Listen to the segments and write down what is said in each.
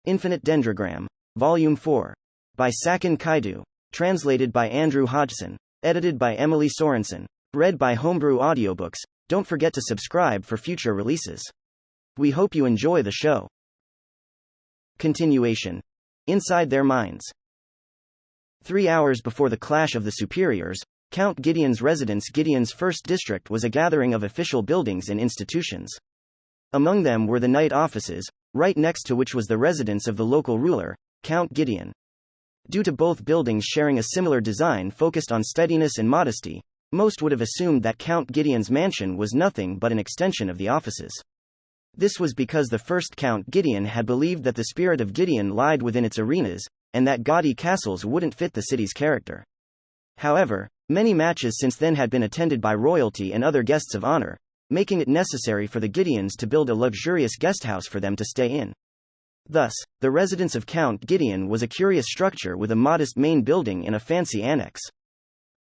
Infinite Dendrogram. Volume 4. By Sakin Kaidu. Translated by Andrew Hodgson. Edited by Emily Sorensen. Read by Homebrew Audiobooks. Don't forget to subscribe for future releases. We hope you enjoy the show. Continuation. Inside their minds. 3 hours before the clash of the superiors, Count Gideon's residence. Gideon's first district was a gathering of official buildings and institutions. Among them were the knight offices, right next to which was the residence of the local ruler, Count Gideon. Due to both buildings sharing a similar design focused on steadiness and modesty, most would have assumed that Count Gideon's mansion was nothing but an extension of the offices. This was because the first Count Gideon had believed that the spirit of Gideon lied within its arenas, and that gaudy castles wouldn't fit the city's character. However, many matches since then had been attended by royalty and other guests of honor, making it necessary for the Gideons to build a luxurious guesthouse for them to stay in. Thus, the residence of Count Gideon was a curious structure with a modest main building and a fancy annex.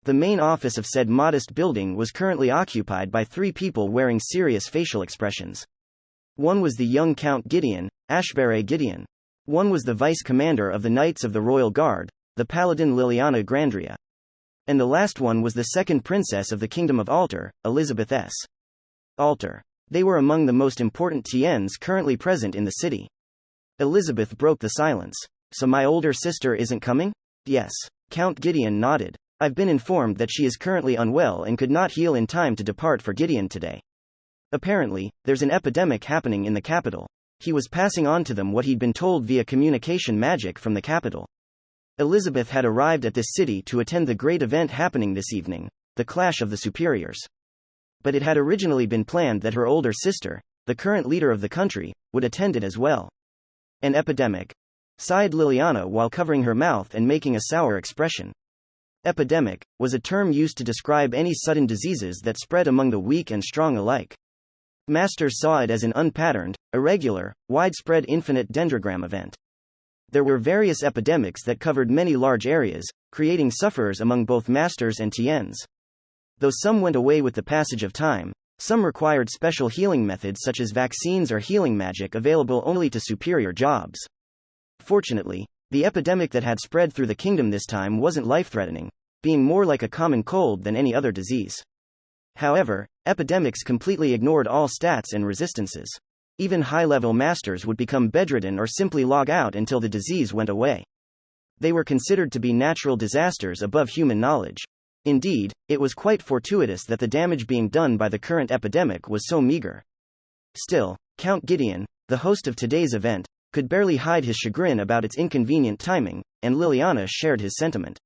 The main office of said modest building was currently occupied by 3 people wearing serious facial expressions. One was the young Count Gideon, Ashbury Gideon. One was the vice commander of the Knights of the Royal Guard, the paladin Liliana Grandria. And the last one was the second princess of the Kingdom of Alter, Elizabeth S. Alter. They were among the most important TNs currently present in the city. Elizabeth broke the silence. So my older sister isn't coming? Yes. Count Gideon nodded. I've been informed that she is currently unwell and could not heal in time to depart for Gideon today. Apparently, there's an epidemic happening in the capital. He was passing on to them what he'd been told via communication magic from the capital. Elizabeth had arrived at this city to attend the great event happening this evening, the Clash of the Superiors. But it had originally been planned that her older sister, the current leader of the country, would attend it as well. An epidemic? Sighed Liliana while covering her mouth and making a sour expression. Epidemic was a term used to describe any sudden diseases that spread among the weak and strong alike. Masters saw it as an unpatterned, irregular, widespread infinite dendrogram event. There were various epidemics that covered many large areas, creating sufferers among both masters and TNs. Though some went away with the passage of time, some required special healing methods such as vaccines or healing magic available only to superior jobs. Fortunately, the epidemic that had spread through the kingdom this time wasn't life-threatening, being more like a common cold than any other disease. However, epidemics completely ignored all stats and resistances. Even high-level masters would become bedridden or simply log out until the disease went away. They were considered to be natural disasters above human knowledge. Indeed, it was quite fortuitous that the damage being done by the current epidemic was so meager. Still, Count Gideon, the host of today's event, could barely hide his chagrin about its inconvenient timing, and Liliana shared his sentiment.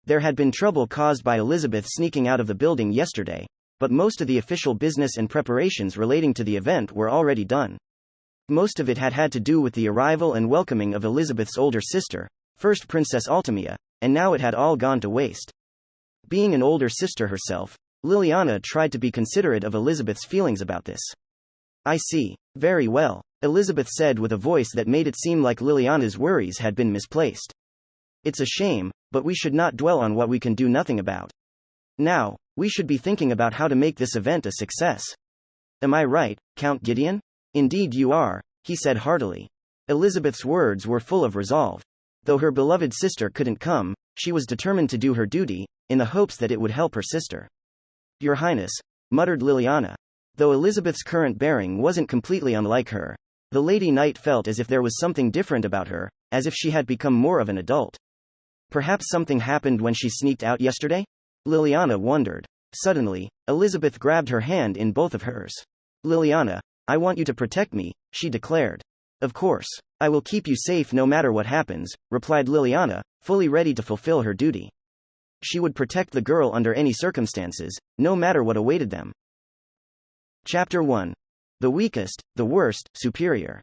There had been trouble caused by Elizabeth sneaking out of the building yesterday, but most of the official business and preparations relating to the event were already done. Most of it had to do with the arrival and welcoming of Elizabeth's older sister, first Princess Altamia, and now it had all gone to waste. Being an older sister herself, Liliana tried to be considerate of Elizabeth's feelings about this. I see. Very well, Elizabeth said with a voice that made it seem like Liliana's worries had been misplaced. It's a shame, but we should not dwell on what we can do nothing about. Now, we should be thinking about how to make this event a success. Am I right, Count Gideon? Indeed you are, he said heartily. Elizabeth's words were full of resolve. Though her beloved sister couldn't come, she was determined to do her duty, in the hopes that it would help her sister. Your Highness, muttered Liliana. Though Elizabeth's current bearing wasn't completely unlike her, the Lady Knight felt as if there was something different about her, as if she had become more of an adult. Perhaps something happened when she sneaked out yesterday? Liliana wondered. Suddenly, Elizabeth grabbed her hand in both of hers. Liliana, I want you to protect me, she declared. Of course. I will keep you safe no matter what happens, replied Liliana, fully ready to fulfill her duty. She would protect the girl under any circumstances, no matter what awaited them. Chapter 1. The Weakest, the Worst, Superior.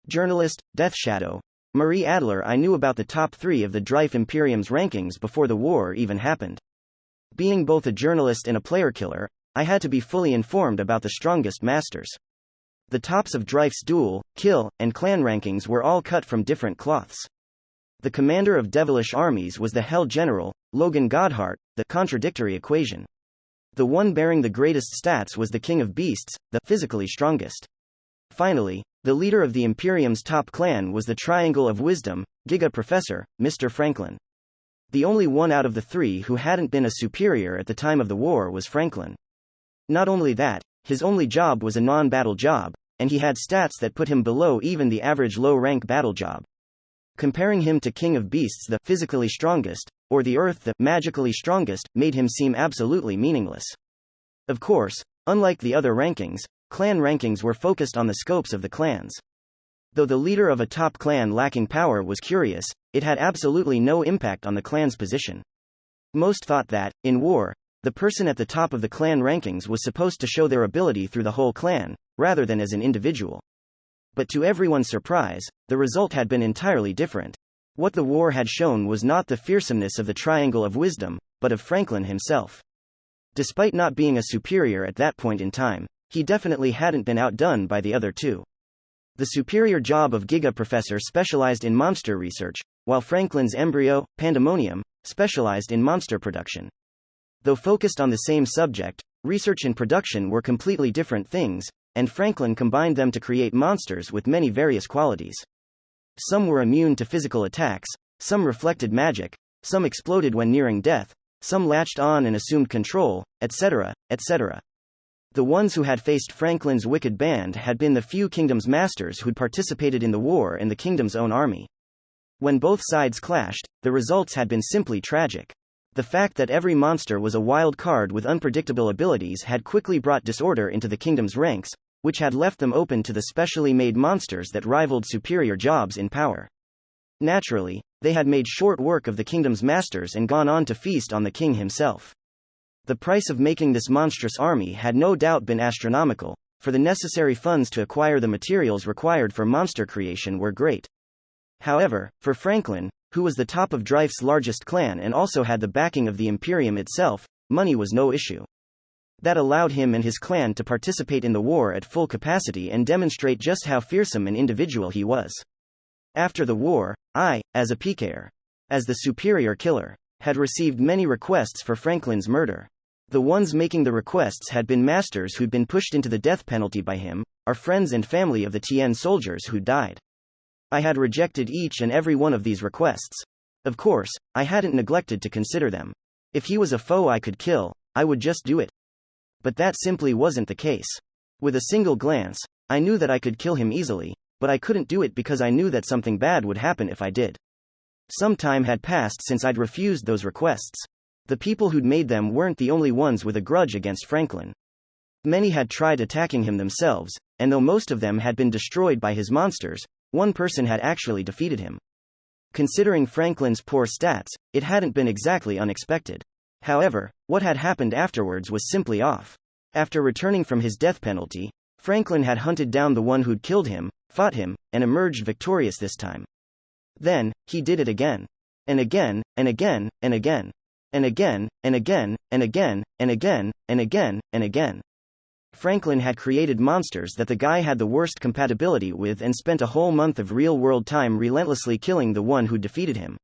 Journalist, Death Shadow. Marie Adler. I knew about the top 3 of the Drive Imperium's rankings before the war even happened. Being both a journalist and a player killer, I had to be fully informed about the strongest masters. The tops of Drife's duel, kill, and clan rankings were all cut from different cloths. The commander of devilish armies was the Hell General, Logan Godhart, the contradictory equation. The one bearing the greatest stats was the King of Beasts, the physically strongest. Finally, The leader of the Imperium's top clan was the Triangle of Wisdom, Giga Professor, Mr. Franklin. The only one out of the three who hadn't been a superior at the time of the war was Franklin. Not only that, his only job was a non-battle job, and he had stats that put him below even the average low-rank battle job. Comparing him to King of Beasts, the physically strongest, or the Earth, the magically strongest, made him seem absolutely meaningless. Of course, unlike the other rankings, clan rankings were focused on the scopes of the clans. Though the leader of a top clan lacking power was curious, it had absolutely no impact on the clan's position. Most thought that, in war, the person at the top of the clan rankings was supposed to show their ability through the whole clan, rather than as an individual. But to everyone's surprise, the result had been entirely different. What the war had shown was not the fearsomeness of the Triangle of Wisdom, but of Franklin himself. Despite not being a superior at that point in time, he definitely hadn't been outdone by the other two. The superior job of Giga Professor specialized in monster research, while Franklin's embryo, Pandemonium, specialized in monster production. Though focused on the same subject, research and production were completely different things, and Franklin combined them to create monsters with many various qualities. Some were immune to physical attacks, some reflected magic, some exploded when nearing death, some latched on and assumed control, etc., etc. The ones who had faced Franklin's wicked band had been the few kingdom's masters who'd participated in the war and the kingdom's own army. When both sides clashed, the results had been simply tragic. The fact that every monster was a wild card with unpredictable abilities had quickly brought disorder into the kingdom's ranks, which had left them open to the specially made monsters that rivaled superior jobs in power. Naturally, they had made short work of the kingdom's masters and gone on to feast on the king himself. The price of making this monstrous army had no doubt been astronomical, for the necessary funds to acquire the materials required for monster creation were great. However, for Franklin, who was the top of Dreyf's largest clan and also had the backing of the Imperium itself, money was no issue. That allowed him and his clan to participate in the war at full capacity and demonstrate just how fearsome an individual he was. After the war, I, as a PKer, as the superior killer, had received many requests for Franklin's murder. The ones making the requests had been masters who'd been pushed into the death penalty by him, or friends and family of the TN soldiers who died. I had rejected each and every one of these requests. Of course, I hadn't neglected to consider them. If he was a foe I could kill, I would just do it. But that simply wasn't the case. With a single glance, I knew that I could kill him easily, but I couldn't do it because I knew that something bad would happen if I did. Some time had passed since I'd refused those requests. The people who'd made them weren't the only ones with a grudge against Franklin. Many had tried attacking him themselves, and though most of them had been destroyed by his monsters, one person had actually defeated him. Considering Franklin's poor stats, it hadn't been exactly unexpected. However, what had happened afterwards was simply off. After returning from his death penalty, Franklin had hunted down the one who'd killed him, fought him, and emerged victorious this time. Then, he did it again. And again, and again, and again. And again, and again, and again, and again, and again, and again. Franklin had created monsters that the guy had the worst compatibility with and spent a whole month of real-world time relentlessly killing the one who defeated him.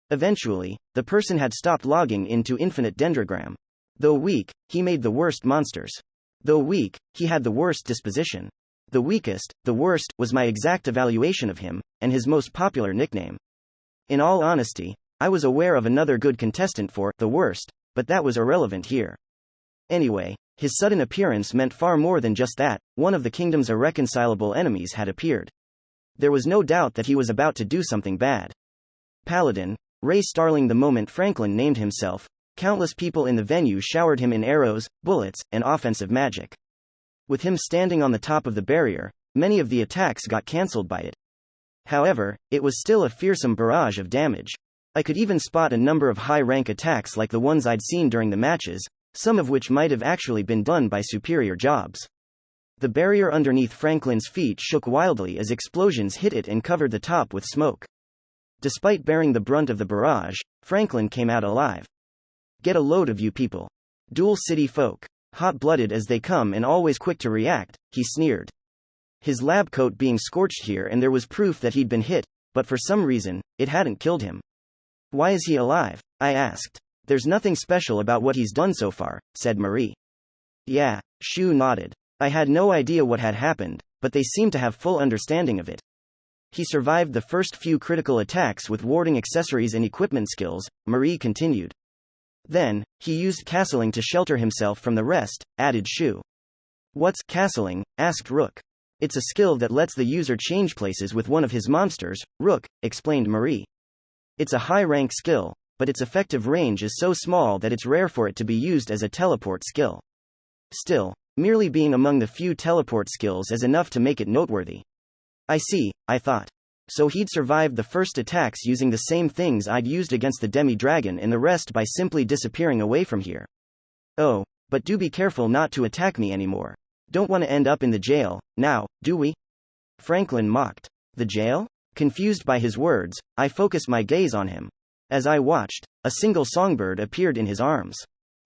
Eventually, the person had stopped logging into Infinite Dendrogram. Though weak, he made the worst monsters. Though weak, he had the worst disposition. The weakest, the worst, was my exact evaluation of him, and his most popular nickname. In all honesty, I was aware of another good contestant for the worst, but that was irrelevant here. Anyway, his sudden appearance meant far more than just that. One of the kingdom's irreconcilable enemies had appeared. There was no doubt that he was about to do something bad. Paladin, Ray Starling. The moment Franklin named himself, countless people in the venue showered him in arrows, bullets, and offensive magic. With him standing on the top of the barrier, many of the attacks got cancelled by it. However, it was still a fearsome barrage of damage. I could even spot a number of high-rank attacks like the ones I'd seen during the matches, some of which might have actually been done by superior jobs. The barrier underneath Franklin's feet shook wildly as explosions hit it and covered the top with smoke. Despite bearing the brunt of the barrage, Franklin came out alive. Get a load of you people. Dual city folk. Hot-blooded as they come and always quick to react, he sneered. His lab coat being scorched here, and there was proof that he'd been hit, but for some reason, it hadn't killed him. Why is he alive? I asked. There's nothing special about what he's done so far, said Marie. Yeah, Shu nodded. I had no idea what had happened, but they seemed to have full understanding of it. He survived the first few critical attacks with warding accessories and equipment skills, Marie continued. Then, he used castling to shelter himself from the rest, added Shu. What's castling? Asked Rook. It's a skill that lets the user change places with one of his monsters, Rook, explained Marie. It's a high-rank skill, but its effective range is so small that it's rare for it to be used as a teleport skill. Still, merely being among the few teleport skills is enough to make it noteworthy. I see, I thought. So he'd survived the first attacks using the same things I'd used against the demi-dragon and the rest by simply disappearing away from here. Oh, but do be careful not to attack me anymore. Don't want to end up in the jail, now, do we? Franklin mocked. The jail? Confused by his words, I focused my gaze on him. As I watched, a single songbird appeared in his arms.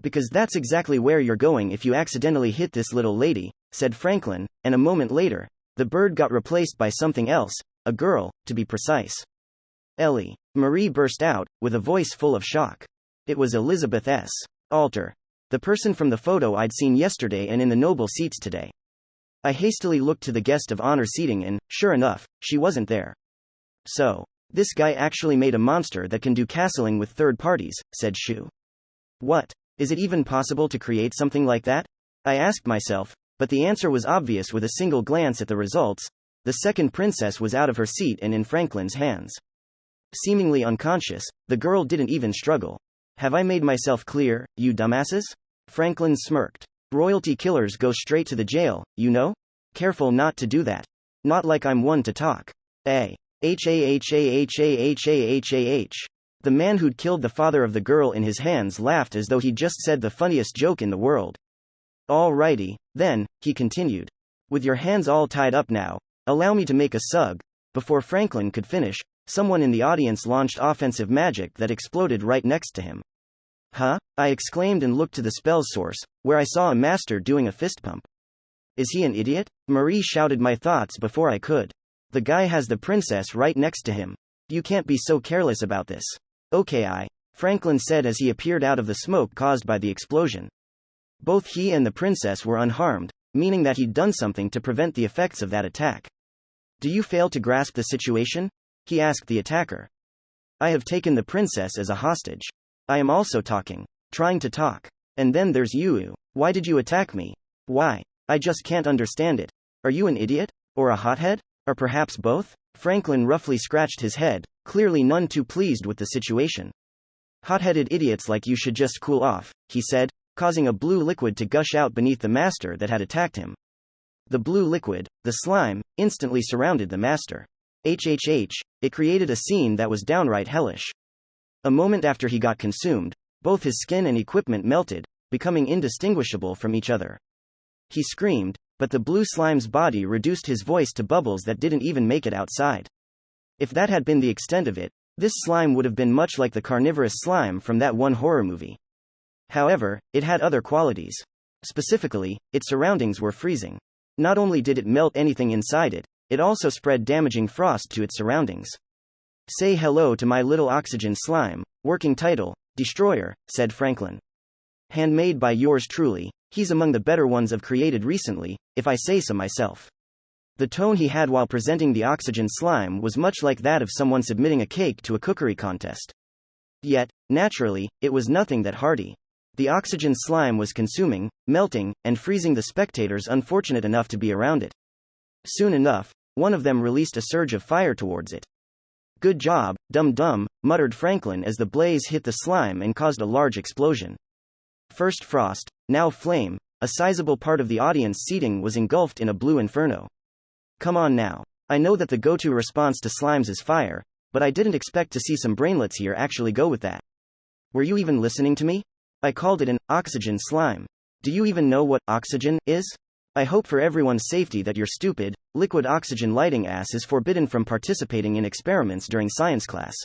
Because that's exactly where you're going if you accidentally hit this little lady, said Franklin, and a moment later, the bird got replaced by something else, a girl, to be precise. Ellie, Marie burst out, with a voice full of shock. It was Elizabeth S. Alter. The person from the photo I'd seen yesterday and in the noble seats today. I hastily looked to the guest of honor seating and, sure enough, she wasn't there. So, this guy actually made a monster that can do castling with third parties, said Shu. What? Is it even possible to create something like that? I asked myself, but the answer was obvious with a single glance at the results. The second princess was out of her seat and in Franklin's hands. Seemingly unconscious, the girl didn't even struggle. Have I made myself clear, you dumbasses? Franklin smirked. Royalty killers go straight to the jail, you know? Careful not to do that. Not like I'm one to talk. The man who'd killed the father of the girl in his hands laughed as though he'd just said the funniest joke in the world. Alrighty, then, he continued. With your hands all tied up now, allow me to make a sug. Before Franklin could finish, someone in the audience launched offensive magic that exploded right next to him. Huh? I exclaimed and looked to the spell's source, where I saw a master doing a fist pump. Is he an idiot? Marie shouted my thoughts before I could. The guy has the princess right next to him. You can't be so careless about this. Okay, Franklin said as he appeared out of the smoke caused by the explosion. Both he and the princess were unharmed, meaning that he'd done something to prevent the effects of that attack. Do you fail to grasp the situation? He asked the attacker. I have taken the princess as a hostage. I am also trying to talk. And then there's you. Why did you attack me? Why? I just can't understand it. Are you an idiot? Or a hothead? Or perhaps both? Franklin roughly scratched his head, clearly none too pleased with the situation. Hot-headed idiots like you should just cool off, he said, causing a blue liquid to gush out beneath the master that had attacked him. The blue liquid, the slime, instantly surrounded the master. It created a scene that was downright hellish. A moment after he got consumed, both his skin and equipment melted, becoming indistinguishable from each other. He screamed, but the blue slime's body reduced his voice to bubbles that didn't even make it outside. If that had been the extent of it, this slime would have been much like the carnivorous slime from that one horror movie. However, it had other qualities. Specifically, its surroundings were freezing. Not only did it melt anything inside it, it also spread damaging frost to its surroundings. Say hello to my little oxygen slime, working title, Destroyer, said Franklin. Handmade by yours truly, he's among the better ones I've created recently, if I say so myself. The tone he had while presenting the oxygen slime was much like that of someone submitting a cake to a cookery contest. Yet, naturally, it was nothing that hearty. The oxygen slime was consuming, melting, and freezing the spectators unfortunate enough to be around it. Soon enough, one of them released a surge of fire towards it. Good job, dum-dum, muttered Franklin as the blaze hit the slime and caused a large explosion. First frost, now flame, a sizable part of the audience seating was engulfed in a blue inferno. Come on now. I know that the go-to response to slimes is fire, but I didn't expect to see some brainlets here actually go with that. Were you even listening to me? I called it an oxygen slime. Do you even know what oxygen is? I hope for everyone's safety that your stupid, liquid oxygen lighting ass is forbidden from participating in experiments during science class.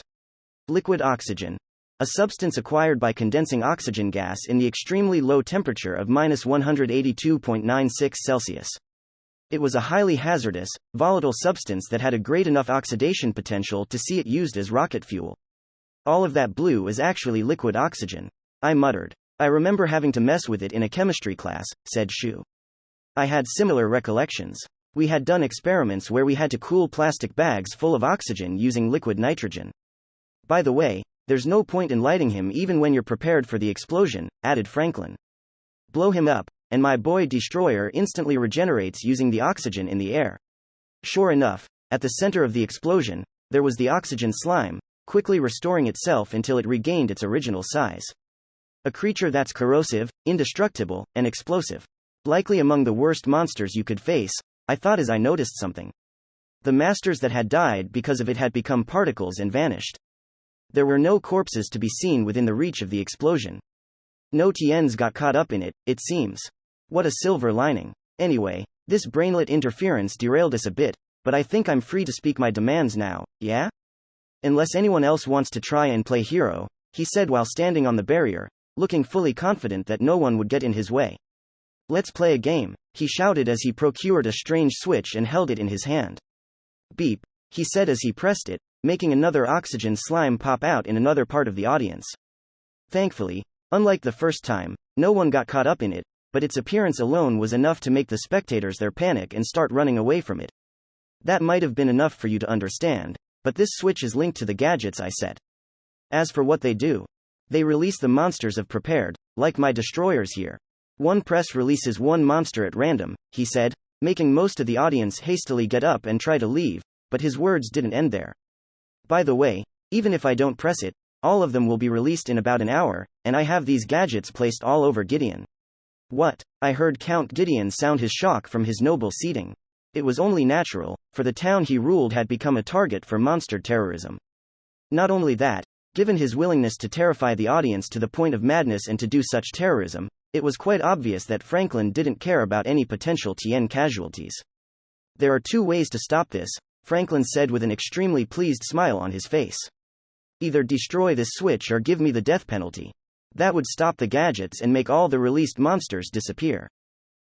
Liquid oxygen. A substance acquired by condensing oxygen gas in the extremely low temperature of -182.96 Celsius. It was a highly hazardous, volatile substance that had a great enough oxidation potential to see it used as rocket fuel. All of that blue is actually liquid oxygen. I muttered. I remember having to mess with it in a chemistry class, said Shu. I had similar recollections. We had done experiments where we had to cool plastic bags full of oxygen using liquid nitrogen. By the way, there's no point in lighting him even when you're prepared for the explosion, added Franklin. Blow him up, and my boy destroyer instantly regenerates using the oxygen in the air. Sure enough, at the center of the explosion, there was the oxygen slime, quickly restoring itself until it regained its original size. A creature that's corrosive, indestructible, and explosive. Likely among the worst monsters you could face, I thought as I noticed something. The masters that had died because of it had become particles and vanished. There were no corpses to be seen within the reach of the explosion. No Tiens got caught up in it, it seems. What a silver lining. Anyway, this brainlet interference derailed us a bit, but I think I'm free to speak my demands now, yeah? Unless anyone else wants to try and play hero, he said while standing on the barrier, looking fully confident that no one would get in his way. Let's play a game, he shouted as he procured a strange switch and held it in his hand. Beep, he said as he pressed it, making another oxygen slime pop out in another part of the audience. Thankfully, unlike the first time, no one got caught up in it, but its appearance alone was enough to make the spectators their panic and start running away from it. That might have been enough for you to understand, but this switch is linked to the gadgets, I said. As for what they do, they release the monsters of prepared, like my destroyers here. One press releases one monster at random, he said, making most of the audience hastily get up and try to leave, but his words didn't end there. By the way, even if I don't press it, all of them will be released in about an hour, and I have these gadgets placed all over Gideon. What? I heard Count Gideon sound his shock from his noble seating. It was only natural, for the town he ruled had become a target for monster terrorism. Not only that, given his willingness to terrify the audience to the point of madness and to do such terrorism, it was quite obvious that Franklin didn't care about any potential Tien casualties. There are two ways to stop this, Franklin said with an extremely pleased smile on his face. Either destroy this switch or give me the death penalty. That would stop the gadgets and make all the released monsters disappear.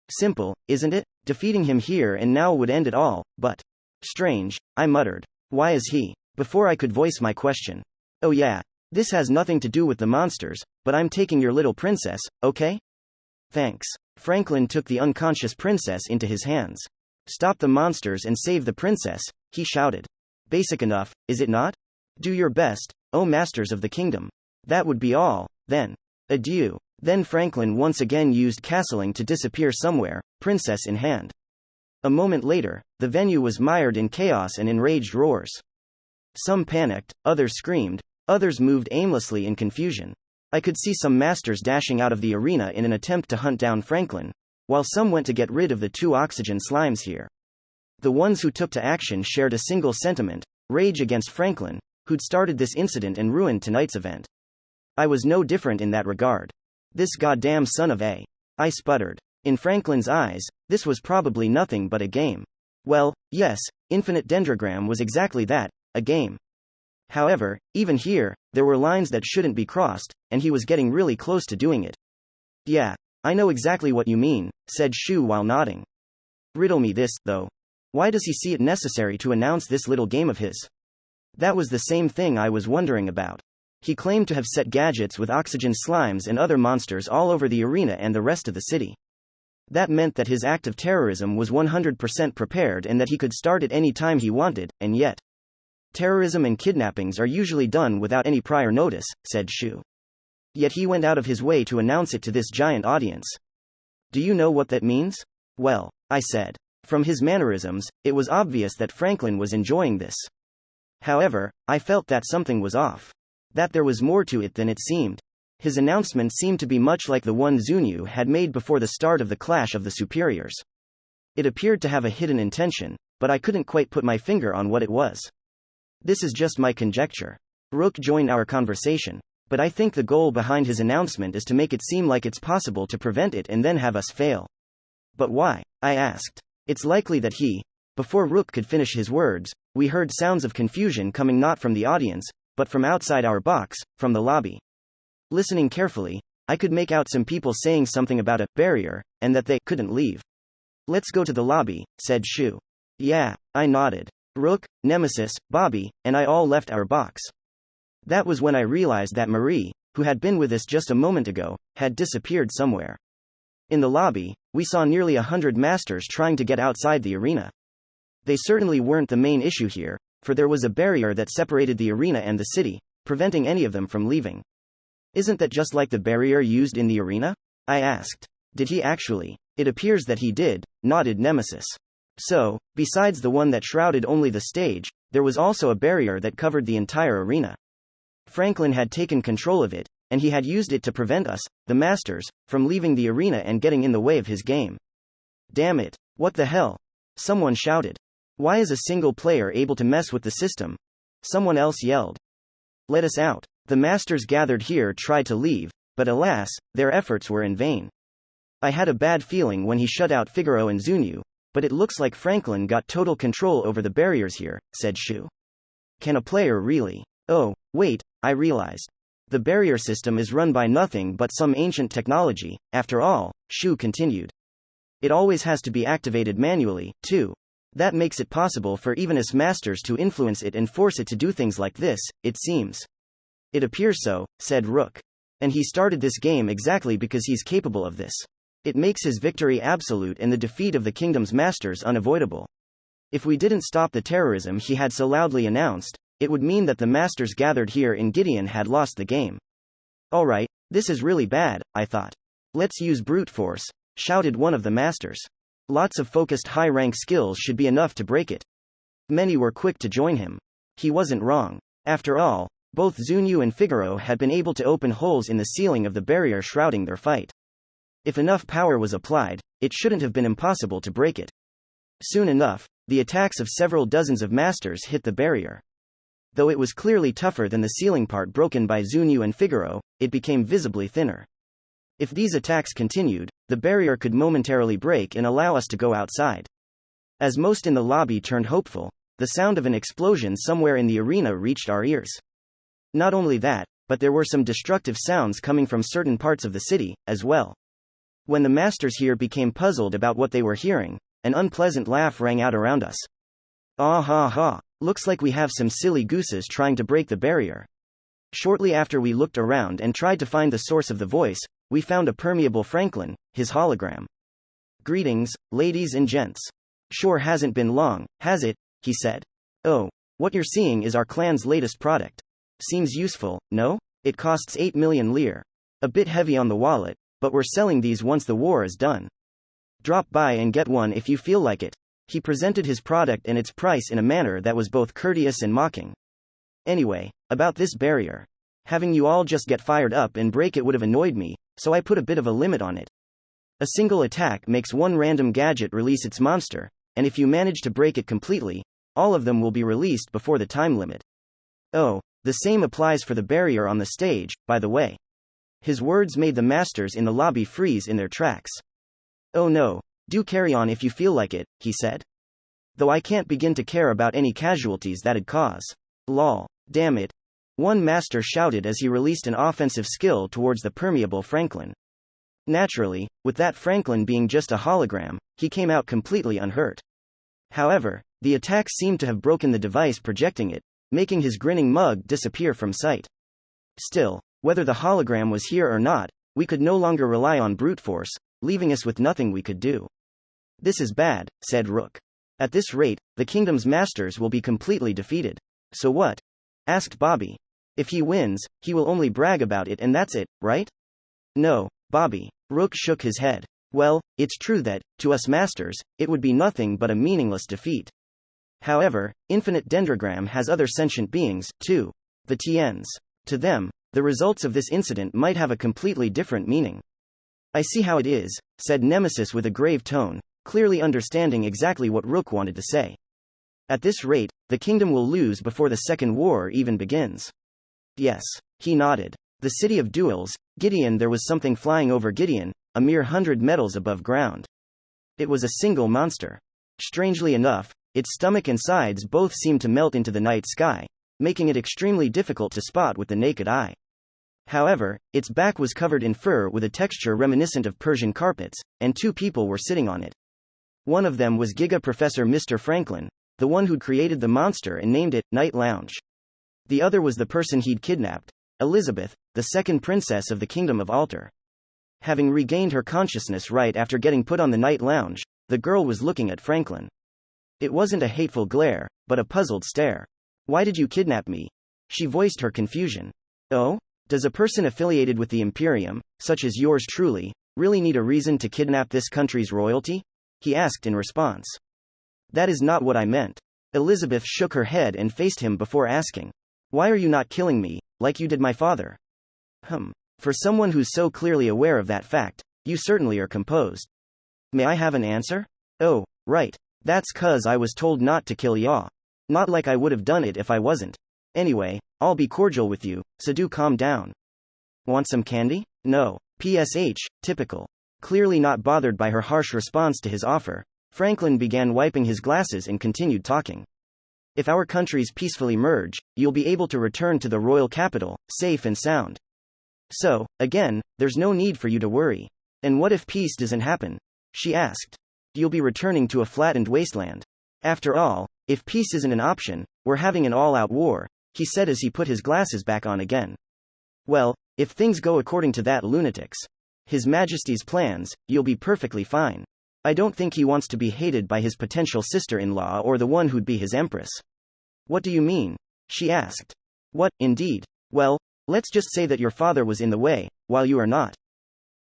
Simple, isn't it? Defeating him here and now would end it all, but... Strange, I muttered. Why is he? Before I could voice my question. Oh yeah, this has nothing to do with the monsters, but I'm taking your little princess, okay? Thanks. Franklin took the unconscious princess into his hands. Stop the monsters and save the princess, he shouted. Basic enough, is it not? Do your best, O masters of the kingdom. That would be all, then. Adieu. Then Franklin once again used castling to disappear somewhere, princess in hand. A moment later, the venue was mired in chaos and enraged roars. Some panicked, others screamed, others moved aimlessly in confusion. I could see some masters dashing out of the arena in an attempt to hunt down Franklin, while some went to get rid of the two oxygen slimes here. The ones who took to action shared a single sentiment, rage against Franklin, who'd started this incident and ruined tonight's event. I was no different in that regard. This goddamn son of a... I sputtered. In Franklin's eyes, this was probably nothing but a game. Well, yes, Infinite Dendrogram was exactly that, a game. However, even here, there were lines that shouldn't be crossed, and he was getting really close to doing it. Yeah, I know exactly what you mean, said Shu while nodding. Riddle me this, though. Why does he see it necessary to announce this little game of his? That was the same thing I was wondering about. He claimed to have set gadgets with oxygen slimes and other monsters all over the arena and the rest of the city. That meant that his act of terrorism was 100% prepared and that he could start at any time he wanted, and yet... Terrorism and kidnappings are usually done without any prior notice, said Shu. Yet he went out of his way to announce it to this giant audience. Do you know what that means? Well, I said. From his mannerisms, it was obvious that Franklin was enjoying this. However, I felt that something was off. That there was more to it than it seemed. His announcement seemed to be much like the one Zunyu had made before the start of the Clash of the Superiors. It appeared to have a hidden intention, but I couldn't quite put my finger on what it was. This is just my conjecture. Rook joined our conversation, but I think the goal behind his announcement is to make it seem like it's possible to prevent it and then have us fail. But why? I asked. It's likely that he... Before Rook could finish his words, we heard sounds of confusion coming not from the audience, but from outside our box, from the lobby. Listening carefully, I could make out some people saying something about a barrier, and that they couldn't leave. Let's go to the lobby, said Shu. Yeah, I nodded. Rook, Nemesis, Bobby, and I all left our box. That was when I realized that Marie, who had been with us just a moment ago, had disappeared somewhere. In the lobby, we saw nearly 100 masters trying to get outside the arena. They certainly weren't the main issue here, for there was a barrier that separated the arena and the city, preventing any of them from leaving. Isn't that just like the barrier used in the arena? I asked. Did he actually? It appears that he did, nodded Nemesis. So, besides the one that shrouded only the stage, there was also a barrier that covered the entire arena. Franklin had taken control of it, and he had used it to prevent us, the masters, from leaving the arena and getting in the way of his game. Damn it. What the hell? Someone shouted. Why is a single player able to mess with the system? Someone else yelled. Let us out. The masters gathered here tried to leave, but alas, their efforts were in vain. I had a bad feeling when he shut out Figaro and Zunyu, but it looks like Franklin got total control over the barriers here, said Shu. Can a player really? Oh, wait, I realized. The barrier system is run by nothing but some ancient technology, after all, Shu continued. It always has to be activated manually, too. That makes it possible for even us masters to influence it and force it to do things like this, it seems. It appears so, said Rook. And he started this game exactly because he's capable of this. It makes his victory absolute and the defeat of the kingdom's masters unavoidable. If we didn't stop the terrorism he had so loudly announced, it would mean that the masters gathered here in Gideon had lost the game. Alright, this is really bad, I thought. Let's use brute force, shouted one of the masters. Lots of focused high-rank skills should be enough to break it. Many were quick to join him. He wasn't wrong. After all, both Zunyu and Figaro had been able to open holes in the ceiling of the barrier shrouding their fight. If enough power was applied, it shouldn't have been impossible to break it. Soon enough, the attacks of several dozens of masters hit the barrier. Though it was clearly tougher than the ceiling part broken by Zunyu and Figaro, it became visibly thinner. If these attacks continued, the barrier could momentarily break and allow us to go outside. As most in the lobby turned hopeful, the sound of an explosion somewhere in the arena reached our ears. Not only that, but there were some destructive sounds coming from certain parts of the city, as well. When the masters here became puzzled about what they were hearing, an unpleasant laugh rang out around us. Ah ha ha, looks like we have some silly gooses trying to break the barrier. Shortly after we looked around and tried to find the source of the voice, we found a permeable Franklin, his hologram. Greetings, ladies and gents. Sure hasn't been long, has it? He said. Oh, what you're seeing is our clan's latest product. Seems useful, no? It costs 8 million lire. A bit heavy on the wallet, but we're selling these once the war is done. Drop by and get one if you feel like it. He presented his product and its price in a manner that was both courteous and mocking. Anyway, about this barrier. Having you all just get fired up and break it would have annoyed me, so I put a bit of a limit on it. A single attack makes one random gadget release its monster, and if you manage to break it completely, all of them will be released before the time limit. Oh, the same applies for the barrier on the stage, by the way. His words made the masters in the lobby freeze in their tracks. Oh no, do carry on if you feel like it, he said. Though I can't begin to care about any casualties that'd cause. Lol, damn it. One master shouted as he released an offensive skill towards the permeable Franklin. Naturally, with that Franklin being just a hologram, he came out completely unhurt. However, the attack seemed to have broken the device projecting it, making his grinning mug disappear from sight. Still, whether the hologram was here or not, we could no longer rely on brute force, leaving us with nothing we could do. This is bad, said Rook. At this rate, the kingdom's masters will be completely defeated. So what? Asked Bobby. If he wins, he will only brag about it and that's it, right? No, Bobby. Rook shook his head. Well, it's true that, to us masters, it would be nothing but a meaningless defeat. However, Infinite Dendrogram has other sentient beings, too. The Tiens. To them, the results of this incident might have a completely different meaning. I see how it is, said Nemesis with a grave tone, clearly understanding exactly what Rook wanted to say. At this rate, the kingdom will lose before the Second War even begins. Yes. He nodded. The city of Duels, Gideon. There was something flying over Gideon, a mere 100 meters above ground. It was a single monster. Strangely enough, its stomach and sides both seemed to melt into the night sky, making it extremely difficult to spot with the naked eye. However, its back was covered in fur with a texture reminiscent of Persian carpets, and 2 people were sitting on it. One of them was Giga Professor Mr. Franklin, the one who'd created the monster and named it Night Lounge. The other was the person he'd kidnapped, Elizabeth, the second princess of the Kingdom of Altar. Having regained her consciousness right after getting put on the night lounge, the girl was looking at Franklin. It wasn't a hateful glare, but a puzzled stare. Why did you kidnap me? She voiced her confusion. Oh? Does a person affiliated with the Imperium, such as yours truly, really need a reason to kidnap this country's royalty? He asked in response. That is not what I meant. Elizabeth shook her head and faced him before asking. Why are you not killing me, like you did my father? For someone who's so clearly aware of that fact, you certainly are composed. May I have an answer? Oh, right. That's 'cause I was told not to kill ya. Not like I would have done it if I wasn't. Anyway, I'll be cordial with you, so do calm down. Want some candy? No. PSH, typical. Clearly not bothered by her harsh response to his offer, Franklin began wiping his glasses and continued talking. If our countries peacefully merge, you'll be able to return to the royal capital, safe and sound. So, again, there's no need for you to worry. And what if peace doesn't happen? She asked. You'll be returning to a flattened wasteland. After all, if peace isn't an option, we're having an all-out war, he said as he put his glasses back on again. Well, if things go according to that lunatic's, His Majesty's plans, you'll be perfectly fine. I don't think he wants to be hated by his potential sister-in-law or the one who'd be his empress. What do you mean? She asked. What, indeed? Well, let's just say that your father was in the way, while you are not.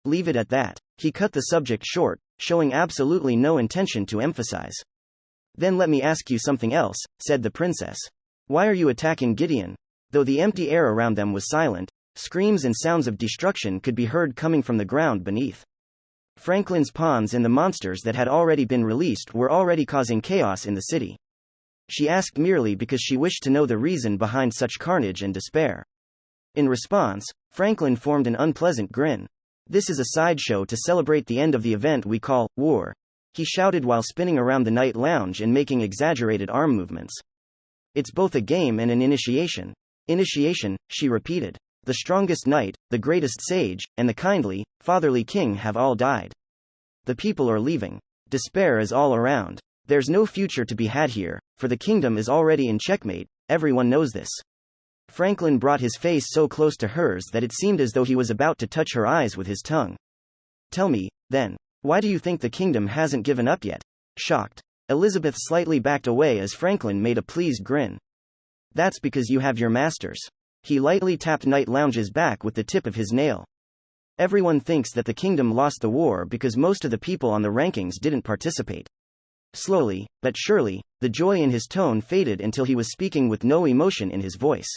Leave it at that. He cut the subject short, showing absolutely no intention to emphasize. Then let me ask you something else, said the princess. Why are you attacking Gideon? Though the empty air around them was silent, screams and sounds of destruction could be heard coming from the ground beneath. Franklin's pawns and the monsters that had already been released were already causing chaos in the city. She asked merely because she wished to know the reason behind such carnage and despair. In response, Franklin formed an unpleasant grin. This is a sideshow to celebrate the end of the event we call war, he shouted while spinning around the night lounge and making exaggerated arm movements. It's both a game and an initiation. Initiation, she repeated. The strongest knight, the greatest sage, and the kindly, fatherly king have all died. The people are leaving. Despair is all around. There's no future to be had here, for the kingdom is already in checkmate, everyone knows this. Franklin brought his face so close to hers that it seemed as though he was about to touch her eyes with his tongue. Tell me, then, why do you think the kingdom hasn't given up yet? Shocked. Elizabeth slightly backed away as Franklin made a pleased grin. That's because you have your masters. He lightly tapped Night Lounge's back with the tip of his nail. Everyone thinks that the kingdom lost the war because most of the people on the rankings didn't participate. Slowly, but surely, the joy in his tone faded until he was speaking with no emotion in his voice.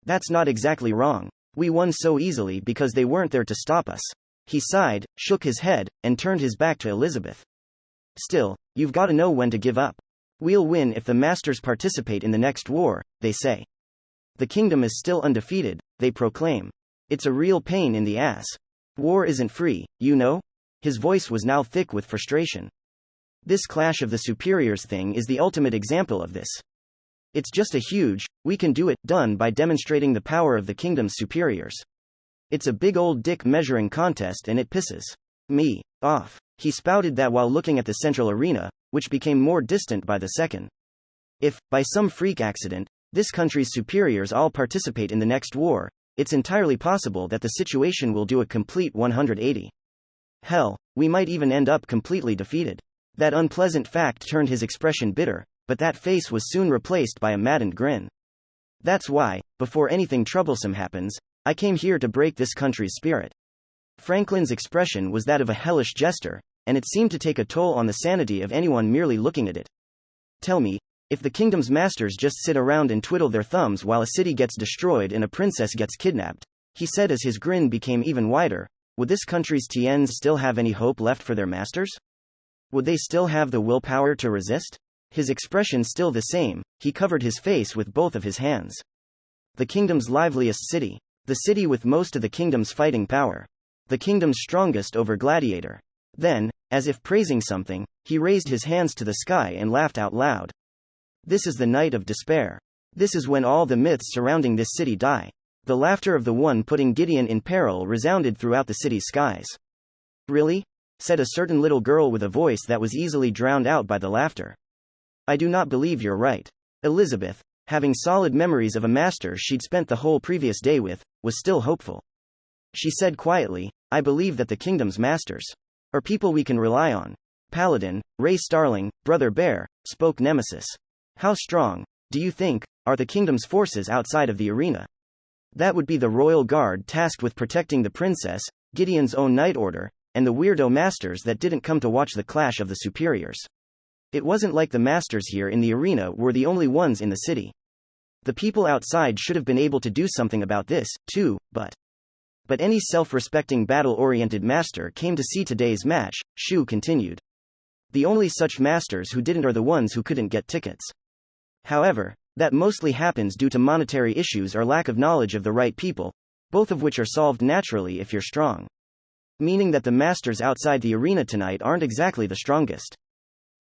That's not exactly wrong. We won so easily because they weren't there to stop us. He sighed, shook his head, and turned his back to Elizabeth. Still, you've got to know when to give up. We'll win if the masters participate in the next war, they say. The kingdom is still undefeated, they proclaim. It's a real pain in the ass. War isn't free, you know? His voice was now thick with frustration. This clash of the superiors thing is the ultimate example of this. It's just a huge, we can do it, done by demonstrating the power of the kingdom's superiors. It's a big old dick measuring contest and it pisses me off. He spouted that while looking at the central arena, which became more distant by the second. If, by some freak accident, this country's superiors all participate in the next war, it's entirely possible that the situation will do a complete 180. Hell, we might even end up completely defeated. That unpleasant fact turned his expression bitter, but that face was soon replaced by a maddened grin. That's why, before anything troublesome happens, I came here to break this country's spirit. Franklin's expression was that of a hellish jester, and it seemed to take a toll on the sanity of anyone merely looking at it. Tell me, if the kingdom's masters just sit around and twiddle their thumbs while a city gets destroyed and a princess gets kidnapped, he said as his grin became even wider, would this country's tiens still have any hope left for their masters? Would they still have the willpower to resist? His expression still the same, he covered his face with both of his hands. The kingdom's liveliest city. The city with most of the kingdom's fighting power. The kingdom's strongest over gladiator. Then, as if praising something, he raised his hands to the sky and laughed out loud. This is the night of despair. This is when all the myths surrounding this city die. The laughter of the one putting Gideon in peril resounded throughout the city's skies. Really? Said a certain little girl with a voice that was easily drowned out by the laughter. I do not believe you're right. Elizabeth, having solid memories of a master she'd spent the whole previous day with, was still hopeful. She said quietly, I believe that the kingdom's masters are people we can rely on. Paladin, Ray Starling, Brother Bear, spoke Nemesis. How strong, do you think, are the kingdom's forces outside of the arena? That would be the royal guard tasked with protecting the princess, Gideon's own Night Order, and the weirdo masters that didn't come to watch the clash of the superiors. It wasn't like the masters here in the arena were the only ones in the city. The people outside should have been able to do something about this, too, but any self-respecting battle-oriented master came to see today's match, Shu continued. The only such masters who didn't are the ones who couldn't get tickets. However, that mostly happens due to monetary issues or lack of knowledge of the right people, both of which are solved naturally if you're strong. Meaning that the masters outside the arena tonight aren't exactly the strongest.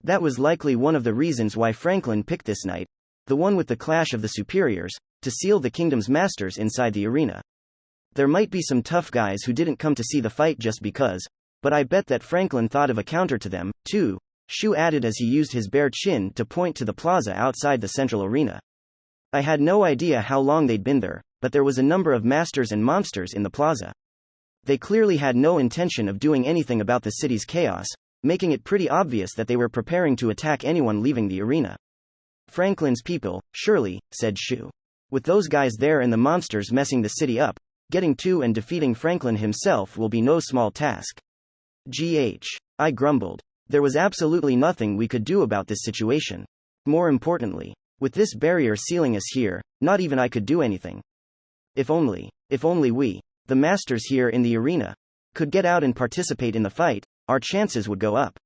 That was likely one of the reasons why Franklin picked this night, the one with the clash of the superiors, to seal the kingdom's masters inside the arena. There might be some tough guys who didn't come to see the fight just because, but I bet that Franklin thought of a counter to them, too, Shu added as he used his bare chin to point to the plaza outside the central arena. I had no idea how long they'd been there, but there was a number of masters and monsters in the plaza. They clearly had no intention of doing anything about the city's chaos, making it pretty obvious that they were preparing to attack anyone leaving the arena. Franklin's people, surely, said Shu. With those guys there and the monsters messing the city up, getting to and defeating Franklin himself will be no small task. I grumbled. There was absolutely nothing we could do about this situation. More importantly, with this barrier sealing us here, not even I could do anything. If only we, the masters here in the arena, could get out and participate in the fight, our chances would go up.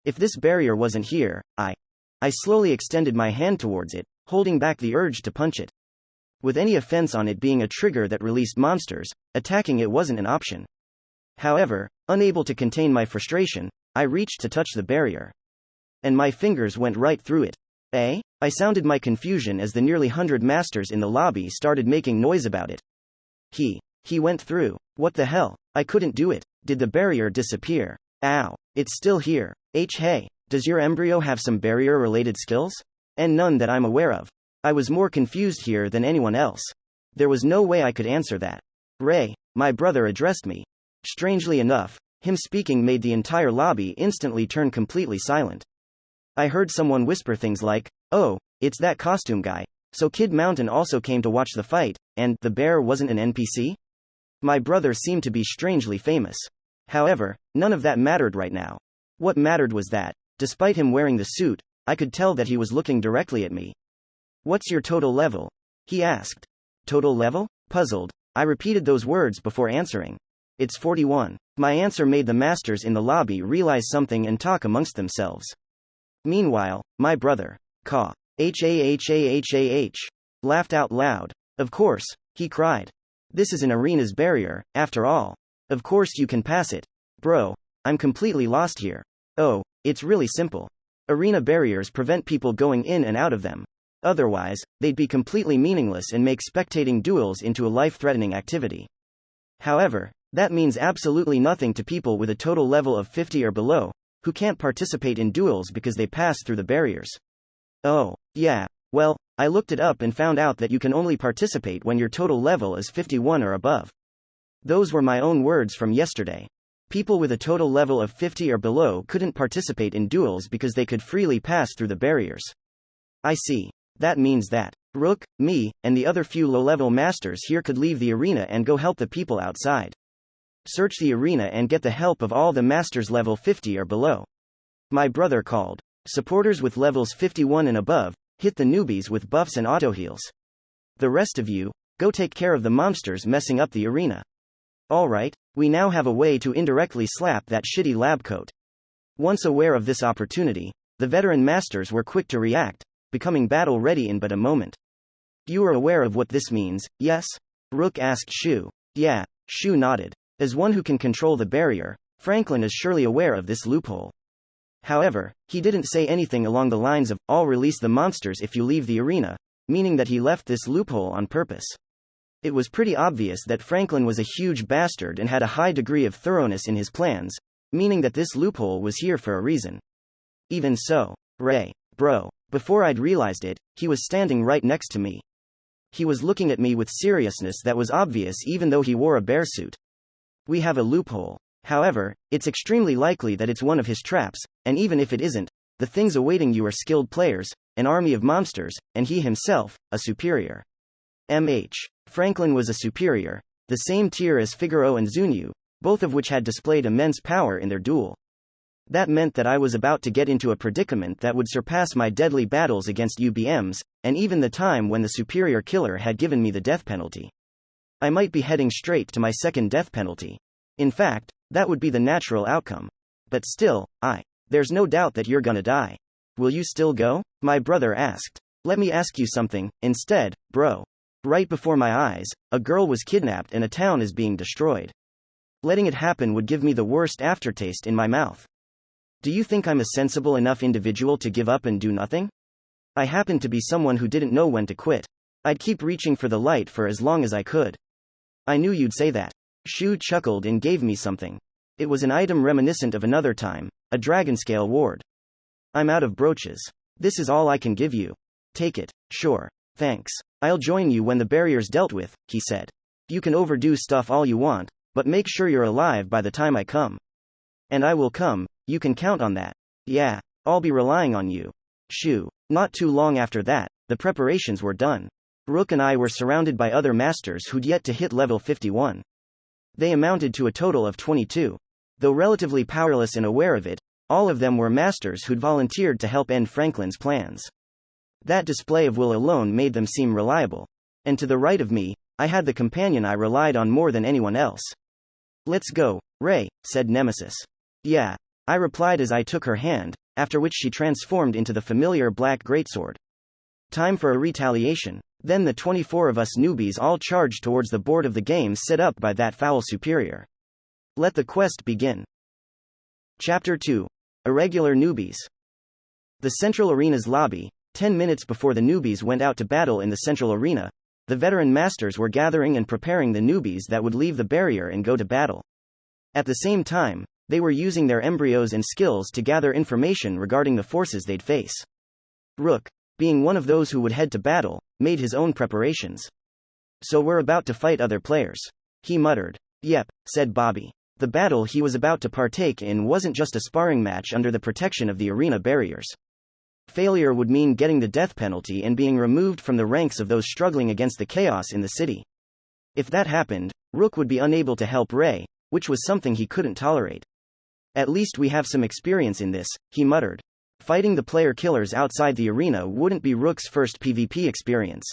If this barrier wasn't here, I slowly extended my hand towards it, holding back the urge to punch it. With any offense on it being a trigger that released monsters, attacking it wasn't an option. However, unable to contain my frustration, I reached to touch the barrier. And my fingers went right through it. I sounded my confusion as the nearly 100 masters in the lobby started making noise about it. He went through. What the hell? I couldn't do it. Did the barrier disappear? Ow. It's still here. Hey, does your embryo have some barrier-related skills? And none that I'm aware of. I was more confused here than anyone else. There was no way I could answer that. Ray, my brother addressed me. Strangely enough, him speaking made the entire lobby instantly turn completely silent. I heard someone whisper things like, "Oh, it's that costume guy. So Kid Mountain also came to watch the fight, and the bear wasn't an NPC?" My brother seemed to be strangely famous. However, none of that mattered right now. What mattered was that, despite him wearing the suit, I could tell that he was looking directly at me. "What's your total level?" he asked. Total level? Puzzled, I repeated those words before answering. It's 41. My answer made the masters in the lobby realize something and talk amongst themselves. Meanwhile, my brother, Ka, laughed out loud. Of course, he cried. This is an arena's barrier, after all. Of course you can pass it. Bro, I'm completely lost here. Oh, it's really simple. Arena barriers prevent people going in and out of them. Otherwise, they'd be completely meaningless and make spectating duels into a life-threatening activity. However, that means absolutely nothing to people with a total level of 50 or below, who can't participate in duels because they pass through the barriers. Oh, yeah, well, I looked it up and found out that you can only participate when your total level is 51 or above. Those were my own words from yesterday. People with a total level of 50 or below couldn't participate in duels because they could freely pass through the barriers. I see. That means that Rook, me, and the other few low-level masters here could leave the arena and go help the people outside. Search the arena and get the help of all the masters level 50 or below. My brother called. Supporters with levels 51 and above, hit the newbies with buffs and auto-heals. The rest of you, go take care of the monsters messing up the arena. Alright, we now have a way to indirectly slap that shitty lab coat. Once aware of this opportunity, the veteran masters were quick to react, becoming battle-ready in but a moment. You are aware of what this means, yes? Rook asked Shu. Yeah, Shu nodded. As one who can control the barrier, Franklin is surely aware of this loophole. However, he didn't say anything along the lines of, "I'll release the monsters if you leave the arena," meaning that he left this loophole on purpose. It was pretty obvious that Franklin was a huge bastard and had a high degree of thoroughness in his plans, meaning that this loophole was here for a reason. Even so, Ray, bro, before I'd realized it, he was standing right next to me. He was looking at me with seriousness that was obvious even though he wore a bear suit. We have a loophole. However, it's extremely likely that it's one of his traps, and even if it isn't, the things awaiting you are skilled players, an army of monsters, and he himself, a superior. Franklin was a superior, the same tier as Figaro and Zunyu, both of which had displayed immense power in their duel. That meant that I was about to get into a predicament that would surpass my deadly battles against UBMs, and even the time when the superior killer had given me the death penalty. I might be heading straight to my second death penalty. In fact, that would be the natural outcome. But still, there's no doubt that you're gonna die. Will you still go? My brother asked. Let me ask you something, instead, bro. Right before my eyes, a girl was kidnapped and a town is being destroyed. Letting it happen would give me the worst aftertaste in my mouth. Do you think I'm a sensible enough individual to give up and do nothing? I happen to be someone who didn't know when to quit. I'd keep reaching for the light for as long as I could. I knew you'd say that. Shu chuckled and gave me something. It was an item reminiscent of another time, a dragonscale ward. I'm out of brooches. This is all I can give you. Take it. Sure. Thanks. I'll join you when the barrier's dealt with, he said. You can overdo stuff all you want, but make sure you're alive by the time I come. And I will come, you can count on that. Yeah, I'll be relying on you. Shoo. Not too long after that, the preparations were done. Rook and I were surrounded by other masters who'd yet to hit level 51. They amounted to a total of 22. Though relatively powerless and aware of it, all of them were masters who'd volunteered to help end Franklin's plans. That display of will alone made them seem reliable. And to the right of me, I had the companion I relied on more than anyone else. Let's go, Ray, said Nemesis. Yeah, I replied as I took her hand, after which she transformed into the familiar black greatsword. Time for a retaliation. Then the 24 of us newbies all charged towards the board of the game set up by that foul superior. Let the quest begin. Chapter 2. Irregular Newbies. The Central Arena's lobby. 10 minutes before the newbies went out to battle in the Central Arena, the veteran masters were gathering and preparing the newbies that would leave the barrier and go to battle. At the same time, they were using their embryos and skills to gather information regarding the forces they'd face. Rook, being one of those who would head to battle, made his own preparations. So we're about to fight other players. He muttered. Yep, said Bobby. The battle he was about to partake in wasn't just a sparring match under the protection of the arena barriers. Failure would mean getting the death penalty and being removed from the ranks of those struggling against the chaos in the city. If that happened, Rook would be unable to help Ray, which was something he couldn't tolerate. At least we have some experience in this, he muttered. Fighting the player killers outside the arena wouldn't be Rook's first PvP experience.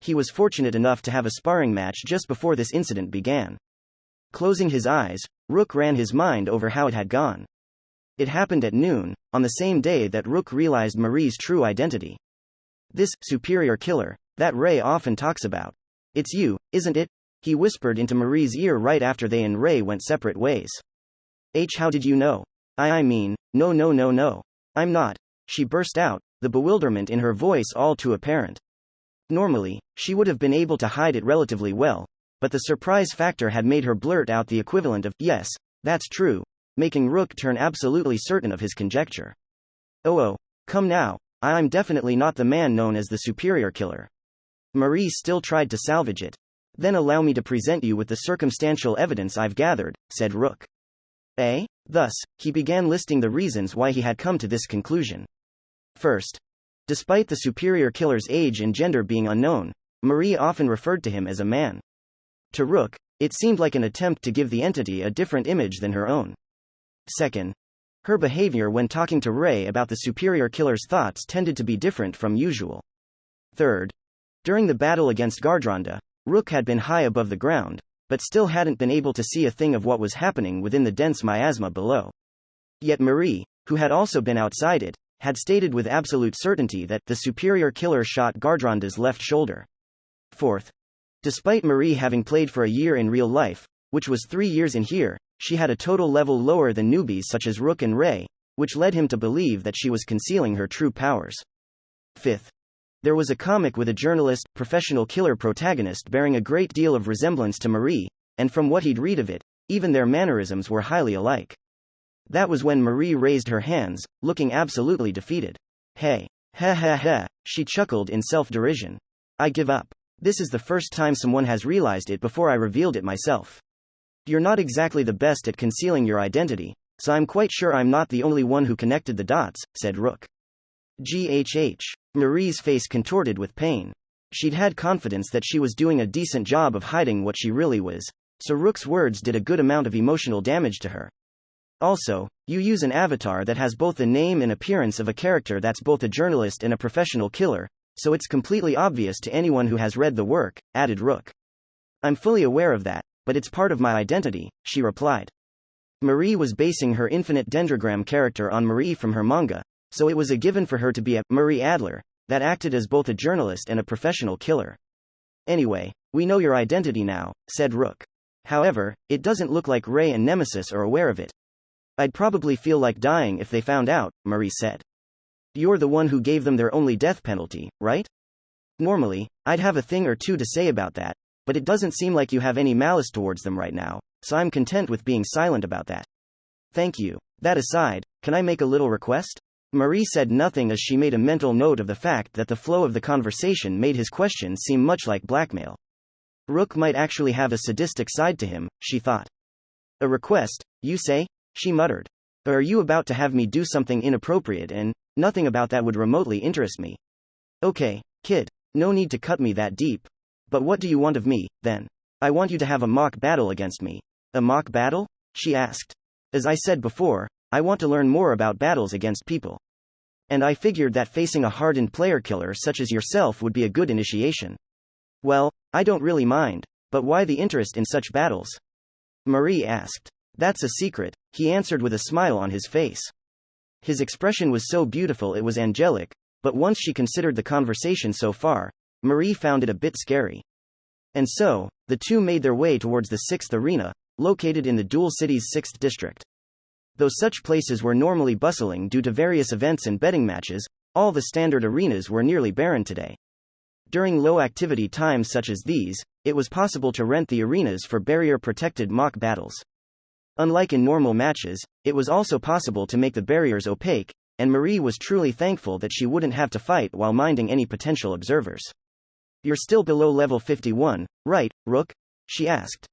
He was fortunate enough to have a sparring match just before this incident began. Closing his eyes, Rook ran his mind over how it had gone. It happened at noon, on the same day that Rook realized Marie's true identity. This superior killer that Ray often talks about. It's you, isn't it? He whispered into Marie's ear right after they and Ray went separate ways. How did you know? I mean, no. I'm not. She burst out, the bewilderment in her voice all too apparent. Normally, she would have been able to hide it relatively well, but the surprise factor had made her blurt out the equivalent of, yes, that's true, making Rook turn absolutely certain of his conjecture. Oh, come now, I'm definitely not the man known as the superior killer. Marie still tried to salvage it. Then allow me to present you with the circumstantial evidence I've gathered, said Rook. Thus, he began listing the reasons why he had come to this conclusion. First, despite the superior killer's age and gender being unknown, Marie often referred to him as a man. To Rook, it seemed like an attempt to give the entity a different image than her own. Second, her behavior when talking to Ray about the superior killer's thoughts tended to be different from usual. Third, during the battle against Gardronda, Rook had been high above the ground, but still hadn't been able to see a thing of what was happening within the dense miasma below. Yet Marie, who had also been outside it, had stated with absolute certainty that the superior killer shot Gardronda's left shoulder. Fourth, despite Marie having played for a year in real life, which was 3 years in here, she had a total level lower than newbies such as Rook and Ray, which led him to believe that she was concealing her true powers. Fifth, there was a comic with a journalist, professional killer protagonist bearing a great deal of resemblance to Marie, and from what he'd read of it, even their mannerisms were highly alike. That was when Marie raised her hands, looking absolutely defeated. Hey. Ha, she chuckled in self-derision. I give up. This is the first time someone has realized it before I revealed it myself. You're not exactly the best at concealing your identity, so I'm quite sure I'm not the only one who connected the dots, said Rook. GHH. Marie's face contorted with pain. She'd had confidence that she was doing a decent job of hiding what she really was, so Rook's words did a good amount of emotional damage to her. Also, you use an avatar that has both the name and appearance of a character that's both a journalist and a professional killer, so it's completely obvious to anyone who has read the work, added Rook. I'm fully aware of that, but it's part of my identity, she replied. Marie was basing her Infinite Dendrogram character on Marie from her manga, so it was a given for her to be a Marie Adler that acted as both a journalist and a professional killer. Anyway, we know your identity now, said Rook. However, it doesn't look like Ray and Nemesis are aware of it. I'd probably feel like dying if they found out, Marie said. You're the one who gave them their only death penalty, right? Normally, I'd have a thing or two to say about that, but it doesn't seem like you have any malice towards them right now, so I'm content with being silent about that. Thank you. That aside, can I make a little request? Marie said nothing as she made a mental note of the fact that the flow of the conversation made his question seem much like blackmail. Rook might actually have a sadistic side to him, she thought. A request, you say? She muttered. Or are you about to have me do something inappropriate and nothing about that would remotely interest me? Okay, kid, no need to cut me that deep. But what do you want of me, then? I want you to have a mock battle against me. A mock battle? She asked. As I said before, I want to learn more about battles against people. And I figured that facing a hardened player killer such as yourself would be a good initiation. Well, I don't really mind, but why the interest in such battles? Marie asked. That's a secret, he answered with a smile on his face. His expression was so beautiful it was angelic, but once she considered the conversation so far, Marie found it a bit scary. And so, the two made their way towards the 6th arena, located in the Dual City's 6th district. Though such places were normally bustling due to various events and betting matches, all the standard arenas were nearly barren today. During low-activity times such as these, it was possible to rent the arenas for barrier-protected mock battles. Unlike in normal matches, it was also possible to make the barriers opaque, and Marie was truly thankful that she wouldn't have to fight while minding any potential observers. You're still below level 51, right, Rook? She asked.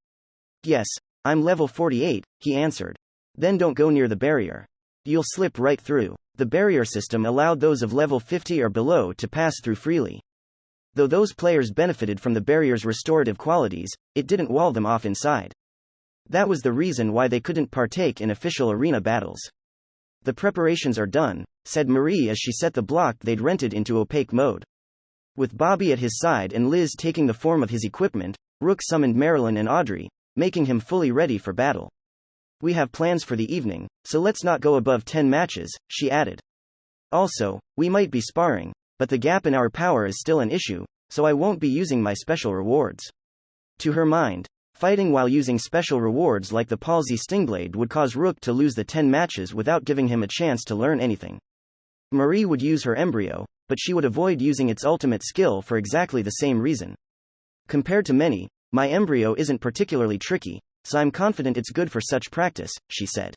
Yes, I'm level 48, he answered. Then don't go near the barrier. You'll slip right through. The barrier system allowed those of level 50 or below to pass through freely. Though those players benefited from the barrier's restorative qualities, it didn't wall them off inside. That was the reason why they couldn't partake in official arena battles. The preparations are done, said Marie as she set the block they'd rented into opaque mode. With Bobby at his side and Liz taking the form of his equipment, Rook summoned Marilyn and Audrey, making him fully ready for battle. We have plans for the evening, so let's not go above 10 matches, she added. Also, we might be sparring, but the gap in our power is still an issue, so I won't be using my special rewards. To her mind, fighting while using special rewards like the Palsy Stingblade would cause Rook to lose the 10 matches without giving him a chance to learn anything. Marie would use her embryo, but she would avoid using its ultimate skill for exactly the same reason. Compared to many, my embryo isn't particularly tricky, so I'm confident it's good for such practice, she said.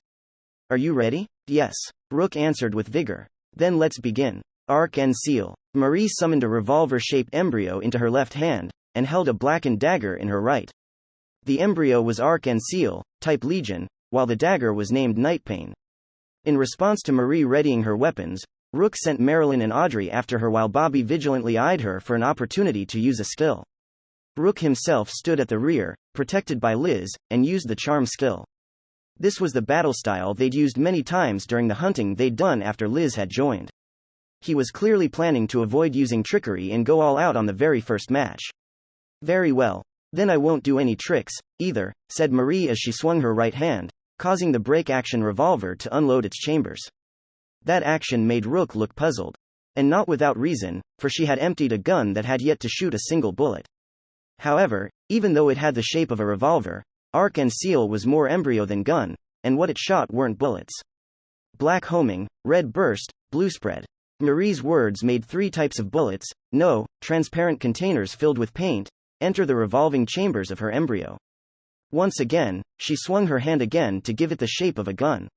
Are you ready? Yes, Rook answered with vigor. Then let's begin. Arc and Seal. Marie summoned a revolver-shaped embryo into her left hand, and held a blackened dagger in her right. The embryo was Arc and Seal, type Legion, while the dagger was named Nightpain. In response to Marie readying her weapons, Rook sent Marilyn and Audrey after her while Bobby vigilantly eyed her for an opportunity to use a skill. Rook himself stood at the rear, protected by Liz, and used the charm skill. This was the battle style they'd used many times during the hunting they'd done after Liz had joined. He was clearly planning to avoid using trickery and go all out on the very first match. Very well. Then I won't do any tricks, either, said Marie as she swung her right hand, causing the break-action revolver to unload its chambers. That action made Rook look puzzled. And not without reason, for she had emptied a gun that had yet to shoot a single bullet. However, even though it had the shape of a revolver, Arc and Seal was more embryo than gun, and what it shot weren't bullets. Black homing, red burst, blue spread. Marie's words made 3 types of bullets, no, transparent containers filled with paint, enter the revolving chambers of her embryo. Once again, she swung her hand again to give it the shape of a gun.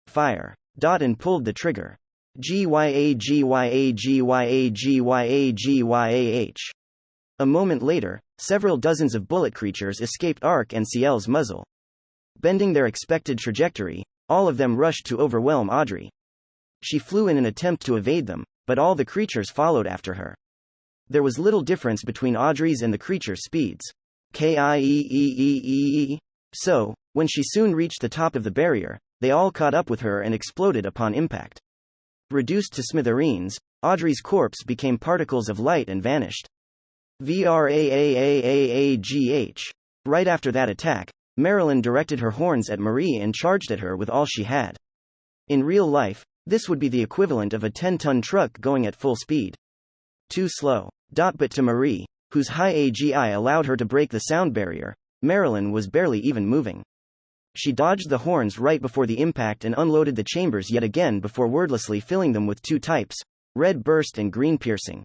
Fire. Dot and pulled the trigger. Gyagyagyagyagyah. A moment later, several dozens of bullet creatures escaped Arc and Ciel's muzzle. Bending their expected trajectory, all of them rushed to overwhelm Audrey. She flew in an attempt to evade them, but all the creatures followed after her. There was little difference between Audrey's and the creatures' speeds. So, when she soon reached the top of the barrier, they all caught up with her and exploded upon impact. Reduced to smithereens, Audrey's corpse became particles of light and vanished. Vraaagh. Right after that attack, Marilyn directed her horns at Marie and charged at her with all she had. In real life, this would be the equivalent of a 10-ton truck going at full speed. Too slow. But to Marie, whose high AGI allowed her to break the sound barrier, Marilyn was barely even moving. She dodged the horns right before the impact and unloaded the chambers yet again before wordlessly filling them with two types, red burst and green piercing.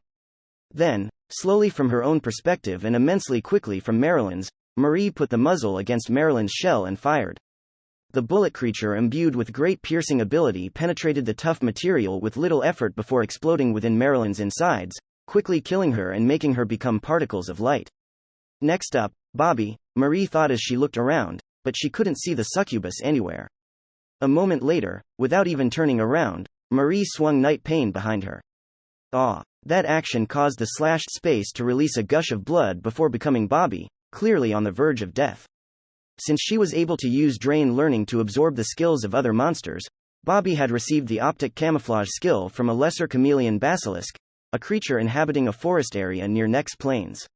Then, slowly from her own perspective and immensely quickly from Marilyn's, Marie put the muzzle against Marilyn's shell and fired. The bullet creature imbued with great piercing ability penetrated the tough material with little effort before exploding within Marilyn's insides, quickly killing her and making her become particles of light. Next up, Bobby, Marie thought as she looked around, but she couldn't see the succubus anywhere. A moment later, without even turning around, Marie swung Night Pain behind her. That action caused the slashed space to release a gush of blood before becoming Bobby, clearly on the verge of death. Since she was able to use Drain Learning to absorb the skills of other monsters, Bobby had received the optic camouflage skill from a lesser chameleon basilisk, a creature inhabiting a forest area near Nex Plains.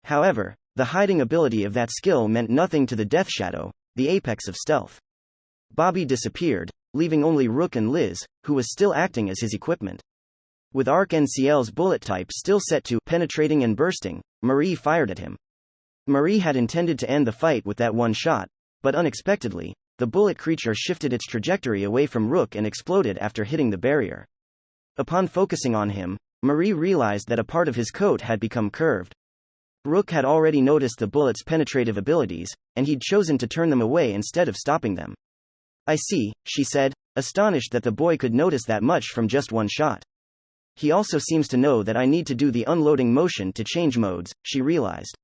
However, the hiding ability of that skill meant nothing to the Death Shadow, the apex of stealth. Bobby disappeared, leaving only Rook and Liz, who was still acting as his equipment. With Arc NCL's bullet type still set to penetrating and bursting, Marie fired at him. Marie had intended to end the fight with that one shot, but unexpectedly, the bullet creature shifted its trajectory away from Rook and exploded after hitting the barrier. Upon focusing on him, Marie realized that a part of his coat had become curved. Rook had already noticed the bullet's penetrative abilities, and he'd chosen to turn them away instead of stopping them. I see, she said, astonished that the boy could notice that much from just one shot. He also seems to know that I need to do the unloading motion to change modes, she realized.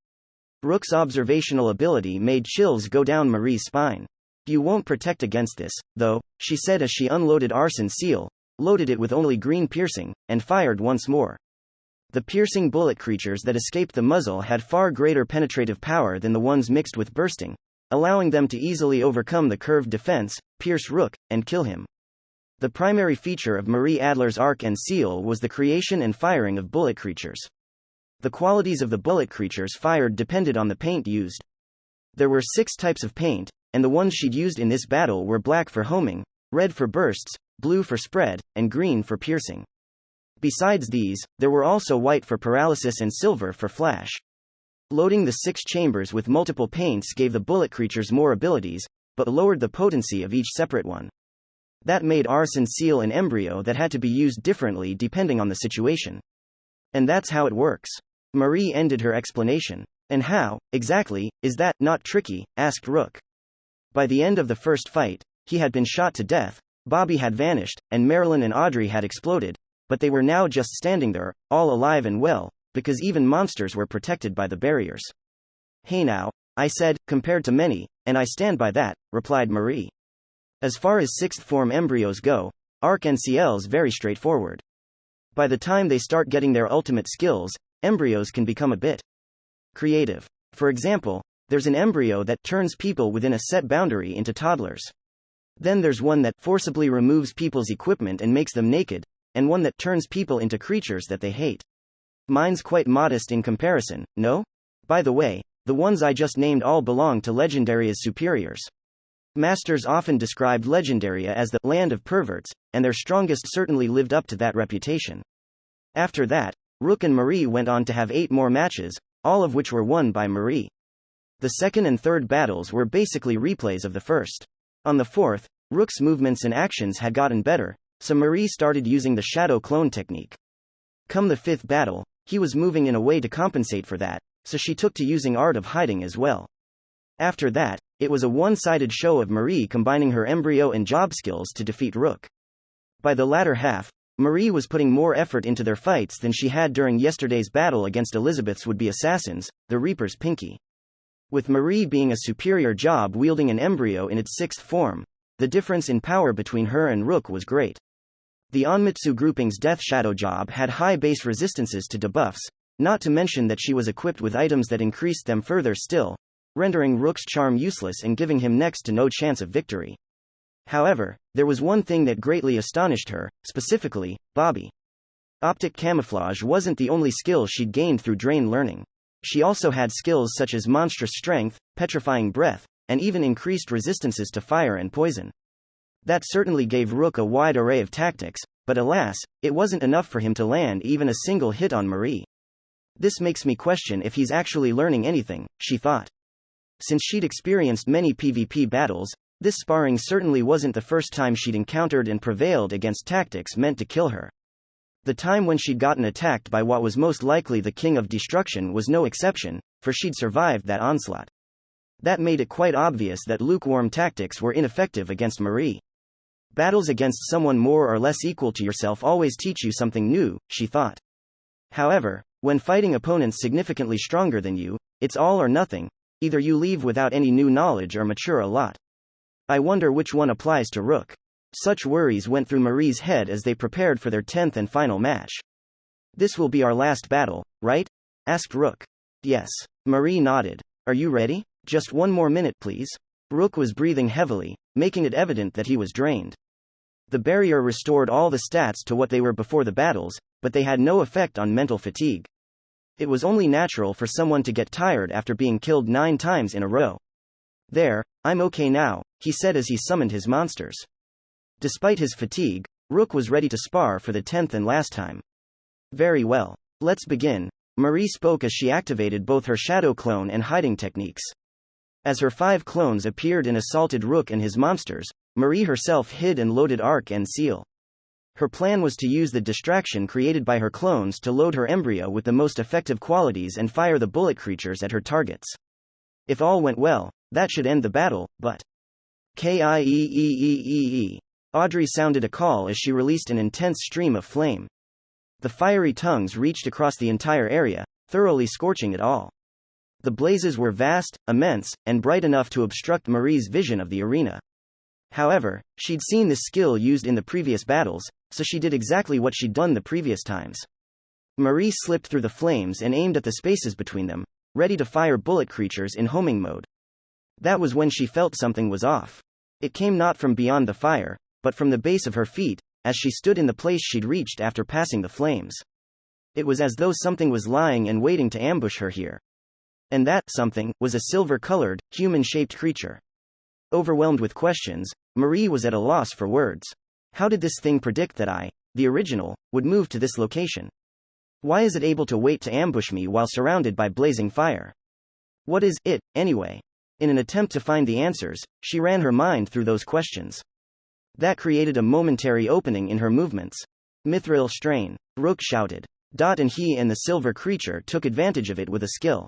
Rook's observational ability made chills go down Marie's spine. You won't protect against this, though, she said as she unloaded Arson Seal, loaded it with only green piercing, and fired once more. The piercing bullet creatures that escaped the muzzle had far greater penetrative power than the ones mixed with bursting, allowing them to easily overcome the curved defense, pierce Rook, and kill him. The primary feature of Marie Adler's Arc and Seal was the creation and firing of bullet creatures. The qualities of the bullet creatures fired depended on the paint used. There were 6 types of paint, and the ones she'd used in this battle were black for homing, red for bursts, blue for spread, and green for piercing. Besides these, there were also white for paralysis and silver for flash. Loading the 6 chambers with multiple paints gave the bullet creatures more abilities, but lowered the potency of each separate one. That made Arson Seal an embryo that had to be used differently depending on the situation. And that's how it works. Marie ended her explanation. And how, exactly, is that not tricky? Asked Rook. By the end of the first fight, he had been shot to death, Bobby had vanished, and Marilyn and Audrey had exploded, but they were now just standing there, all alive and well, because even monsters were protected by the barriers. Hey now, I said, compared to many, and I stand by that, replied Marie. As far as 6th form embryos go, Arc NCL's very straightforward. By the time they start getting their ultimate skills, embryos can become a bit creative. For example, there's an embryo that turns people within a set boundary into toddlers. Then there's one that forcibly removes people's equipment and makes them naked, and one that turns people into creatures that they hate. Mine's quite modest in comparison, no? By the way, the ones I just named all belong to Legendaria's superiors. Masters often described Legendaria as the land of perverts, and their strongest certainly lived up to that reputation. After that, Rook and Marie went on to have 8 more matches, all of which were won by Marie. The second and third battles were basically replays of the first. On the fourth, Rook's movements and actions had gotten better, so Marie started using the shadow clone technique. Come the 5th battle, he was moving in a way to compensate for that, so she took to using Art of Hiding as well. After that, it was a one-sided show of Marie combining her embryo and job skills to defeat Rook. By the latter half, Marie was putting more effort into their fights than she had during yesterday's battle against Elizabeth's would-be assassins, the Reaper's Pinky. With Marie being a superior job wielding an embryo in its sixth form, the difference in power between her and Rook was great. The Onmitsu grouping's Death Shadow job had high base resistances to debuffs, not to mention that she was equipped with items that increased them further still, rendering Rook's charm useless and giving him next to no chance of victory. However, there was one thing that greatly astonished her, specifically, Bobby. Optic camouflage wasn't the only skill she'd gained through Drain learning. She also had skills such as monstrous strength, petrifying breath, and even increased resistances to fire and poison. That certainly gave Rook a wide array of tactics, but alas, it wasn't enough for him to land even a single hit on Marie. This makes me question if he's actually learning anything, she thought. Since she'd experienced many PvP battles, this sparring certainly wasn't the first time she'd encountered and prevailed against tactics meant to kill her. The time when she'd gotten attacked by what was most likely the King of Destruction was no exception, for she'd survived that onslaught. That made it quite obvious that lukewarm tactics were ineffective against Marie. Battles against someone more or less equal to yourself always teach you something new, she thought. However, when fighting opponents significantly stronger than you, it's all or nothing, either you leave without any new knowledge or mature a lot. I wonder which one applies to Rook. Such worries went through Marie's head as they prepared for their 10th and final match. This will be our last battle, right? Asked Rook. Yes. Marie nodded. Are you ready? Just one more minute, please. Rook was breathing heavily, making it evident that he was drained. The barrier restored all the stats to what they were before the battles, but they had no effect on mental fatigue. It was only natural for someone to get tired after being killed 9 times in a row. There, I'm okay now, he said as he summoned his monsters. Despite his fatigue, Rook was ready to spar for the 10th and last time. Very well. Let's begin, Marie spoke as she activated both her shadow clone and hiding techniques. As her 5 clones appeared and assaulted Rook and his monsters, Marie herself hid and loaded Arc and Seal. Her plan was to use the distraction created by her clones to load her embryo with the most effective qualities and fire the bullet creatures at her targets. If all went well, that should end the battle, but... Kieeeeee. Audrey sounded a call as she released an intense stream of flame. The fiery tongues reached across the entire area, thoroughly scorching it all. The blazes were vast, immense, and bright enough to obstruct Marie's vision of the arena. However, she'd seen this skill used in the previous battles, so she did exactly what she'd done the previous times. Marie slipped through the flames and aimed at the spaces between them, ready to fire bullet creatures in homing mode. That was when she felt something was off. It came not from beyond the fire, but from the base of her feet, as she stood in the place she'd reached after passing the flames. It was as though something was lying and waiting to ambush her here. And that something was a silver-colored, human-shaped creature. Overwhelmed with questions, Marie was at a loss for words. How did this thing predict that I, the original, would move to this location? Why is it able to wait to ambush me while surrounded by blazing fire? What is it, anyway? In an attempt to find the answers, she ran her mind through those questions. That created a momentary opening in her movements. Mithril strain. Rook shouted. And he and the silver creature took advantage of it with a skill.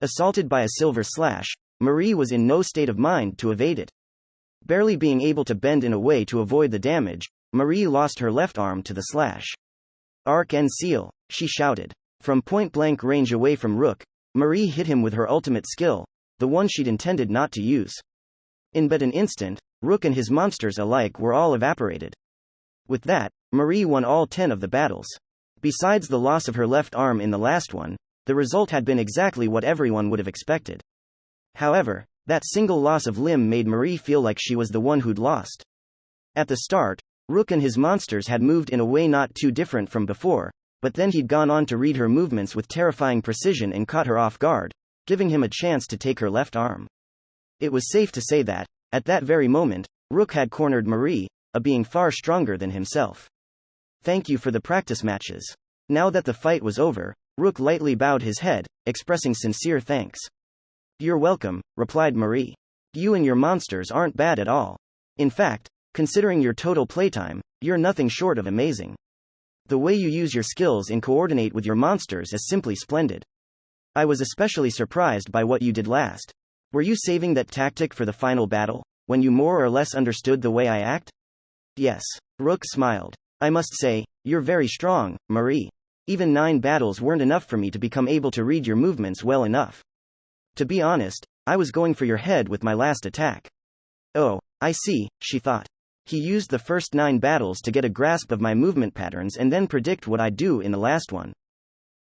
Assaulted by a silver slash, Marie was in no state of mind to evade it. Barely being able to bend in a way to avoid the damage, Marie lost her left arm to the slash. Arc and Seal, she shouted. From point-blank range away from Rook, Marie hit him with her ultimate skill, the one she'd intended not to use. In but an instant, Rook and his monsters alike were all evaporated. With that, Marie won all 10 of the battles. Besides the loss of her left arm in the last one, the result had been exactly what everyone would have expected. However, that single loss of limb made Marie feel like she was the one who'd lost. At the start, Rook and his monsters had moved in a way not too different from before, but then he'd gone on to read her movements with terrifying precision and caught her off guard, giving him a chance to take her left arm. It was safe to say that, at that very moment, Rook had cornered Marie, a being far stronger than himself. Thank you for the practice matches. Now that the fight was over, Rook lightly bowed his head, expressing sincere thanks. You're welcome, replied Marie. You and your monsters aren't bad at all. In fact, considering your total playtime, you're nothing short of amazing. The way you use your skills and coordinate with your monsters is simply splendid. I was especially surprised by what you did last. Were you saving that tactic for the final battle, when you more or less understood the way I act? Yes. Rook smiled. I must say, you're very strong, Marie. Even 9 battles weren't enough for me to become able to read your movements well enough. To be honest, I was going for your head with my last attack. Oh, I see, she thought. He used the first 9 battles to get a grasp of my movement patterns and then predict what I'd do in the last one.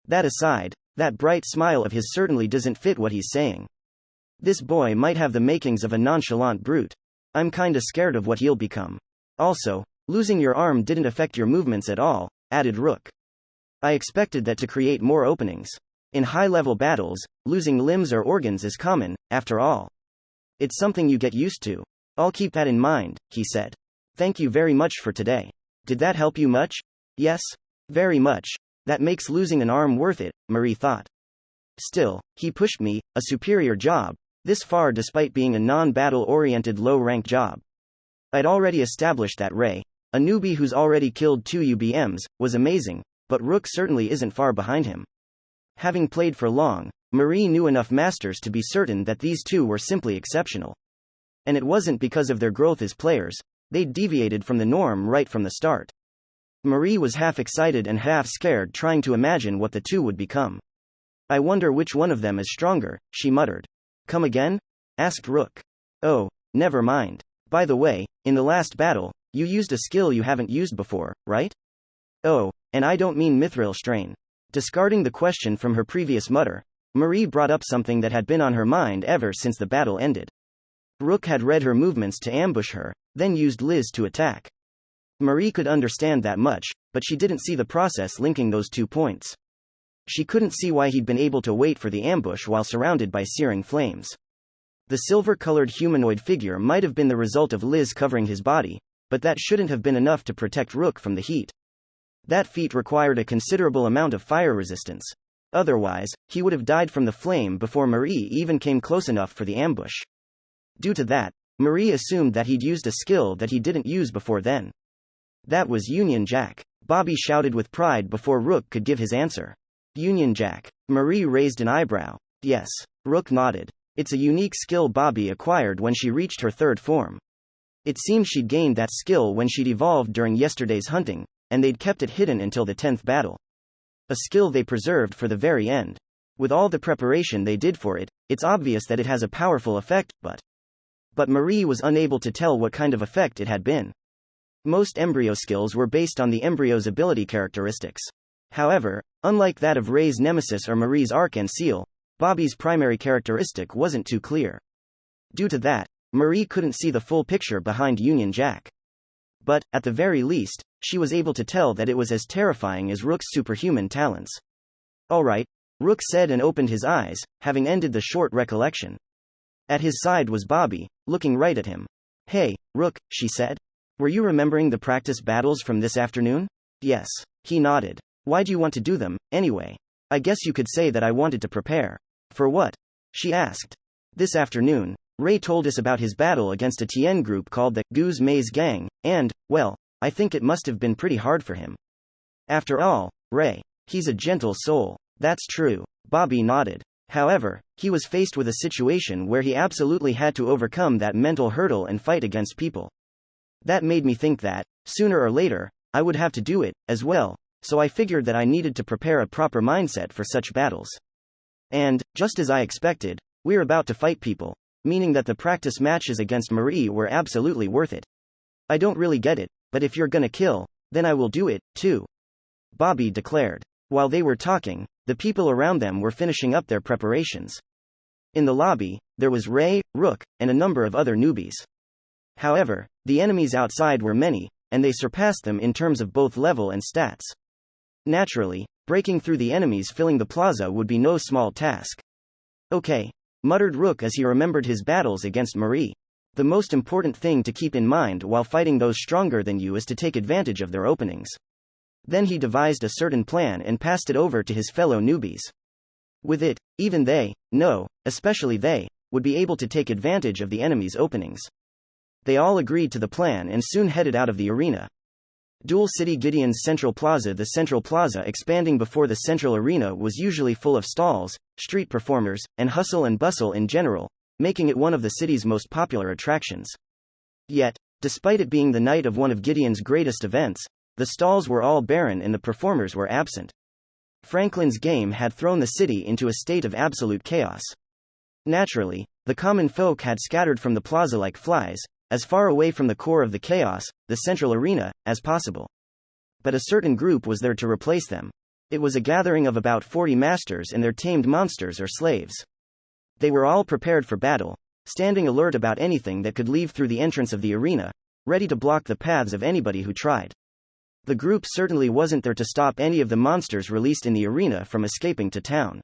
That aside, that bright smile of his certainly doesn't fit what he's saying. This boy might have the makings of a nonchalant brute. I'm kinda scared of what he'll become. Also, losing your arm didn't affect your movements at all, added Rook. I expected that to create more openings. In high-level battles, losing limbs or organs is common, after all. It's something you get used to. I'll keep that in mind, he said. Thank you very much for today. Did that help you much? Yes? Very much. That makes losing an arm worth it, Marie thought. Still, he pushed me, a superior job, this far despite being a non-battle-oriented low-rank job. I'd already established that Ray, a newbie who's already killed 2 UBMs, was amazing, but Rook certainly isn't far behind him. Having played for long, Marie knew enough masters to be certain that these two were simply exceptional. And it wasn't because of their growth as players, they'd deviated from the norm right from the start. Marie was half excited and half scared trying to imagine what the two would become. I wonder which one of them is stronger, she muttered. Come again? Asked Rook. Oh, never mind. By the way, in the last battle, you used a skill you haven't used before, right? Oh, and I don't mean mithril strain. Discarding the question from her previous mutter, Marie brought up something that had been on her mind ever since the battle ended. Rook had read her movements to ambush her, then used Liz to attack. Marie could understand that much, but she didn't see the process linking those 2 points. She couldn't see why he'd been able to wait for the ambush while surrounded by searing flames. The silver-colored humanoid figure might have been the result of Liz covering his body, but that shouldn't have been enough to protect Rook from the heat. That feat required a considerable amount of fire resistance. Otherwise, he would have died from the flame before Marie even came close enough for the ambush. Due to that, Marie assumed that he'd used a skill that he didn't use before then. That was Union Jack, Bobby shouted with pride before Rook could give his answer. Union Jack. Marie raised an eyebrow. Yes. Rook nodded. It's a unique skill Bobby acquired when she reached her 3rd form. It seems she'd gained that skill when she'd evolved during yesterday's hunting, and they'd kept it hidden until the 10th battle. A skill they preserved for the very end. With all the preparation they did for it, it's obvious that it has a powerful effect, but Marie was unable to tell what kind of effect it had been. Most embryo skills were based on the embryo's ability characteristics. However, unlike that of Ray's Nemesis or Marie's Arc and Seal, Bobby's primary characteristic wasn't too clear. Due to that, Marie couldn't see the full picture behind Union Jack. But, at the very least, she was able to tell that it was as terrifying as Rook's superhuman talents. Alright, Rook said and opened his eyes, having ended the short recollection. At his side was Bobby, looking right at him. Hey, Rook, she said. Were you remembering the practice battles from this afternoon? Yes. He nodded. Why'd you want to do them, anyway? I guess you could say that I wanted to prepare. For what? She asked. This afternoon, Ray told us about his battle against a TN group called the Goose Maze Gang, and, well, I think it must have been pretty hard for him. After all, Ray. He's a gentle soul. That's true. Bobby nodded. However, he was faced with a situation where he absolutely had to overcome that mental hurdle and fight against people. That made me think that, sooner or later, I would have to do it, as well, so I figured that I needed to prepare a proper mindset for such battles. And, just as I expected, we're about to fight people, meaning that the practice matches against Marie were absolutely worth it. I don't really get it, but if you're gonna kill, then I will do it, too. Bobby declared. While they were talking, the people around them were finishing up their preparations. In the lobby, there was Ray, Rook, and a number of other newbies. However, the enemies outside were many, and they surpassed them in terms of both level and stats. Naturally, breaking through the enemies filling the plaza would be no small task. Okay, muttered Rook as he remembered his battles against Marie. The most important thing to keep in mind while fighting those stronger than you is to take advantage of their openings. Then he devised a certain plan and passed it over to his fellow newbies. With it, even they, especially they, would be able to take advantage of the enemy's openings. They all agreed to the plan and soon headed out of the arena. Dual City Gideon's Central Plaza. The Central Plaza expanding before the Central Arena was usually full of stalls, street performers, and hustle and bustle in general, making it one of the city's most popular attractions. Yet, despite it being the night of one of Gideon's greatest events, the stalls were all barren and the performers were absent. Franklin's game had thrown the city into a state of absolute chaos. Naturally, the common folk had scattered from the plaza like flies, as far away from the core of the chaos, the central arena, as possible. But a certain group was there to replace them. It was a gathering of about 40 masters and their tamed monsters or slaves. They were all prepared for battle, standing alert about anything that could leave through the entrance of the arena, ready to block the paths of anybody who tried. The group certainly wasn't there to stop any of the monsters released in the arena from escaping to town.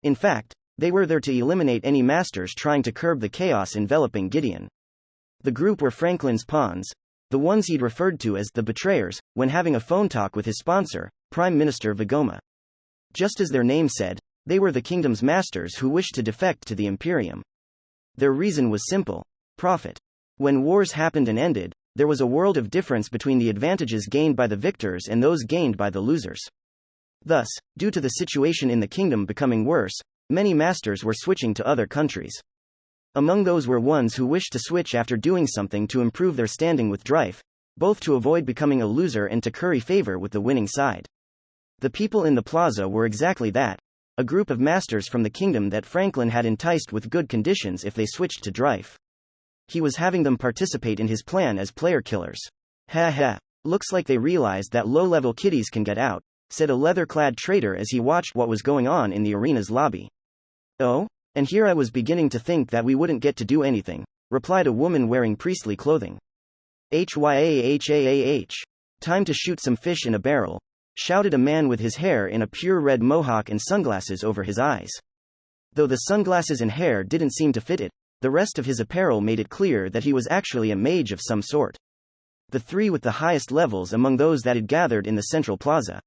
In fact, they were there to eliminate any masters trying to curb the chaos enveloping Gideon. The group were Franklin's pawns, the ones he'd referred to as the betrayers, when having a phone talk with his sponsor, Prime Minister Vigoma. Just as their name said, they were the kingdom's masters who wished to defect to the Imperium. Their reason was simple: profit. When wars happened and ended, there was a world of difference between the advantages gained by the victors and those gained by the losers. Thus, due to the situation in the kingdom becoming worse, many masters were switching to other countries. Among those were ones who wished to switch after doing something to improve their standing with Drife, both to avoid becoming a loser and to curry favor with the winning side. The people in the plaza were exactly that, a group of masters from the kingdom that Franklin had enticed with good conditions if they switched to Drife. He was having them participate in his plan as player killers. Ha ha, looks like they realized that low-level kiddies can get out, said a leather-clad trader as he watched what was going on in the arena's lobby. Oh? And here I was beginning to think that we wouldn't get to do anything, replied a woman wearing priestly clothing. Hyahah. Time to shoot some fish in a barrel, shouted a man with his hair in a pure red mohawk and sunglasses over his eyes. Though the sunglasses and hair didn't seem to fit it, the rest of his apparel made it clear that he was actually a mage of some sort. The three with the highest levels among those that had gathered in the central plaza: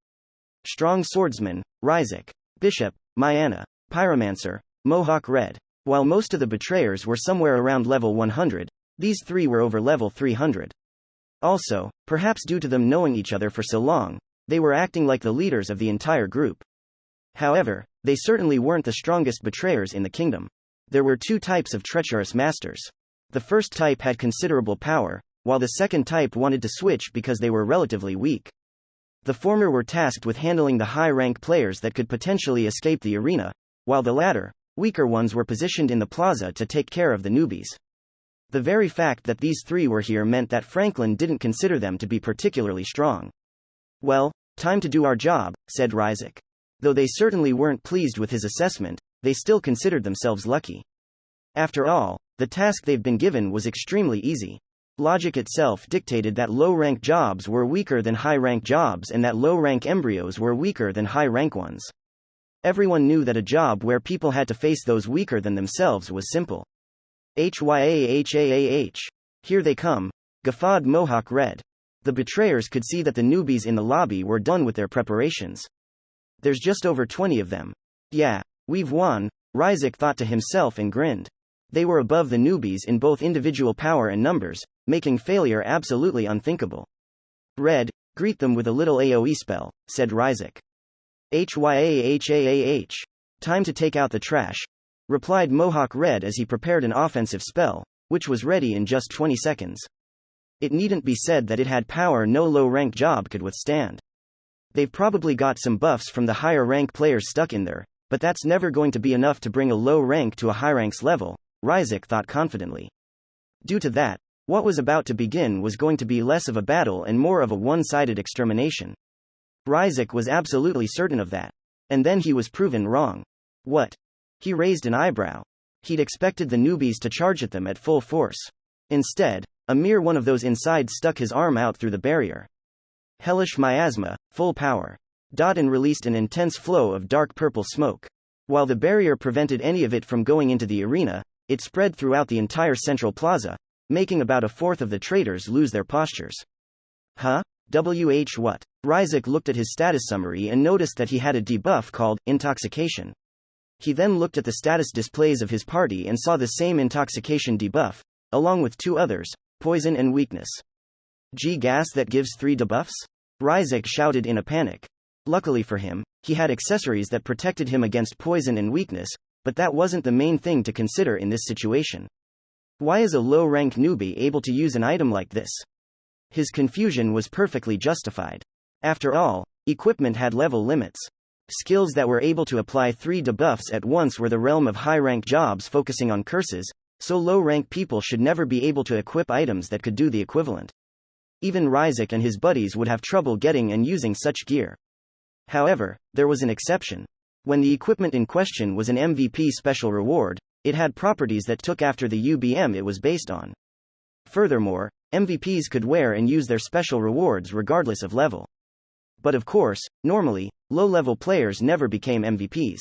Strong Swordsman, Ryzik; Bishop, Myanna; Pyromancer, Mohawk Red. While most of the betrayers were somewhere around level 100, these three were over level 300. Also, perhaps due to them knowing each other for so long, they were acting like the leaders of the entire group. However, they certainly weren't the strongest betrayers in the kingdom. There were two types of treacherous masters. The first type had considerable power, while the second type wanted to switch because they were relatively weak. The former were tasked with handling the high-rank players that could potentially escape the arena, while the latter, weaker ones, were positioned in the plaza to take care of the newbies. The very fact that these three were here meant that Franklin didn't consider them to be particularly strong. Well, time to do our job, said Ryzik. Though they certainly weren't pleased with his assessment, they still considered themselves lucky. After all, the task they've been given was extremely easy. Logic itself dictated that low-rank jobs were weaker than high-rank jobs and that low-rank embryos were weaker than high-rank ones. Everyone knew that a job where people had to face those weaker than themselves was simple. Hyahah. Here they come, guffawed Mohawk Red. The betrayers could see that the newbies in the lobby were done with their preparations. There's just over 20 of them. Yeah, we've won, Ryzik thought to himself and grinned. They were above the newbies in both individual power and numbers, making failure absolutely unthinkable. Red, greet them with a little AoE spell, said Ryzik. Hyahah. Time to take out the trash, replied Mohawk Red as he prepared an offensive spell, which was ready in just 20 seconds. It needn't be said that it had power no low-rank job could withstand. They've probably got some buffs from the higher-rank players stuck in there, but that's never going to be enough to bring a low rank to a high rank's level, Ryzik thought confidently. Due to that, what was about to begin was going to be less of a battle and more of a one-sided extermination. Ryzik was absolutely certain of that. And then he was proven wrong. What? He raised an eyebrow. He'd expected the newbies to charge at them at full force. Instead, a mere one of those inside stuck his arm out through the barrier. Hellish miasma, full power. And released an intense flow of dark purple smoke. While the barrier prevented any of it from going into the arena, it spread throughout the entire central plaza, making about a fourth of the traders lose their postures. Huh? What? Ryzik looked at his status summary and noticed that he had a debuff called Intoxication. He then looked at the status displays of his party and saw the same Intoxication debuff, along with two others, Poison and Weakness. Gee, gas, that gives 3 debuffs? Ryzik shouted in a panic. Luckily for him, he had accessories that protected him against poison and weakness, but that wasn't the main thing to consider in this situation. Why is a low-rank newbie able to use an item like this? His confusion was perfectly justified. After all, equipment had level limits. Skills that were able to apply 3 debuffs at once were the realm of high-rank jobs focusing on curses, so low-rank people should never be able to equip items that could do the equivalent. Even Ryzik and his buddies would have trouble getting and using such gear. However, there was an exception. When the equipment in question was an MVP special reward, it had properties that took after the UBM it was based on. Furthermore, MVPs could wear and use their special rewards regardless of level. But of course, normally, low-level players never became MVPs.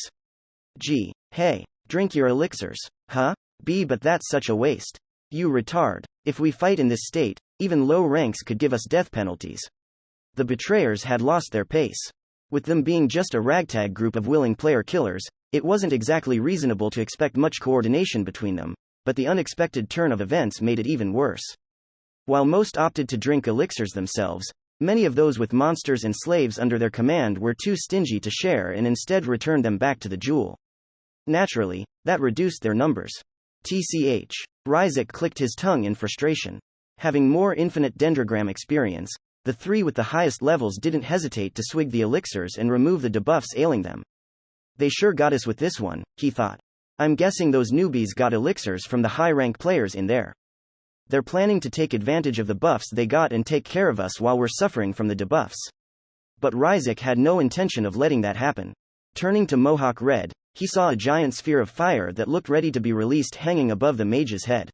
G. Hey, drink your elixirs. Huh? B. But that's such a waste. You retard. If we fight in this state, even low ranks could give us death penalties. The betrayers had lost their pace. With them being just a ragtag group of willing player killers, it wasn't exactly reasonable to expect much coordination between them, but the unexpected turn of events made it even worse. While most opted to drink elixirs themselves, many of those with monsters and slaves under their command were too stingy to share and instead returned them back to the jewel. Naturally, that reduced their numbers. TCH. Ryzik clicked his tongue in frustration. Having more infinite Dendrogram experience, the 3 with the highest levels didn't hesitate to swig the elixirs and remove the debuffs ailing them. They sure got us with this one, he thought. I'm guessing those newbies got elixirs from the high-rank players in there. They're planning to take advantage of the buffs they got and take care of us while we're suffering from the debuffs. But Ryzik had no intention of letting that happen. Turning to Mohawk Red, he saw a giant sphere of fire that looked ready to be released hanging above the mage's head.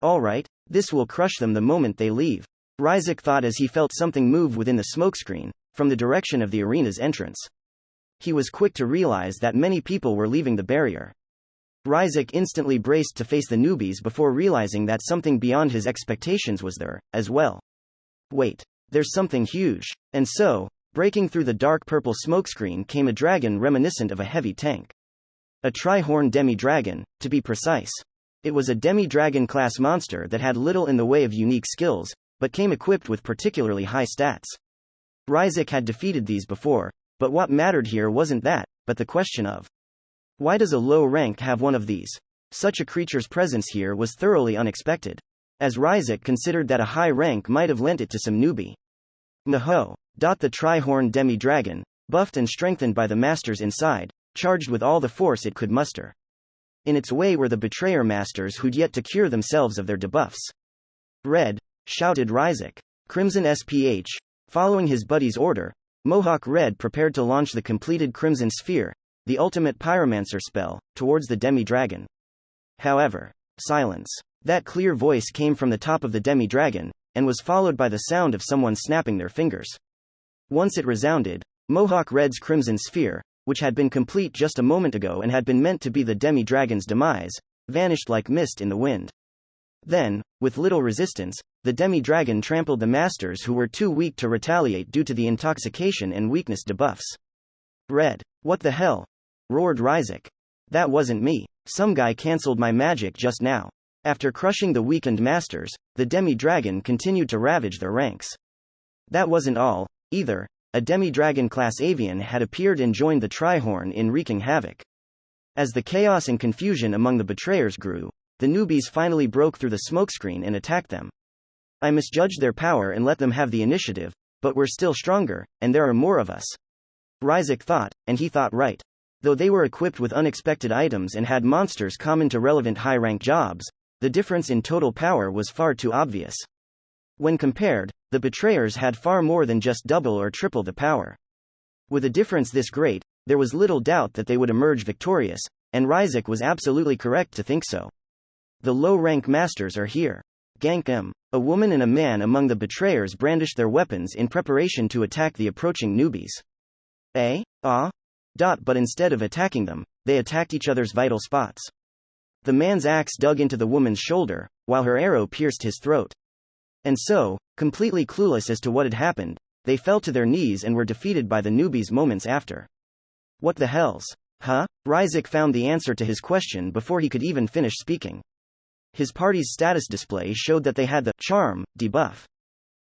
Alright, this will crush them the moment they leave, Ryzik thought as he felt something move within the smokescreen, from the direction of the arena's entrance. He was quick to realize that many people were leaving the barrier. Ryzik instantly braced to face the newbies before realizing that something beyond his expectations was there, as well. Wait, there's something huge. And so, breaking through the dark purple smokescreen came a dragon reminiscent of a heavy tank. A tri-horn demi-dragon, to be precise. It was a demi-dragon class monster that had little in the way of unique skills, but came equipped with particularly high stats. Ryzik had defeated these before, but what mattered here wasn't that, but the question of why does a low rank have one of these? Such a creature's presence here was thoroughly unexpected, as Ryzik considered that a high rank might have lent it to some newbie. Maho. The tri-horn demi-dragon, buffed and strengthened by the masters inside, charged with all the force it could muster. In its way were the betrayer masters who'd yet to cure themselves of their debuffs. Red, shouted Ryzik. Crimson SPH. Following his buddy's order, Mohawk Red prepared to launch the completed Crimson Sphere, the ultimate pyromancer spell, towards the demi-dragon. However, silence. That clear voice came from the top of the demi-dragon, and was followed by the sound of someone snapping their fingers. Once it resounded, Mohawk Red's Crimson Sphere, which had been complete just a moment ago and had been meant to be the demi-dragon's demise, vanished like mist in the wind. Then, with little resistance, the demi-dragon trampled the masters who were too weak to retaliate due to the intoxication and weakness debuffs. Red. What the hell? Roared Ryzik. That wasn't me. Some guy cancelled my magic just now. After crushing the weakened masters, the demi-dragon continued to ravage their ranks. That wasn't all, either. A demi-dragon class avian had appeared and joined the Trihorn in wreaking havoc. As the chaos and confusion among the betrayers grew, the newbies finally broke through the smokescreen and attacked them. I misjudged their power and let them have the initiative, but we're still stronger, and there are more of us. Ryzik thought, and he thought right. Though they were equipped with unexpected items and had monsters common to relevant high-rank jobs, the difference in total power was far too obvious. When compared, the betrayers had far more than just double or triple the power. With a difference this great, there was little doubt that they would emerge victorious, and Ryzik was absolutely correct to think so. The low-rank masters are here. Gank them. A woman and a man among the betrayers brandished their weapons in preparation to attack the approaching newbies. But instead of attacking them, they attacked each other's vital spots. The man's axe dug into the woman's shoulder, while her arrow pierced his throat. And so, completely clueless as to what had happened, they fell to their knees and were defeated by the newbies moments after. What the hells? Huh? Ryzik found the answer to his question before he could even finish speaking. His party's status display showed that they had the charm debuff.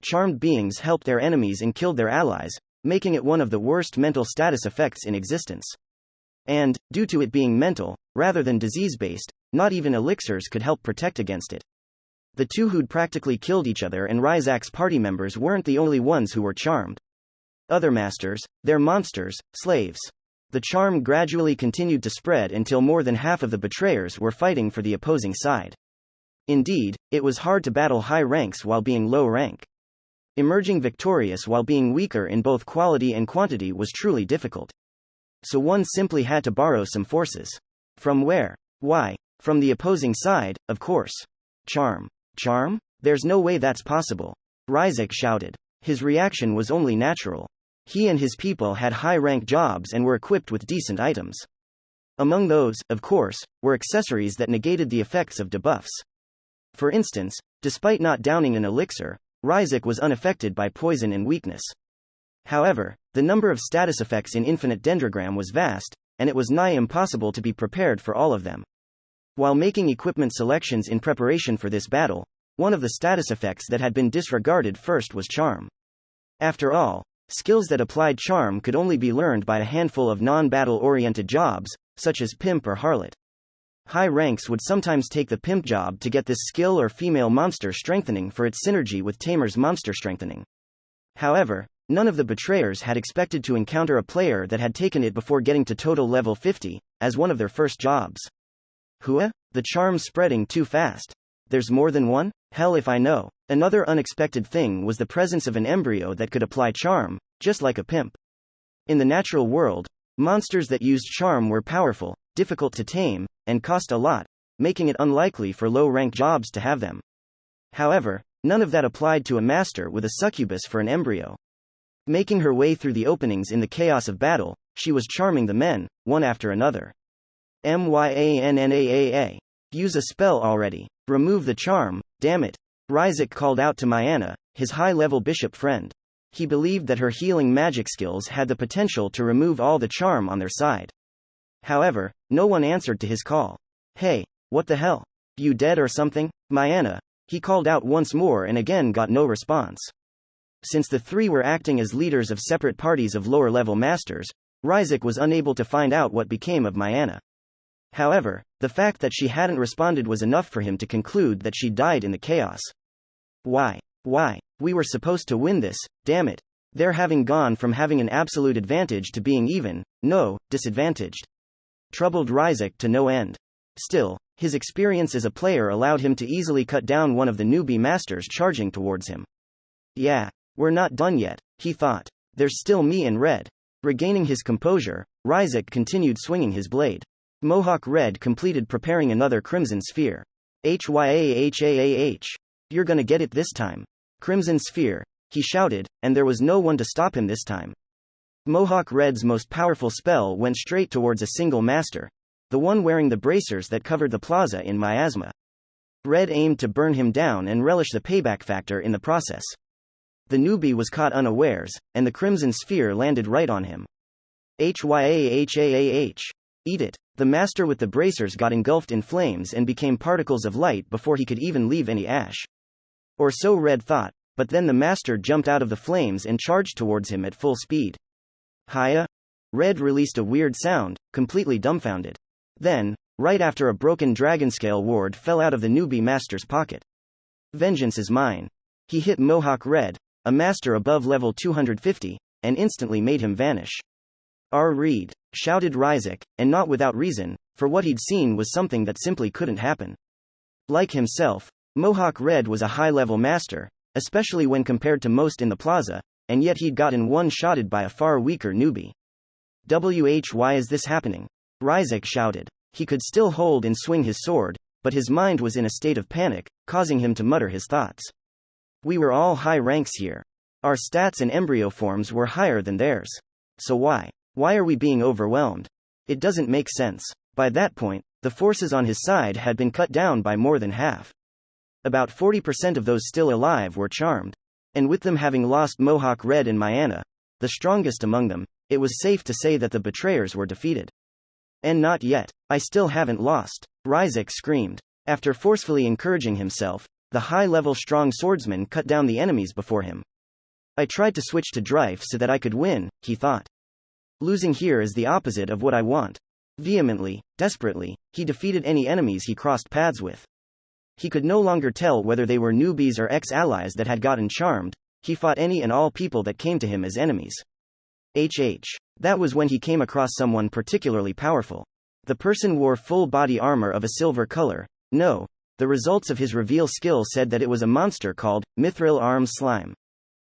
Charmed beings helped their enemies and killed their allies, making it one of the worst mental status effects in existence. And, due to it being mental, rather than disease-based, not even elixirs could help protect against it. The two who'd practically killed each other and Ryzik's party members weren't the only ones who were charmed. Other masters, their monsters, slaves, The charm gradually continued to spread until more than half of the betrayers were fighting for the opposing side. Indeed, it was hard to battle high ranks while being low rank. Emerging victorious while being weaker in both quality and quantity was truly difficult. So one simply had to borrow some forces. From where? Why? From the opposing side, of course. Charm. Charm? There's no way that's possible. Ryzik shouted. His reaction was only natural. He and his people had high-rank jobs and were equipped with decent items. Among those, of course, were accessories that negated the effects of debuffs. For instance, despite not downing an elixir, Ryzik was unaffected by poison and weakness. However, the number of status effects in Infinite Dendrogram was vast, and it was nigh impossible to be prepared for all of them. While making equipment selections in preparation for this battle, one of the status effects that had been disregarded first was Charm. After all, skills that applied Charm could only be learned by a handful of non-battle-oriented jobs, such as Pimp or Harlot. High ranks would sometimes take the Pimp job to get this skill or female monster strengthening for its synergy with Tamer's monster strengthening. However, none of the betrayers had expected to encounter a player that had taken it before getting to total level 50, as one of their first jobs. Hua? The charm's spreading too fast. There's more than one? Hell if I know. Another unexpected thing was the presence of an embryo that could apply Charm, just like a Pimp. In the natural world, monsters that used Charm were powerful, difficult to tame, and cost a lot, making it unlikely for low-rank jobs to have them. However, none of that applied to a master with a succubus for an embryo. Making her way through the openings in the chaos of battle, she was charming the men, one after another. Myanaa. Use a spell already. Remove the charm, damn it. Ryzik called out to Myanaa, his high-level bishop friend. He believed that her healing magic skills had the potential to remove all the charm on their side. However, no one answered to his call. Hey, what the hell? You dead or something? Myanaa, he called out once more and again got no response. Since the three were acting as leaders of separate parties of lower-level masters, Ryzik was unable to find out what became of Myanaa. However, the fact that she hadn't responded was enough for him to conclude that she died in the chaos. Why? We were supposed to win this, damn it. They're having gone from having an absolute advantage to being even, no, disadvantaged. Troubled Ryzik to no end. Still, his experience as a player allowed him to easily cut down one of the newbie masters charging towards him. Yeah, we're not done yet, he thought. There's still me and Red. Regaining his composure, Ryzik continued swinging his blade. Mohawk Red completed preparing another Crimson Sphere. Hyahaah. You're gonna get it this time. Crimson Sphere, he shouted, and there was no one to stop him this time. Mohawk Red's most powerful spell went straight towards a single master, the one wearing the bracers that covered the plaza in Miasma. Red aimed to burn him down and relish the payback factor in the process. The newbie was caught unawares, and the Crimson Sphere landed right on him. Hyahaah. Eat it. The master with the bracers got engulfed in flames and became particles of light before he could even leave any ash. Or so Red thought, but then the master jumped out of the flames and charged towards him at full speed. Hiya? Red released a weird sound, completely dumbfounded. Then, right after a broken dragonscale ward fell out of the newbie master's pocket. Vengeance is mine. He hit Mohawk Red, a master above level 250, and instantly made him vanish. Read, shouted Ryzik, and not without reason, for what he'd seen was something that simply couldn't happen. Like himself, Mohawk Red was a high-level master, especially when compared to most in the plaza, and yet he'd gotten one-shotted by a far weaker newbie. Why is this happening? Ryzik shouted. He could still hold and swing his sword, but his mind was in a state of panic, causing him to mutter his thoughts. We were all high ranks here. Our stats and embryo forms were higher than theirs. So why? Why are we being overwhelmed? It doesn't make sense. By that point, the forces on his side had been cut down by more than half. About 40% of those still alive were charmed. And with them having lost Mohawk Red and Myanaa, the strongest among them, it was safe to say that the betrayers were defeated. And not yet. I still haven't lost. Ryzik screamed. After forcefully encouraging himself, the high-level strong swordsman cut down the enemies before him. I tried to switch to Drive so that I could win, he thought. Losing here is the opposite of what I want. Vehemently, desperately, he defeated any enemies he crossed paths with. He could no longer tell whether they were newbies or ex-allies that had gotten charmed. He fought any and all people that came to him as enemies. That was when he came across someone particularly powerful. The person wore full body armor of a silver color. No, the results of his reveal skill said that it was a monster called Mithril Arm Slime.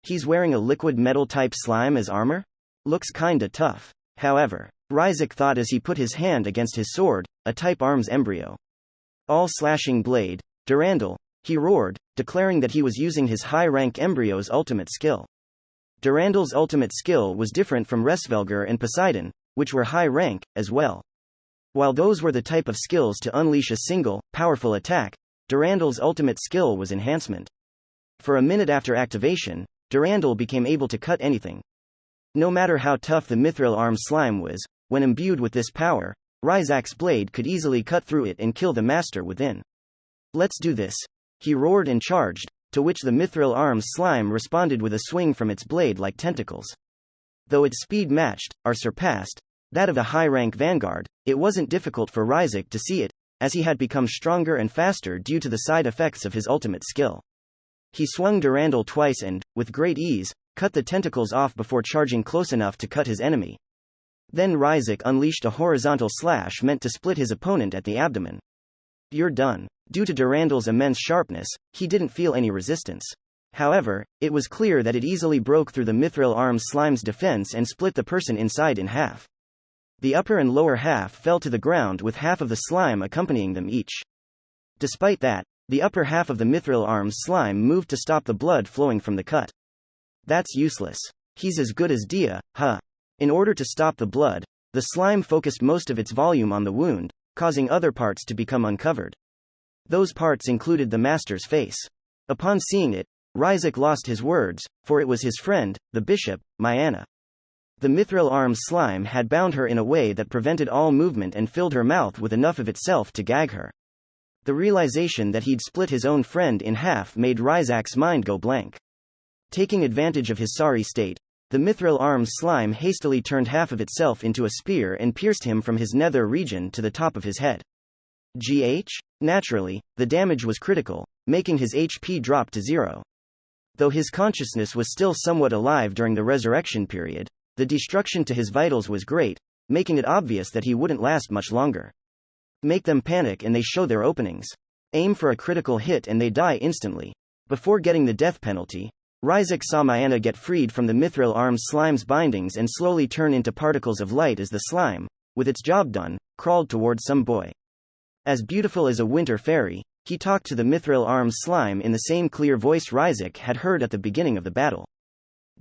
He's wearing a liquid metal type slime as armor? Looks kinda tough. However, Ryzik thought as he put his hand against his sword, a type arms embryo. All slashing blade, Durandal, he roared, declaring that he was using his high-rank embryo's ultimate skill. Durandal's ultimate skill was different from Resvelgar and Poseidon, which were high rank, as well. While those were the type of skills to unleash a single, powerful attack, Durandal's ultimate skill was enhancement. For a minute after activation, Durandal became able to cut anything. No matter how tough the Mithril Arm Slime was, when imbued with this power, Ryzak's blade could easily cut through it and kill the master within. Let's do this. He roared and charged, to which the Mithril Arms Slime responded with a swing from its blade like tentacles. Though its speed matched, or surpassed, that of a high-rank vanguard, it wasn't difficult for Ryzik to see it, as he had become stronger and faster due to the side effects of his ultimate skill. He swung Durandal twice and, with great ease, cut the tentacles off before charging close enough to cut his enemy. Then Ryzik unleashed a horizontal slash meant to split his opponent at the abdomen. You're done. Due to Durandal's immense sharpness, he didn't feel any resistance. However, it was clear that it easily broke through the Mithril Arms Slime's defense and split the person inside in half. The upper and lower half fell to the ground with half of the slime accompanying them each. Despite that, the upper half of the Mithril Arms Slime moved to stop the blood flowing from the cut. That's useless. He's as good as Dia, huh? In order to stop the blood, the slime focused most of its volume on the wound, causing other parts to become uncovered. Those parts included the master's face. Upon seeing it, Ryzik lost his words, for it was his friend, the bishop, Myanna. The Mithril Arms Slime had bound her in a way that prevented all movement and filled her mouth with enough of itself to gag her. The realization that he'd split his own friend in half made Ryzak's mind go blank. Taking advantage of his sorry state, the Mithril Arms Slime hastily turned half of itself into a spear and pierced him from his nether region to the top of his head. Naturally, the damage was critical, making his HP drop to 0. Though his consciousness was still somewhat alive during the resurrection period, the destruction to his vitals was great, making it obvious that he wouldn't last much longer. Make them panic and they show their openings. Aim for a critical hit and they die instantly. Before getting the death penalty, Ryzik saw Myanna get freed from the Mithril Arms Slime's bindings and slowly turn into particles of light as the slime, with its job done, crawled towards some boy. As beautiful as a winter fairy, he talked to the Mithril Arms Slime in the same clear voice Ryzik had heard at the beginning of the battle.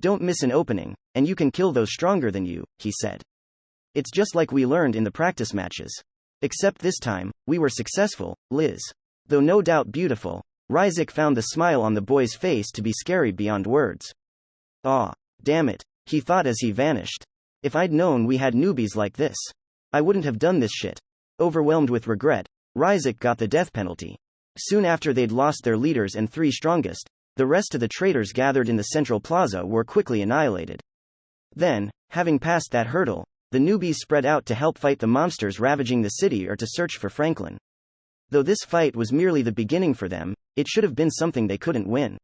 Don't miss an opening, and you can kill those stronger than you, he said. It's just like we learned in the practice matches. Except this time, we were successful, Liz. Though no doubt beautiful, Ryzik found the smile on the boy's face to be scary beyond words. Aw, damn it, he thought as he vanished. If I'd known we had newbies like this, I wouldn't have done this shit. Overwhelmed with regret, Ryzik got the death penalty. Soon after they'd lost their leaders and 3 strongest, the rest of the traitors gathered in the central plaza were quickly annihilated. Then, having passed that hurdle, the newbies spread out to help fight the monsters ravaging the city or to search for Franklin. Though this fight was merely the beginning for them, it should have been something they couldn't win.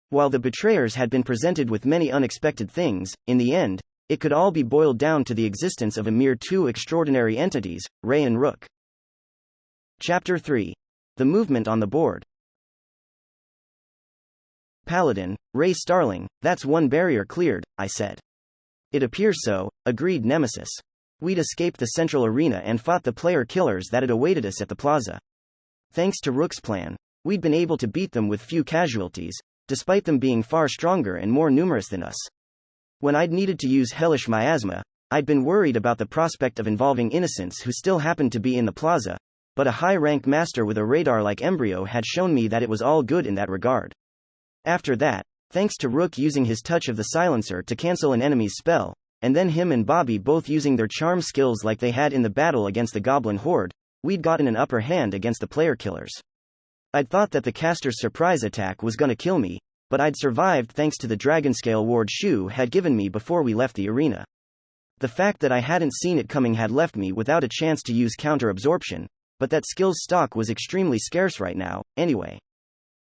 While the betrayers had been presented with many unexpected things, in the end, it could all be boiled down to the existence of a mere 2 extraordinary entities, Ray and Rook. Chapter 3. The movement on the board. Paladin, Ray Starling, that's one barrier cleared, I said. It appears so, agreed Nemesis. We'd escaped the central arena and fought the player killers that had awaited us at the plaza. Thanks to Rook's plan, we'd been able to beat them with few casualties, despite them being far stronger and more numerous than us. When I'd needed to use hellish miasma, I'd been worried about the prospect of involving innocents who still happened to be in the plaza, but a high-rank master with a radar-like embryo had shown me that it was all good in that regard. After that, thanks to Rook using his touch of the silencer to cancel an enemy's spell, and then him and Bobby both using their charm skills like they had in the battle against the Goblin Horde, we'd gotten an upper hand against the player killers. I'd thought that the caster's surprise attack was gonna kill me, but I'd survived thanks to the Dragonscale ward Shu had given me before we left the arena. The fact that I hadn't seen it coming had left me without a chance to use counter-absorption, but that skill's stock was extremely scarce right now, anyway.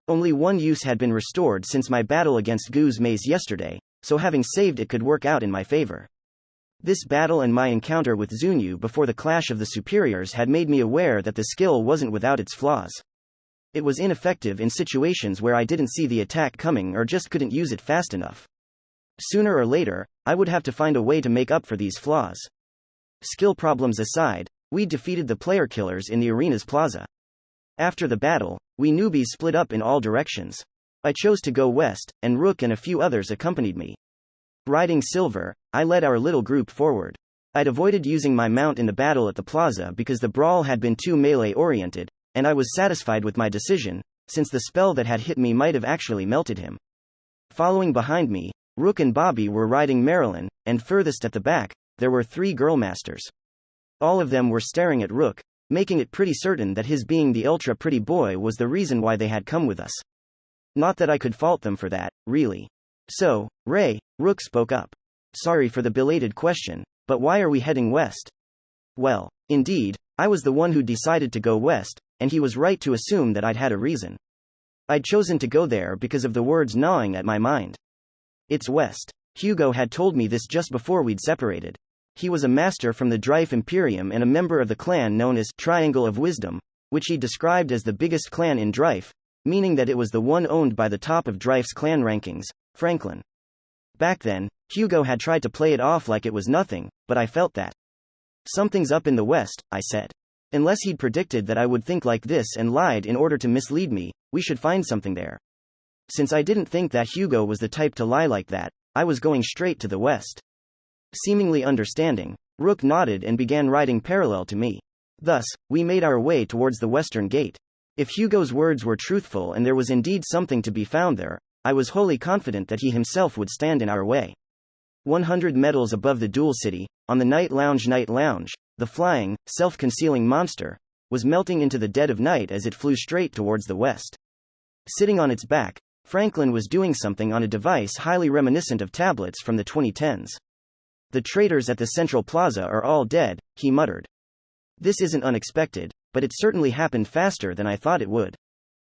Only one use had been restored since my battle against Goose Maze yesterday, so having saved it could work out in my favor. This battle and my encounter with Zunyu before the Clash of the Superiors had made me aware that the skill wasn't without its flaws. It was ineffective in situations where I didn't see the attack coming or just couldn't use it fast enough. Sooner or later, I would have to find a way to make up for these flaws. Skill problems aside, we defeated the player killers in the arena's plaza. After the battle, we newbies split up in all directions. I chose to go west, and Rook and a few others accompanied me. Riding Silver, I led our little group forward. I'd avoided using my mount in the battle at the plaza because the brawl had been too melee-oriented, and I was satisfied with my decision, since the spell that had hit me might have actually melted him. Following behind me, Rook and Bobby were riding Marilyn, and furthest at the back, there were 3 girl masters. All of them were staring at Rook, making it pretty certain that his being the ultra-pretty boy was the reason why they had come with us. Not that I could fault them for that, really. So, Ray, Rook spoke up. Sorry for the belated question, but why are we heading west? Well, indeed, I was the one who decided to go west, and he was right to assume that I'd had a reason. I'd chosen to go there because of the words gnawing at my mind. It's west. Hugo had told me this just before we'd separated. He was a master from the Drife Imperium and a member of the clan known as Triangle of Wisdom, which he described as the biggest clan in Drife, meaning that it was the one owned by the top of Drife's clan rankings, Franklin. Back then, Hugo had tried to play it off like it was nothing, but I felt that. Something's up in the west, I said. Unless he'd predicted that I would think like this and lied in order to mislead me, we should find something there. Since I didn't think that Hugo was the type to lie like that, I was going straight to the west. Seemingly understanding, Rook nodded and began riding parallel to me. Thus, we made our way towards the western gate. If Hugo's words were truthful and there was indeed something to be found there, I was wholly confident that he himself would stand in our way. 100 metals above the Dual City, on the Night Lounge, the flying, self-concealing monster was melting into the dead of night as it flew straight towards the west. Sitting on its back, Franklin was doing something on a device highly reminiscent of tablets from the 2010s. The traders at the Central Plaza are all dead, he muttered. This isn't unexpected, but it certainly happened faster than I thought it would.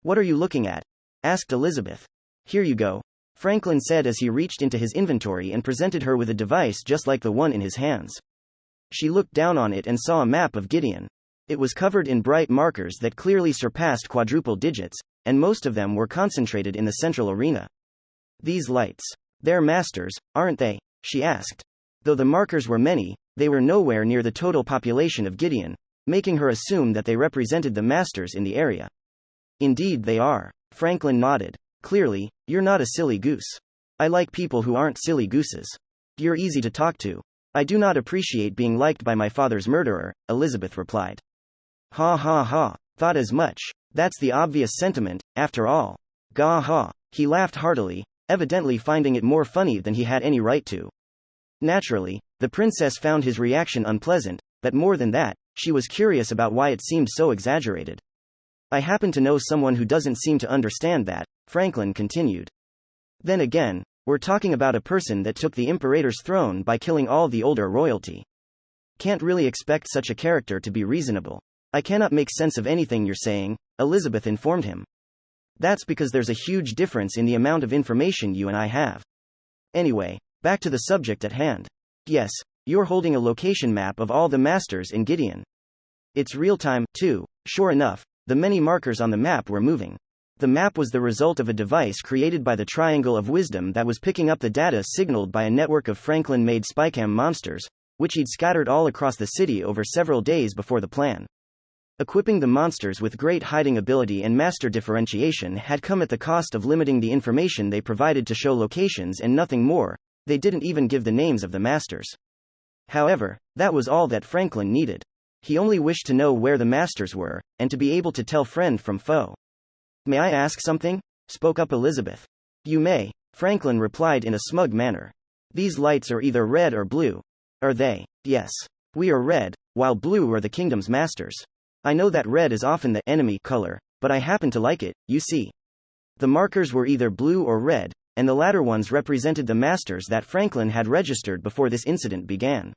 What are you looking at? Asked Elizabeth. Here you go, Franklin said as he reached into his inventory and presented her with a device just like the one in his hands. She looked down on it and saw a map of Gideon. It was covered in bright markers that clearly surpassed quadruple digits, and most of them were concentrated in the central arena. These lights. They're masters, aren't they? She asked. Though the markers were many, they were nowhere near the total population of Gideon, making her assume that they represented the masters in the area. Indeed they are. Franklin nodded. Clearly, you're not a silly goose. I like people who aren't silly gooses. You're easy to talk to. I do not appreciate being liked by my father's murderer, Elizabeth replied. Ha ha ha, thought as much. That's the obvious sentiment, after all. Gah ha. He laughed heartily, evidently finding it more funny than he had any right to. Naturally, the princess found his reaction unpleasant, but more than that, she was curious about why it seemed so exaggerated. I happen to know someone who doesn't seem to understand that, Franklin continued. Then again, we're talking about a person that took the Imperator's throne by killing all the older royalty. Can't really expect such a character to be reasonable. I cannot make sense of anything you're saying, Elizabeth informed him. That's because there's a huge difference in the amount of information you and I have. Anyway, back to the subject at hand. Yes, you're holding a location map of all the masters in Gideon. It's real-time, too. Sure enough, the many markers on the map were moving. The map was the result of a device created by the Triangle of Wisdom that was picking up the data signaled by a network of Franklin-made spycam monsters, which he'd scattered all across the city over several days before the plan. Equipping the monsters with great hiding ability and master differentiation had come at the cost of limiting the information they provided to show locations and nothing more. They didn't even give the names of the masters. However, that was all that Franklin needed. He only wished to know where the masters were, and to be able to tell friend from foe. May I ask something? Spoke up Elizabeth. You may, Franklin replied in a smug manner. These lights are either red or blue. Are they? Yes. We are red, while blue are the kingdom's masters. I know that red is often the enemy color, but I happen to like it, you see. The markers were either blue or red, and the latter ones represented the masters that Franklin had registered before this incident began.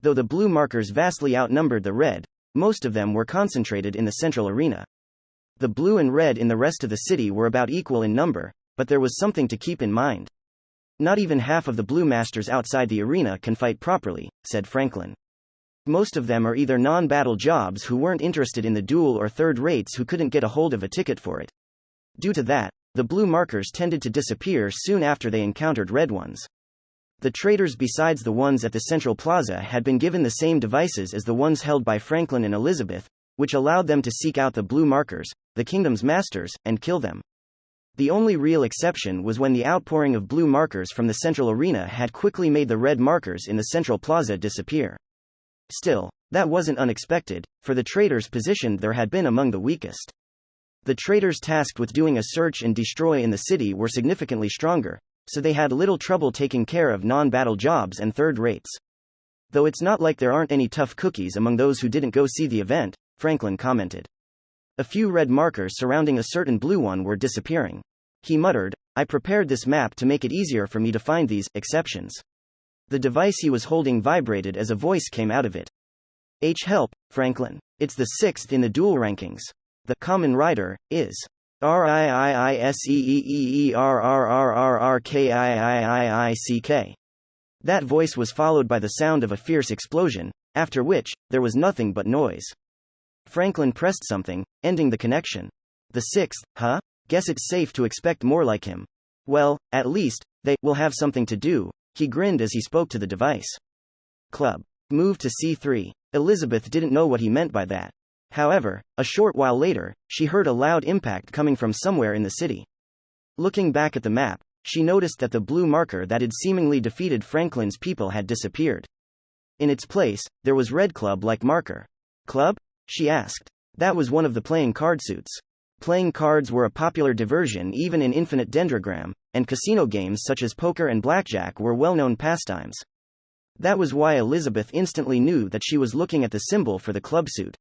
Though the blue markers vastly outnumbered the red, most of them were concentrated in the central arena. The blue and red in the rest of the city were about equal in number, but there was something to keep in mind. Not even half of the Blue Masters outside the arena can fight properly, said Franklin. Most of them are either non-battle jobs who weren't interested in the duel or third rates who couldn't get a hold of a ticket for it. Due to that, the blue markers tended to disappear soon after they encountered red ones. The traders besides the ones at the Central Plaza had been given the same devices as the ones held by Franklin and Elizabeth, which allowed them to seek out the blue markers, the kingdom's masters, and kill them. The only real exception was when the outpouring of blue markers from the central arena had quickly made the red markers in the Central Plaza disappear. Still, that wasn't unexpected, for the traders positioned there had been among the weakest. The traders tasked with doing a search and destroy in the city were significantly stronger, so they had little trouble taking care of non-battle jobs and third rates. Though it's not like there aren't any tough cookies among those who didn't go see the event, Franklin commented. A few red markers surrounding a certain blue one were disappearing. He muttered, I prepared this map to make it easier for me to find these exceptions. The device he was holding vibrated as a voice came out of it. Help, Franklin. It's the 6th in the duel rankings. The common rider is RIIISEEERRRRRKIIIICK. That voice was followed by the sound of a fierce explosion, after which, there was nothing but noise. Franklin pressed something, ending the connection. The 6th, huh? Guess it's safe to expect more like him. Well, at least, they will have something to do, he grinned as he spoke to the device. Club. Move to C3. Elizabeth didn't know what he meant by that. However, a short while later, she heard a loud impact coming from somewhere in the city. Looking back at the map, she noticed that the blue marker that had seemingly defeated Franklin's people had disappeared. In its place, there was red club-like marker. Club? She asked. That was one of the playing card suits. Playing cards were a popular diversion even in Infinite Dendrogram, and casino games such as poker and blackjack were well-known pastimes. That was why Elizabeth instantly knew that she was looking at the symbol for the club suit.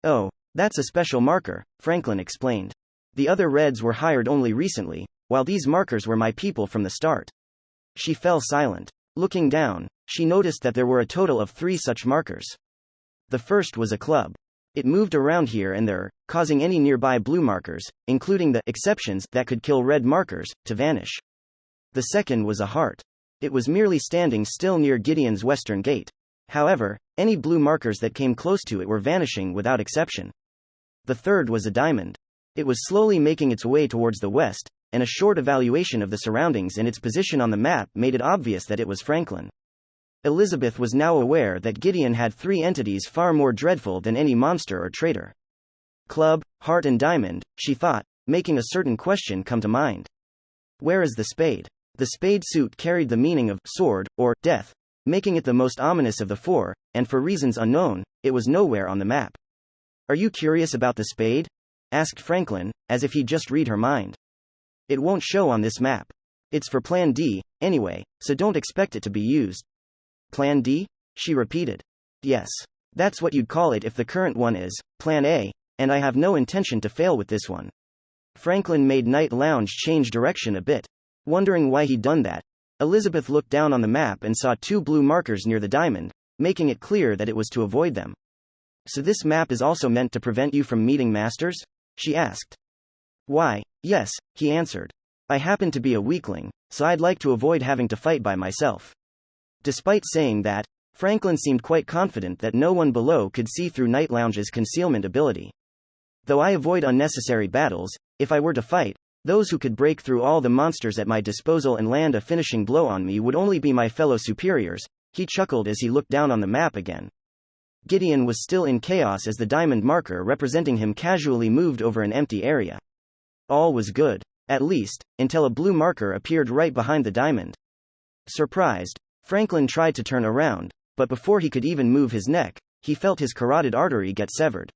Oh, that's a special marker, Franklin explained. The other reds were hired only recently, while these markers were my people from the start. She fell silent. Looking down, she noticed that there were a total of 3 such markers. The first was a club. It moved around here and there, causing any nearby blue markers, including the exceptions that could kill red markers, to vanish. The second was a heart. It was merely standing still near Gideon's western gate. However, any blue markers that came close to it were vanishing without exception. The third was a diamond. It was slowly making its way towards the west, and a short evaluation of the surroundings and its position on the map made it obvious that it was Franklin. Elizabeth was now aware that Gideon had 3 entities far more dreadful than any monster or traitor. Club, heart and diamond, she thought, making a certain question come to mind. Where is the spade? The spade suit carried the meaning of sword, or death, making it the most ominous of the 4, and for reasons unknown, it was nowhere on the map. Are you curious about the spade? Asked Franklin, as if he'd just read her mind. It won't show on this map. It's for Plan D, anyway, so don't expect it to be used. Plan D? She repeated. Yes. That's what you'd call it if the current one is Plan A, and I have no intention to fail with this one. Franklin made Night Lounge change direction a bit. Wondering why he'd done that, Elizabeth looked down on the map and saw 2 blue markers near the diamond, making it clear that it was to avoid them. So this map is also meant to prevent you from meeting masters? She asked. Why, yes, he answered. I happen to be a weakling, so I'd like to avoid having to fight by myself. Despite saying that, Franklin seemed quite confident that no one below could see through Night Lounge's concealment ability. Though I avoid unnecessary battles, if I were to fight, those who could break through all the monsters at my disposal and land a finishing blow on me would only be my fellow superiors, he chuckled as he looked down on the map again. Gideon was still in chaos as the diamond marker representing him casually moved over an empty area. All was good, at least, until a blue marker appeared right behind the diamond. Surprised, Franklin tried to turn around, but before he could even move his neck, he felt his carotid artery get severed.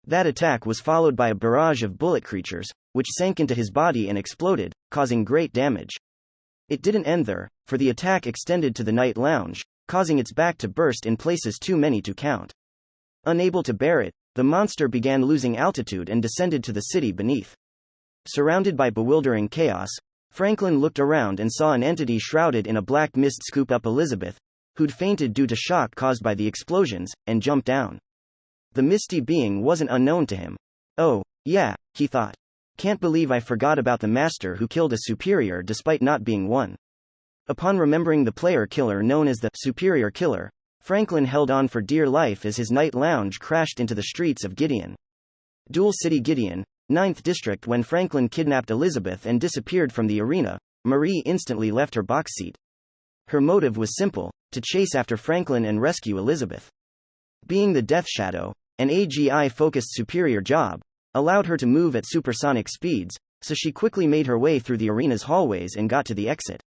That attack was followed by a barrage of bullet creatures, which sank into his body and exploded, causing great damage. It didn't end there, for the attack extended to the Night Lounge, causing its back to burst in places too many to count. Unable to bear it, the monster began losing altitude and descended to the city beneath. Surrounded by bewildering chaos, Franklin looked around and saw an entity shrouded in a black mist scoop up Elizabeth, who'd fainted due to shock caused by the explosions, and jumped down. The misty being wasn't unknown to him. Oh, yeah, he thought. Can't believe I forgot about the master who killed a superior despite not being one. Upon remembering the player killer known as the superior killer, Franklin held on for dear life as his night lounge crashed into the streets of Gideon. Dual City, Gideon, 9th District. When Franklin kidnapped Elizabeth and disappeared from the arena, Marie instantly left her box seat. Her motive was simple: to chase after Franklin and rescue Elizabeth. Being the Death Shadow, an AGI-focused superior job, allowed her to move at supersonic speeds, so she quickly made her way through the arena's hallways and got to the exit.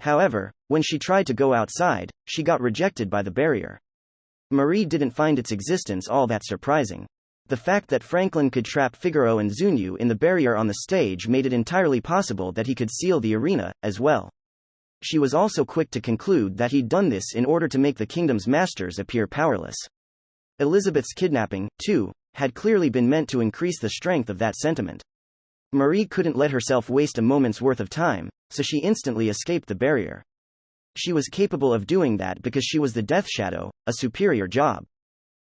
However, when she tried to go outside, she got rejected by the barrier. Marie didn't find its existence all that surprising. The fact that Franklin could trap Figaro and Zunyu in the barrier on the stage made it entirely possible that he could seal the arena, as well. She was also quick to conclude that he'd done this in order to make the kingdom's masters appear powerless. Elizabeth's kidnapping, too, had clearly been meant to increase the strength of that sentiment. Marie couldn't let herself waste a moment's worth of time, so she instantly escaped the barrier. She was capable of doing that because she was the Death Shadow, a superior job.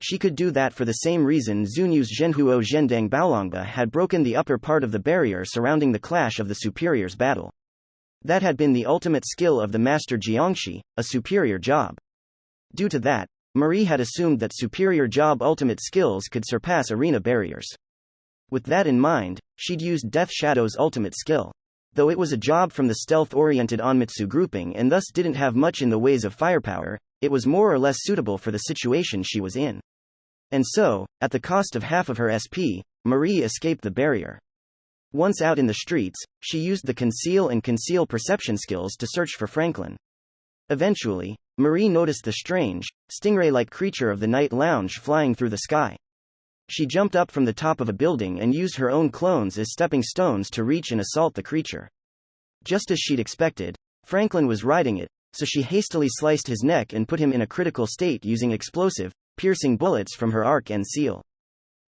She could do that for the same reason Zunyu's Zhenhuo Zhendang Baolongba had broken the upper part of the barrier surrounding the clash of the superiors battle. That had been the ultimate skill of the master Jiangxi, a superior job. Due to that, Marie had assumed that superior job ultimate skills could surpass arena barriers. With that in mind, she'd used Death Shadow's ultimate skill. Though it was a job from the stealth-oriented Onmitsu grouping and thus didn't have much in the ways of firepower, it was more or less suitable for the situation she was in. And so, at the cost of half of her SP, Marie escaped the barrier. Once out in the streets, she used the conceal perception skills to search for Franklin. Eventually, Marie noticed the strange, stingray-like creature of the night lounge flying through the sky. She jumped up from the top of a building and used her own clones as stepping stones to reach and assault the creature. Just as she'd expected, Franklin was riding it, so she hastily sliced his neck and put him in a critical state using explosive, piercing bullets from her arc and seal.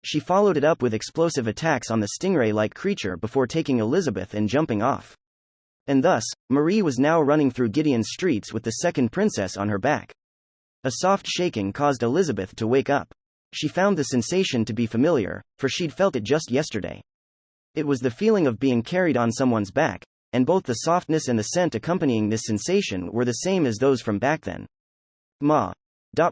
She followed it up with explosive attacks on the stingray-like creature before taking Elizabeth and jumping off. And thus, Marie was now running through Gideon's streets with the second princess on her back. A soft shaking caused Elizabeth to wake up. She found the sensation to be familiar, for she'd felt it just yesterday. It was the feeling of being carried on someone's back, and both the softness and the scent accompanying this sensation were the same as those from back then. Ma.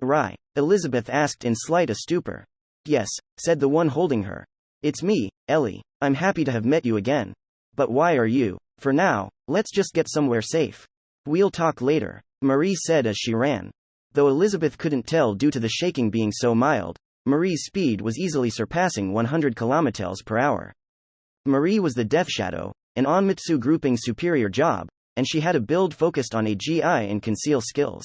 Right? Elizabeth asked in slight stupor. Yes, said the one holding her. It's me, Ellie. I'm happy to have met you again. But why are you? For now, let's just get somewhere safe. We'll talk later, Marie said as she ran. Though Elizabeth couldn't tell due to the shaking being so mild, Marie's speed was easily surpassing 100 km per hour. Marie was the Death Shadow, an Onmitsu grouping superior job, and she had a build focused on AGI and conceal skills.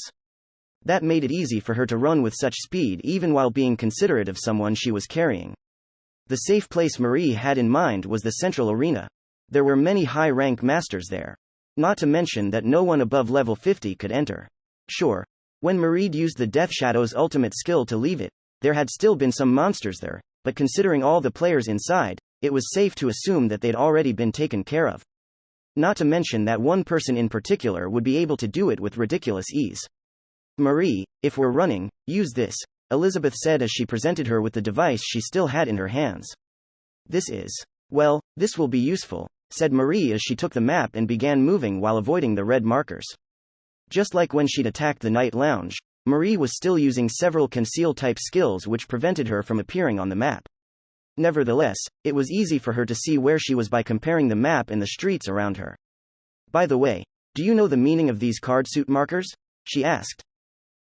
That made it easy for her to run with such speed even while being considerate of someone she was carrying. The safe place Marie had in mind was the central arena. There were many high-rank masters there. Not to mention that no one above level 50 could enter. Sure, when Marie'd used the Death Shadow's ultimate skill to leave it, there had still been some monsters there, but considering all the players inside, it was safe to assume that they'd already been taken care of. Not to mention that one person in particular would be able to do it with ridiculous ease. Marie, if we're running, use this, Elizabeth said as she presented her with the device she still had in her hands. This will be useful, said Marie as she took the map and began moving while avoiding the red markers. Just like when she'd attacked the night lounge, Marie was still using several conceal-type skills which prevented her from appearing on the map. Nevertheless, it was easy for her to see where she was by comparing the map and the streets around her. By the way, do you know the meaning of these card-suit markers? She asked.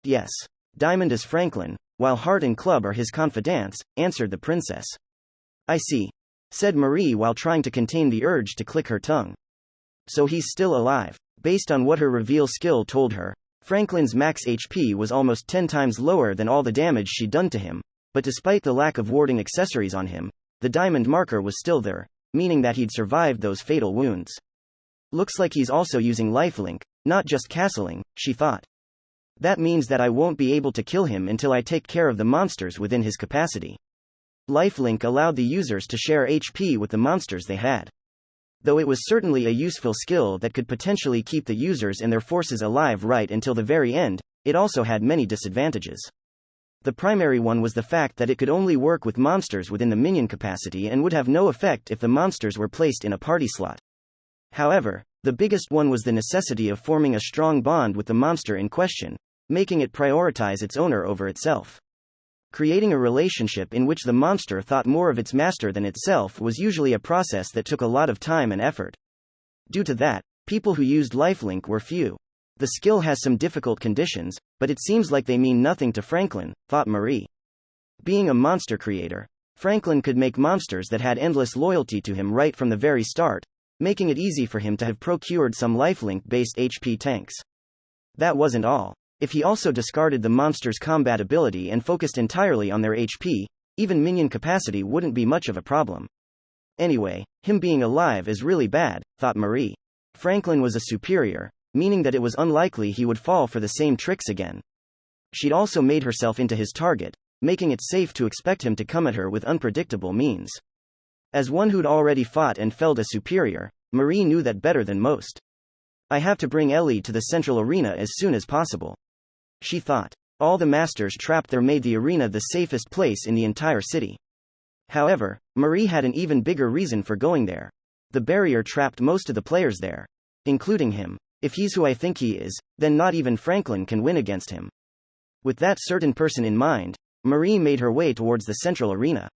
Yes. Diamond is Franklin, while Heart and Club are his confidants, answered the princess. I see, said Marie while trying to contain the urge to click her tongue. So he's still alive. Based on what her reveal skill told her, Franklin's max HP was almost 10 times lower than all the damage she'd done to him, but despite the lack of warding accessories on him, the diamond marker was still there, meaning that he'd survived those fatal wounds. Looks like he's also using lifelink, not just castling, she thought. That means that I won't be able to kill him until I take care of the monsters within his capacity. Lifelink allowed the users to share HP with the monsters they had. Though it was certainly a useful skill that could potentially keep the users and their forces alive right until the very end, it also had many disadvantages. The primary one was the fact that it could only work with monsters within the minion capacity and would have no effect if the monsters were placed in a party slot. However, The biggest one was the necessity of forming a strong bond with the monster in question, making it prioritize its owner over itself. Creating a relationship in which the monster thought more of its master than itself was usually a process that took a lot of time and effort. Due to that, people who used lifelink were few. The skill has some difficult conditions, but it seems like they mean nothing to Franklin, thought Marie. Being a monster creator, Franklin could make monsters that had endless loyalty to him right from the very start, making it easy for him to have procured some lifelink-based HP tanks. That wasn't all. If he also discarded the monster's combat ability and focused entirely on their HP, even minion capacity wouldn't be much of a problem. Anyway, him being alive is really bad, thought Marie. Franklin was a superior, meaning that it was unlikely he would fall for the same tricks again. She'd also made herself into his target, making it safe to expect him to come at her with unpredictable means. As one who'd already fought and felled a superior, Marie knew that better than most. I have to bring Ellie to the central arena as soon as possible. She thought. All the masters trapped there made the arena the safest place in the entire city. However, Marie had an even bigger reason for going there. The barrier trapped most of the players there, including him. If he's who I think he is, then not even Franklin can win against him. With that certain person in mind, Marie made her way towards the central arena.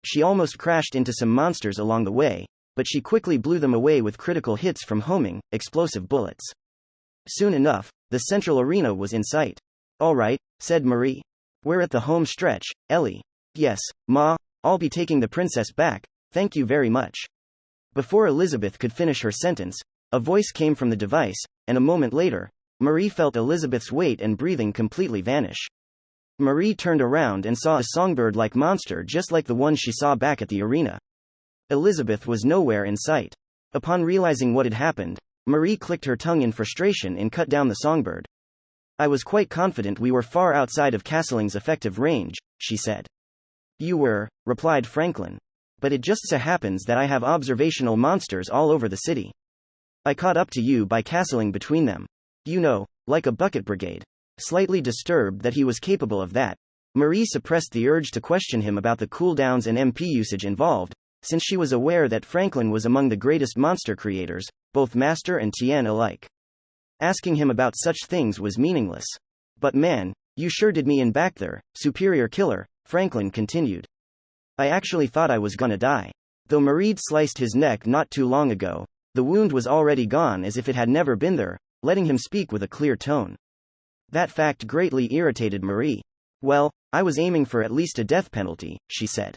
She almost crashed into some monsters along the way, but she quickly blew them away with critical hits from homing, explosive bullets. Soon enough, the central arena was in sight. All right, said Marie. We're at the home stretch, Ellie. Yes, Ma, I'll be taking the princess back, thank you very much. Before Elizabeth could finish her sentence, a voice came from the device, and a moment later, Marie felt Elizabeth's weight and breathing completely vanish. Marie turned around and saw a songbird-like monster just like the one she saw back at the arena. Elizabeth was nowhere in sight. Upon realizing what had happened, Marie clicked her tongue in frustration and cut down the songbird. I was quite confident we were far outside of Castling's effective range, she said. You were, replied Franklin. But it just so happens that I have observational monsters all over the city. I caught up to you by castling between them. You know, like a bucket brigade. Slightly disturbed that he was capable of that, Marie suppressed the urge to question him about the cooldowns and MP usage involved, since she was aware that Franklin was among the greatest monster creators, both master and Tien alike. Asking him about such things was meaningless. But man, you sure did me in back there, superior killer, Franklin continued. I actually thought I was gonna die. Though Marie'd sliced his neck not too long ago, the wound was already gone as if it had never been there, letting him speak with a clear tone. That fact greatly irritated Marie. Well, I was aiming for at least a death penalty, she said.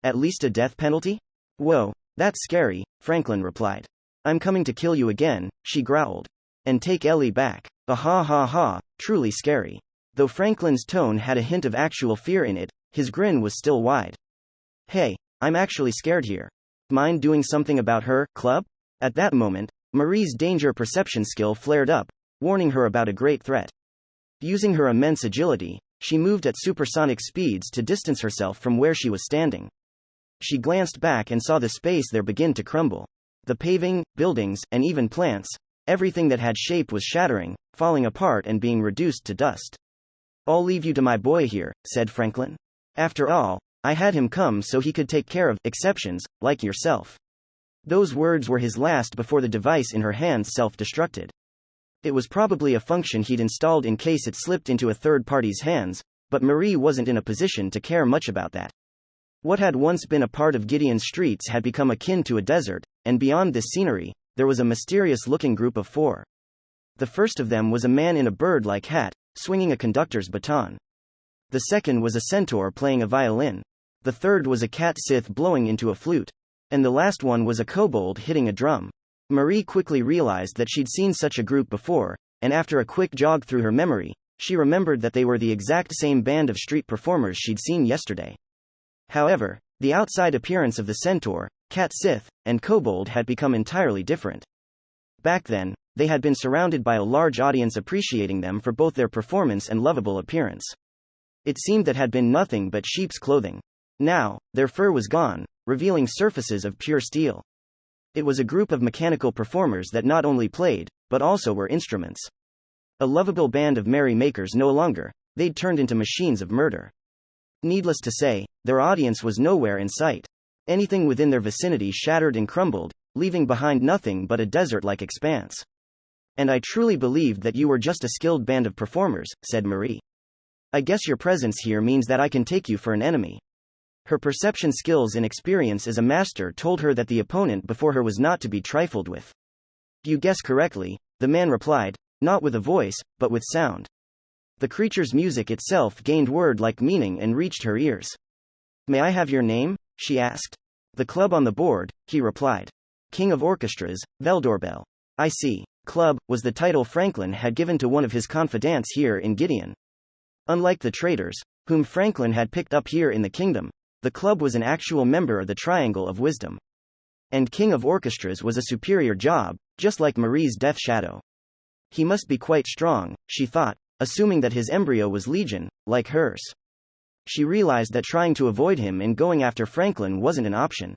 At least a death penalty? Whoa, that's scary, Franklin replied. I'm coming to kill you again, she growled. And take Ellie back. Ha ha ha, truly scary. Though Franklin's tone had a hint of actual fear in it, his grin was still wide. Hey, I'm actually scared here. Mind doing something about her, club? At that moment, Marie's danger perception skill flared up, warning her about a great threat. Using her immense agility, she moved at supersonic speeds to distance herself from where she was standing. She glanced back and saw the space there begin to crumble. The paving, buildings, and even plants, everything that had shape was shattering, falling apart and being reduced to dust. I'll leave you to my boy here, said Franklin. After all, I had him come so he could take care of exceptions, like yourself. Those words were his last before the device in her hands self-destructed. It was probably a function he'd installed in case it slipped into a third party's hands, but Marie wasn't in a position to care much about that. What had once been a part of Gideon's streets had become akin to a desert, and beyond this scenery, there was a mysterious-looking group of four. The first of them was a man in a bird-like hat, swinging a conductor's baton. The second was a centaur playing a violin. The third was a cat Sith blowing into a flute. And the last one was a kobold hitting a drum. Marie quickly realized that she'd seen such a group before, and after a quick jog through her memory, she remembered that they were the exact same band of street performers she'd seen yesterday. However, the outside appearance of the centaur, cat Sith, and kobold had become entirely different. Back then, they had been surrounded by a large audience appreciating them for both their performance and lovable appearance. It seemed that had been nothing but sheep's clothing. Now, their fur was gone, revealing surfaces of pure steel. It was a group of mechanical performers that not only played, but also were instruments. A lovable band of merry makers no longer, they'd turned into machines of murder. Needless to say, their audience was nowhere in sight. Anything within their vicinity shattered and crumbled, leaving behind nothing but a desert-like expanse. And I truly believed that you were just a skilled band of performers, said Marie. I guess your presence here means that I can take you for an enemy. Her perception skills and experience as a master told her that the opponent before her was not to be trifled with. You guess correctly, the man replied, not with a voice, but with sound. The creature's music itself gained word-like meaning and reached her ears. May I have your name? She asked. The club on the board, he replied. King of Orchestras, Veldoorbel. I see. Club was the title Franklin had given to one of his confidants here in Gideon. Unlike the traders, whom Franklin had picked up here in the kingdom, the club was an actual member of the Triangle of Wisdom. And King of Orchestras was a superior job, just like Marie's Death Shadow. He must be quite strong, she thought, assuming that his embryo was Legion, like hers. She realized that trying to avoid him and going after Franklin wasn't an option.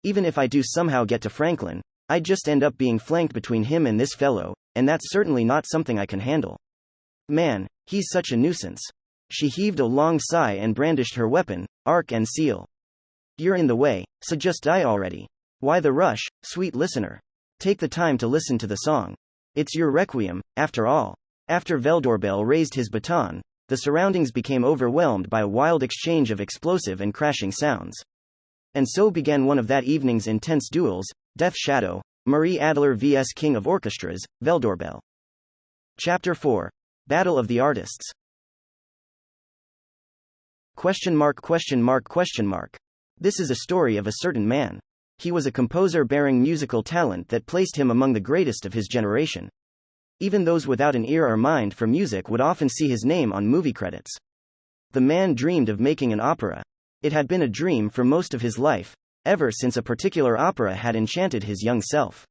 Even if I do somehow get to Franklin, I'd just end up being flanked between him and this fellow, and that's certainly not something I can handle. Man, he's such a nuisance. She heaved a long sigh and brandished her weapon, arc and seal. You're in the way, so just die already. Why the rush, sweet listener? Take the time to listen to the song. It's your requiem, after all. After Veldoorbel raised his baton, the surroundings became overwhelmed by a wild exchange of explosive and crashing sounds. And so began one of that evening's intense duels, Death Shadow, Marie Adler vs King of Orchestras, Veldoorbel. Chapter 4. Battle of the Artists. This is a story of a certain man. He was a composer bearing musical talent that placed him among the greatest of his generation. Even those without an ear or mind for music would often see his name on movie credits. The man dreamed of making an opera. It had been a dream for most of his life, ever since a particular opera had enchanted his young self.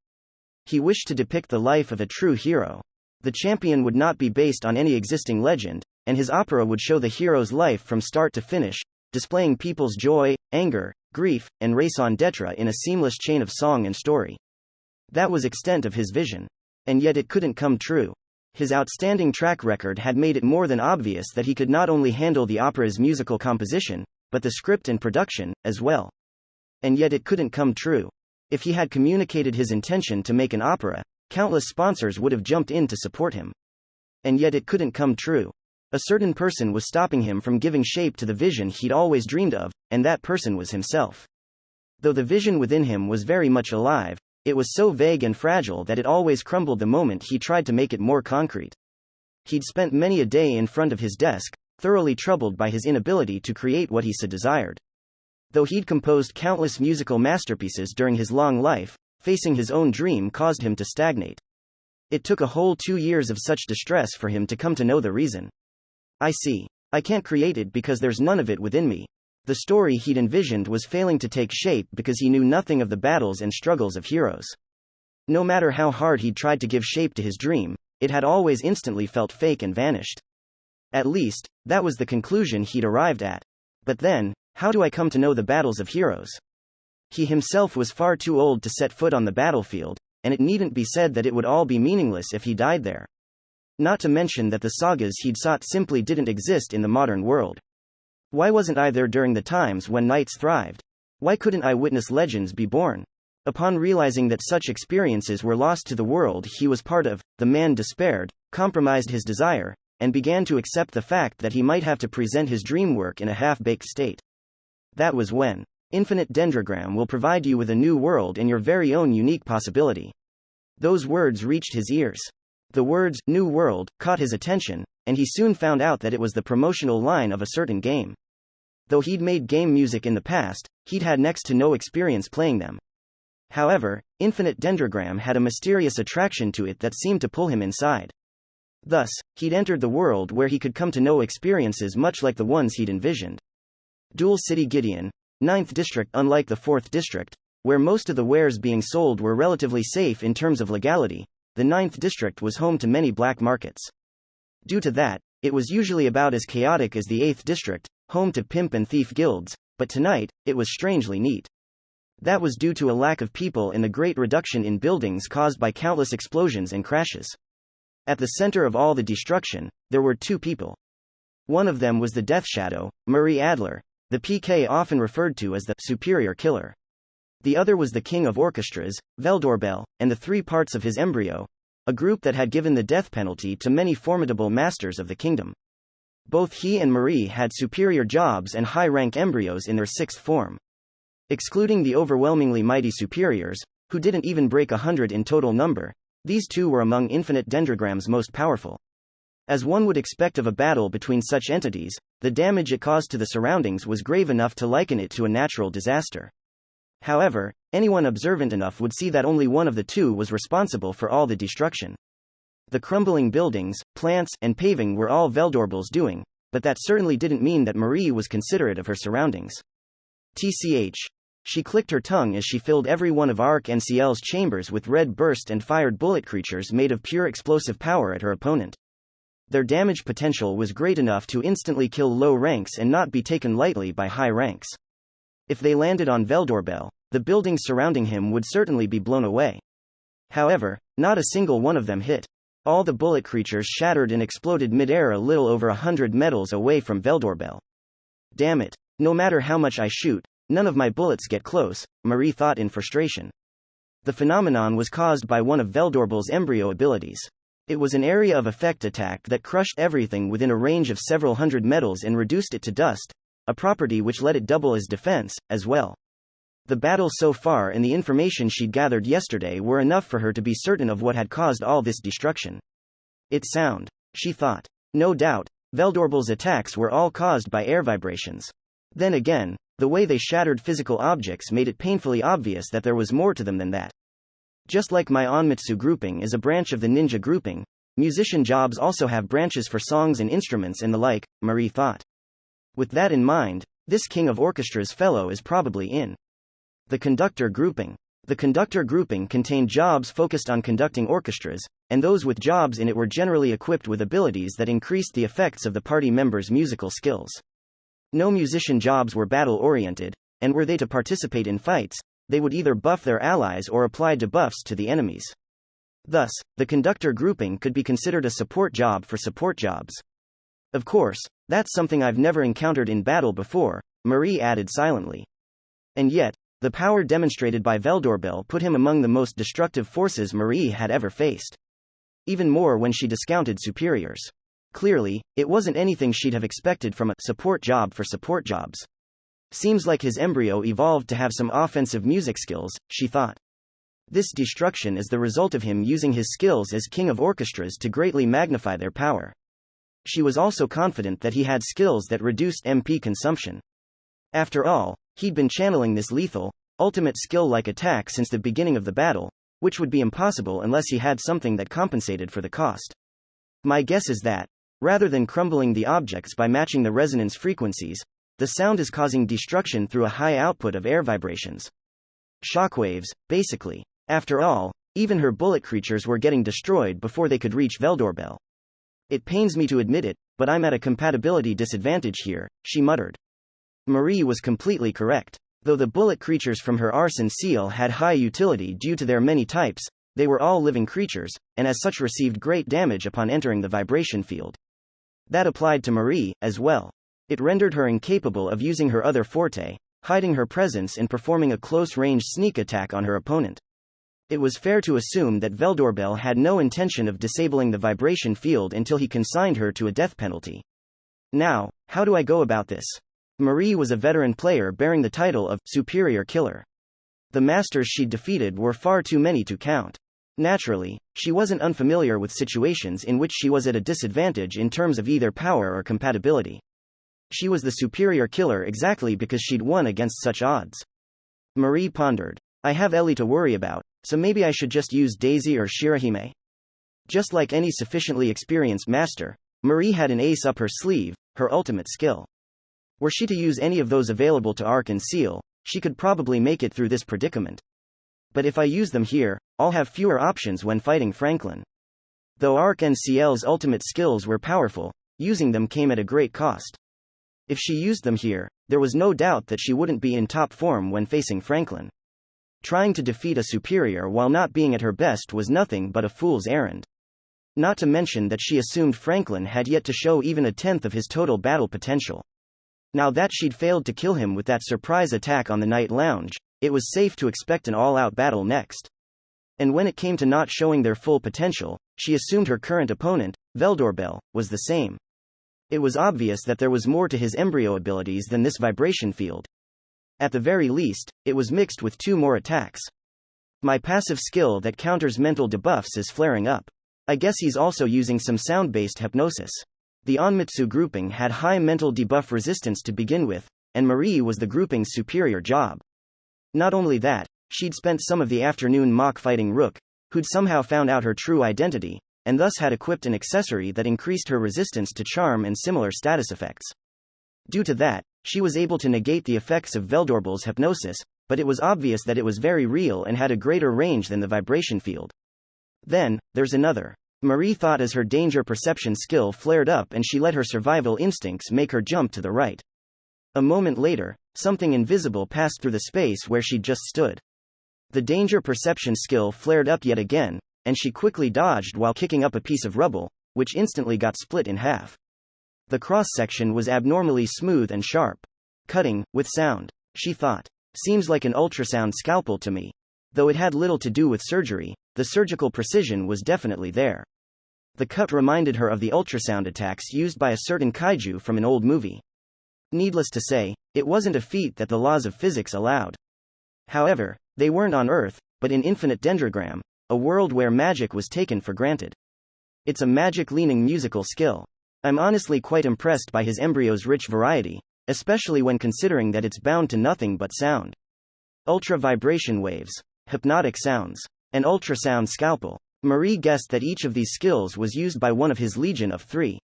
He wished to depict the life of a true hero. The champion would not be based on any existing legend, and his opera would show the hero's life from start to finish, displaying people's joy, anger, grief, and raison d'etre in a seamless chain of song and story. That was the extent of his vision. And yet it couldn't come true. His outstanding track record had made it more than obvious that he could not only handle the opera's musical composition, but the script and production, as well. And yet it couldn't come true. If he had communicated his intention to make an opera, countless sponsors would have jumped in to support him. And yet it couldn't come true. A certain person was stopping him from giving shape to the vision he'd always dreamed of, and that person was himself. Though the vision within him was very much alive, it was so vague and fragile that it always crumbled the moment he tried to make it more concrete. He'd spent many a day in front of his desk, thoroughly troubled by his inability to create what he so desired. Though he'd composed countless musical masterpieces during his long life, facing his own dream caused him to stagnate. It took a whole 2 years of such distress for him to come to know the reason. I see. I can't create it because there's none of it within me. The story he'd envisioned was failing to take shape because he knew nothing of the battles and struggles of heroes. No matter how hard he'd tried to give shape to his dream, it had always instantly felt fake and vanished. At least, that was the conclusion he'd arrived at. But then, how do I come to know the battles of heroes? He himself was far too old to set foot on the battlefield, and it needn't be said that it would all be meaningless if he died there. Not to mention that the sagas he'd sought simply didn't exist in the modern world. Why wasn't I there during the times when knights thrived? Why couldn't I witness legends be born? Upon realizing that such experiences were lost to the world he was part of, the man despaired, compromised his desire, and began to accept the fact that he might have to present his dream work in a half-baked state. That was when Infinite Dendrogram will provide you with a new world and your very own unique possibility. Those words reached his ears. The words, new world, caught his attention, and he soon found out that it was the promotional line of a certain game. Though he'd made game music in the past, he'd had next to no experience playing them. However, Infinite Dendrogram had a mysterious attraction to it that seemed to pull him inside. Thus, he'd entered the world where he could come to know experiences much like the ones he'd envisioned. Dual City Gideon, 9th District. Unlike the 4th District, where most of the wares being sold were relatively safe in terms of legality, the 9th District was home to many black markets. Due to that, it was usually about as chaotic as the 8th District, home to pimp and thief guilds, but tonight, it was strangely neat. That was due to a lack of people and the great reduction in buildings caused by countless explosions and crashes. At the center of all the destruction, there were 2 people. One of them was the Death Shadow, Marie Adler, the PK often referred to as the superior killer. The other was the king of orchestras, Veldorbel, and the 3 parts of his embryo, a group that had given the death penalty to many formidable masters of the kingdom. Both he and Marie had superior jobs and high-rank embryos in their 6th form. Excluding the overwhelmingly mighty superiors, who didn't even break 100 in total number, these 2 were among infinite Dendrogram's most powerful. As one would expect of a battle between such entities, the damage it caused to the surroundings was grave enough to liken it to a natural disaster. However, anyone observant enough would see that only one of the 2 was responsible for all the destruction. The crumbling buildings, plants, and paving were all Veldorbel's doing, but that certainly didn't mean that Marie was considerate of her surroundings. TCH. She clicked her tongue as she filled every one of Arc-NCL's chambers with red burst and fired bullet creatures made of pure explosive power at her opponent. Their damage potential was great enough to instantly kill low ranks and not be taken lightly by high ranks. If they landed on Veldorbel, the buildings surrounding him would certainly be blown away. However, not a single one of them hit. All the bullet creatures shattered and exploded mid-air a little over 100 meters away from Veldorbel. Damn it. No matter how much I shoot, none of my bullets get close, Marie thought in frustration. The phenomenon was caused by one of Veldorbel's embryo abilities. It was an area of effect attack that crushed everything within a range of several hundred meters and reduced it to dust, a property which let it double as defense, as well. The battle so far and the information she'd gathered yesterday were enough for her to be certain of what had caused all this destruction. It's sound, she thought. No doubt, Veldorbel's attacks were all caused by air vibrations. Then again, the way they shattered physical objects made it painfully obvious that there was more to them than that. Just like my Onmitsu grouping is a branch of the ninja grouping, musician jobs also have branches for songs and instruments and the like, Marie thought. With that in mind, this king of orchestras fellow is probably in the conductor grouping. The conductor grouping contained jobs focused on conducting orchestras, and those with jobs in it were generally equipped with abilities that increased the effects of the party members' musical skills. No musician jobs were battle-oriented, and were they to participate in fights, they would either buff their allies or apply debuffs to the enemies. Thus, the conductor grouping could be considered a support job for support jobs. Of course, that's something I've never encountered in battle before, Marie added silently. And yet, the power demonstrated by Veldorbel put him among the most destructive forces Marie had ever faced. Even more when she discounted superiors. Clearly, it wasn't anything she'd have expected from a support job for support jobs. Seems like his embryo evolved to have some offensive music skills, she thought. This destruction is the result of him using his skills as king of orchestras to greatly magnify their power. She was also confident that he had skills that reduced MP consumption. After all, he'd been channeling this lethal, ultimate skill-like attack since the beginning of the battle, which would be impossible unless he had something that compensated for the cost. My guess is that, rather than crumbling the objects by matching the resonance frequencies, the sound is causing destruction through a high output of air vibrations. Shockwaves, basically. After all, even her bullet creatures were getting destroyed before they could reach Veldorbel. It pains me to admit it, but I'm at a compatibility disadvantage here, she muttered. Marie was completely correct. Though the bullet creatures from her arson seal had high utility due to their many types, they were all living creatures, and as such received great damage upon entering the vibration field. That applied to Marie, as well. It rendered her incapable of using her other forte, hiding her presence and performing a close-range sneak attack on her opponent. It was fair to assume that Veldorbel had no intention of disabling the vibration field until he consigned her to a death penalty. Now, how do I go about this? Marie was a veteran player bearing the title of Superior Killer. The masters she'd defeated were far too many to count. Naturally, she wasn't unfamiliar with situations in which she was at a disadvantage in terms of either power or compatibility. She was the superior killer exactly because she'd won against such odds. Marie pondered. I have Ellie to worry about, so maybe I should just use Daisy or Shirahime. Just like any sufficiently experienced master, Marie had an ace up her sleeve, her ultimate skill. Were she to use any of those available to Arc and Seal, she could probably make it through this predicament. But if I use them here, I'll have fewer options when fighting Franklin. Though Arc and Ciel's ultimate skills were powerful, using them came at a great cost. If she used them here, there was no doubt that she wouldn't be in top form when facing Franklin. Trying to defeat a superior while not being at her best was nothing but a fool's errand. Not to mention that she assumed Franklin had yet to show even a tenth of his total battle potential. Now that she'd failed to kill him with that surprise attack on the night lounge, it was safe to expect an all-out battle next. And when it came to not showing their full potential, she assumed her current opponent, Veldorbel, was the same. It was obvious that there was more to his embryo abilities than this vibration field. At the very least, it was mixed with 2 more attacks. My passive skill that counters mental debuffs is flaring up. I guess he's also using some sound-based hypnosis. The Onmitsu grouping had high mental debuff resistance to begin with, and Marie was the grouping's superior job. Not only that, she'd spent some of the afternoon mock-fighting Rook, who'd somehow found out her true identity, and thus had equipped an accessory that increased her resistance to charm and similar status effects. Due to that, she was able to negate the effects of Veldorbel's hypnosis, but it was obvious that it was very real and had a greater range than the vibration field. Then, there's another. Marie thought as her danger perception skill flared up and she let her survival instincts make her jump to the right. A moment later, something invisible passed through the space where she'd just stood. The danger perception skill flared up yet again, and she quickly dodged while kicking up a piece of rubble, which instantly got split in half. The cross-section was abnormally smooth and sharp. Cutting, with sound, she thought. Seems like an ultrasound scalpel to me. Though it had little to do with surgery, the surgical precision was definitely there. The cut reminded her of the ultrasound attacks used by a certain kaiju from an old movie. Needless to say, it wasn't a feat that the laws of physics allowed. However, they weren't on Earth, but in infinite Dendrogram, a world where magic was taken for granted. It's a magic-leaning musical skill. I'm honestly quite impressed by his embryo's rich variety, especially when considering that it's bound to nothing but sound. Ultra-vibration waves, hypnotic sounds, and ultrasound scalpel. Marie guessed that each of these skills was used by one of his Legion of 3.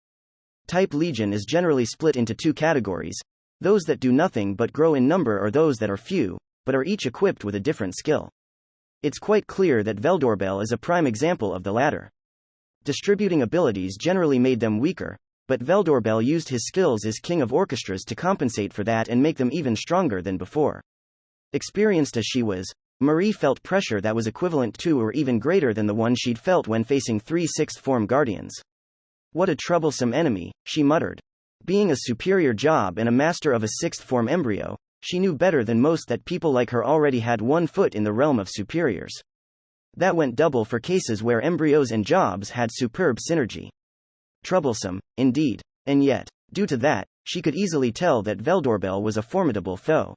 Type Legion is generally split into 2 categories, those that do nothing but grow in number or those that are few, but are each equipped with a different skill. It's quite clear that Veldorbel is a prime example of the latter. Distributing abilities generally made them weaker, but Veldorbel used his skills as king of orchestras to compensate for that and make them even stronger than before. Experienced as she was, Marie felt pressure that was equivalent to or even greater than the one she'd felt when facing 3 sixth form guardians. What a troublesome enemy, she muttered. Being a superior job and a master of a 6th form embryo, she knew better than most that people like her already had 1 foot in the realm of superiors. That went double for cases where embryos and jobs had superb synergy. Troublesome, indeed. And yet, due to that, she could easily tell that Veldorbel was a formidable foe.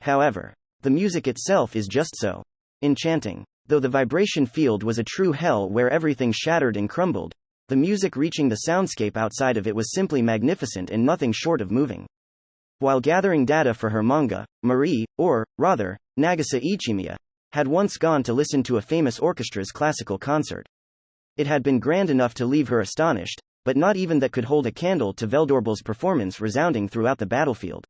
However, the music itself is just so enchanting. Though the vibration field was a true hell where everything shattered and crumbled, the music reaching the soundscape outside of it was simply magnificent and nothing short of moving. While gathering data for her manga, Marie, or, rather, Nagisa Ichimiya, had once gone to listen to a famous orchestra's classical concert. It had been grand enough to leave her astonished, but not even that could hold a candle to Veldorbel's performance resounding throughout the battlefield.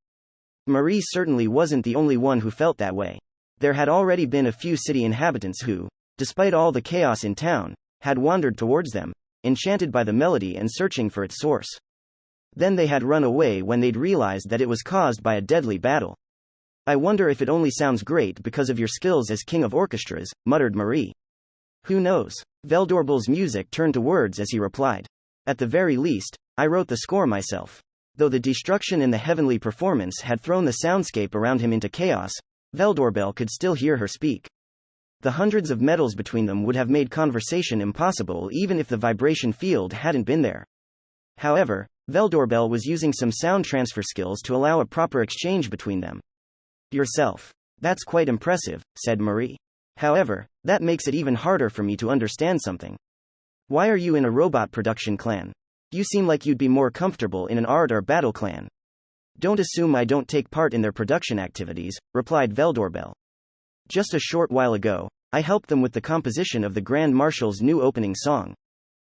Marie certainly wasn't the only one who felt that way. There had already been a few city inhabitants who, despite all the chaos in town, had wandered towards them, enchanted by the melody and searching for its source. Then they had run away when they'd realized that it was caused by a deadly battle. I wonder if it only sounds great because of your skills as king of orchestras, muttered Marie. Who knows? Veldorbel's music turned to words as he replied. At the very least, I wrote the score myself. Though the destruction in the heavenly performance had thrown the soundscape around him into chaos, Veldorbel could still hear her speak. The hundreds of metals between them would have made conversation impossible even if the vibration field hadn't been there. However, Veldorbel was using some sound transfer skills to allow a proper exchange between them. Yourself. That's quite impressive, said Marie. However, that makes it even harder for me to understand something. Why are you in a robot production clan? You seem like you'd be more comfortable in an art or battle clan. Don't assume I don't take part in their production activities, replied Veldorbel. Just a short while ago, I helped them with the composition of the Grand Marshal's new opening song.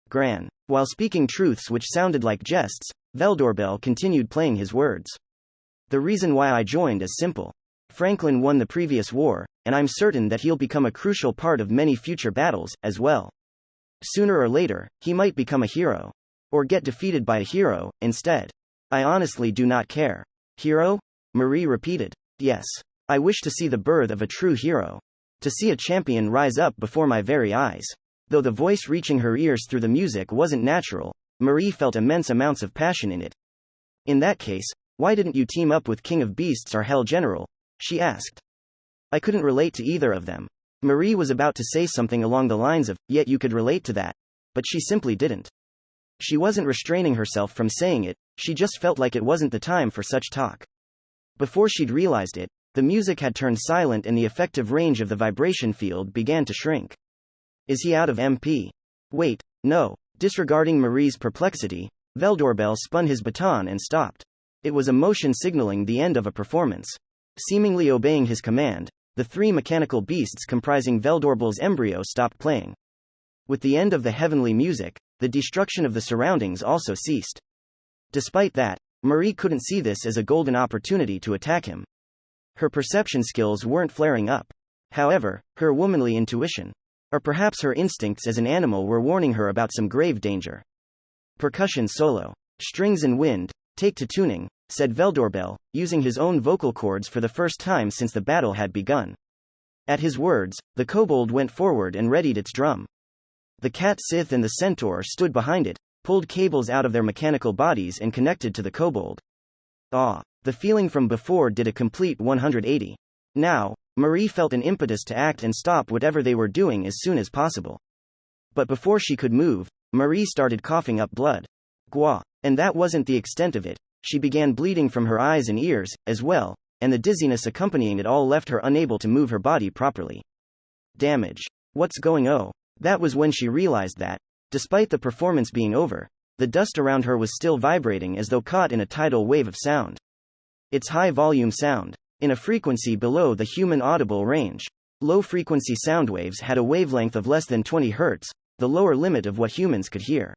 Gran. While speaking truths which sounded like jests, Veldorbel continued playing his words. The reason why I joined is simple. Franklin won the previous war, and I'm certain that he'll become a crucial part of many future battles, as well. Sooner or later, he might become a hero. Or get defeated by a hero, instead. I honestly do not care. Hero? Marie repeated. Yes. I wish to see the birth of a true hero. To see a champion rise up before my very eyes. Though the voice reaching her ears through the music wasn't natural, Marie felt immense amounts of passion in it. In that case, why didn't you team up with King of Beasts or Hell General? She asked. I couldn't relate to either of them. Marie was about to say something along the lines of, yet you could relate to that. But she simply didn't. She wasn't restraining herself from saying it, she just felt like it wasn't the time for such talk. Before she'd realized it, the music had turned silent and the effective range of the vibration field began to shrink. Is he out of MP? Wait, no. Disregarding Marie's perplexity, Veldoorbel spun his baton and stopped. It was a motion signaling the end of a performance. Seemingly obeying his command, the three mechanical beasts comprising Veldoorbel's embryo stopped playing. With the end of the heavenly music, the destruction of the surroundings also ceased. Despite that, Marie couldn't see this as a golden opportunity to attack him. Her perception skills weren't flaring up. However, her womanly intuition, or perhaps her instincts as an animal, were warning her about some grave danger. Percussion solo. Strings and wind, take to tuning, said Veldoorbel, using his own vocal cords for the first time since the battle had begun. At his words, the kobold went forward and readied its drum. The cat Sith and the centaur stood behind it, pulled cables out of their mechanical bodies and connected to the kobold. Ah! The feeling from before did a complete 180. Now, Marie felt an impetus to act and stop whatever they were doing as soon as possible. But before she could move, Marie started coughing up blood. Gwa! And that wasn't the extent of it, she began bleeding from her eyes and ears, as well, and the dizziness accompanying it all left her unable to move her body properly. Damage. What's going on? That was when she realized that, despite the performance being over, the dust around her was still vibrating as though caught in a tidal wave of sound. It's high-volume sound, in a frequency below the human audible range. Low-frequency sound waves had a wavelength of less than 20 Hz, the lower limit of what humans could hear.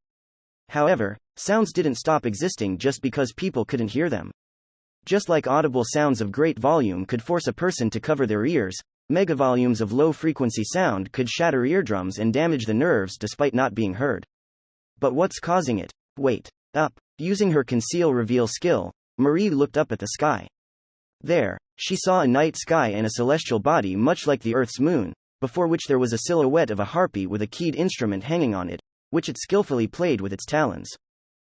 However, sounds didn't stop existing just because people couldn't hear them. Just like audible sounds of great volume could force a person to cover their ears, megavolumes of low-frequency sound could shatter eardrums and damage the nerves despite not being heard. But what's causing it? Wait. Up. Using her conceal-reveal skill, Marie looked up at the sky. There, she saw a night sky and a celestial body much like the Earth's moon, before which there was a silhouette of a harpy with a keyed instrument hanging on it, which it skillfully played with its talons.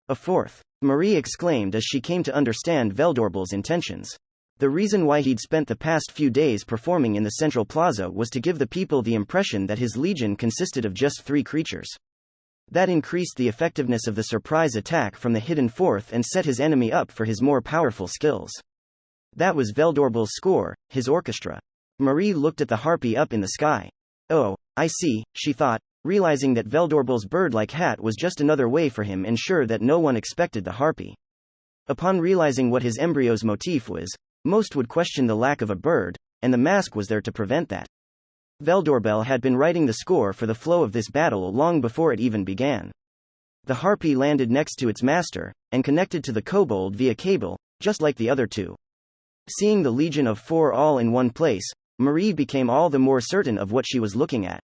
A fourth, Marie exclaimed as she came to understand Veldoorbel's intentions. The reason why he'd spent the past few days performing in the central plaza was to give the people the impression that his legion consisted of just 3 creatures. That increased the effectiveness of the surprise attack from the hidden fourth and set his enemy up for his more powerful skills. That was Veldoorbel's score, his orchestra. Marie looked at the harpy up in the sky. Oh, I see, she thought, realizing that Veldoorbel's bird-like hat was just another way for him to ensure that no one expected the harpy. Upon realizing what his embryo's motif was, most would question the lack of a bird, and the mask was there to prevent that. Veldoorbel had been writing the score for the flow of this battle long before it even began. The harpy landed next to its master, and connected to the kobold via cable, just like the other two. Seeing the Legion of 4 all in one place, Marie became all the more certain of what she was looking at.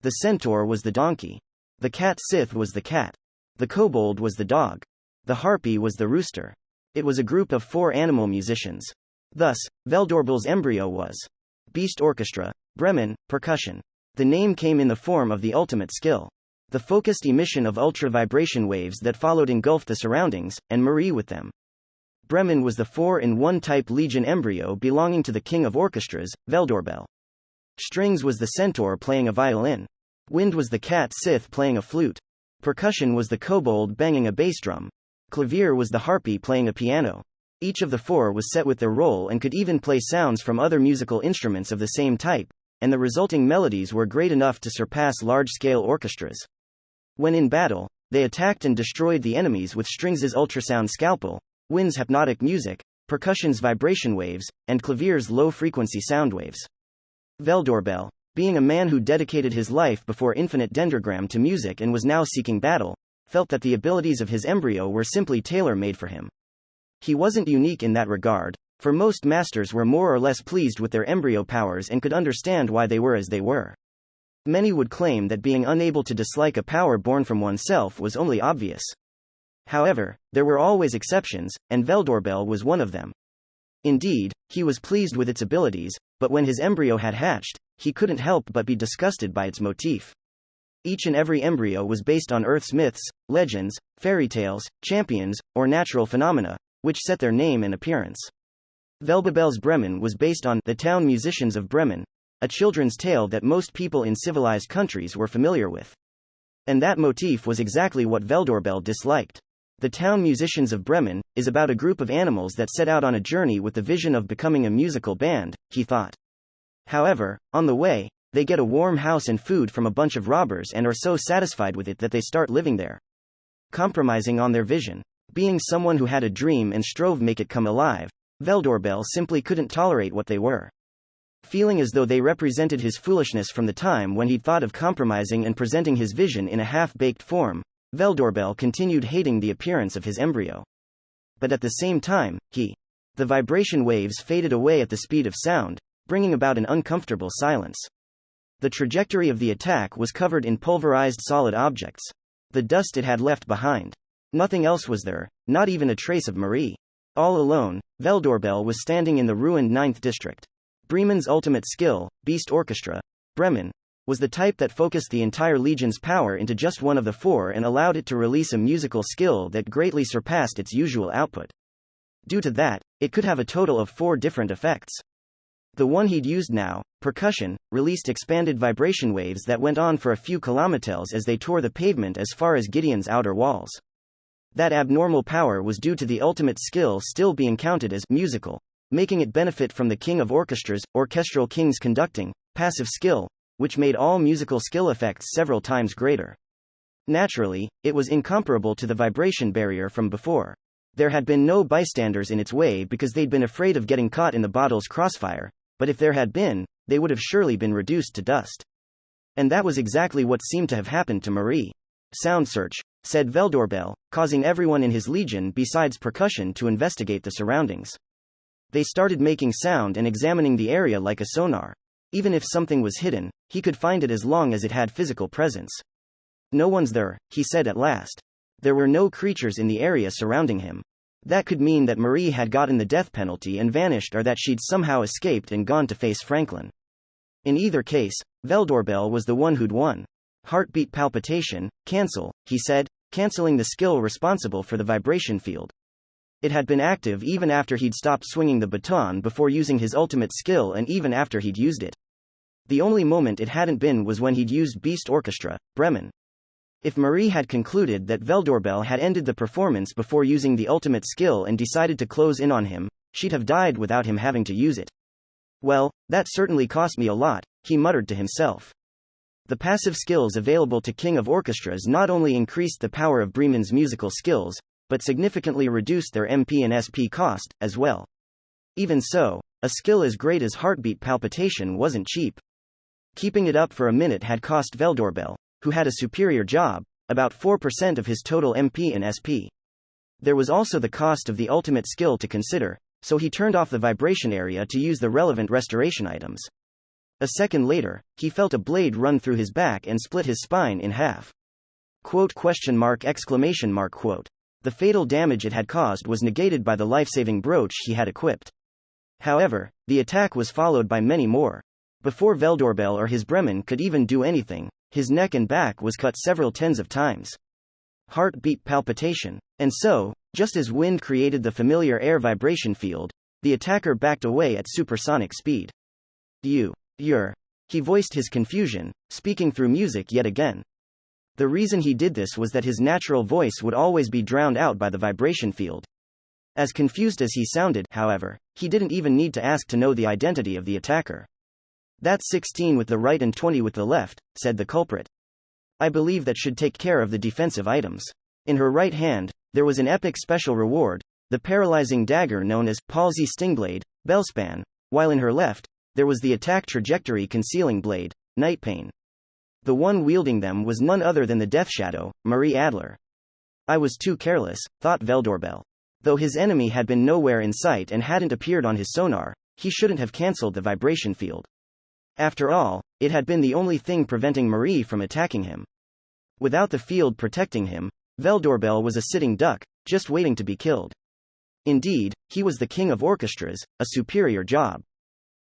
The centaur was the donkey. The cat Sith was the cat. The kobold was the dog. The harpy was the rooster. It was a group of 4 animal musicians. Thus, Veldoorbel's embryo was Beast Orchestra, Bremen, percussion. The name came in the form of the ultimate skill. The focused emission of ultra-vibration waves that followed engulfed the surroundings, and Marie with them. Bremen was the 4-in-1 type Legion embryo belonging to the king of orchestras, Veldoorbel. Strings was the centaur playing a violin. Wind was the cat Sith playing a flute. Percussion was the kobold banging a bass drum. Clavier was the harpy playing a piano. Each of the 4 was set with their role and could even play sounds from other musical instruments of the same type, and the resulting melodies were great enough to surpass large-scale orchestras. When in battle, they attacked and destroyed the enemies with Strings' ultrasound scalpel, Wind's hypnotic music, Percussion's vibration waves, and Clavier's low-frequency sound waves. Veldoorbel, being a man who dedicated his life before Infinite Dendrogram to music and was now seeking battle, felt that the abilities of his embryo were simply tailor-made for him. He wasn't unique in that regard, for most masters were more or less pleased with their embryo powers and could understand why they were as they were. Many would claim that being unable to dislike a power born from oneself was only obvious. However, there were always exceptions, and Veldoorbel was one of them. Indeed, he was pleased with its abilities, but when his embryo had hatched, he couldn't help but be disgusted by its motif. Each and every embryo was based on Earth's myths, legends, fairy tales, champions, or natural phenomena, which set their name and appearance. Velbebel's Bremen was based on The Town Musicians of Bremen, a children's tale that most people in civilized countries were familiar with. And that motif was exactly what Veldorbel disliked. The Town Musicians of Bremen is about a group of animals that set out on a journey with the vision of becoming a musical band, he thought. However, on the way, they get a warm house and food from a bunch of robbers and are so satisfied with it that they start living there, compromising on their vision. Being someone who had a dream and strove make it come alive, Veldorbel simply couldn't tolerate what they were. Feeling as though they represented his foolishness from the time when he'd thought of compromising and presenting his vision in a half-baked form, Veldorbel continued hating the appearance of his embryo. But at the same time, the vibration waves faded away at the speed of sound, bringing about an uncomfortable silence. The trajectory of the attack was covered in pulverized solid objects. The dust it had left behind. Nothing else was there, not even a trace of Marie. All alone, Veldorbel was standing in the ruined 9th district. Bremen's ultimate skill, Beast Orchestra, Bremen, was the type that focused the entire legion's power into just one of the four and allowed it to release a musical skill that greatly surpassed its usual output. Due to that, it could have a total of 4 different effects. The one he'd used now, percussion, released expanded vibration waves that went on for a few kilometers as they tore the pavement as far as Gideon's outer walls. That abnormal power was due to the ultimate skill still being counted as musical, making it benefit from the King of Orchestras, Orchestral King's conducting, passive skill, which made all musical skill effects several times greater. Naturally, it was incomparable to the vibration barrier from before. There had been no bystanders in its way because they'd been afraid of getting caught in the bottle's crossfire, but if there had been, they would have surely been reduced to dust. And that was exactly what seemed to have happened to Marie. Sound search, said Veldorbel, causing everyone in his legion besides percussion to investigate the surroundings. They started making sound and examining the area like a sonar. Even if something was hidden, he could find it as long as it had physical presence. No one's there, he said at last. There were no creatures in the area surrounding him. That could mean that Marie had gotten the death penalty and vanished, or that she'd somehow escaped and gone to face Franklin. In either case, Veldorbel was the one who'd won. Heartbeat palpitation, cancel, he said, canceling the skill responsible for the vibration field. It had been active even after he'd stopped swinging the baton before using his ultimate skill, and even after he'd used it. The only moment it hadn't been was when he'd used Beast Orchestra, Bremen. If Marie had concluded that Veldorbel had ended the performance before using the ultimate skill and decided to close in on him, she'd have died without him having to use it. Well, that certainly cost me a lot, he muttered to himself. The passive skills available to King of Orchestras not only increased the power of Bremen's musical skills, but significantly reduced their MP and SP cost, as well. Even so, a skill as great as heartbeat palpitation wasn't cheap. Keeping it up for a minute had cost Veldorbel, who had a superior job, about 4% of his total MP and SP. There was also the cost of the ultimate skill to consider, so he turned off the vibration area to use the relevant restoration items. A second later, he felt a blade run through his back and split his spine in half. Quote, ? Quote. The fatal damage it had caused was negated by the life-saving brooch he had equipped. However, the attack was followed by many more. Before Veldorbel or his Bremen could even do anything, his neck and back was cut several tens of times. Heartbeat palpitation. And so, just as wind created the familiar air vibration field, the attacker backed away at supersonic speed. He voiced his confusion, speaking through music yet again. The reason he did this was that his natural voice would always be drowned out by the vibration field. As confused as he sounded, however, he didn't even need to ask to know the identity of the attacker. That's 16 with the right and 20 with the left, said the culprit. I believe that should take care of the defensive items. In her right hand, there was an epic special reward, the paralyzing dagger known as Palsy Stingblade, Bellspan, while in her left, there was the attack trajectory concealing blade, Nightpain. The one wielding them was none other than the Death Shadow, Marie Adler. I was too careless, thought Veldorbel. Though his enemy had been nowhere in sight and hadn't appeared on his sonar, he shouldn't have cancelled the vibration field. After all, it had been the only thing preventing Marie from attacking him. Without the field protecting him, Veldorbel was a sitting duck, just waiting to be killed. Indeed, he was the King of Orchestras, a superior job.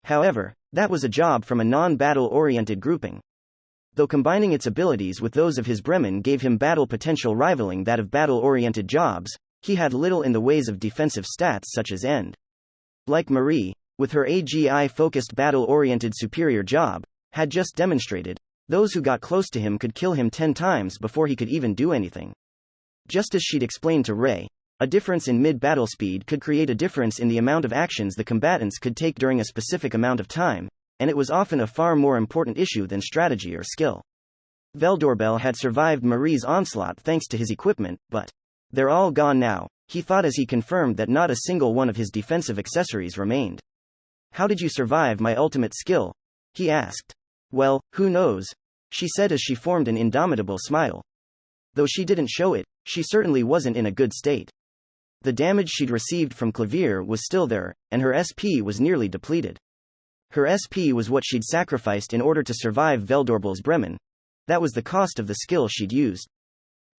However, that was a job from a non-battle-oriented grouping. Though combining its abilities with those of his Bremen gave him battle potential rivaling that of battle-oriented jobs, he had little in the ways of defensive stats such as end. like Marie, with her AGI-focused battle-oriented superior job, had just demonstrated, those who got close to him could kill him 10 times before he could even do anything. Just as she'd explained to Ray, a difference in mid-battle speed could create a difference in the amount of actions the combatants could take during a specific amount of time, and it was often a far more important issue than strategy or skill. Veldoorbel had survived Marie's onslaught thanks to his equipment, but they're all gone now, he thought as he confirmed that not a single one of his defensive accessories remained. How did you survive my ultimate skill? He asked. Well, who knows? She said as she formed an indomitable smile. Though she didn't show it, she certainly wasn't in a good state. The damage she'd received from Clavier was still there, and her SP was nearly depleted. Her SP was what she'd sacrificed in order to survive Veldoorbel's Bremen. That was the cost of the skill she'd used.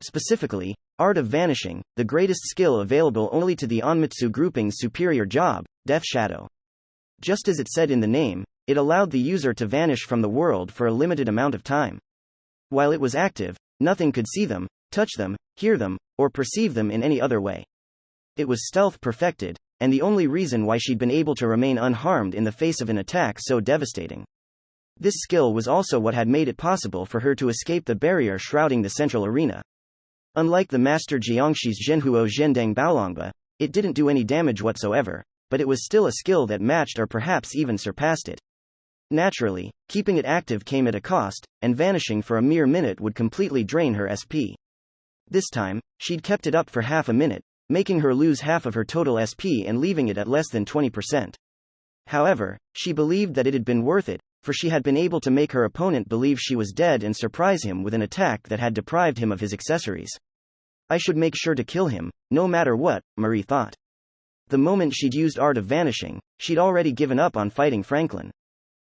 Specifically, Art of Vanishing, the greatest skill available only to the Onmitsu grouping's superior job, Death Shadow. Just as it said in the name, it allowed the user to vanish from the world for a limited amount of time. While it was active, nothing could see them, touch them, hear them, or perceive them in any other way. It was stealth perfected, and the only reason why she'd been able to remain unharmed in the face of an attack so devastating. This skill was also what had made it possible for her to escape the barrier shrouding the central arena. Unlike the Master Jiangshi's Zhenhuo Zhendeng Baolongba, it didn't do any damage whatsoever, but it was still a skill that matched or perhaps even surpassed it. Naturally, keeping it active came at a cost, and vanishing for a mere minute would completely drain her SP. This time, she'd kept it up for half a minute, making her lose half of her total SP and leaving it at less than 20%. However, she believed that it had been worth it, for she had been able to make her opponent believe she was dead and surprise him with an attack that had deprived him of his accessories. I should make sure to kill him, no matter what, Marie thought. The moment she'd used Art of Vanishing, she'd already given up on fighting Franklin.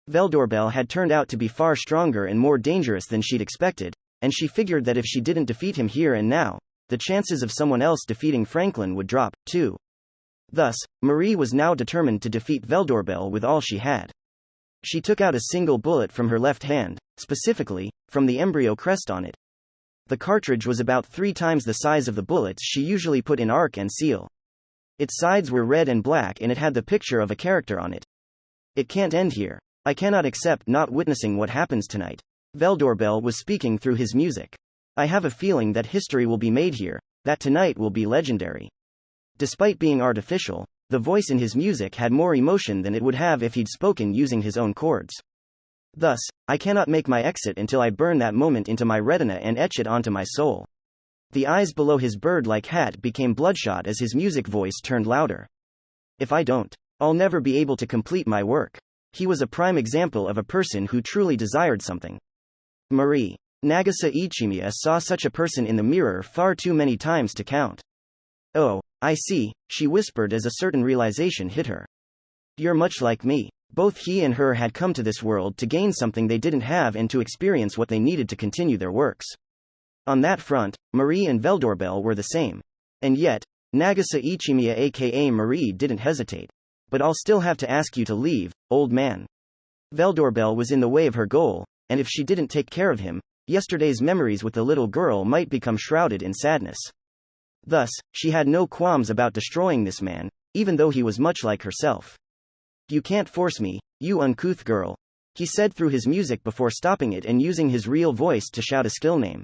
Veldoorbel had turned out to be far stronger and more dangerous than she'd expected, and she figured that if she didn't defeat him here and now, the chances of someone else defeating Franklin would drop, too. Thus, Marie was now determined to defeat Veldoorbel with all she had. She took out a single bullet from her left hand, specifically, from the embryo crest on it. The cartridge was about 3 times the size of the bullets she usually put in Arc and Seal. Its sides were red and black and it had the picture of a character on it. It can't end here. I cannot accept not witnessing what happens tonight. Veldoorbel was speaking through his music. I have a feeling that history will be made here, that tonight will be legendary. Despite being artificial, the voice in his music had more emotion than it would have if he'd spoken using his own chords. Thus, I cannot make my exit until I burn that moment into my retina and etch it onto my soul. The eyes below his bird-like hat became bloodshot as his music voice turned louder. If I don't, I'll never be able to complete my work. He was a prime example of a person who truly desired something. Marie Nagisa Ichimiya saw such a person in the mirror far too many times to count. Oh, I see, she whispered as a certain realization hit her. You're much like me. Both he and her had come to this world to gain something they didn't have and to experience what they needed to continue their works. On that front, Marie and Veldoorbel were the same. And yet, Nagisa Ichimiya aka Marie didn't hesitate. But I'll still have to ask you to leave, old man. Veldoorbel was in the way of her goal, and if she didn't take care of him, yesterday's memories with the little girl might become shrouded in sadness. Thus, she had no qualms about destroying this man, even though he was much like herself. You can't force me, you uncouth girl, he said through his music before stopping it and using his real voice to shout a skill name.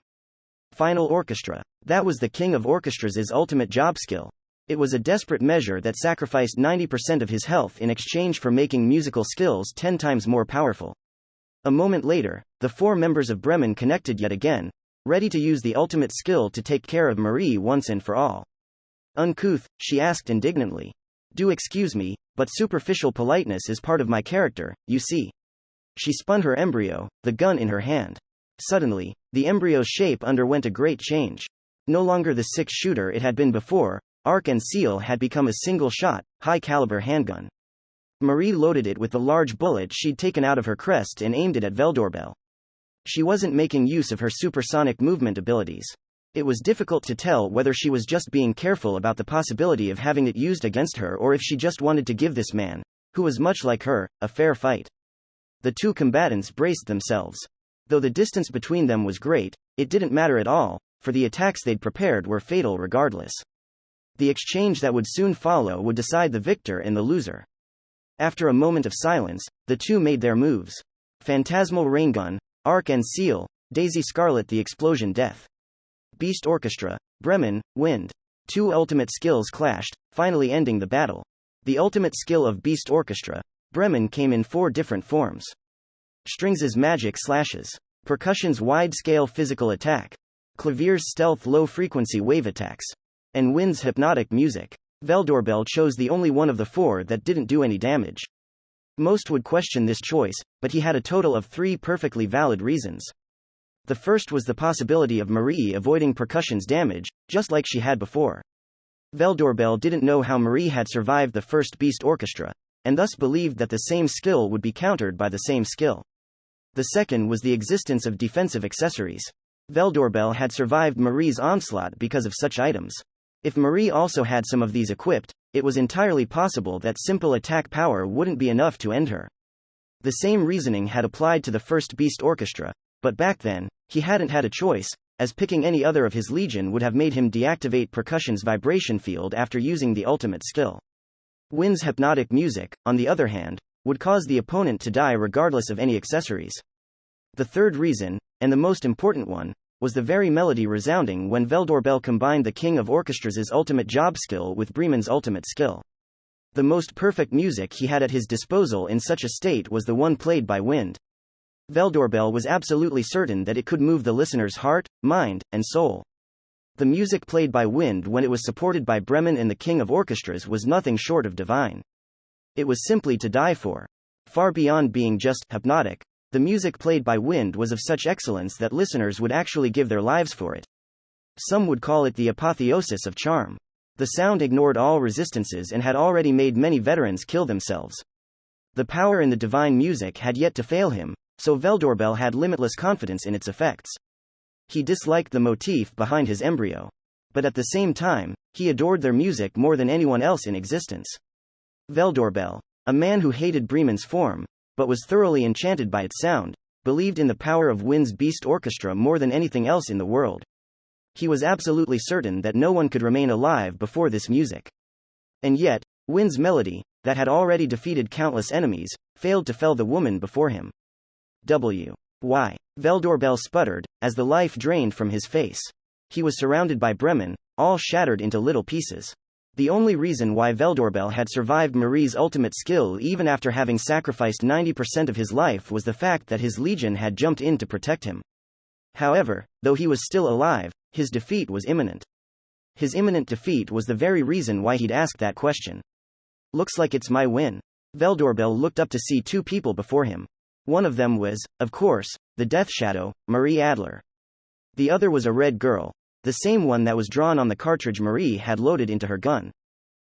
Final Orchestra. That was the king of orchestras' ultimate job skill. It was a desperate measure that sacrificed 90% of his health in exchange for making musical skills 10 times more powerful. A moment later, the 4 members of Bremen connected yet again, ready to use the ultimate skill to take care of Marie once and for all. Uncouth, she asked indignantly. Do excuse me, but superficial politeness is part of my character, you see. She spun her embryo, the gun in her hand. Suddenly, the embryo's shape underwent a great change. No longer the 6-shooter it had been before, Arc and Seal had become a single-shot, high-caliber handgun. Marie loaded it with the large bullet she'd taken out of her crest and aimed it at Veldoorbel. She wasn't making use of her supersonic movement abilities. It was difficult to tell whether she was just being careful about the possibility of having it used against her or if she just wanted to give this man, who was much like her, a fair fight. The 2 combatants braced themselves. Though the distance between them was great, it didn't matter at all, for the attacks they'd prepared were fatal regardless. The exchange that would soon follow would decide the victor and the loser. After a moment of silence, the two made their moves. Phantasmal Rain Gun, Arc and Seal, Daisy Scarlet the Explosion Death. Beast Orchestra, Bremen, Wind. Two ultimate skills clashed, finally ending the battle. The ultimate skill of Beast Orchestra, Bremen came in 4 different forms. Strings' magic slashes. Percussion's wide-scale physical attack. Clavier's stealth low-frequency wave attacks. And Wind's hypnotic music. Veldoorbel chose the only one of the 4 that didn't do any damage. Most would question this choice, but he had a total of 3 perfectly valid reasons. The first was the possibility of Marie avoiding Percussion's damage, just like she had before. Veldoorbel didn't know how Marie had survived the first Beast Orchestra, and thus believed that the same skill would be countered by the same skill. The second was the existence of defensive accessories. Veldoorbel had survived Marie's onslaught because of such items. If Marie also had some of these equipped, it was entirely possible that simple attack power wouldn't be enough to end her. The same reasoning had applied to the first Beast Orchestra, but back then, he hadn't had a choice, as picking any other of his legion would have made him deactivate Percussion's vibration field after using the ultimate skill. Wind's hypnotic music, on the other hand, would cause the opponent to die regardless of any accessories. The third reason, and the most important one, was the very melody resounding when Veldoorbel combined the King of Orchestras' ultimate job skill with Bremen's ultimate skill. The most perfect music he had at his disposal in such a state was the one played by Wind. Veldoorbel was absolutely certain that it could move the listener's heart, mind, and soul. The music played by Wind when it was supported by Bremen and the King of Orchestras was nothing short of divine. It was simply to die for. Far beyond being just hypnotic, the music played by Wind was of such excellence that listeners would actually give their lives for it. Some would call it the apotheosis of charm. The sound ignored all resistances and had already made many veterans kill themselves. The power in the divine music had yet to fail him, so Veldoorbel had limitless confidence in its effects. He disliked the motif behind his embryo. But at the same time, he adored their music more than anyone else in existence. Veldoorbel, a man who hated Bremen's form, but was thoroughly enchanted by its sound, believed in the power of Wind's Beast Orchestra more than anything else in the world. He was absolutely certain that no one could remain alive before this music. And yet, Wind's melody, that had already defeated countless enemies, failed to fell the woman before him. Why? Veldoorbel sputtered, as the life drained from his face. He was surrounded by Bremen, all shattered into little pieces. The only reason why Veldoorbel had survived Marie's ultimate skill even after having sacrificed 90% of his life was the fact that his legion had jumped in to protect him. However, though he was still alive, his defeat was imminent. His imminent defeat was the very reason why he'd asked that question. Looks like it's my win. Veldoorbel looked up to see 2 people before him. One of them was, of course, the Death Shadow, Marie Adler. The other was a red girl, the same one that was drawn on the cartridge Marie had loaded into her gun.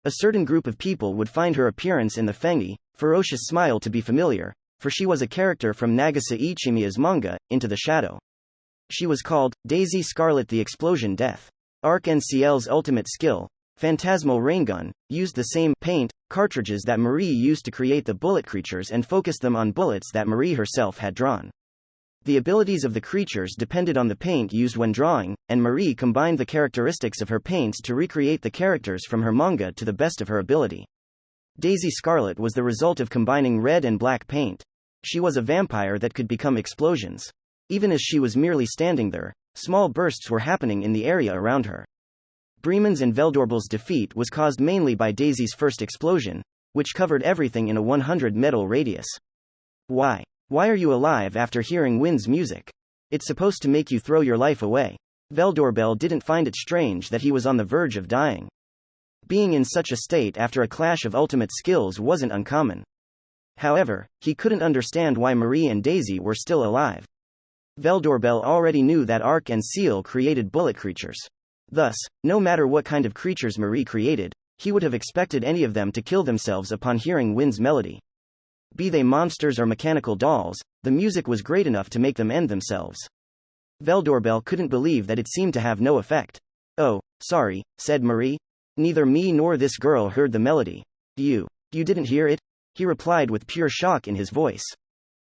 A certain group of people would find her appearance in the Fengi, ferocious smile to be familiar, for she was a character from Nagase Ichimiya's manga, Into the Shadow. She was called Daisy Scarlet the Explosion Death. Arc and Ciel's ultimate skill, Phantasmal Rain Gun, used the same paint cartridges that Marie used to create the bullet creatures and focused them on bullets that Marie herself had drawn. The abilities of the creatures depended on the paint used when drawing, and Marie combined the characteristics of her paints to recreate the characters from her manga to the best of her ability. Daisy Scarlet was the result of combining red and black paint. She was a vampire that could become explosions. Even as she was merely standing there, small bursts were happening in the area around her. Bremen's and Veldoorbel's defeat was caused mainly by Daisy's first explosion, which covered everything in a 100-metal radius. Why? Why are you alive after hearing Wind's music? It's supposed to make you throw your life away. Veldoorbel didn't find it strange that he was on the verge of dying. Being in such a state after a clash of ultimate skills wasn't uncommon. However, he couldn't understand why Marie and Daisy were still alive. Veldoorbel already knew that Arc and Ciel created bullet creatures. Thus, no matter what kind of creatures Marie created, he would have expected any of them to kill themselves upon hearing Wind's melody. Be they monsters or mechanical dolls, the music was great enough to make them end themselves. Veldoorbel couldn't believe that it seemed to have no effect. "Oh, sorry," said Marie. "Neither me nor this girl heard the melody." You didn't hear it?" he replied with pure shock in his voice.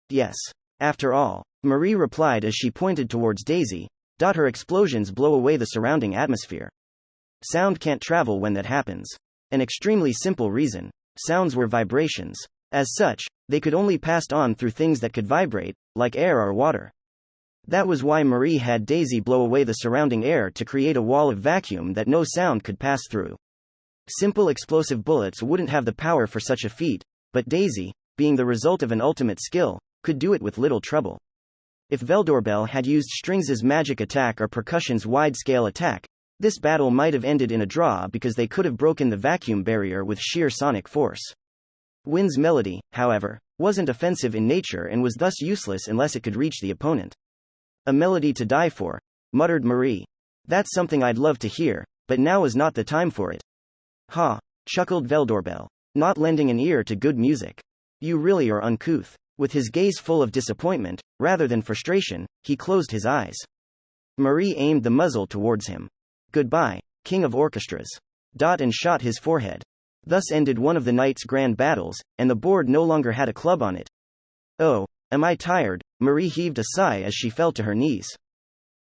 "Yes. After all," Marie replied as she pointed towards Daisy, "her explosions blow away the surrounding atmosphere. Sound can't travel when that happens. An extremely simple reason. Sounds were vibrations. As such, they could only pass on through things that could vibrate, like air or water. That was why Marie had Daisy blow away the surrounding air to create a wall of vacuum that no sound could pass through. Simple explosive bullets wouldn't have the power for such a feat, but Daisy, being the result of an ultimate skill, could do it with little trouble. If Veldoorbel had used Strings's magic attack or Percussion's wide-scale attack, this battle might have ended in a draw because they could have broken the vacuum barrier with sheer sonic force. Wind's melody, however, wasn't offensive in nature and was thus useless unless it could reach the opponent. A melody to die for, muttered Marie. That's something I'd love to hear, but now is not the time for it. Ha, chuckled Veldoorbel, not lending an ear to good music. You really are uncouth. With his gaze full of disappointment, rather than frustration, he closed his eyes. Marie aimed the muzzle towards him. Goodbye, King of Orchestras. And shot his forehead. Thus ended one of the night's grand battles, and the board no longer had a club on it. Oh, am I tired? Marie heaved a sigh as she fell to her knees.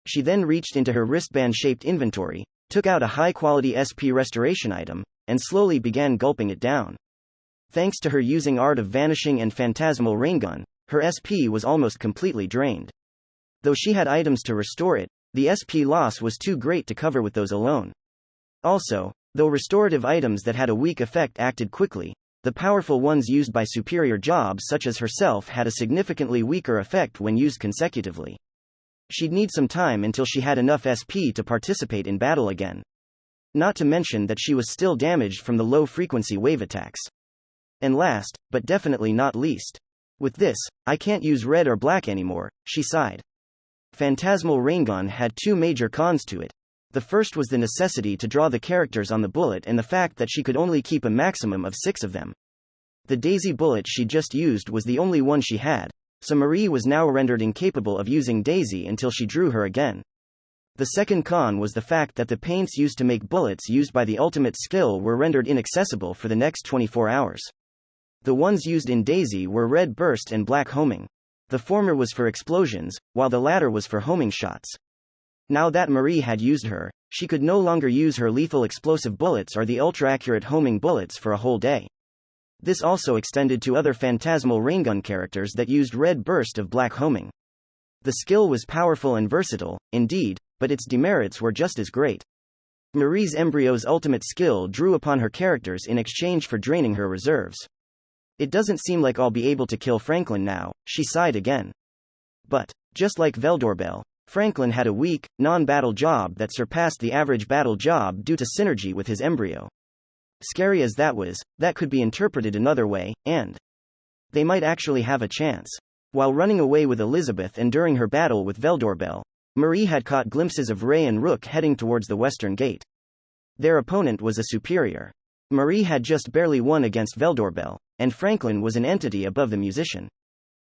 She then reached into her wristband-shaped inventory, took out a high-quality SP restoration item, and slowly began gulping it down. Thanks to her using Art of Vanishing and Phantasmal Raingun, her SP was almost completely drained. Though she had items to restore it, the SP loss was too great to cover with those alone. Also, though restorative items that had a weak effect acted quickly, the powerful ones used by superior jobs such as herself had a significantly weaker effect when used consecutively. She'd need some time until she had enough SP to participate in battle again. Not to mention that she was still damaged from the low-frequency wave attacks. And last, but definitely not least. With this, I can't use red or black anymore, she sighed. Phantasmal Raingun had two major cons to it. The first was the necessity to draw the characters on the bullet and the fact that she could only keep a maximum of 6 of them. The Daisy bullet she just used was the only one she had, so Marie was now rendered incapable of using Daisy until she drew her again. The second con was the fact that the paints used to make bullets used by the ultimate skill were rendered inaccessible for the next 24 hours. The ones used in Daisy were red burst and black homing. The former was for explosions, while the latter was for homing shots. Now that Marie had used her, she could no longer use her lethal explosive bullets or the ultra-accurate homing bullets for a whole day. This also extended to other Phantasmal Raingun characters that used red burst of black homing. The skill was powerful and versatile, indeed, but its demerits were just as great. Marie's embryo's ultimate skill drew upon her characters in exchange for draining her reserves. It doesn't seem like I'll be able to kill Franklin now, she sighed again. But, just like Veldoorbel, Franklin had a weak, non-battle job that surpassed the average battle job due to synergy with his embryo. Scary as that was, that could be interpreted another way, and they might actually have a chance. While running away with Elizabeth and during her battle with Veldoorbel, Marie had caught glimpses of Ray and Rook heading towards the western gate. Their opponent was a superior. Marie had just barely won against Veldoorbel, and Franklin was an entity above the musician.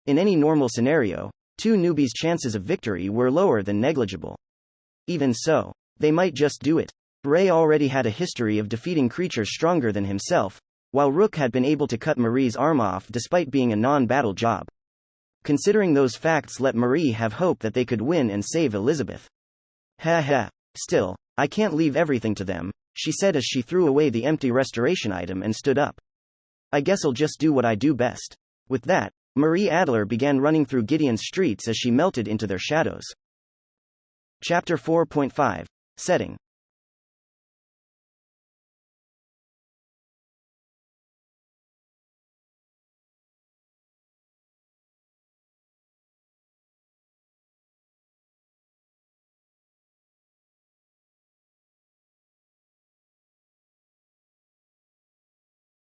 In any normal scenario, two newbies' chances of victory were lower than negligible. Even so, they might just do it. Ray already had a history of defeating creatures stronger than himself, while Rook had been able to cut Marie's arm off despite being a non-battle job. Considering those facts let Marie have hope that they could win and save Elizabeth. Ha ha. Still, I can't leave everything to them, she said as she threw away the empty restoration item and stood up. I guess I'll just do what I do best. With that, Marie Adler began running through Gideon's streets as she melted into their shadows. Chapter 4.5. Setting.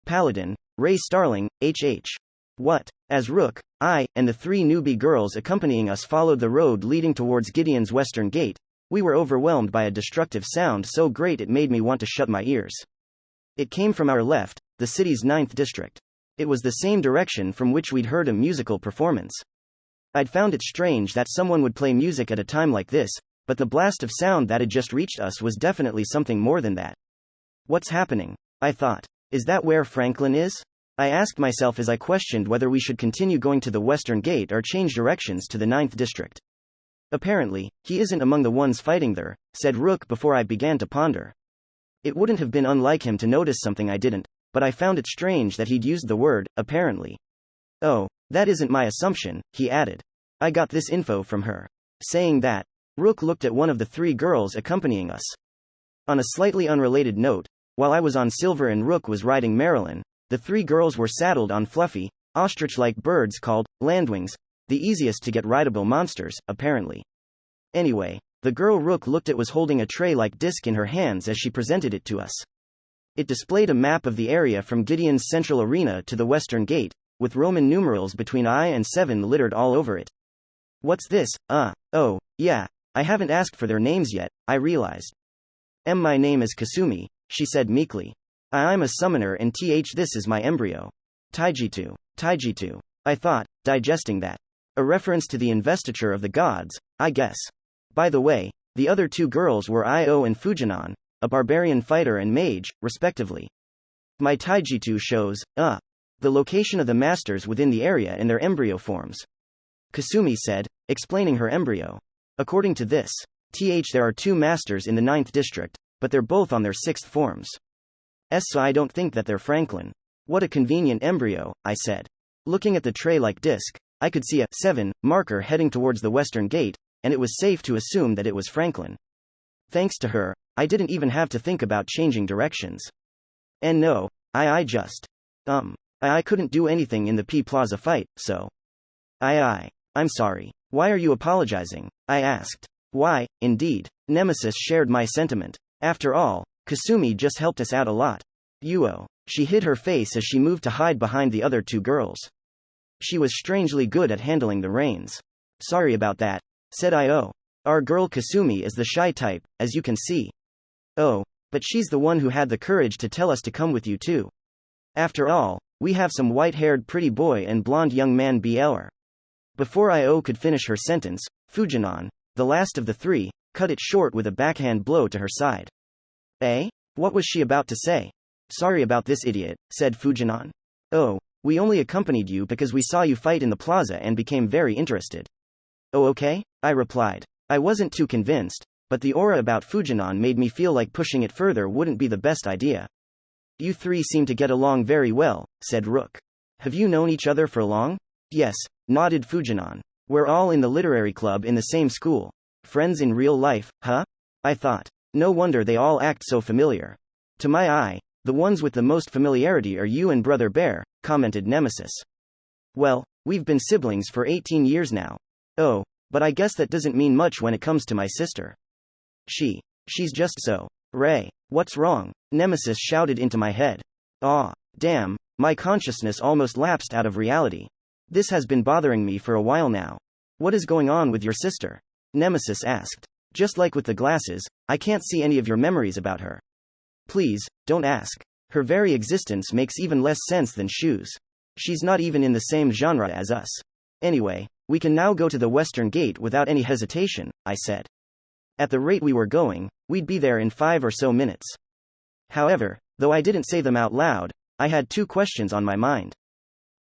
Paladin, Ray Starling, H.H. What? As Rook, I, and the 3 newbie girls accompanying us followed the road leading towards Gideon's western gate, we were overwhelmed by a destructive sound so great it made me want to shut my ears. It came from our left, the city's 9th district. It was the same direction from which we'd heard a musical performance. I'd found it strange that someone would play music at a time like this, but the blast of sound that had just reached us was definitely something more than that. What's happening? I thought. Is that where Franklin is? I asked myself as I questioned whether we should continue going to the western gate or change directions to the 9th district. Apparently, he isn't among the ones fighting there, said Rook before I began to ponder. It wouldn't have been unlike him to notice something I didn't, but I found it strange that he'd used the word, apparently. Oh, that isn't my assumption, he added. I got this info from her. Saying that, Rook looked at one of the 3 girls accompanying us. On a slightly unrelated note, while I was on Silver and Rook was riding Marilyn, the 3 girls were saddled on fluffy, ostrich-like birds called landwings, the easiest to get rideable monsters, apparently. Anyway, the girl Rook looked at was holding a tray-like disc in her hands as she presented it to us. It displayed a map of the area from Gideon's central arena to the western gate, with Roman numerals between I and 7 littered all over it. What's this? Oh, yeah, I haven't asked for their names yet, I realized. My name is Kasumi, she said meekly. I'm a summoner and this is my embryo. Taijitu. I thought, digesting that. A reference to the investiture of the gods, I guess. By the way, the other 2 girls were Io and Fujinon, a barbarian fighter and mage, respectively. My Taijitu shows, the location of the masters within the area and their embryo forms. Kasumi said, explaining her embryo. According to this, there are 2 masters in the 9th district, but they're both on their 6th forms. So I don't think that they're Franklin. What a convenient embryo, I said. Looking at the tray-like disc, I could see a 7 marker heading towards the western gate, and it was safe to assume that it was Franklin. Thanks to her, I didn't even have to think about changing directions. And no, I couldn't do anything in the P Plaza fight, so. I'm sorry. Why are you apologizing? I asked. Why, indeed. Nemesis shared my sentiment. After all, Kasumi just helped us out a lot. She hid her face as she moved to hide behind the other 2 girls. She was strangely good at handling the reins. Sorry about that, said I. Our girl Kasumi is the shy type, as you can see. Oh, but she's the one who had the courage to tell us to come with you too. After all, we have some white-haired pretty boy and blonde young man BLR. Before I could finish her sentence, Fujinon, the last of the 3, cut it short with a backhand blow to her side. What was she about to say? Sorry about this idiot, said Fujinon. Oh, we only accompanied you because we saw you fight in the plaza and became very interested. Oh okay, I replied. I wasn't too convinced, but the aura about Fujinon made me feel like pushing it further wouldn't be the best idea. You 3 seem to get along very well, said Rook. Have you known each other for long? Yes, nodded Fujinon. We're all in the literary club in the same school. Friends in real life, huh? I thought. No wonder they all act so familiar. To my eye, the ones with the most familiarity are you and Brother Bear, commented Nemesis. Well, we've been siblings for 18 years now. Oh, but I guess that doesn't mean much when it comes to my sister. She's just so. Ray, what's wrong? Nemesis shouted into my head. Damn, my consciousness almost lapsed out of reality. This has been bothering me for a while now. What is going on with your sister? Nemesis asked. Just like with the glasses, I can't see any of your memories about her. Please, don't ask. Her very existence makes even less sense than shoes. She's not even in the same genre as us. Anyway, we can now go to the western gate without any hesitation, I said. At the rate we were going, we'd be there in 5 or so minutes. However, though I didn't say them out loud, I had 2 questions on my mind.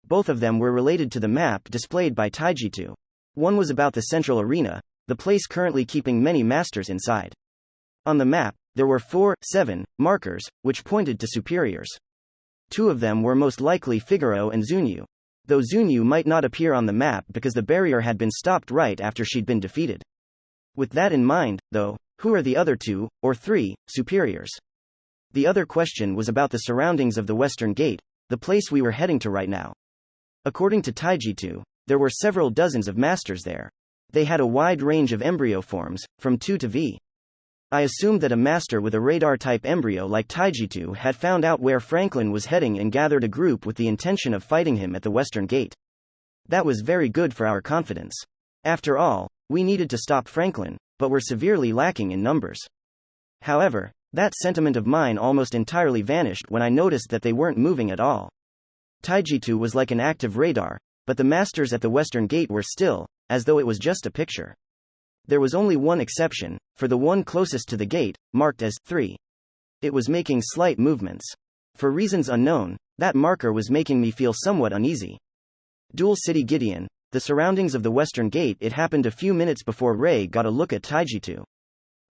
Both of them were related to the map displayed by Taijitu. One was about the central arena, the place currently keeping many masters inside. On the map, there were 7 markers, which pointed to superiors. 2 of them were most likely Figaro and Zunyu. Though Zunyu might not appear on the map because the barrier had been stopped right after she'd been defeated. With that in mind, though, who are the other 2, or 3, superiors? The other question was about the surroundings of the western gate, the place we were heading to right now. According to Taijitu, there were several dozens of masters there. They had a wide range of embryo forms, from 2 to V. I assumed that a master with a radar-type embryo like Taijitu had found out where Franklin was heading and gathered a group with the intention of fighting him at the western gate. That was very good for our confidence. After all, we needed to stop Franklin, but were severely lacking in numbers. However, that sentiment of mine almost entirely vanished when I noticed that they weren't moving at all. Taijitu was like an active radar, but the masters at the western gate were still, as though it was just a picture. There was only one exception, for the one closest to the gate, marked as 3. It was making slight movements. For reasons unknown, that marker was making me feel somewhat uneasy. Dual City Gideon, the surroundings of the western gate. It happened a few minutes before Ray got a look at Taijitu.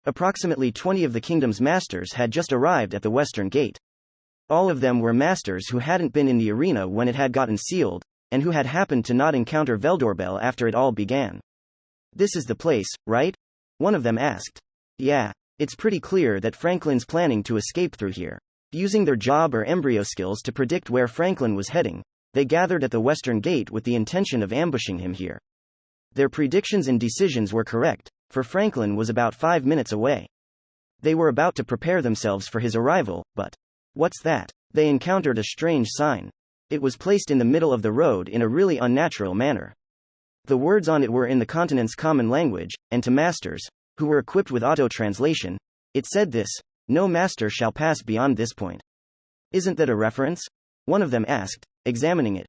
Approximately 20 of the kingdom's masters had just arrived at the western gate. All of them were masters who hadn't been in the arena when it had gotten sealed, and who had happened to not encounter Veldorbel after it all began. This is the place, right? One of them asked. Yeah. It's pretty clear that Franklin's planning to escape through here. Using their job or embryo skills to predict where Franklin was heading, they gathered at the western gate with the intention of ambushing him here. Their predictions and decisions were correct, for Franklin was about 5 minutes away. They were about to prepare themselves for his arrival, but what's that? They encountered a strange sign. It was placed in the middle of the road in a really unnatural manner. The words on it were in the continent's common language, and to masters, who were equipped with auto-translation, it said this: "No master shall pass beyond this point." Isn't that a reference? One of them asked, examining it.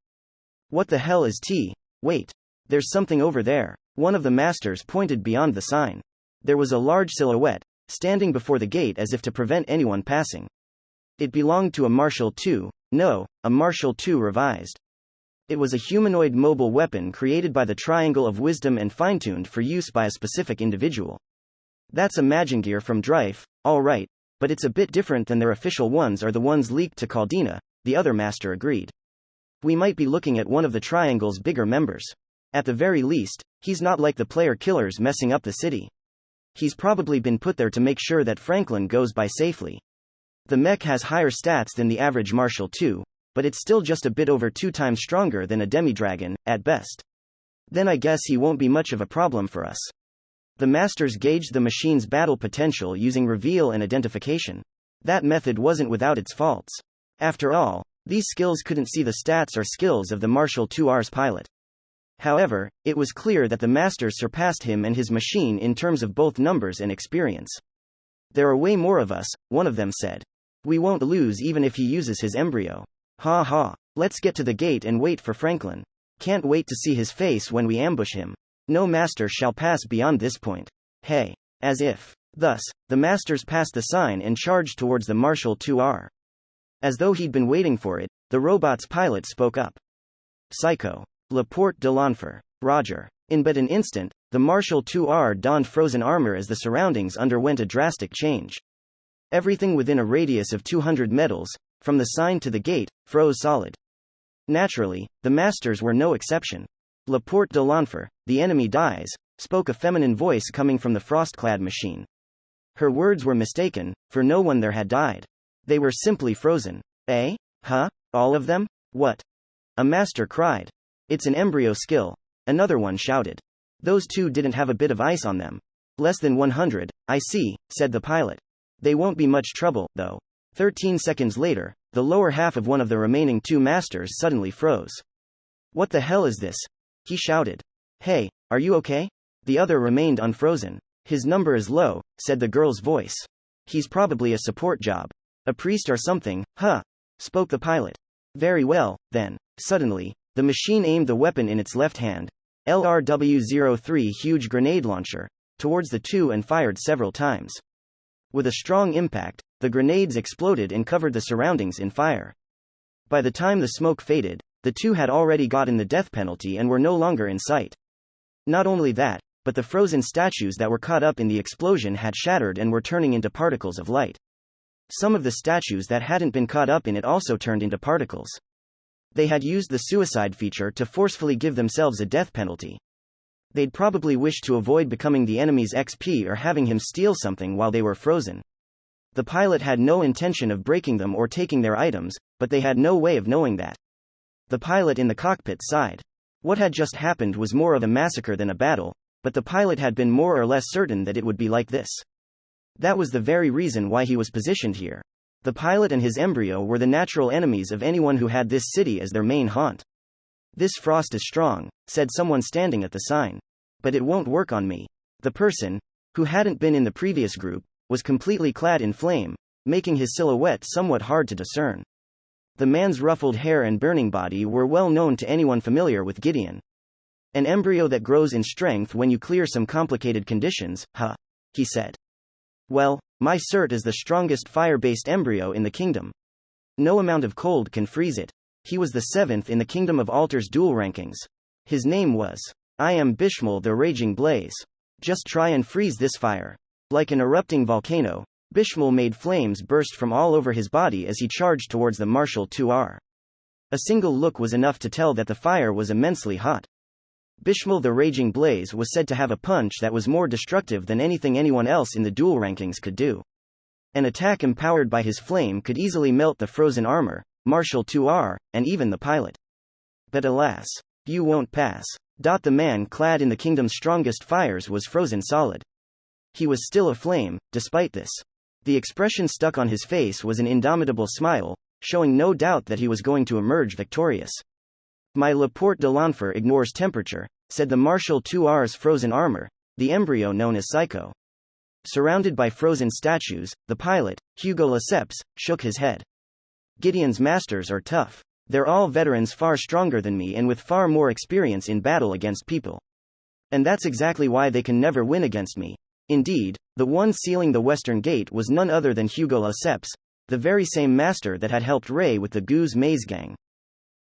What the hell is T? Wait. There's something over there. One of the masters pointed beyond the sign. There was a large silhouette, standing before the gate as if to prevent anyone passing. It belonged to a Marshal II, no, a Marshal II revised. It was a humanoid mobile weapon created by the Triangle of Wisdom and fine-tuned for use by a specific individual. That's a Magingear from Drife, all right, but it's a bit different than their official ones or the ones leaked to Caldina, the other master agreed. We might be looking at one of the Triangle's bigger members. At the very least, he's not like the player killers messing up the city. He's probably been put there to make sure that Franklin goes by safely. The mech has higher stats than the average Marshal II, but it's still just a bit over 2 times stronger than a demi-dragon, at best. Then I guess he won't be much of a problem for us. The masters gauged the machine's battle potential using reveal and identification. That method wasn't without its faults. After all, these skills couldn't see the stats or skills of the Marshal II's pilot. However, it was clear that the masters surpassed him and his machine in terms of both numbers and experience. There are way more of us, one of them said. We won't lose even if he uses his embryo. Ha ha. Let's get to the gate and wait for Franklin. Can't wait to see his face when we ambush him. No master shall pass beyond this point. Hey. As if. Thus, the masters passed the sign and charged towards the Marshal IIR. As though he'd been waiting for it, the robot's pilot spoke up. Psycho. La Porte de l'Enfer. Roger. In but an instant, the Marshal IIR donned frozen armor as the surroundings underwent a drastic change. Everything within a radius of 200 metals, from the sign to the gate, froze solid. Naturally, the masters were no exception. La Porte de l'Enfer, the enemy dies, spoke a feminine voice coming from the frost-clad machine. Her words were mistaken, for no one there had died. They were simply frozen. Eh? Huh? All of them? What? A master cried. It's an embryo skill. Another one shouted. Those 2 didn't have a bit of ice on them. Less than 100, I see, said the pilot. They won't be much trouble, though. 13 seconds later, the lower half of one of the remaining 2 masters suddenly froze. What the hell is this? He shouted. Hey, are you okay? The other remained unfrozen. His number is low, said the girl's voice. He's probably a support job. A priest or something, huh? Spoke the pilot. Very well, then. Suddenly, the machine aimed the weapon in its left hand, LRW-03 huge grenade launcher, towards the 2 and fired several times. With a strong impact, the grenades exploded and covered the surroundings in fire. By the time the smoke faded, the 2 had already gotten the death penalty and were no longer in sight. Not only that, but the frozen statues that were caught up in the explosion had shattered and were turning into particles of light. Some of the statues that hadn't been caught up in it also turned into particles. They had used the suicide feature to forcefully give themselves a death penalty. They'd probably wished to avoid becoming the enemy's XP or having him steal something while they were frozen. The pilot had no intention of breaking them or taking their items, but they had no way of knowing that. The pilot in the cockpit sighed. What had just happened was more of a massacre than a battle, but the pilot had been more or less certain that it would be like this. That was the very reason why he was positioned here. The pilot and his embryo were the natural enemies of anyone who had this city as their main haunt. This frost is strong, said someone standing at the sign. But it won't work on me. The person, who hadn't been in the previous group, was completely clad in flame, making his silhouette somewhat hard to discern. The man's ruffled hair and burning body were well known to anyone familiar with Gideon. An embryo that grows in strength when you clear some complicated conditions, huh? He said. Well, my cert is the strongest fire-based embryo in the kingdom. No amount of cold can freeze it. He was the 7th in the Kingdom of Alter's duel rankings. His name was, I am Bishmal the Raging Blaze. Just try and freeze this fire. Like an erupting volcano, Bishmal made flames burst from all over his body as he charged towards the Marshal IIR. A single look was enough to tell that the fire was immensely hot. Bishmal the Raging Blaze was said to have a punch that was more destructive than anything anyone else in the duel rankings could do. An attack empowered by his flame could easily melt the frozen armor, Marshal 2R, and even the pilot. But alas, you won't pass. The man clad in the kingdom's strongest fires was frozen solid. He was still aflame, despite this. The expression stuck on his face was an indomitable smile, showing no doubt that he was going to emerge victorious. My Laporte de l'Enfer ignores temperature, said the Marshal 2R's frozen armor, the embryo known as Psycho. Surrounded by frozen statues, the pilot, Hugo Lesseps, shook his head. Gideon's masters are tough. They're all veterans far stronger than me and with far more experience in battle against people. And that's exactly why they can never win against me. Indeed, the one sealing the Western Gate was none other than Hugo Lesseps, the very same master that had helped Ray with the Goose Maze Gang.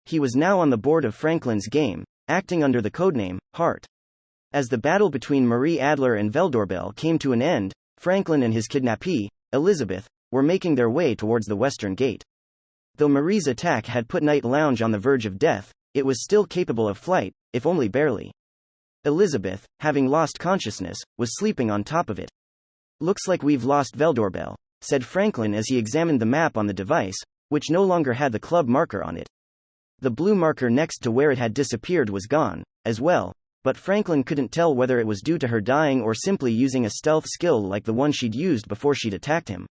He was now on the board of Franklin's game, acting under the codename, Heart. As the battle between Marie Adler and Veldorbel came to an end, Franklin and his kidnappee, Elizabeth, were making their way towards the Western Gate. Though Marie's attack had put Night Lounge on the verge of death, it was still capable of flight, if only barely. Elizabeth, having lost consciousness, was sleeping on top of it. Looks like we've lost Veldorbel, said Franklin as he examined the map on the device, which no longer had the club marker on it. The blue marker next to where it had disappeared was gone, as well, but Franklin couldn't tell whether it was due to her dying or simply using a stealth skill like the one she'd used before she'd attacked him.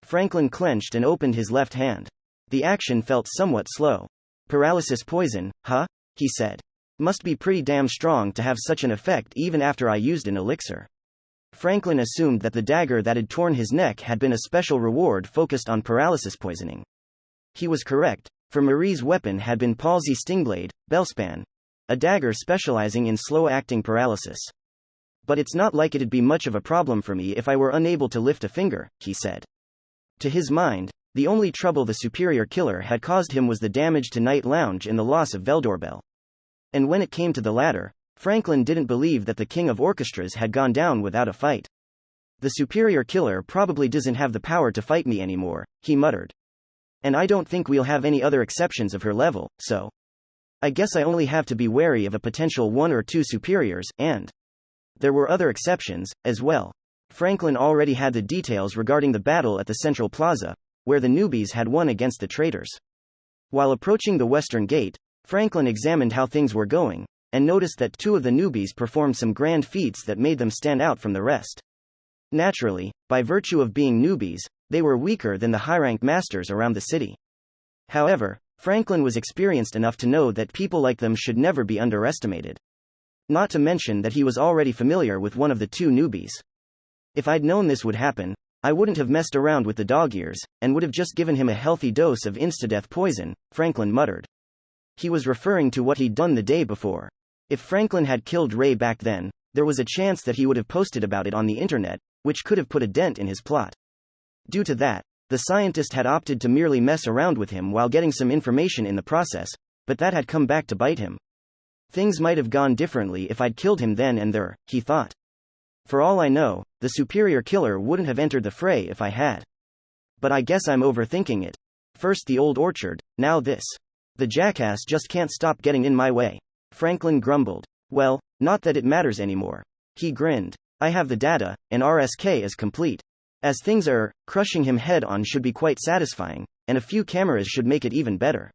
Franklin clenched and opened his left hand. The action felt somewhat slow. Paralysis poison, huh? He said. Must be pretty damn strong to have such an effect even after I used an elixir. Franklin assumed that the dagger that had torn his neck had been a special reward focused on paralysis poisoning. He was correct, for Marie's weapon had been Palsy Stingblade, Bellspan, a dagger specializing in slow-acting paralysis. But it's not like it'd be much of a problem for me if I were unable to lift a finger, he said. To his mind, the only trouble the superior killer had caused him was the damage to Night Lounge and the loss of Veldorbel. And when it came to the latter, Franklin didn't believe that the king of orchestras had gone down without a fight. The superior killer probably doesn't have the power to fight me anymore, he muttered. And I don't think we'll have any other exceptions of her level, so I guess I only have to be wary of a potential one or two superiors, and there were other exceptions, as well. Franklin already had the details regarding the battle at the Central Plaza, where the Newbies had won against the traitors. While approaching the Western Gate, Franklin examined how things were going, and noticed that two of the Newbies performed some grand feats that made them stand out from the rest. Naturally, by virtue of being newbies, they were weaker than the high-ranked masters around the city. However, Franklin was experienced enough to know that people like them should never be underestimated. Not to mention that he was already familiar with one of the two newbies. If I'd known this would happen, I wouldn't have messed around with the dog ears, and would have just given him a healthy dose of insta-death poison, Franklin muttered. He was referring to what he'd done the day before. If Franklin had killed Ray back then, there was a chance that he would have posted about it on the internet, which could have put a dent in his plot. Due to that, the scientist had opted to merely mess around with him while getting some information in the process, but that had come back to bite him. Things might have gone differently if I'd killed him then and there, he thought. For all I know, the superior killer wouldn't have entered the fray if I had. But I guess I'm overthinking it. First the old orchard, now this. The jackass just can't stop getting in my way. Franklin grumbled. Well, not that it matters anymore. He grinned. I have the data, and RSK is complete. As things are, crushing him head-on should be quite satisfying, and a few cameras should make it even better.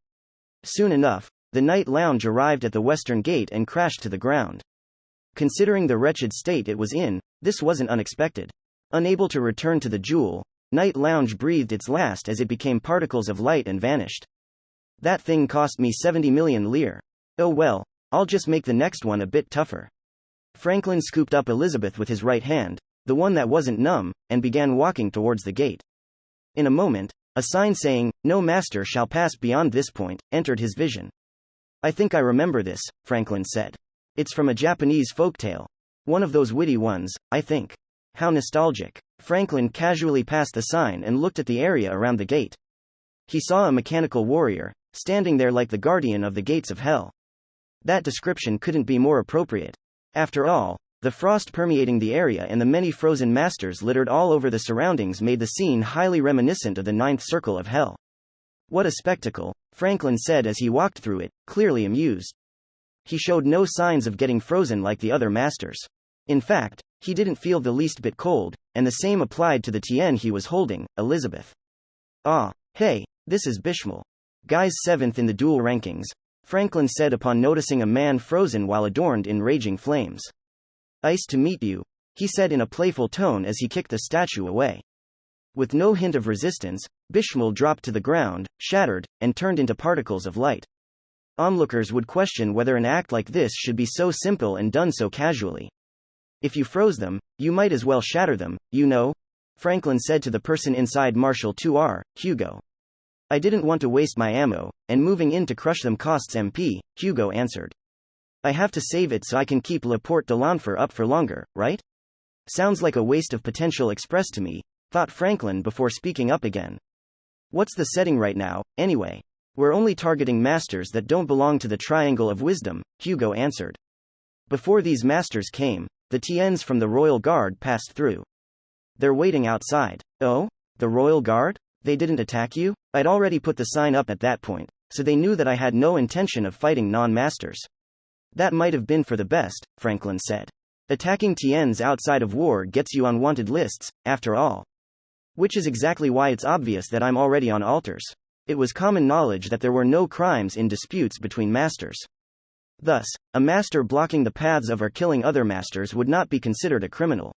Soon enough, the Night Lounge arrived at the Western Gate and crashed to the ground. Considering the wretched state it was in, this wasn't unexpected. Unable to return to the jewel, Night Lounge breathed its last as it became particles of light and vanished. That thing cost me 70 million lire. Oh well, I'll just make the next one a bit tougher. Franklin scooped up Elizabeth with his right hand, the one that wasn't numb, and began walking towards the gate. In a moment, a sign saying, "No master shall pass beyond this point," entered his vision. I think I remember this, Franklin said. It's from a Japanese folktale. One of those witty ones, I think. How nostalgic. Franklin casually passed the sign and looked at the area around the gate. He saw a mechanical warrior, standing there like the guardian of the gates of hell. That description couldn't be more appropriate. After all, the frost permeating the area and the many frozen masters littered all over the surroundings made the scene highly reminiscent of the ninth circle of hell. What a spectacle, Franklin said as he walked through it, clearly amused. He showed no signs of getting frozen like the other masters. In fact, he didn't feel the least bit cold, and the same applied to the Tien he was holding, Elizabeth. Ah, hey, this is Bishmal. Guy's 7th in the duel rankings, Franklin said upon noticing a man frozen while adorned in raging flames. Ice to meet you, he said in a playful tone as he kicked the statue away. With no hint of resistance, Bishmal dropped to the ground, shattered, and turned into particles of light. Onlookers would question whether an act like this should be so simple and done so casually. If you froze them, you might as well shatter them, you know? Franklin said to the person inside Marshal 2R, Hugo. I didn't want to waste my ammo, and moving in to crush them costs MP, Hugo answered. I have to save it so I can keep La Porte de l'Enfer up for longer, right? Sounds like a waste of potential express to me, thought Franklin before speaking up again. What's the setting right now, anyway? We're only targeting masters that don't belong to the Triangle of Wisdom, Hugo answered. Before these masters came, the Tiens from the Royal Guard passed through. They're waiting outside. Oh? The Royal Guard? They didn't attack you? I'd already put the sign up at that point, so they knew that I had no intention of fighting non-masters. That might have been for the best, Franklin said. Attacking Tiens outside of war gets you on wanted lists, after all. Which is exactly why it's obvious that I'm already on altars. It was common knowledge that there were no crimes in disputes between masters. Thus, a master blocking the paths of or killing other masters would not be considered a criminal.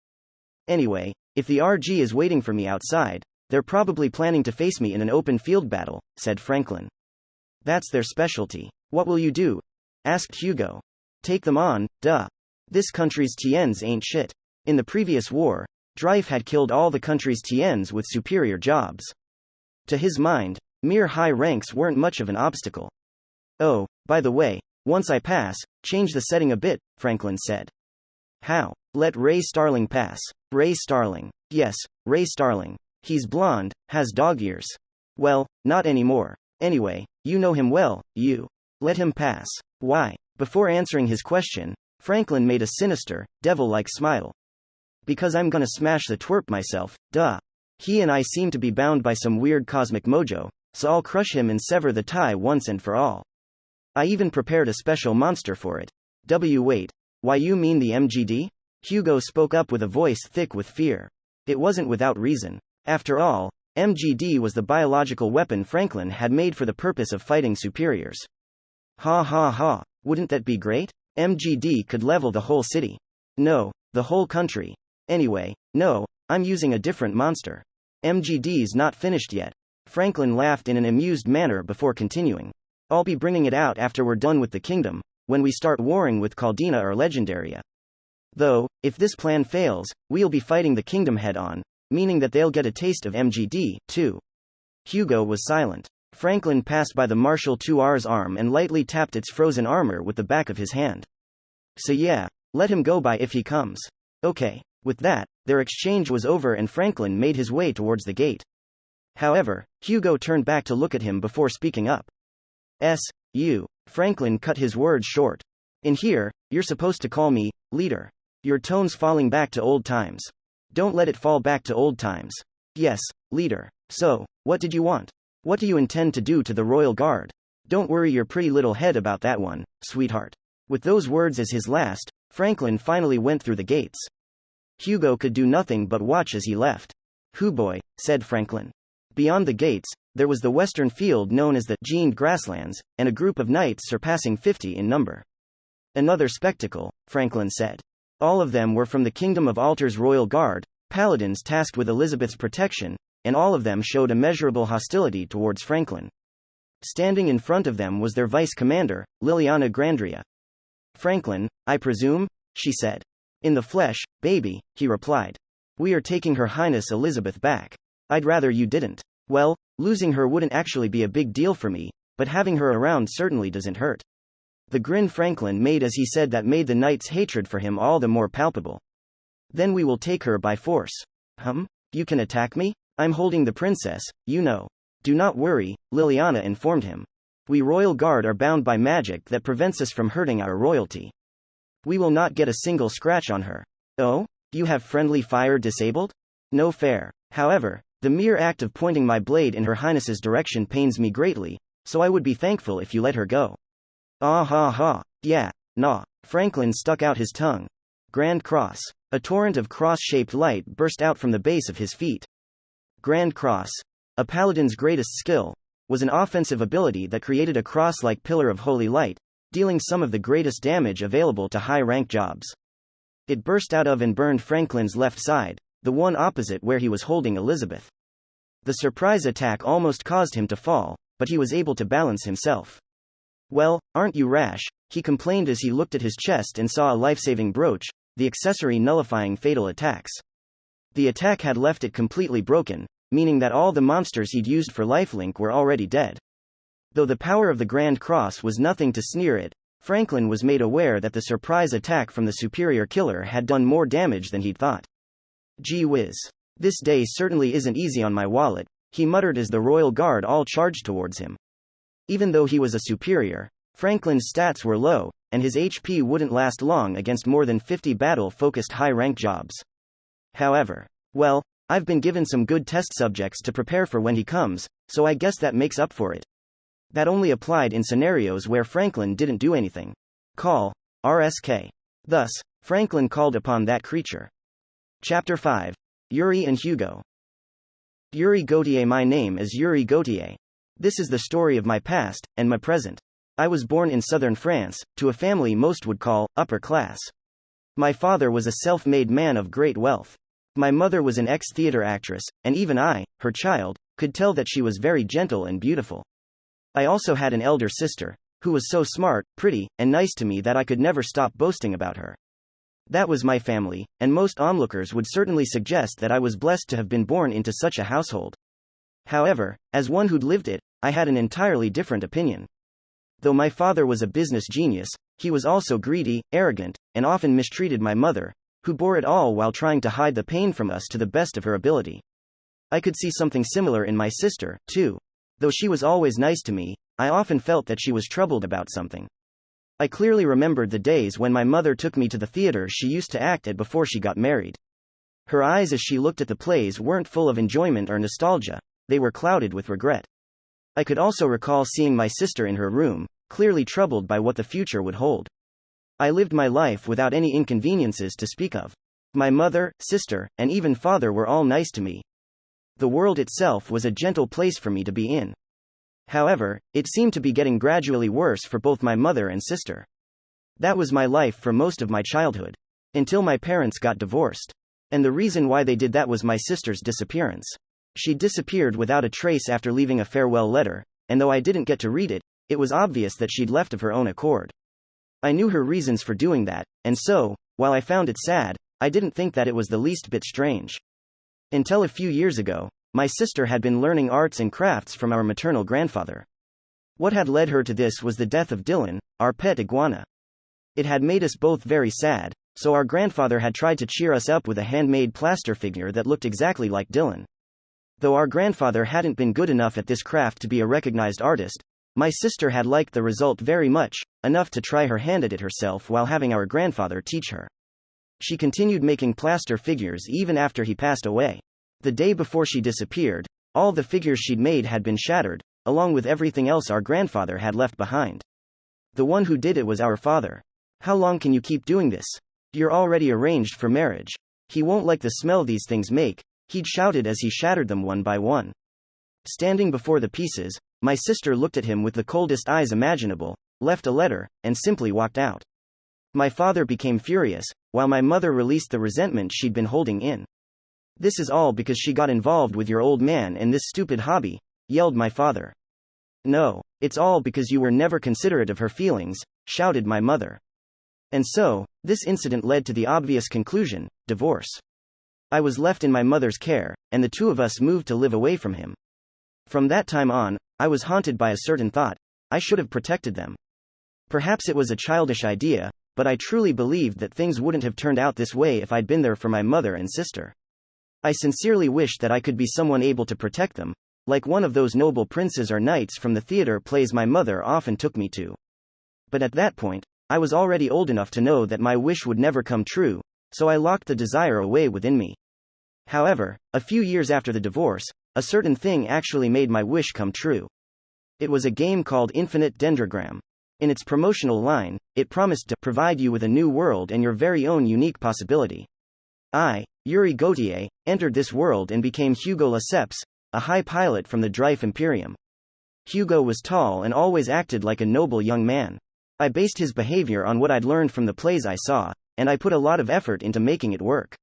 Anyway, if the RG is waiting for me outside, they're probably planning to face me in an open field battle, said Franklin. That's their specialty. What will you do? Asked Hugo. Take them on, duh. This country's Tiens ain't shit. In the previous war, Drive had killed all the country's Tiens with superior jobs. To his mind, mere high ranks weren't much of an obstacle. Oh, by the way, once I pass, change the setting a bit, Franklin said. How? Let Ray Starling pass. Ray Starling. Yes, Ray Starling. He's blonde, has dog ears. Well, not anymore. Anyway, you know him well, you. Let him pass. Why? Before answering his question, Franklin made a sinister, devil-like smile. Because I'm gonna smash the twerp myself, duh. He and I seem to be bound by some weird cosmic mojo, so I'll crush him and sever the tie once and for all. I even prepared a special monster for it. Wait. Why you mean the MGD? Hugo spoke up with a voice thick with fear. It wasn't without reason. After all, MGD was the biological weapon Franklin had made for the purpose of fighting superiors. Ha ha ha, wouldn't that be great? MGD could level the whole city. No, the whole country. Anyway, no, I'm using a different monster. MGD's not finished yet. Franklin laughed in an amused manner before continuing. I'll be bringing it out after we're done with the kingdom, when we start warring with Caldina or Legendaria. Though, if this plan fails, we'll be fighting the kingdom head-on, meaning that they'll get a taste of MGD, too. Hugo was silent. Franklin passed by the Marshal 2R's arm and lightly tapped its frozen armor with the back of his hand. So yeah, let him go by if he comes. Okay. With that, their exchange was over and Franklin made his way towards the gate. However, Hugo turned back to look at him before speaking up. You. Franklin cut his words short. In here, you're supposed to call me, leader. Your tone's falling back to old times. Don't let it fall back to old times. Yes, leader. So, what did you want? What do you intend to do to the Royal Guard? Don't worry your pretty little head about that one, sweetheart. With those words as his last, Franklin finally went through the gates. Hugo could do nothing but watch as he left. Hooboy, said Franklin. Beyond the gates, there was the western field known as the Gened Grasslands, and a group of knights surpassing 50 in number. Another spectacle, Franklin said. All of them were from the Kingdom of Altar's Royal Guard, paladins tasked with Elizabeth's protection, and all of them showed immeasurable hostility towards Franklin. Standing in front of them was their vice commander, Liliana Grandria. Franklin, I presume? She said. In the flesh, baby, he replied. We are taking Her Highness Elizabeth back. I'd rather you didn't. Well, losing her wouldn't actually be a big deal for me, but having her around certainly doesn't hurt. The grin Franklin made as he said that made the knight's hatred for him all the more palpable. Then we will take her by force. You can attack me? I'm holding the princess, you know. Do not worry, Liliana informed him. We Royal Guard are bound by magic that prevents us from hurting our royalty. We will not get a single scratch on her. Oh? You have friendly fire disabled? No fair. However, The mere act of pointing my blade in Her Highness's direction pains me greatly, so I would be thankful if you let her go. Ah ha ha. Yeah, nah. Franklin stuck out his tongue. Grand Cross. A torrent of cross-shaped light burst out from the base of his feet. Grand Cross. A paladin's greatest skill was an offensive ability that created a cross-like pillar of holy light, dealing some of the greatest damage available to high-rank jobs. It burst out of and burned Franklin's left side, the one opposite where he was holding Elizabeth. The surprise attack almost caused him to fall, but he was able to balance himself. Well, aren't you rash, he complained as he looked at his chest and saw a life-saving brooch, the accessory nullifying fatal attacks. The attack had left it completely broken, meaning that all the monsters he'd used for lifelink were already dead. Though the power of the Grand Cross was nothing to sneer at, Franklin was made aware that the surprise attack from the superior killer had done more damage than he'd thought. Gee whiz. This day certainly isn't easy on my wallet, he muttered as the Royal Guard all charged towards him. Even though he was a superior, Franklin's stats were low, and his HP wouldn't last long against more than 50 battle-focused high-rank jobs. However, well, I've been given some good test subjects to prepare for when he comes, so I guess that makes up for it. That only applied in scenarios where Franklin didn't do anything. Call, RSK. Thus, Franklin called upon that creature. Chapter 5. Yuri and Hugo. Yuri Gautier. My name is Yuri Gautier. This is the story of my past, and my present. I was born in southern France, to a family most would call upper class. My father was a self-made man of great wealth. My mother was an ex-theater actress, and even I, her child, could tell that she was very gentle and beautiful. I also had an elder sister, who was so smart, pretty, and nice to me that I could never stop boasting about her. That was my family, and most onlookers would certainly suggest that I was blessed to have been born into such a household. However, as one who'd lived it, I had an entirely different opinion. Though my father was a business genius, he was also greedy, arrogant, and often mistreated my mother, who bore it all while trying to hide the pain from us to the best of her ability. I could see something similar in my sister, too. Though she was always nice to me, I often felt that she was troubled about something. I clearly remembered the days when my mother took me to the theater she used to act at before she got married. Her eyes as she looked at the plays weren't full of enjoyment or nostalgia, they were clouded with regret. I could also recall seeing my sister in her room, clearly troubled by what the future would hold. I lived my life without any inconveniences to speak of. My mother, sister, and even father were all nice to me. The world itself was a gentle place for me to be in. However, it seemed to be getting gradually worse for both my mother and sister. That was my life for most of my childhood. Until my parents got divorced. And the reason why they did that was my sister's disappearance. She disappeared without a trace after leaving a farewell letter, and though I didn't get to read it, it was obvious that she'd left of her own accord. I knew her reasons for doing that, and so, while I found it sad, I didn't think that it was the least bit strange. Until a few years ago, my sister had been learning arts and crafts from our maternal grandfather. What had led her to this was the death of Dylan, our pet iguana. It had made us both very sad, so our grandfather had tried to cheer us up with a handmade plaster figure that looked exactly like Dylan. Though our grandfather hadn't been good enough at this craft to be a recognized artist, my sister had liked the result very much, enough to try her hand at it herself while having our grandfather teach her. She continued making plaster figures even after he passed away. The day before she disappeared, all the figures she'd made had been shattered, along with everything else our grandfather had left behind. The one who did it was our father. How long can you keep doing this? You're already arranged for marriage. He won't like the smell these things make, he'd shouted as he shattered them one by one. Standing before the pieces, my sister looked at him with the coldest eyes imaginable, left a letter, and simply walked out. My father became furious, while my mother released the resentment she'd been holding in. This is all because she got involved with your old man and this stupid hobby, yelled my father. No, it's all because you were never considerate of her feelings, shouted my mother. And so, this incident led to the obvious conclusion, divorce. I was left in my mother's care, and the two of us moved to live away from him. From that time on, I was haunted by a certain thought: I should have protected them. Perhaps it was a childish idea, but I truly believed that things wouldn't have turned out this way if I'd been there for my mother and sister. I sincerely wished that I could be someone able to protect them, like one of those noble princes or knights from the theater plays my mother often took me to. But at that point, I was already old enough to know that my wish would never come true, so I locked the desire away within me. However, a few years after the divorce, a certain thing actually made my wish come true. It was a game called Infinite Dendrogram. In its promotional line, it promised to provide you with a new world and your very own unique possibility. I, Yuri Gautier, entered this world and became Hugo Lesseps, a high pilot from the Drife Imperium. Hugo was tall and always acted like a noble young man. I based his behavior on what I'd learned from the plays I saw, and I put a lot of effort into making it work.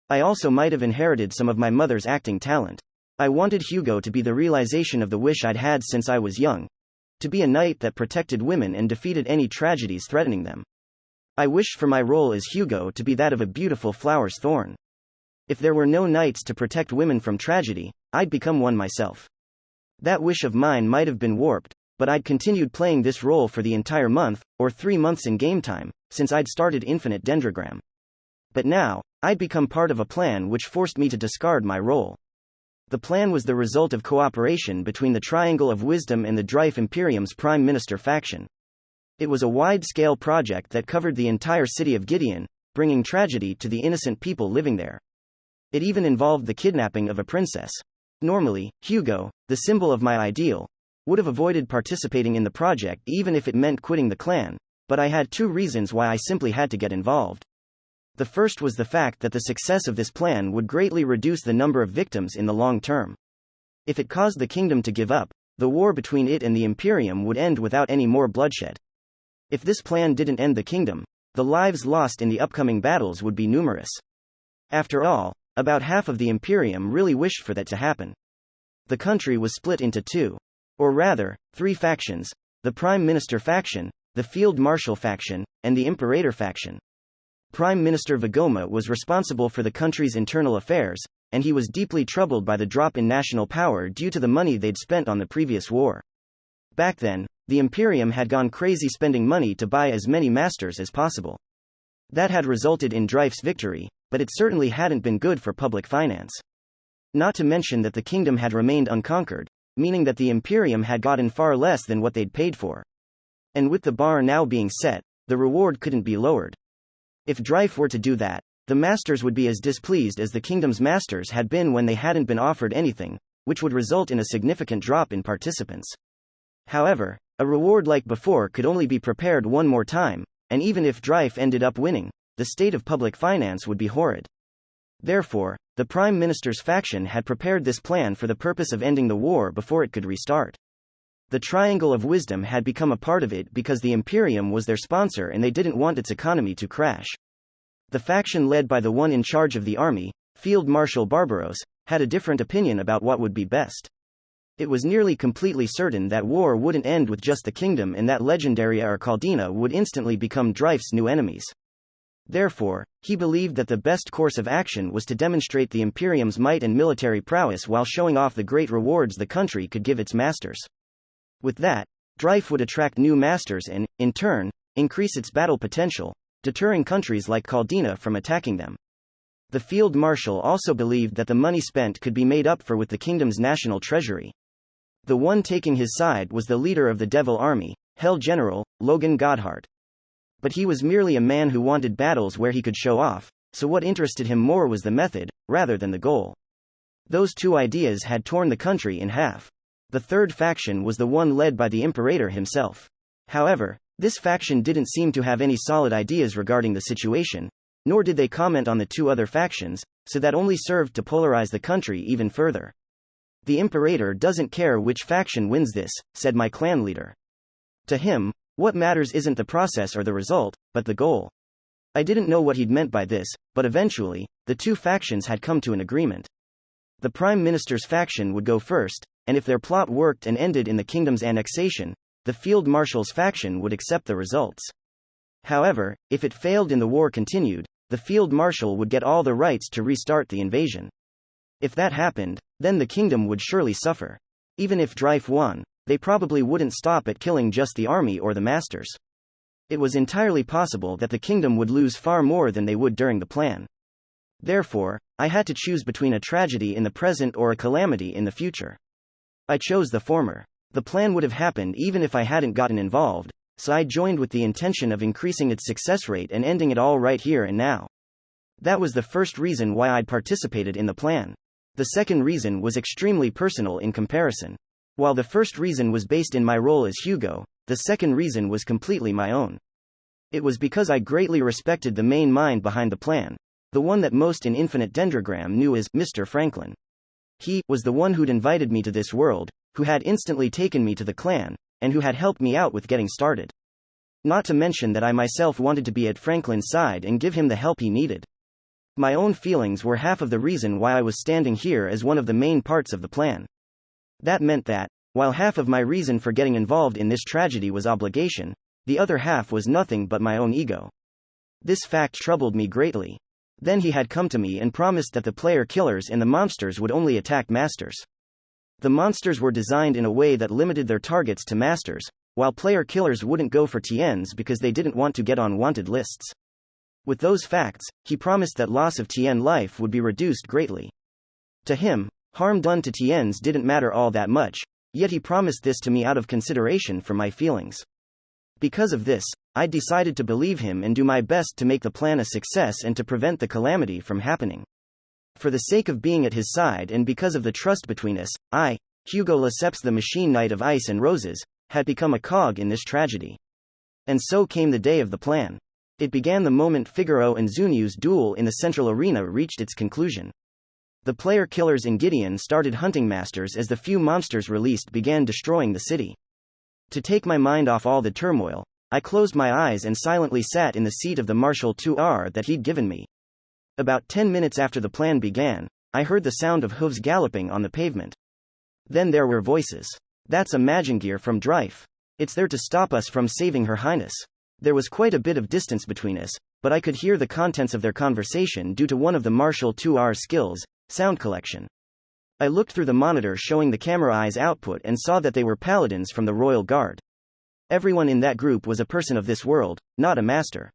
I also might have inherited some of my mother's acting talent. I wanted Hugo to be the realization of the wish I'd had since I was young, to be a knight that protected women and defeated any tragedies threatening them. I wished for my role as Hugo to be that of a beautiful flower's thorn. If there were no knights to protect women from tragedy, I'd become one myself. That wish of mine might have been warped, but I'd continued playing this role for the entire month, or 3 months in game time, since I'd started Infinite Dendrogram. But now, I'd become part of a plan which forced me to discard my role. The plan was the result of cooperation between the Triangle of Wisdom and the Drife Imperium's Prime Minister faction. It was a wide-scale project that covered the entire city of Gideon, bringing tragedy to the innocent people living there. It even involved the kidnapping of a princess. Normally, Hugo, the symbol of my ideal, would have avoided participating in the project even if it meant quitting the clan, but I had 2 reasons why I simply had to get involved. The first was the fact that the success of this plan would greatly reduce the number of victims in the long term. If it caused the kingdom to give up, the war between it and the Imperium would end without any more bloodshed. If this plan didn't end the kingdom, the lives lost in the upcoming battles would be numerous. After all, about half of the Imperium really wished for that to happen. The country was split into 2. Or rather, 3 factions: the Prime Minister faction, the Field Marshal faction, and the Imperator faction. Prime Minister Vigoma was responsible for the country's internal affairs, and he was deeply troubled by the drop in national power due to the money they'd spent on the previous war. Back then, the Imperium had gone crazy spending money to buy as many masters as possible. That had resulted in Drife's victory, but it certainly hadn't been good for public finance. Not to mention that the kingdom had remained unconquered, meaning that the Imperium had gotten far less than what they'd paid for. And with the bar now being set, the reward couldn't be lowered. If Drife were to do that, the masters would be as displeased as the kingdom's masters had been when they hadn't been offered anything, which would result in a significant drop in participants. However, a reward like before could only be prepared one more time, and even if Drife ended up winning, the state of public finance would be horrid. Therefore, the Prime Minister's faction had prepared this plan for the purpose of ending the war before it could restart. The Triangle of Wisdom had become a part of it because the Imperium was their sponsor and they didn't want its economy to crash. The faction led by the one in charge of the army, Field Marshal Barbaros, had a different opinion about what would be best. It was nearly completely certain that war wouldn't end with just the kingdom and that Legendaria or Caldina would instantly become Drife's new enemies. Therefore, he believed that the best course of action was to demonstrate the Imperium's might and military prowess while showing off the great rewards the country could give its masters. With that, Drife would attract new masters and, in turn, increase its battle potential, deterring countries like Caldina from attacking them. The Field Marshal also believed that the money spent could be made up for with the kingdom's national treasury. The one taking his side was the leader of the Devil Army, Hell General, Logan Godhart. But he was merely a man who wanted battles where he could show off, so what interested him more was the method, rather than the goal. Those 2 ideas had torn the country in half. The third faction was the one led by the Imperator himself. However, this faction didn't seem to have any solid ideas regarding the situation, nor did they comment on the 2 other factions, so that only served to polarize the country even further. The Imperator doesn't care which faction wins this, said my clan leader. To him, what matters isn't the process or the result, but the goal. I didn't know what he'd meant by this, but eventually, the 2 factions had come to an agreement. The Prime Minister's faction would go first, and if their plot worked and ended in the kingdom's annexation, the Field Marshal's faction would accept the results. However, if it failed and the war continued, the Field Marshal would get all the rights to restart the invasion. If that happened, then the kingdom would surely suffer. Even if Drife won, they probably wouldn't stop at killing just the army or the masters. It was entirely possible that the kingdom would lose far more than they would during the plan. Therefore, I had to choose between a tragedy in the present or a calamity in the future. I chose the former. The plan would have happened even if I hadn't gotten involved, so I joined with the intention of increasing its success rate and ending it all right here and now. That was the first reason why I'd participated in the plan. The second reason was extremely personal in comparison. While the first reason was based in my role as Hugo, the second reason was completely my own. It was because I greatly respected the main mind behind the plan, the one that most in Infinite Dendrogram knew as Mr. Franklin. He was the one who'd invited me to this world, who had instantly taken me to the clan, and who had helped me out with getting started. Not to mention that I myself wanted to be at Franklin's side and give him the help he needed. My own feelings were half of the reason why I was standing here as one of the main parts of the plan. That meant that, while half of my reason for getting involved in this tragedy was obligation, the other half was nothing but my own ego. This fact troubled me greatly. Then he had come to me and promised that the player killers and the monsters would only attack masters. The monsters were designed in a way that limited their targets to masters, while player killers wouldn't go for TNs because they didn't want to get on wanted lists. With those facts, he promised that loss of TN life would be reduced greatly. To him, harm done to TNs didn't matter all that much, yet he promised this to me out of consideration for my feelings. Because of this, I decided to believe him and do my best to make the plan a success and to prevent the calamity from happening. For the sake of being at his side and because of the trust between us, I, Hugo Lesseps the Machine Knight of Ice and Roses, had become a cog in this tragedy. And so came the day of the plan. It began the moment Figaro and Zunyu's duel in the central arena reached its conclusion. The player killers in Gideon started hunting masters as the few monsters released began destroying the city. To take my mind off all the turmoil, I closed my eyes and silently sat in the seat of the Marshal 2R that he'd given me. About 10 minutes after the plan began, I heard the sound of hooves galloping on the pavement. Then there were voices. That's a Magingear from Drife. It's there to stop us from saving Her Highness. There was quite a bit of distance between us, but I could hear the contents of their conversation due to one of the Marshal 2R skills, sound collection. I looked through the monitor showing the camera eye's output and saw that they were paladins from the Royal Guard. Everyone in that group was a person of this world, not a master.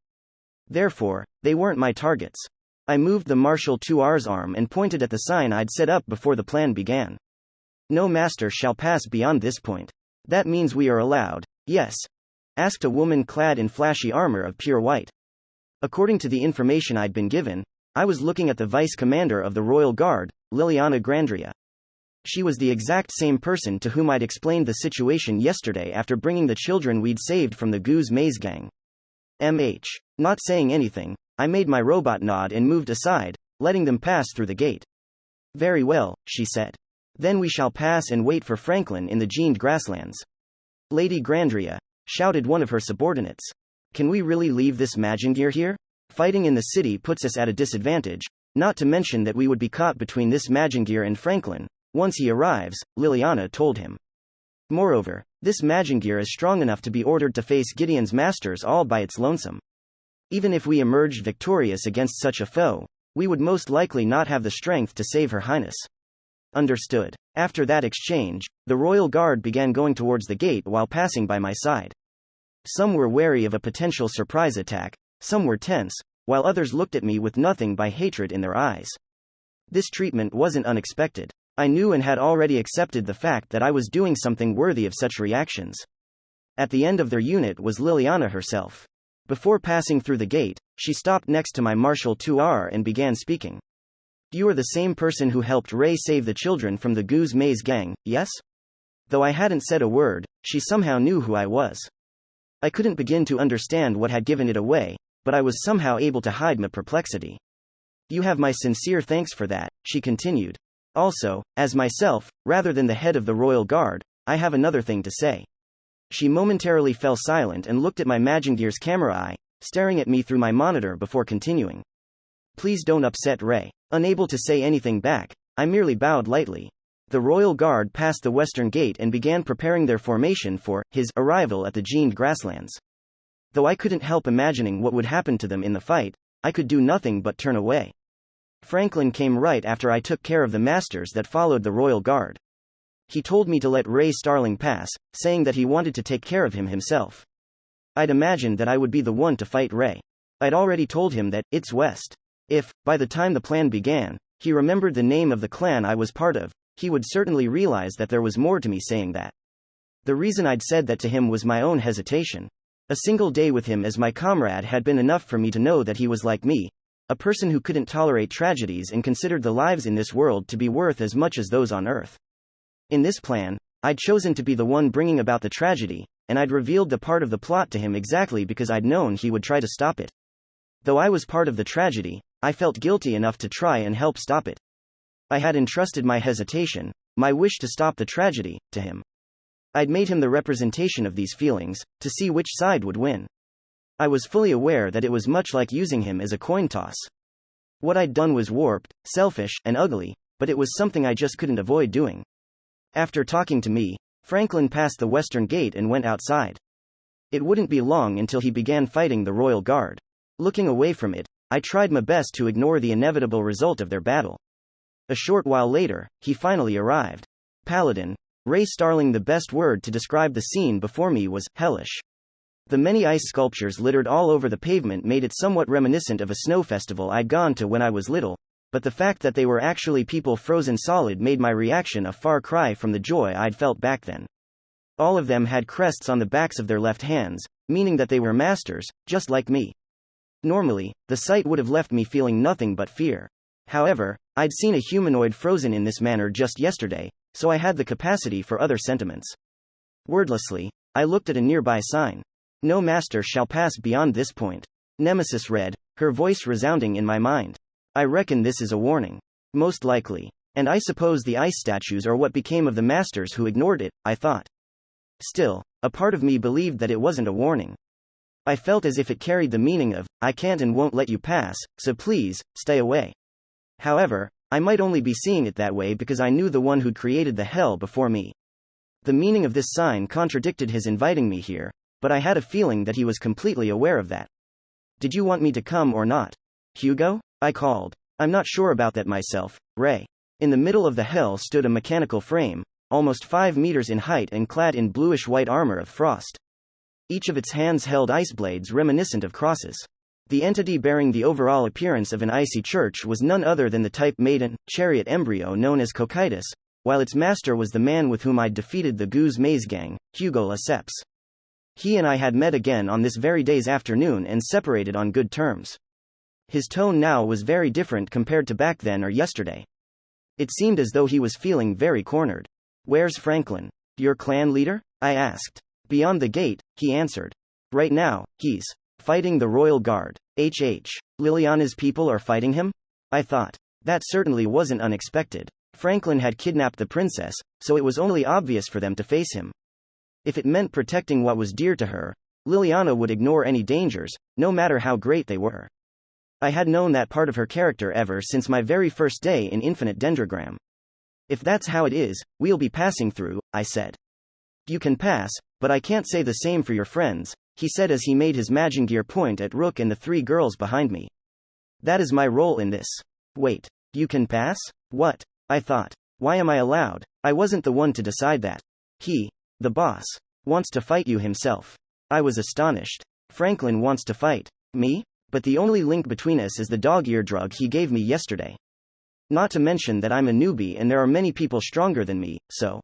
Therefore, they weren't my targets. I moved the Marshal 2R's arm and pointed at the sign I'd set up before the plan began. No master shall pass beyond this point. That means we are allowed, yes? Asked a woman clad in flashy armor of pure white. According to the information I'd been given, I was looking at the vice commander of the Royal Guard, Liliana Grandria. She was the exact same person to whom I'd explained the situation yesterday after bringing the children we'd saved from the Goose Maze gang. Not saying anything, I made my robot nod and moved aside, letting them pass through the gate. Very well, she said. Then we shall pass and wait for Franklin in the gened grasslands. Lady Grandria, shouted one of her subordinates. Can we really leave this Magingear here? Fighting in the city puts us at a disadvantage, not to mention that we would be caught between this Magingear and Franklin, once he arrives, Liliana told him. Moreover, this Magingear is strong enough to be ordered to face Gideon's masters all by its lonesome. Even if we emerged victorious against such a foe, we would most likely not have the strength to save Her Highness. Understood. After that exchange, the Royal Guard began going towards the gate while passing by my side. Some were wary of a potential surprise attack, some were tense, while others looked at me with nothing but hatred in their eyes. This treatment wasn't unexpected. I knew and had already accepted the fact that I was doing something worthy of such reactions. At the end of their unit was Liliana herself. Before passing through the gate, she stopped next to my Marshal 2R and began speaking. You are the same person who helped Ray save the children from the Goose Maze gang, yes? Though I hadn't said a word, she somehow knew who I was. I couldn't begin to understand what had given it away, but I was somehow able to hide my perplexity. You have my sincere thanks for that, she continued. Also, as myself, rather than the head of the Royal Guard, I have another thing to say. She momentarily fell silent and looked at my Magingear's camera eye, staring at me through my monitor before continuing. Please don't upset Ray. Unable to say anything back, I merely bowed lightly. The Royal Guard passed the western gate and began preparing their formation for his arrival at the gened grasslands. Though I couldn't help imagining what would happen to them in the fight, I could do nothing but turn away. Franklin came right after I took care of the masters that followed the Royal Guard. He told me to let Ray Starling pass, saying that he wanted to take care of him himself. I'd imagined that I would be the one to fight Ray. I'd already told him that it's West. If, by the time the plan began, he remembered the name of the clan I was part of, he would certainly realize that there was more to me saying that. The reason I'd said that to him was my own hesitation. A single day with him as my comrade had been enough for me to know that he was like me, a person who couldn't tolerate tragedies and considered the lives in this world to be worth as much as those on Earth. In this plan, I'd chosen to be the one bringing about the tragedy, and I'd revealed the part of the plot to him exactly because I'd known he would try to stop it. Though I was part of the tragedy, I felt guilty enough to try and help stop it. I had entrusted my hesitation, my wish to stop the tragedy, to him. I'd made him the representation of these feelings, to see which side would win. I was fully aware that it was much like using him as a coin toss. What I'd done was warped, selfish, and ugly, but it was something I just couldn't avoid doing. After talking to me, Franklin passed the western gate and went outside. It wouldn't be long until he began fighting the Royal Guard. Looking away from it, I tried my best to ignore the inevitable result of their battle. A short while later, he finally arrived. Paladin, Ray Starling. The best word to describe the scene before me was hellish. The many ice sculptures littered all over the pavement made it somewhat reminiscent of a snow festival I'd gone to when I was little, but the fact that they were actually people frozen solid made my reaction a far cry from the joy I'd felt back then. All of them had crests on the backs of their left hands, meaning that they were masters, just like me. Normally, the sight would have left me feeling nothing but fear. However, I'd seen a humanoid frozen in this manner just yesterday, so I had the capacity for other sentiments. Wordlessly, I looked at a nearby sign. No master shall pass beyond this point. Nemesis read, her voice resounding in my mind. I reckon this is a warning. Most likely. And I suppose the ice statues are what became of the masters who ignored it, I thought. Still, a part of me believed that it wasn't a warning. I felt as if it carried the meaning of, I can't and won't let you pass, so please, stay away. However, I might only be seeing it that way because I knew the one who'd created the hell before me. The meaning of this sign contradicted his inviting me here, but I had a feeling that he was completely aware of that. Did you want me to come or not? Hugo? I called. I'm not sure about that myself, Ray. In the middle of the hell stood a mechanical frame, almost 5 meters in height and clad in bluish-white armor of frost. Each of its hands held ice blades reminiscent of crosses. The entity bearing the overall appearance of an icy church was none other than the type maiden, chariot embryo known as Cocytus, while its master was the man with whom I'd defeated the Goose Maze Gang, Hugo Lesseps. He and I had met again on this very day's afternoon and separated on good terms. His tone now was very different compared to back then or yesterday. It seemed as though he was feeling very cornered. Where's Franklin? Your clan leader? I asked. Beyond the gate, he answered. Right now, he's fighting the Royal Guard. Liliana's people are fighting him? I thought. That certainly wasn't unexpected. Franklin had kidnapped the princess, so it was only obvious for them to face him. If it meant protecting what was dear to her, Liliana would ignore any dangers, no matter how great they were. I had known that part of her character ever since my very first day in Infinite Dendrogram. If that's how it is, we'll be passing through, I said. You can pass, but I can't say the same for your friends, he said as he made his Magingear point at Rook and the 3 girls behind me. That is my role in this. Wait, you can pass? What? I thought. Why am I allowed? I wasn't the one to decide that. He, the boss, wants to fight you himself. I was astonished. Franklin wants to fight me? But the only link between us is the dog-ear drug he gave me yesterday. Not to mention that I'm a newbie and there are many people stronger than me, so.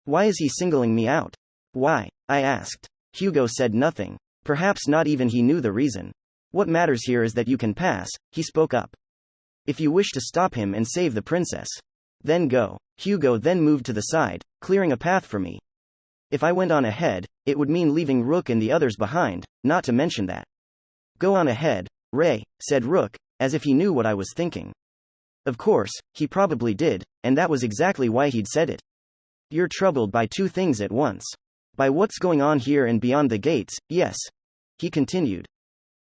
Why is he singling me out? Why? I asked. Hugo said nothing. Perhaps not even he knew the reason. What matters here is that you can pass, he spoke up. If you wish to stop him and save the princess, then go. Hugo then moved to the side, clearing a path for me. If I went on ahead, it would mean leaving Rook and the others behind, not to mention that. Go on ahead, Ray, said Rook, as if he knew what I was thinking. Of course, he probably did, and that was exactly why he'd said it. You're troubled by 2 things at once. By what's going on here and beyond the gates, yes. He continued.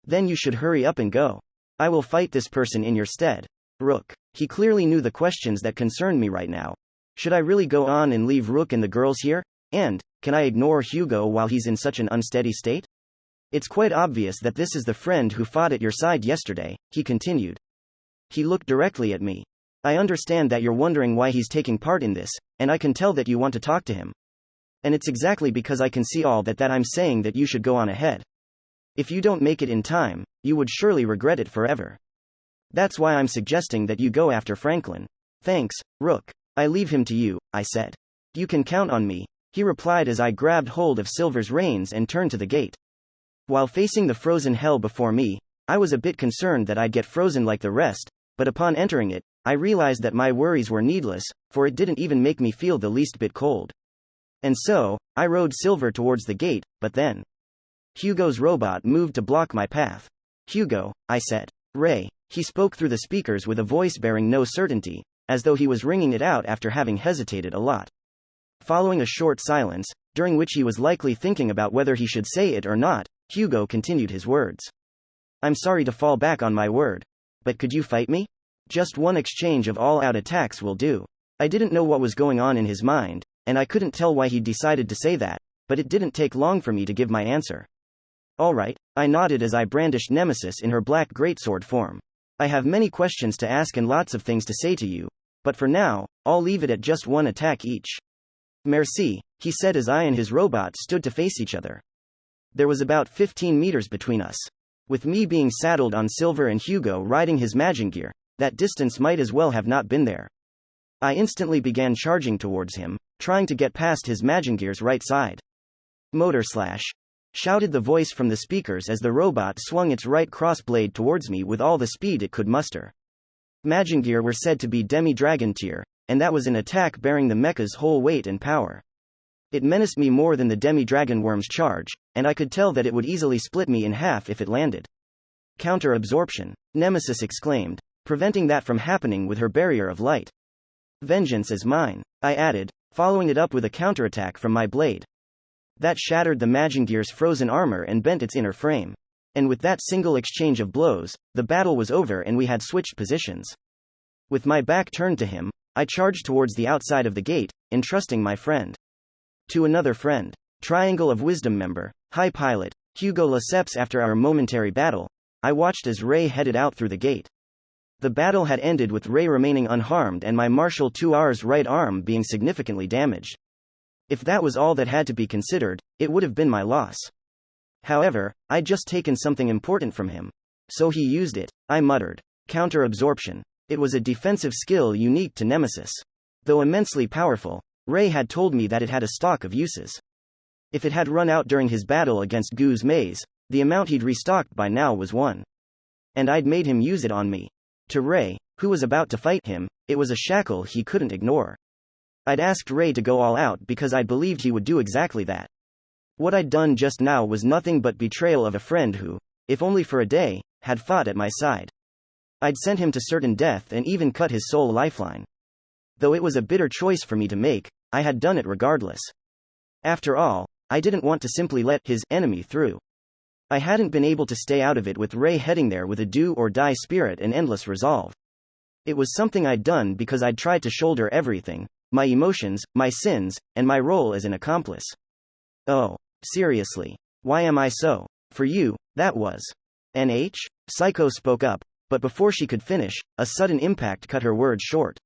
Then you should hurry up and go. I will fight this person in your stead. Rook. He clearly knew the questions that concerned me right now. Should I really go on and leave Rook and the girls here? And, can I ignore Hugo while he's in such an unsteady state? It's quite obvious that this is the friend who fought at your side yesterday, he continued. He looked directly at me. I understand that you're wondering why he's taking part in this, and I can tell that you want to talk to him. And it's exactly because I can see all that I'm saying that you should go on ahead. If you don't make it in time, you would surely regret it forever. That's why I'm suggesting that you go after Franklin. Thanks, Rook. I leave him to you, I said. You can count on me, he replied as I grabbed hold of Silver's reins and turned to the gate. While facing the frozen hell before me, I was a bit concerned that I'd get frozen like the rest, but upon entering it, I realized that my worries were needless, for it didn't even make me feel the least bit cold. And so, I rode Silver towards the gate, but then Hugo's robot moved to block my path. Hugo, I said. Ray, he spoke through the speakers with a voice bearing no certainty, as though he was ringing it out after having hesitated a lot. Following a short silence, during which he was likely thinking about whether he should say it or not, Hugo continued his words. I'm sorry to fall back on my word. But could you fight me? Just one exchange of all-out attacks will do. I didn't know what was going on in his mind, and I couldn't tell why he'd decided to say that, but it didn't take long for me to give my answer. All right, I nodded as I brandished Nemesis in her black greatsword form. I have many questions to ask and lots of things to say to you, but for now, I'll leave it at just one attack each. Merci, he said as I and his robot stood to face each other. There was about 15 meters between us. With me being saddled on Silver and Hugo riding his Magingear, that distance might as well have not been there. I instantly began charging towards him, trying to get past his Magingear's right side. Motor slash! Shouted the voice from the speakers as the robot swung its right crossblade towards me with all the speed it could muster. Magingear were said to be demi-dragon tier, and that was an attack bearing the mecha's whole weight and power. It menaced me more than the demi-dragon worm's charge, and I could tell that it would easily split me in half if it landed. Counter-absorption, Nemesis exclaimed, preventing that from happening with her barrier of light. Vengeance is mine, I added, following it up with a counterattack from my blade. That shattered the Magingear's frozen armor and bent its inner frame. And with that single exchange of blows, the battle was over and we had switched positions. With my back turned to him, I charged towards the outside of the gate, entrusting my friend to another friend. Triangle of Wisdom member, High Pilot, Hugo Lesseps. After our momentary battle, I watched as Ray headed out through the gate. The battle had ended with Ray remaining unharmed and my Marshal 2R's right arm being significantly damaged. If that was all that had to be considered, it would have been my loss. However, I'd just taken something important from him. So he used it, I muttered. Counter-absorption. It was a defensive skill unique to Nemesis. Though immensely powerful, Ray had told me that it had a stock of uses. If it had run out during his battle against Goose Maze, the amount he'd restocked by now was 1. And I'd made him use it on me. To Ray, who was about to fight him, it was a shackle he couldn't ignore. I'd asked Ray to go all out because I believed he would do exactly that. What I'd done just now was nothing but betrayal of a friend who, if only for a day, had fought at my side. I'd sent him to certain death and even cut his soul lifeline. Though it was a bitter choice for me to make, I had done it regardless. After all, I didn't want to simply let his enemy through. I hadn't been able to stay out of it with Ray heading there with a do-or-die spirit and endless resolve. It was something I'd done because I'd tried to shoulder everything, my emotions, my sins, and my role as an accomplice. Oh, seriously. Why am I so? For you, that was. NH? Psycho spoke up, but before she could finish, a sudden impact cut her words short.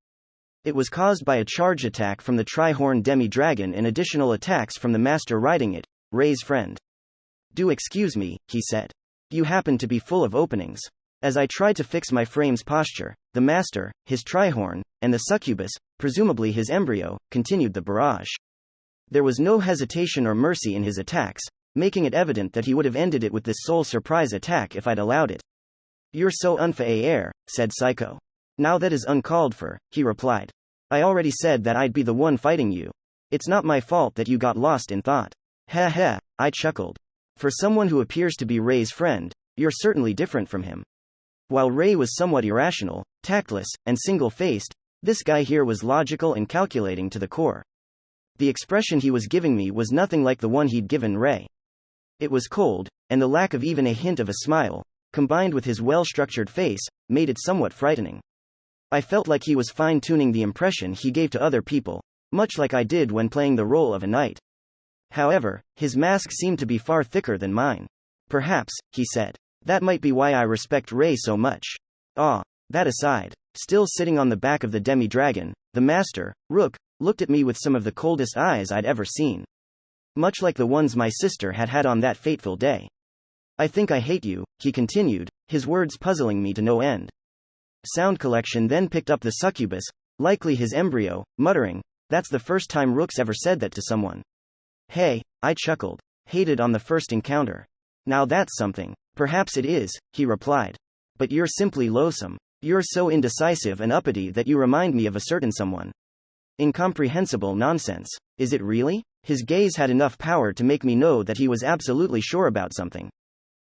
It was caused by a charge attack from the Trihorn Demi-Dragon and additional attacks from the master riding it, Ray's friend. Do excuse me, he said. You happen to be full of openings. As I tried to fix my frame's posture, the master, his Trihorn, and the succubus, presumably his embryo, continued the barrage. There was no hesitation or mercy in his attacks, making it evident that he would have ended it with this sole surprise attack if I'd allowed it. You're so unfair, said Psycho. Now that is uncalled for, he replied. I already said that I'd be the one fighting you. It's not my fault that you got lost in thought. Ha ha, I chuckled. For someone who appears to be Ray's friend, you're certainly different from him. While Ray was somewhat irrational, tactless, and single-faced, this guy here was logical and calculating to the core. The expression he was giving me was nothing like the one he'd given Ray. It was cold, and the lack of even a hint of a smile, combined with his well-structured face, made it somewhat frightening. I felt like he was fine-tuning the impression he gave to other people, much like I did when playing the role of a knight. However, his mask seemed to be far thicker than mine. Perhaps, he said, that might be why I respect Ray so much. That aside, still sitting on the back of the demi-dragon, the master, Rook, looked at me with some of the coldest eyes I'd ever seen. Much like the ones my sister had had on that fateful day. I think I hate you, he continued, his words puzzling me to no end. Sound Collection then picked up the succubus, likely his embryo, muttering, that's the first time Rook's ever said that to someone. Hey, I chuckled. Hated on the first encounter. Now that's something. Perhaps it is, he replied. But you're simply loathsome. You're so indecisive and uppity that you remind me of a certain someone. Incomprehensible nonsense. Is it really? His gaze had enough power to make me know that he was absolutely sure about something.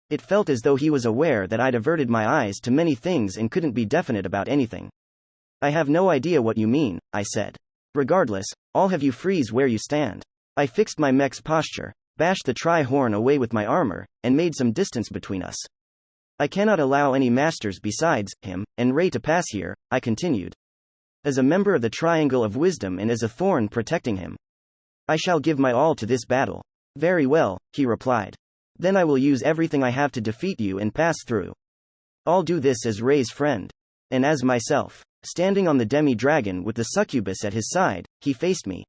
It felt as though he was aware that I'd averted my eyes to many things and couldn't be definite about anything. I have no idea what you mean, I said. Regardless, I'll have you freeze where you stand. I fixed my mech's posture, bashed the tri-horn away with my armor, and made some distance between us. I cannot allow any masters besides him and Ray to pass here, I continued. As a member of the Triangle of Wisdom and as a thorn protecting him, I shall give my all to this battle. Very well, he replied. Then I will use everything I have to defeat you and pass through. I'll do this as Ray's friend. And as myself. Standing on the demi-dragon with the succubus at his side, he faced me.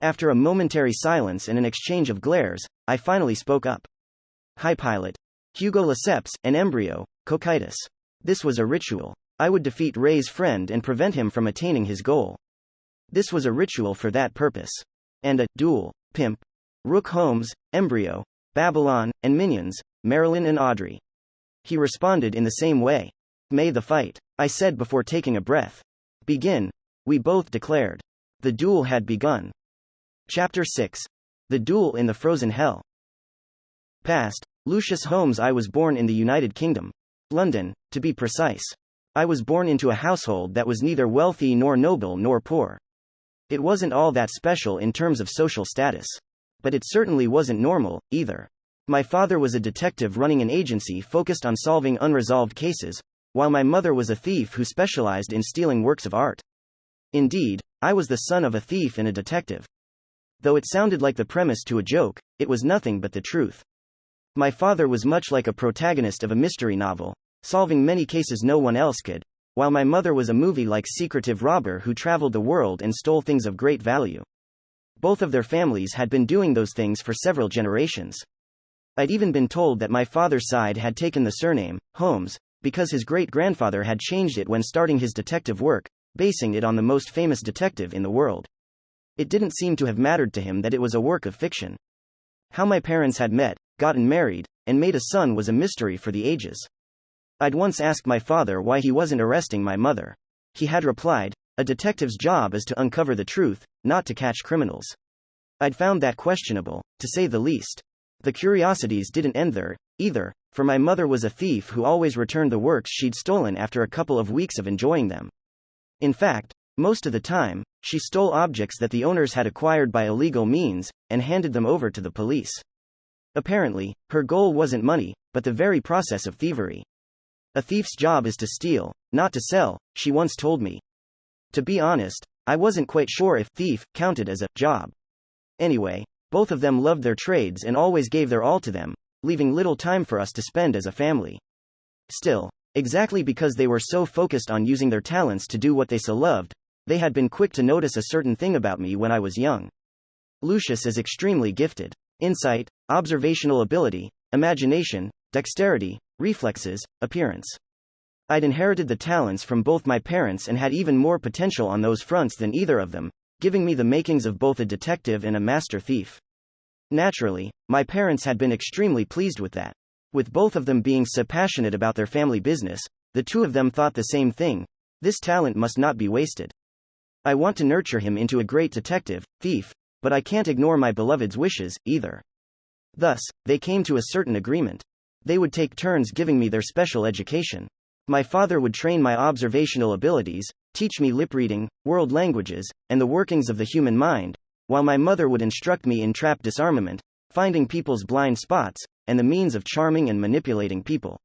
After a momentary silence and an exchange of glares, I finally spoke up. Hi Pilot. Hugo Lesseps, an embryo, Cocytus. This was a ritual. I would defeat Ray's friend and prevent him from attaining his goal. This was a ritual for that purpose. And a duel, pimp. Rook Holmes, embryo, Babylon, and minions, Marilyn and Audrey. He responded in the same way. May the fight, I said before taking a breath. Begin, we both declared. The duel had begun. Chapter 6. The Duel in the Frozen Hell. Past, Lucius Holmes. I was born in the United Kingdom. London, to be precise. I was born into a household that was neither wealthy nor noble nor poor. It wasn't all that special in terms of social status. But it certainly wasn't normal, either. My father was a detective running an agency focused on solving unresolved cases, while my mother was a thief who specialized in stealing works of art. Indeed, I was the son of a thief and a detective. Though it sounded like the premise to a joke, it was nothing but the truth. My father was much like a protagonist of a mystery novel, solving many cases no one else could, while my mother was a movie-like secretive robber who traveled the world and stole things of great value. Both of their families had been doing those things for several generations. I'd even been told that my father's side had taken the surname, Holmes, because his great-grandfather had changed it when starting his detective work, basing it on the most famous detective in the world. It didn't seem to have mattered to him that it was a work of fiction. How my parents had met, gotten married, and made a son was a mystery for the ages. I'd once asked my father why he wasn't arresting my mother. He had replied, a detective's job is to uncover the truth, not to catch criminals. I'd found that questionable, to say the least. The curiosities didn't end there, either, for my mother was a thief who always returned the works she'd stolen after a couple of weeks of enjoying them. In fact, most of the time, she stole objects that the owners had acquired by illegal means, and handed them over to the police. Apparently, her goal wasn't money, but the very process of thievery. A thief's job is to steal, not to sell, she once told me. To be honest, I wasn't quite sure if thief counted as a job. Anyway, both of them loved their trades and always gave their all to them, leaving little time for us to spend as a family. Still, exactly because they were so focused on using their talents to do what they so loved, they had been quick to notice a certain thing about me when I was young. Lucius is extremely gifted. Insight, observational ability, imagination, dexterity, reflexes, appearance. I'd inherited the talents from both my parents and had even more potential on those fronts than either of them, giving me the makings of both a detective and a master thief. Naturally, my parents had been extremely pleased with that. With both of them being so passionate about their family business, the two of them thought the same thing: this talent must not be wasted. I want to nurture him into a great detective, thief, but I can't ignore my beloved's wishes, either. Thus, they came to a certain agreement. They would take turns giving me their special education. My father would train my observational abilities, teach me lip reading, world languages, and the workings of the human mind, while my mother would instruct me in trap disarmament, finding people's blind spots, and the means of charming and manipulating people.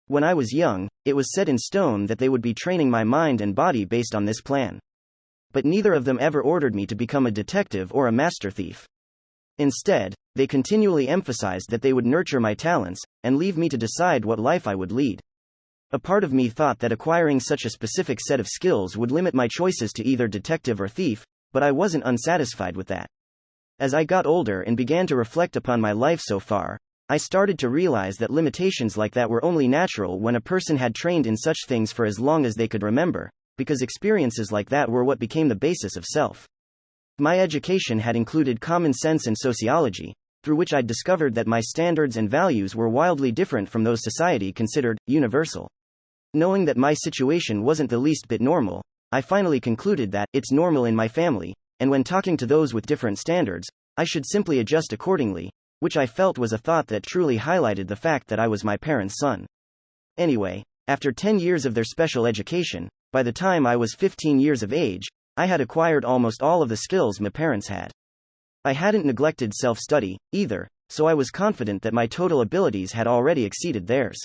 When I was young, it was set in stone that they would be training my mind and body based on this plan. But neither of them ever ordered me to become a detective or a master thief. Instead, they continually emphasized that they would nurture my talents, and leave me to decide what life I would lead. A part of me thought that acquiring such a specific set of skills would limit my choices to either detective or thief, but I wasn't unsatisfied with that. As I got older and began to reflect upon my life so far, I started to realize that limitations like that were only natural when a person had trained in such things for as long as they could remember, because experiences like that were what became the basis of self. My education had included common sense and sociology, through which I'd discovered that my standards and values were wildly different from those society considered universal. Knowing that my situation wasn't the least bit normal, I finally concluded that it's normal in my family, and when talking to those with different standards, I should simply adjust accordingly, which I felt was a thought that truly highlighted the fact that I was my parents' son. Anyway, after 10 years of their special education, by the time I was 15 years of age, I had acquired almost all of the skills my parents had. I hadn't neglected self-study, either, so I was confident that my total abilities had already exceeded theirs.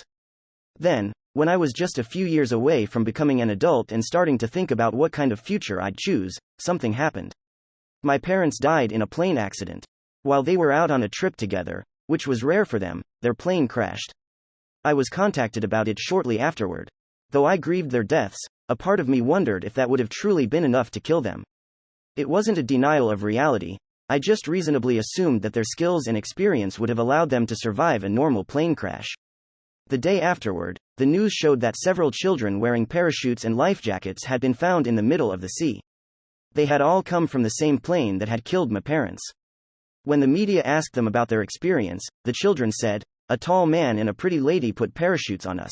Then, when I was just a few years away from becoming an adult and starting to think about what kind of future I'd choose, something happened. My parents died in a plane accident. While they were out on a trip together, which was rare for them, their plane crashed. I was contacted about it shortly afterward. Though I grieved their deaths, a part of me wondered if that would have truly been enough to kill them. It wasn't a denial of reality, I just reasonably assumed that their skills and experience would have allowed them to survive a normal plane crash. The day afterward, the news showed that several children wearing parachutes and life jackets had been found in the middle of the sea. They had all come from the same plane that had killed my parents. When the media asked them about their experience, the children said, "A tall man and a pretty lady put parachutes on us."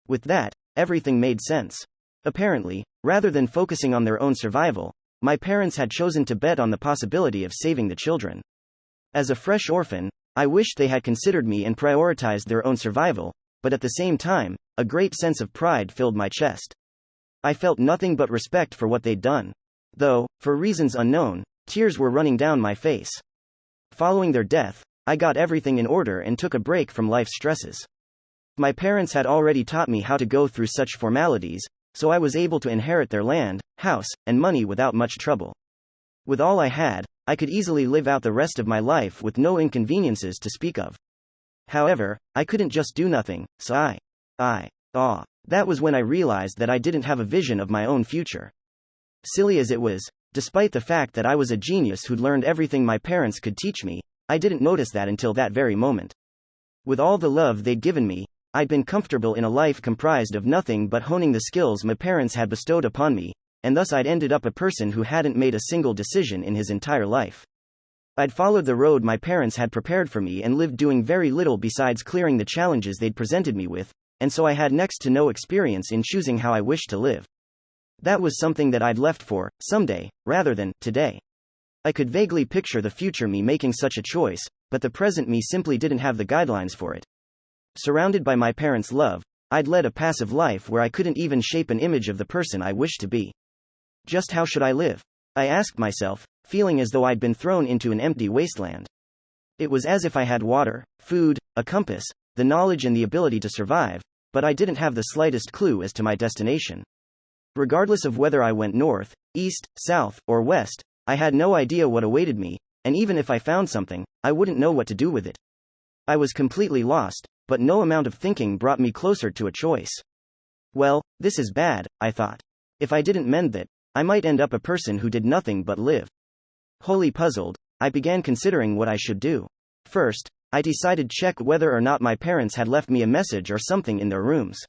With that, everything made sense. Apparently, rather than focusing on their own survival, my parents had chosen to bet on the possibility of saving the children. As a fresh orphan, I wished they had considered me and prioritized their own survival, but at the same time, a great sense of pride filled my chest. I felt nothing but respect for what they'd done. Though, for reasons unknown, tears were running down my face. Following their death, I got everything in order and took a break from life's stresses. My parents had already taught me how to go through such formalities, so I was able to inherit their land, house, and money without much trouble. With all I had, I could easily live out the rest of my life with no inconveniences to speak of. However, I couldn't just do nothing, so that was when I realized that I didn't have a vision of my own future. Silly as it was, despite the fact that I was a genius who'd learned everything my parents could teach me, I didn't notice that until that very moment. With all the love they'd given me, I'd been comfortable in a life comprised of nothing but honing the skills my parents had bestowed upon me, and thus I'd ended up a person who hadn't made a single decision in his entire life. I'd followed the road my parents had prepared for me and lived doing very little besides clearing the challenges they'd presented me with, and so I had next to no experience in choosing how I wished to live. That was something that I'd left for someday, rather than today. I could vaguely picture the future me making such a choice, but the present me simply didn't have the guidelines for it. Surrounded by my parents' love, I'd led a passive life where I couldn't even shape an image of the person I wished to be. Just how should I live? I asked myself, feeling as though I'd been thrown into an empty wasteland. It was as if I had water, food, a compass, the knowledge and the ability to survive, but I didn't have the slightest clue as to my destination. Regardless of whether I went north, east, south, or west, I had no idea what awaited me, and even if I found something, I wouldn't know what to do with it. I was completely lost, but no amount of thinking brought me closer to a choice. Well, this is bad, I thought. If I didn't mend that, I might end up a person who did nothing but live. Wholly puzzled, I began considering what I should do. First, I decided to check whether or not my parents had left me a message or something in their rooms.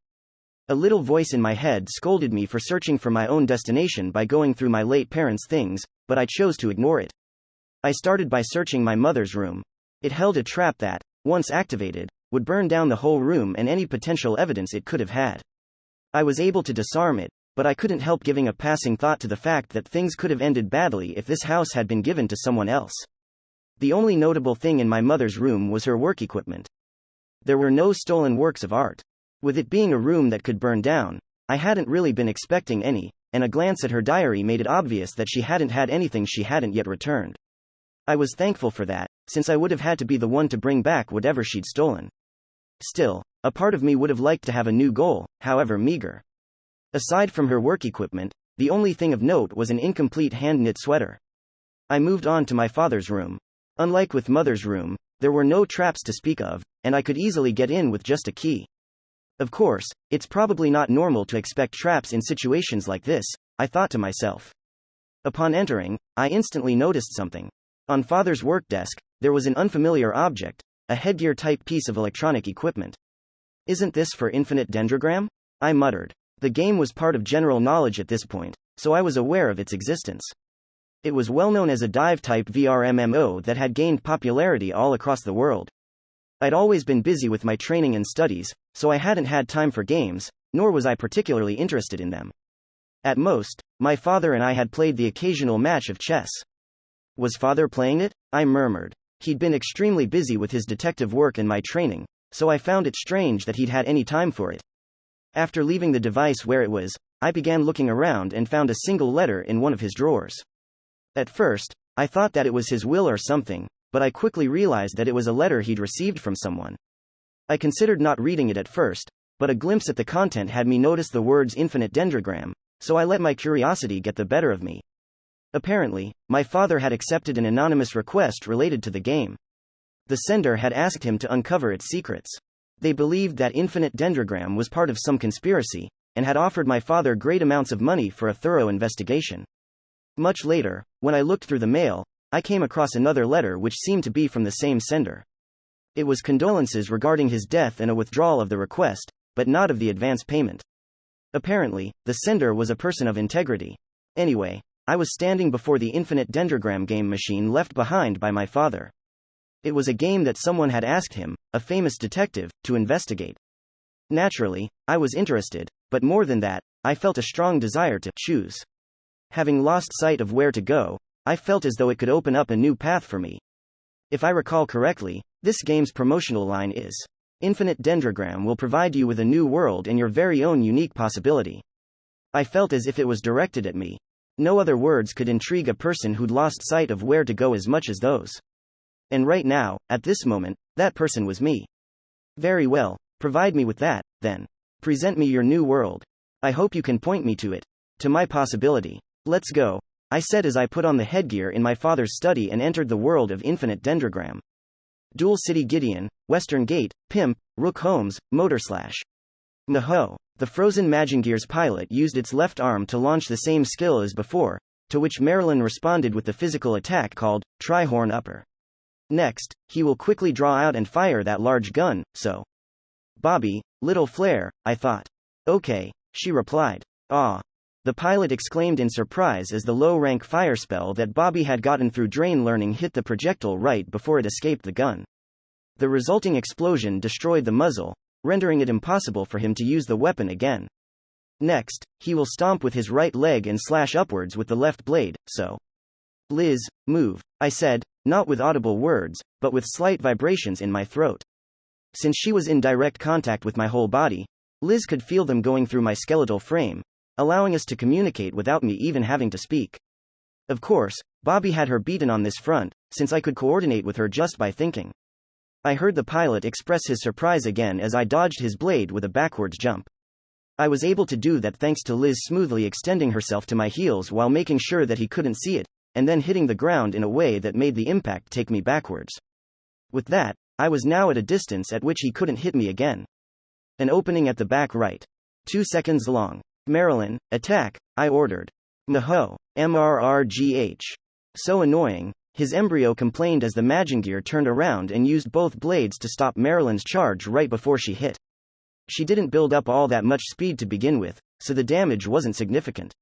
A little voice in my head scolded me for searching for my own destination by going through my late parents' things, but I chose to ignore it. I started by searching my mother's room. It held a trap that, once activated, would burn down the whole room and any potential evidence it could have had. I was able to disarm it, but I couldn't help giving a passing thought to the fact that things could have ended badly if this house had been given to someone else. The only notable thing in my mother's room was her work equipment. There were no stolen works of art. With it being a room that could burn down, I hadn't really been expecting any, and a glance at her diary made it obvious that she hadn't had anything she hadn't yet returned. I was thankful for that, since I would have had to be the one to bring back whatever she'd stolen. Still, a part of me would have liked to have a new goal, however meager. Aside from her work equipment, the only thing of note was an incomplete hand-knit sweater. I moved on to my father's room. Unlike with mother's room, there were no traps to speak of, and I could easily get in with just a key. Of course, it's probably not normal to expect traps in situations like this, I thought to myself. Upon entering, I instantly noticed something. On father's work desk, there was an unfamiliar object, a headgear-type piece of electronic equipment. "Isn't this for Infinite Dendrogram?" I muttered. The game was part of general knowledge at this point, so I was aware of its existence. It was well known as a dive-type VR MMO that had gained popularity all across the world. I'd always been busy with my training and studies, so I hadn't had time for games, nor was I particularly interested in them. At most, my father and I had played the occasional match of chess. Was father playing it? I murmured. He'd been extremely busy with his detective work and my training, so I found it strange that he'd had any time for it. After leaving the device where it was, I began looking around and found a single letter in one of his drawers. At first, I thought that it was his will or something, but I quickly realized that it was a letter he'd received from someone. I considered not reading it at first, but a glimpse at the content had me notice the words infinite dendrogram, so I let my curiosity get the better of me. Apparently, my father had accepted an anonymous request related to the game. The sender had asked him to uncover its secrets. They believed that infinite dendrogram was part of some conspiracy, and had offered my father great amounts of money for a thorough investigation. Much later, when I looked through the mail, I came across another letter which seemed to be from the same sender. It was condolences regarding his death and a withdrawal of the request, but not of the advance payment. Apparently, the sender was a person of integrity. Anyway, I was standing before the infinite dendrogram game machine left behind by my father. It was a game that someone had asked him, a famous detective, to investigate. Naturally, I was interested, but more than that, I felt a strong desire to choose. Having lost sight of where to go, I felt as though it could open up a new path for me. If I recall correctly, this game's promotional line is, "Infinite Dendrogram will provide you with a new world and your very own unique possibility." I felt as if it was directed at me. No other words could intrigue a person who'd lost sight of where to go as much as those. And right now, at this moment, that person was me. Very well, provide me with that, then. Present me your new world. I hope you can point me to it. To my possibility. Let's go, I said as I put on the headgear in my father's study and entered the world of infinite dendrogram. Dual City Gideon, Western Gate, Pimp, Rook Holmes, Motor Slash. Maho. The frozen Magingear's pilot used its left arm to launch the same skill as before, to which Marilyn responded with the physical attack called Tri-Horn Upper. Next, he will quickly draw out and fire that large gun, so. Bobby, little flare, I thought. Okay, she replied. Ah. The pilot exclaimed in surprise as the low-rank fire spell that Bobby had gotten through drain learning hit the projectile right before it escaped the gun. The resulting explosion destroyed the muzzle, rendering it impossible for him to use the weapon again. Next, he will stomp with his right leg and slash upwards with the left blade, so. Liz, move, I said, not with audible words, but with slight vibrations in my throat. Since she was in direct contact with my whole body, Liz could feel them going through my skeletal frame, allowing us to communicate without me even having to speak. Of course, Bobby had her beaten on this front, since I could coordinate with her just by thinking. I heard the pilot express his surprise again as I dodged his blade with a backwards jump. I was able to do that thanks to Liz smoothly extending herself to my heels while making sure that he couldn't see it, and then hitting the ground in a way that made the impact take me backwards. With that, I was now at a distance at which he couldn't hit me again. An opening at the back right. 2 seconds long. Marilyn, attack, I ordered. Maho, MRRGH. So annoying, his embryo complained as the Magingear turned around and used both blades to stop Marilyn's charge right before she hit. She didn't build up all that much speed to begin with, so the damage wasn't significant.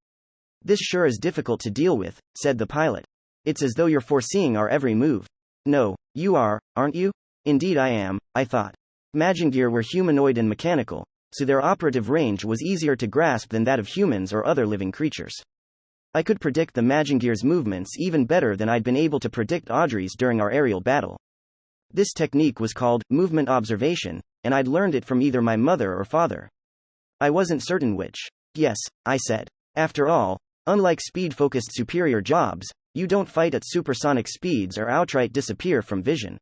This sure is difficult to deal with, said the pilot. It's as though you're foreseeing our every move. No, you are, aren't you? Indeed I am, I thought. Magingear were humanoid and mechanical, so their operative range was easier to grasp than that of humans or other living creatures. I could predict the Magingear's movements even better than I'd been able to predict Audrey's during our aerial battle. This technique was called movement observation, and I'd learned it from either my mother or father. I wasn't certain which. Yes, I said. After all, unlike speed-focused superior jobs, you don't fight at supersonic speeds or outright disappear from vision.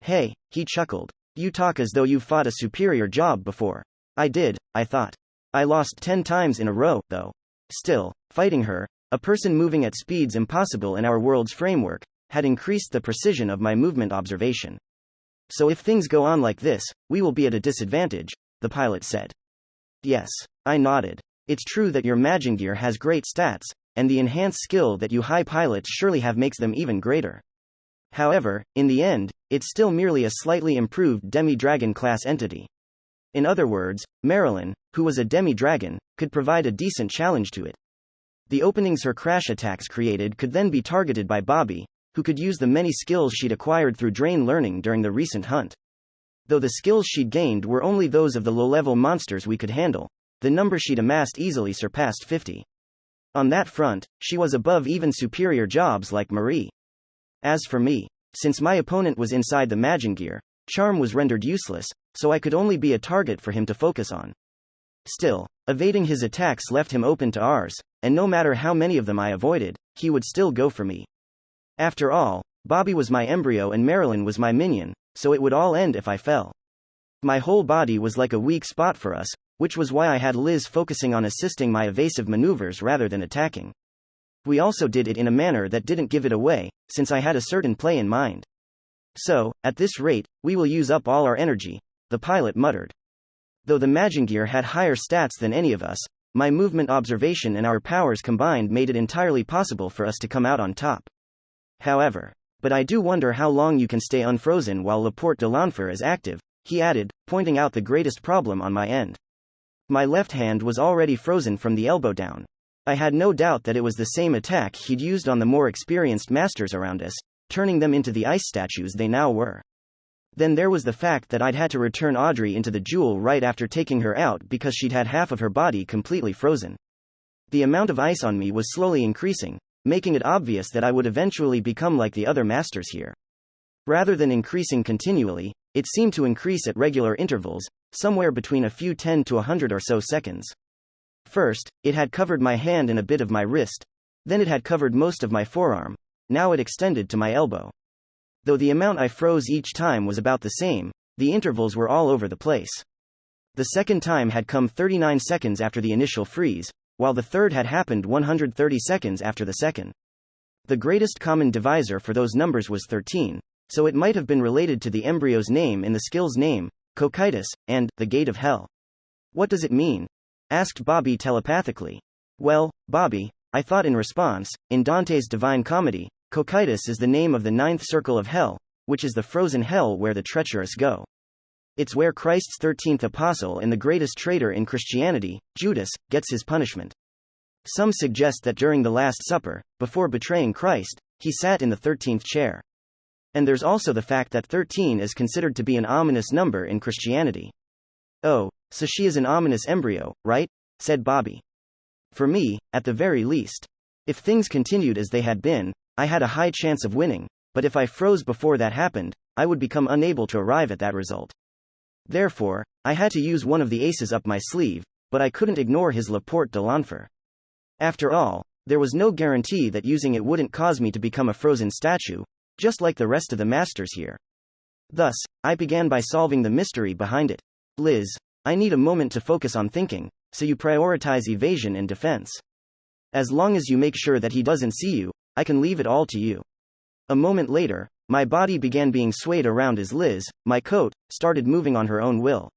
Hey, he chuckled. You talk as though you've fought a superior job before. I did, I thought. I lost 10 times in a row, though. Still, fighting her, a person moving at speeds impossible in our world's framework, had increased the precision of my movement observation. So if things go on like this, we will be at a disadvantage, the pilot said. Yes, I nodded. It's true that your Magingear has great stats, and the enhanced skill that you high pilots surely have makes them even greater. However, in the end, it's still merely a slightly improved demi-dragon class entity. In other words, Marilyn, who was a demi-dragon, could provide a decent challenge to it. The openings her crash attacks created could then be targeted by Bobby, who could use the many skills she'd acquired through Drain learning during the recent hunt. Though the skills she'd gained were only those of the low-level monsters we could handle, the number she'd amassed easily surpassed 50. On that front, she was above even superior jobs like Marie. As for me, since my opponent was inside the Magingear, charm was rendered useless, so I could only be a target for him to focus on. Still, evading his attacks left him open to ours, and no matter how many of them I avoided, he would still go for me. After all, Bobby was my embryo and Marilyn was my minion, so it would all end if I fell. My whole body was like a weak spot for us, which was why I had Liz focusing on assisting my evasive maneuvers rather than attacking. We also did it in a manner that didn't give it away, since I had a certain play in mind. So, at this rate, we will use up all our energy, the pilot muttered. Though the Magingear had higher stats than any of us, my movement observation and our powers combined made it entirely possible for us to come out on top. However, but I do wonder how long you can stay unfrozen while Laporte de l'Enfer is active, he added, pointing out the greatest problem on my end. My left hand was already frozen from the elbow down. I had no doubt that it was the same attack he'd used on the more experienced masters around us, turning them into the ice statues they now were. Then there was the fact that I'd had to return Audrey into the jewel right after taking her out because she'd had half of her body completely frozen. The amount of ice on me was slowly increasing, making it obvious that I would eventually become like the other masters here. Rather than increasing continually, it seemed to increase at regular intervals, somewhere between a few 10 to 100 or so seconds. First, it had covered my hand and a bit of my wrist, then it had covered most of my forearm, now it extended to my elbow. Though the amount I froze each time was about the same, the intervals were all over the place. The second time had come 39 seconds after the initial freeze, while the third had happened 130 seconds after the second. The greatest common divisor for those numbers was 13, so it might have been related to the embryo's name in the skill's name, Cocytus, and the Gate of Hell. What does it mean? Asked Bobby telepathically. Well, Bobby, I thought in response, in Dante's Divine Comedy, Cocytus is the name of the ninth circle of hell, which is the frozen hell where the treacherous go. It's where Christ's 13th apostle and the greatest traitor in Christianity, Judas, gets his punishment. Some suggest that during the Last Supper, before betraying Christ, he sat in the 13th chair. And there's also the fact that 13 is considered to be an ominous number in Christianity. Oh, so she is an ominous embryo, right? Said Bobby. For me, at the very least. If things continued as they had been, I had a high chance of winning, but if I froze before that happened, I would become unable to arrive at that result. Therefore, I had to use one of the aces up my sleeve, but I couldn't ignore his Laporte de l'Enfer. After all, there was no guarantee that using it wouldn't cause me to become a frozen statue, just like the rest of the masters here. Thus, I began by solving the mystery behind it. Liz, I need a moment to focus on thinking, so you prioritize evasion and defense. As long as you make sure that he doesn't see you, I can leave it all to you. A moment later, my body began being swayed around as Liz, my coat, started moving on her own will.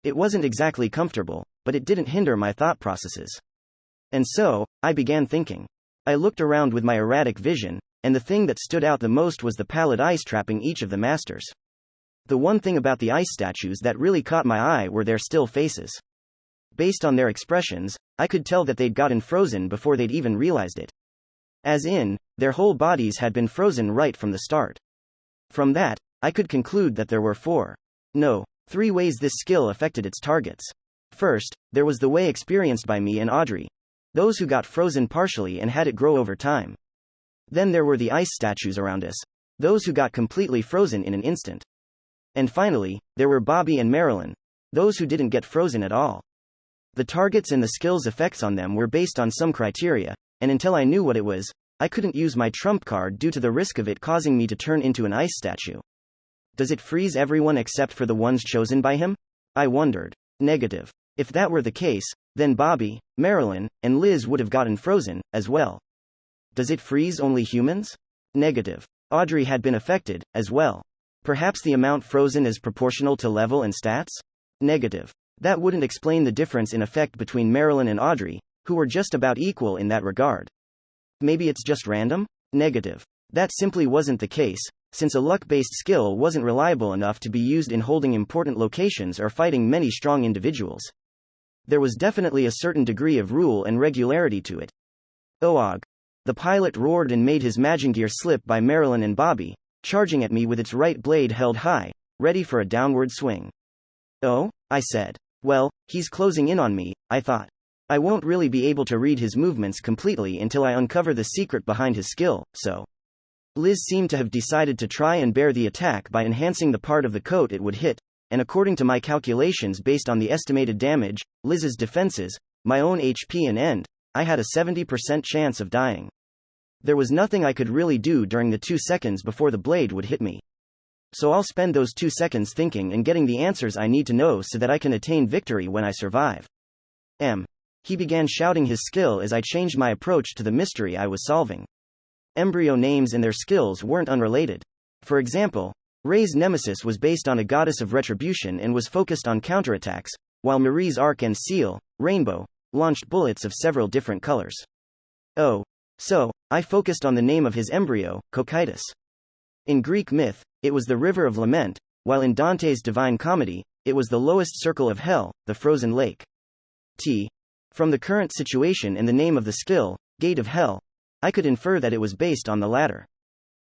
It wasn't exactly comfortable, but it didn't hinder my thought processes. And so, I began thinking. I looked around with my erratic vision, and the thing that stood out the most was the pallid ice trapping each of the masters. The one thing about the ice statues that really caught my eye were their still faces. Based on their expressions, I could tell that they'd gotten frozen before they'd even realized it. As in, their whole bodies had been frozen right from the start. From that, I could conclude that there were 3 ways this skill affected its targets. First, there was the way experienced by me and Audrey. Those who got frozen partially and had it grow over time. Then there were the ice statues around us. Those who got completely frozen in an instant. And finally, there were Bobby and Marilyn. Those who didn't get frozen at all. The targets and the skill's effects on them were based on some criteria, and until I knew what it was, I couldn't use my trump card due to the risk of it causing me to turn into an ice statue. Does it freeze everyone except for the ones chosen by him? I wondered. Negative. If that were the case, then Bobby, Marilyn, and Liz would have gotten frozen, as well. Does it freeze only humans? Negative. Audrey had been affected, as well. Perhaps the amount frozen is proportional to level and stats? Negative. That wouldn't explain the difference in effect between Marilyn and Audrey, who were just about equal in that regard. Maybe it's just random? Negative. That simply wasn't the case, since a luck-based skill wasn't reliable enough to be used in holding important locations or fighting many strong individuals. There was definitely a certain degree of rule and regularity to it. "OOG." The pilot roared and made his Magingear slip by Marilyn and Bobby, charging at me with its right blade held high, ready for a downward swing. "Oh?" I said. "Well, he's closing in on me," I thought. "I won't really be able to read his movements completely until I uncover the secret behind his skill, so." Liz seemed to have decided to try and bear the attack by enhancing the part of the coat it would hit, and according to my calculations based on the estimated damage, Liz's defenses, my own HP and end, I had a 70% chance of dying. There was nothing I could really do during the 2 seconds before the blade would hit me. So I'll spend those 2 seconds thinking and getting the answers I need to know so that I can attain victory when I survive. He began shouting his skill as I changed my approach to the mystery I was solving. Embryo names and their skills weren't unrelated. For example, Ray's nemesis was based on a goddess of retribution and was focused on counterattacks, while Marie's arc and seal, Rainbow, launched bullets of several different colors. Oh. So, I focused on the name of his embryo, Cocytus. In Greek myth, it was the River of Lament, while in Dante's Divine Comedy, it was the lowest circle of hell, the frozen lake. From the current situation and the name of the skill, Gate of Hell, I could infer that it was based on the latter.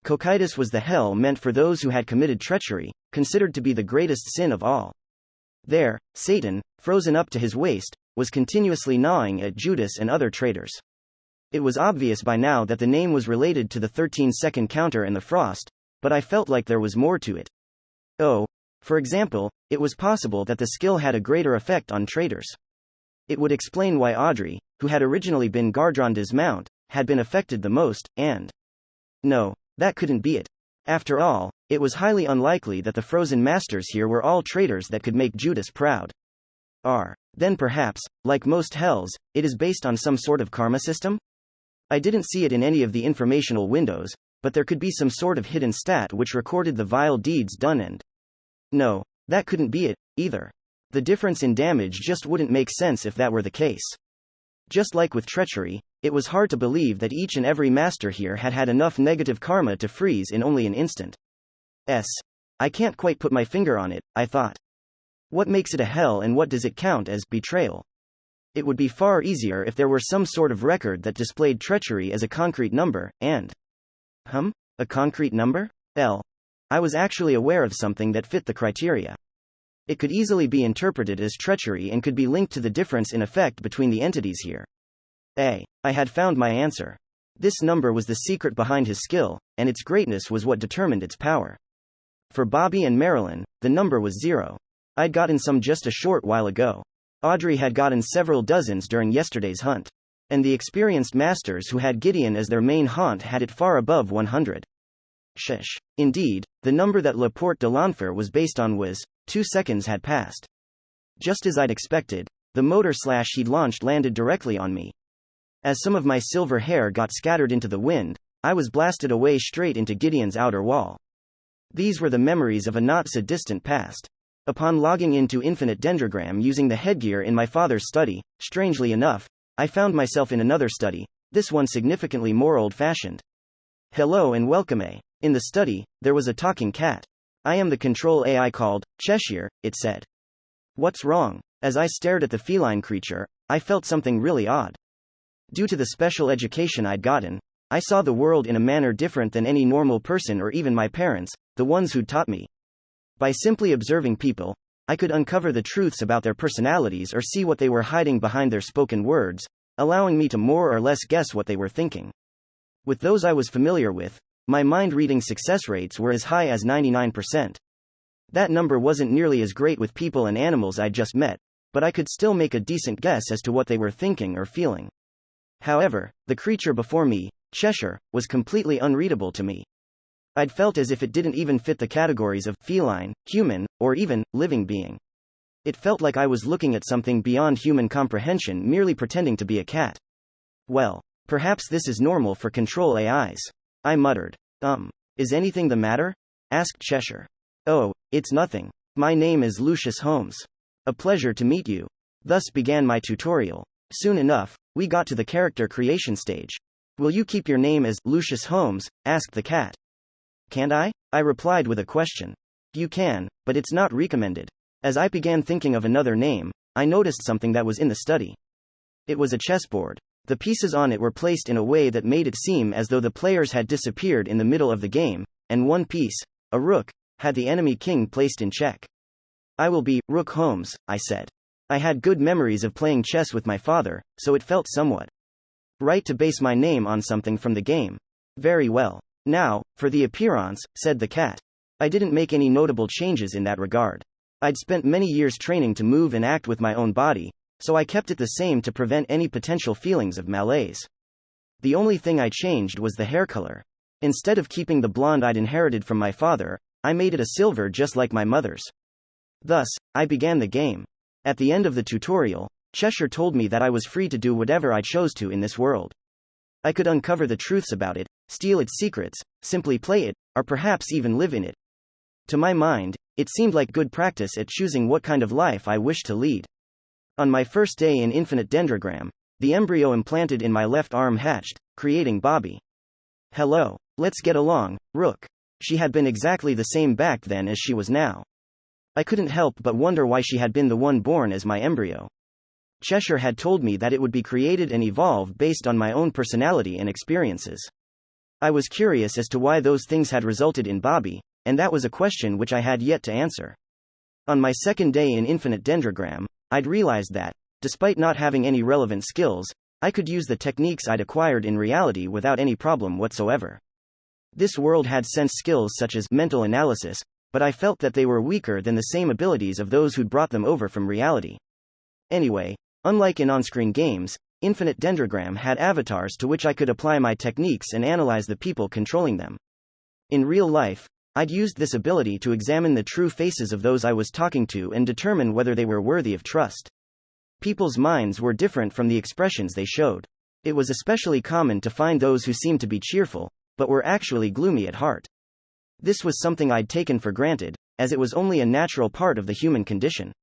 Cocytus was the hell meant for those who had committed treachery, considered to be the greatest sin of all. There, Satan, frozen up to his waist, was continuously gnawing at Judas and other traitors. It was obvious by now that the name was related to the 13-second counter and the frost, but I felt like there was more to it. Oh, for example, it was possible that the skill had a greater effect on traitors. It would explain why Audrey, who had originally been Gardronda's mount, had been affected the most, and... No, that couldn't be it. After all, it was highly unlikely that the frozen masters here were all traitors that could make Judas proud. Then perhaps, like most hells, it is based on some sort of karma system? I didn't see it in any of the informational windows, but there could be some sort of hidden stat which recorded the vile deeds done and... No, that couldn't be it, either. The difference in damage just wouldn't make sense if that were the case. Just like with treachery, it was hard to believe that each and every master here had had enough negative karma to freeze in only an instant. I can't quite put my finger on it, I thought. What makes it a hell and what does it count as betrayal? It would be far easier if there were some sort of record that displayed treachery as a concrete number, and... A concrete number? I was actually aware of something that fit the criteria. It could easily be interpreted as treachery and could be linked to the difference in effect between the entities here. I had found my answer. This number was the secret behind his skill, and its greatness was what determined its power. For Bobby and Marilyn, the number was 0. I'd gotten some just a short while ago. Audrey had gotten several dozens during yesterday's hunt. And the experienced masters who had Gideon as their main haunt had it far above 100. Indeed, the number that Laporte de l'Enfer was based on was, 2 seconds had passed. Just as I'd expected, the motor slash he'd launched landed directly on me. As some of my silver hair got scattered into the wind, I was blasted away straight into Gideon's outer wall. These were the memories of a not-so-distant past. Upon logging into Infinite Dendrogram using the headgear in my father's study, strangely enough, I found myself in another study, this one significantly more old-fashioned. Hello and welcome. In the study, there was a talking cat. I am the control AI called Cheshire, it said. What's wrong? As I stared at the feline creature, I felt something really odd. Due to the special education I'd gotten, I saw the world in a manner different than any normal person or even my parents, the ones who'd taught me. By simply observing people, I could uncover the truths about their personalities or see what they were hiding behind their spoken words, allowing me to more or less guess what they were thinking. With those I was familiar with, my mind-reading success rates were as high as 99%. That number wasn't nearly as great with people and animals I'd just met, but I could still make a decent guess as to what they were thinking or feeling. However, the creature before me, Cheshire, was completely unreadable to me. I'd felt as if it didn't even fit the categories of feline, human, or even living being. It felt like I was looking at something beyond human comprehension merely pretending to be a cat. Well, perhaps this is normal for control AIs. I muttered. Is anything the matter? Asked Cheshire. Oh, it's nothing. My name is Lucius Holmes. A pleasure to meet you. Thus began my tutorial. Soon enough, we got to the character creation stage. Will you keep your name as Lucius Holmes? Asked the cat. Can't I? I replied with a question. You can, but it's not recommended. As I began thinking of another name, I noticed something that was in the study. It was a chessboard. The pieces on it were placed in a way that made it seem as though the players had disappeared in the middle of the game, and one piece, a rook, had the enemy king placed in check. I will be Rook Holmes, I said. I had good memories of playing chess with my father, so it felt somewhat right to base my name on something from the game. Very well. Now, for the appearance, said the cat. I didn't make any notable changes in that regard. I'd spent many years training to move and act with my own body, so I kept it the same to prevent any potential feelings of malaise. The only thing I changed was the hair color. Instead of keeping the blonde I'd inherited from my father, I made it a silver just like my mother's. Thus, I began the game. At the end of the tutorial, Cheshire told me that I was free to do whatever I chose to in this world. I could uncover the truths about it, steal its secrets, simply play it, or perhaps even live in it. To my mind, it seemed like good practice at choosing what kind of life I wished to lead. On my first day in Infinite Dendrogram, the embryo implanted in my left arm hatched, creating Bobby. Hello. Let's get along, Rook. She had been exactly the same back then as she was now. I couldn't help but wonder why she had been the one born as my embryo. Cheshire had told me that it would be created and evolve based on my own personality and experiences. I was curious as to why those things had resulted in Bobby, and that was a question which I had yet to answer. On my second day in Infinite Dendrogram, I'd realized that, despite not having any relevant skills, I could use the techniques I'd acquired in reality without any problem whatsoever. This world had sense skills such as mental analysis, but I felt that they were weaker than the same abilities of those who'd brought them over from reality. Anyway, unlike in on-screen games, Infinite Dendrogram had avatars to which I could apply my techniques and analyze the people controlling them. In real life, I'd used this ability to examine the true faces of those I was talking to and determine whether they were worthy of trust. People's minds were different from the expressions they showed. It was especially common to find those who seemed to be cheerful, but were actually gloomy at heart. This was something I'd taken for granted, as it was only a natural part of the human condition.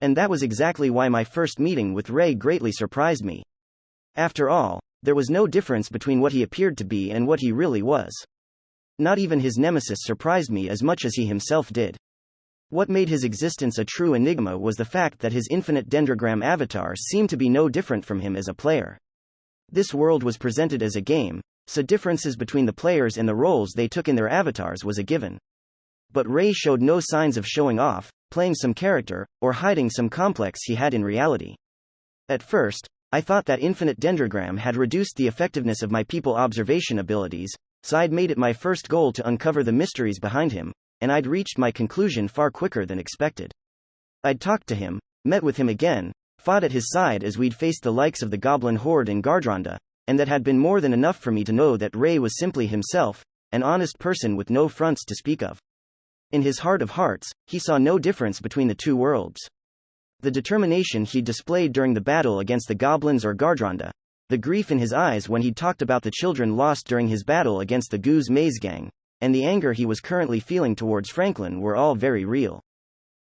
And that was exactly why my first meeting with Ray greatly surprised me. After all, there was no difference between what he appeared to be and what he really was. Not even his nemesis surprised me as much as he himself did. What made his existence a true enigma was the fact that his Infinite Dendrogram avatar seemed to be no different from him as a player. This world was presented as a game, so differences between the players and the roles they took in their avatars was a given. But Ray showed no signs of showing off, playing some character, or hiding some complex he had in reality. At first, I thought that Infinite Dendrogram had reduced the effectiveness of my people observation abilities, so I'd made it my first goal to uncover the mysteries behind him, and I'd reached my conclusion far quicker than expected. I'd talked to him, met with him again, fought at his side as we'd faced the likes of the Goblin Horde and Gardronda, and that had been more than enough for me to know that Ray was simply himself, an honest person with no fronts to speak of. In his heart of hearts, he saw no difference between the two worlds. The determination he displayed during the battle against the goblins or Gardronda, the grief in his eyes when he talked about the children lost during his battle against the Goose Maze Gang, and the anger he was currently feeling towards Franklin were all very real.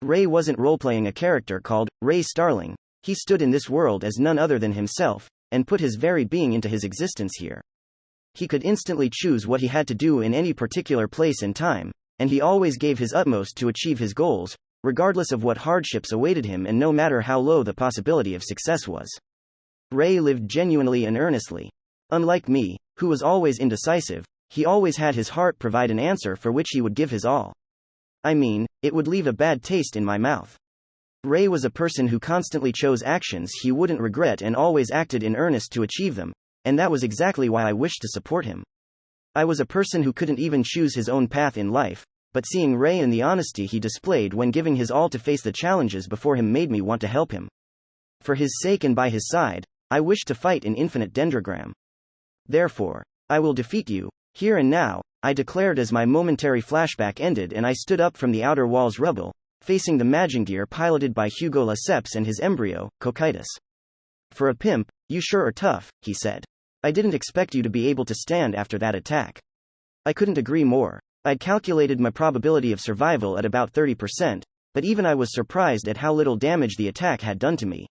Ray wasn't role-playing a character called Ray Starling, he stood in this world as none other than himself, and put his very being into his existence here. He could instantly choose what he had to do in any particular place and time, and he always gave his utmost to achieve his goals, regardless of what hardships awaited him and no matter how low the possibility of success was. Ray lived genuinely and earnestly. Unlike me, who was always indecisive, he always had his heart provide an answer for which he would give his all. I mean, it would leave a bad taste in my mouth. Ray was a person who constantly chose actions he wouldn't regret and always acted in earnest to achieve them, and that was exactly why I wished to support him. I was a person who couldn't even choose his own path in life, but seeing Ray and the honesty he displayed when giving his all to face the challenges before him made me want to help him. For his sake and by his side, I wished to fight in Infinite Dendrogram. Therefore, I will defeat you, here and now, I declared as my momentary flashback ended and I stood up from the outer wall's rubble, facing the Magingear piloted by Hugo Lesseps and his embryo, Cocytus. For a pimp, you sure are tough, he said. I didn't expect you to be able to stand after that attack. I couldn't agree more. I'd calculated my probability of survival at about 30%, but even I was surprised at how little damage the attack had done to me.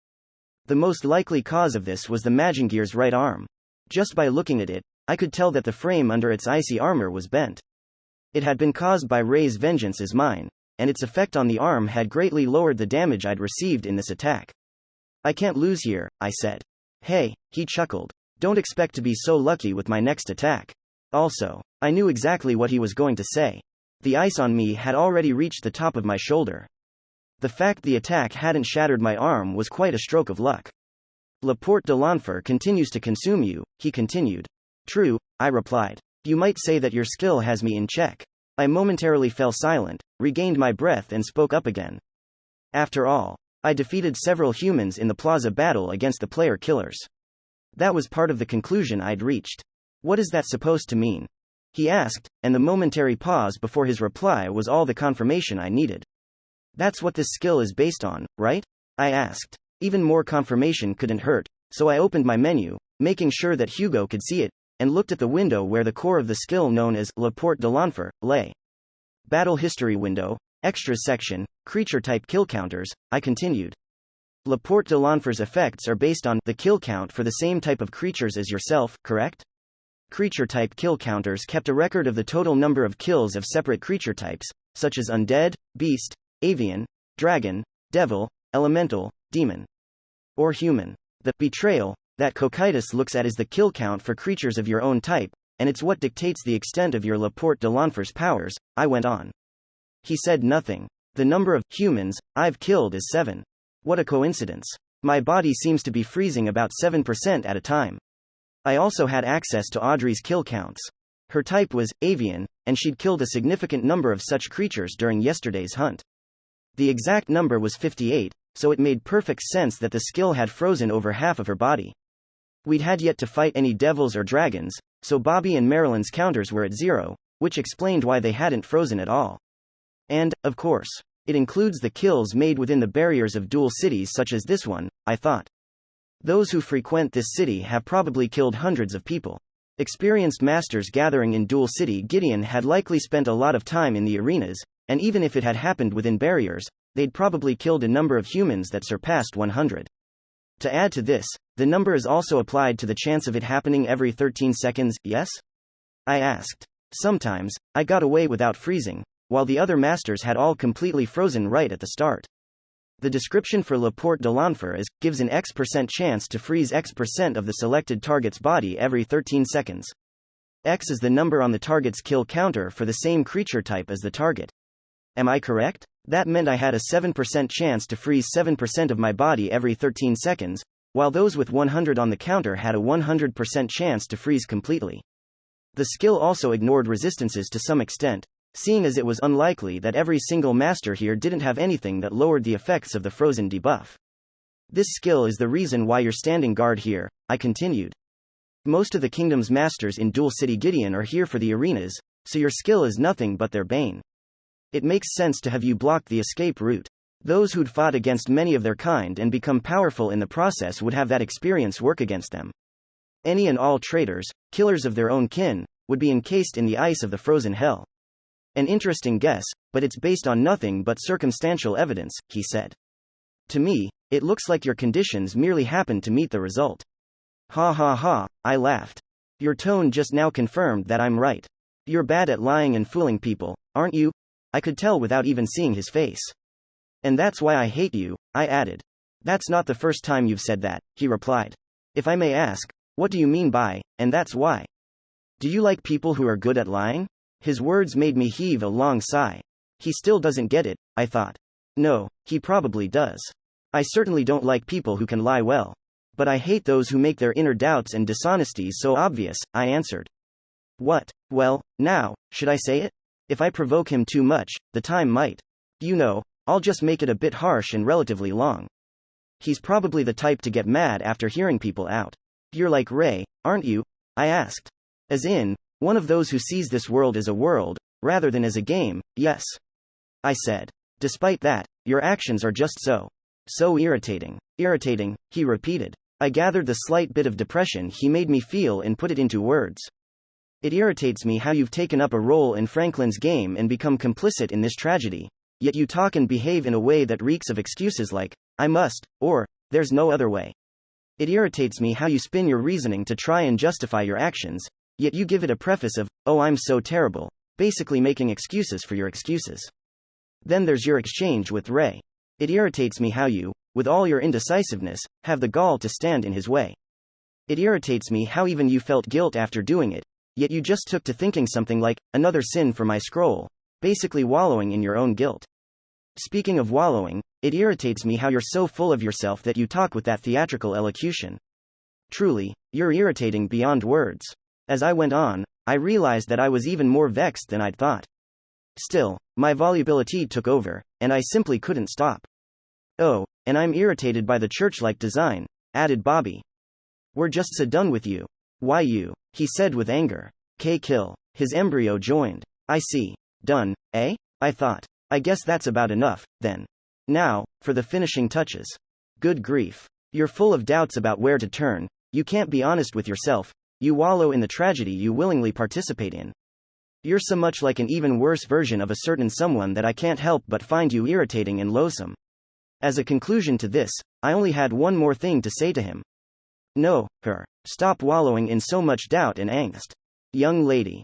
The most likely cause of this was the Magingear's right arm. Just by looking at it, I could tell that the frame under its icy armor was bent. It had been caused by Ray's vengeance as mine, and its effect on the arm had greatly lowered the damage I'd received in this attack. I can't lose here, I said. Hey, he chuckled. Don't expect to be so lucky with my next attack. Also, I knew exactly what he was going to say. The ice on me had already reached the top of my shoulder. The fact the attack hadn't shattered my arm was quite a stroke of luck. La Porte de l'Enfer continues to consume you, he continued. True, I replied. You might say that your skill has me in check. I momentarily fell silent, regained my breath and spoke up again. After all, I defeated several humans in the plaza battle against the player killers. That was part of the conclusion I'd reached. What is that supposed to mean? He asked, and the momentary pause before his reply was all the confirmation I needed. That's what this skill is based on, right? I asked. Even more confirmation couldn't hurt, so I opened my menu, making sure that Hugo could see it, and looked at the window where the core of the skill known as La Porte de l'Enfer lay. Battle History window, Extras section, Creature type kill counters, I continued. La Porte de l'Enfer's effects are based on the kill count for the same type of creatures as yourself, correct? Creature type kill counters kept a record of the total number of kills of separate creature types, such as undead, beast, avian, dragon, devil, elemental, demon, or human. The betrayal that Cocytus looks at is the kill count for creatures of your own type, and it's what dictates the extent of your La Porte de l'Enfer's powers, I went on. He said nothing. The number of humans I've killed is 7. What a coincidence. My body seems to be freezing about 7% at a time. I also had access to Audrey's kill counts. Her type was avian, and she'd killed a significant number of such creatures during yesterday's hunt. The exact number was 58, so it made perfect sense that the skill had frozen over half of her body. We'd had yet to fight any devils or dragons, so Bobby and Marilyn's counters were at 0, which explained why they hadn't frozen at all. And, of course, it includes the kills made within the barriers of dual cities such as this one, I thought. Those who frequent this city have probably killed hundreds of people. Experienced masters gathering in Dual City Gideon had likely spent a lot of time in the arenas, and even if it had happened within barriers, they'd probably killed a number of humans that surpassed 100. To add to this, the number is also applied to the chance of it happening every 13 seconds, yes? I asked. Sometimes, I got away without freezing, while the other masters had all completely frozen right at the start. The description for La Porte de l'Enfer is, gives an X% chance to freeze X% of the selected target's body every 13 seconds. X is the number on the target's kill counter for the same creature type as the target. Am I correct? That meant I had a 7% chance to freeze 7% of my body every 13 seconds, while those with 100 on the counter had a 100% chance to freeze completely. The skill also ignored resistances to some extent, seeing as it was unlikely that every single master here didn't have anything that lowered the effects of the frozen debuff. This skill is the reason why you're standing guard here, I continued. Most of the kingdom's masters in Dual City Gideon are here for the arenas, so your skill is nothing but their bane. It makes sense to have you block the escape route. Those who'd fought against many of their kind and become powerful in the process would have that experience work against them. Any and all traitors, killers of their own kin, would be encased in the ice of the frozen hell. An interesting guess, but it's based on nothing but circumstantial evidence, he said. To me, it looks like your conditions merely happened to meet the result. Ha ha ha, I laughed. Your tone just now confirmed that I'm right. You're bad at lying and fooling people, aren't you? I could tell without even seeing his face. And that's why I hate you, I added. That's not the first time you've said that, he replied. If I may ask, what do you mean by, and that's why? Do you like people who are good at lying? His words made me heave a long sigh. He still doesn't get it, I thought. No, he probably does. I certainly don't like people who can lie well. But I hate those who make their inner doubts and dishonesties so obvious, I answered. What? Well, now, should I say it? If I provoke him too much, the time might. You know, I'll just make it a bit harsh and relatively long. He's probably the type to get mad after hearing people out. You're like Ray, aren't you? I asked. As in, one of those who sees this world as a world, rather than as a game, yes. I said. Despite that, your actions are just so irritating. Irritating, he repeated. I gathered the slight bit of depression he made me feel and put it into words. It irritates me how you've taken up a role in Franklin's game and become complicit in this tragedy, yet you talk and behave in a way that reeks of excuses like, I must, or, there's no other way. It irritates me how you spin your reasoning to try and justify your actions, yet you give it a preface of, oh I'm so terrible, basically making excuses for your excuses. Then there's your exchange with Ray. It irritates me how you, with all your indecisiveness, have the gall to stand in his way. It irritates me how even you felt guilt after doing it, yet you just took to thinking something like, another sin for my scroll, basically wallowing in your own guilt. Speaking of wallowing, it irritates me how you're so full of yourself that you talk with that theatrical elocution. Truly, you're irritating beyond words. As I went on, I realized that I was even more vexed than I'd thought. Still, my volubility took over, and I simply couldn't stop. Oh, and I'm irritated by the church-like design, added Bobby. We're just so done with you. Why you? He said with anger. Kill. His embryo joined. I see. Done, eh? I thought. I guess that's about enough, then. Now, for the finishing touches. Good grief. You're full of doubts about where to turn, you can't be honest with yourself, you wallow in the tragedy you willingly participate in. You're so much like an even worse version of a certain someone that I can't help but find you irritating and loathsome. As a conclusion to this, I only had one more thing to say to him. No, her. Stop wallowing in so much doubt and angst. Young lady.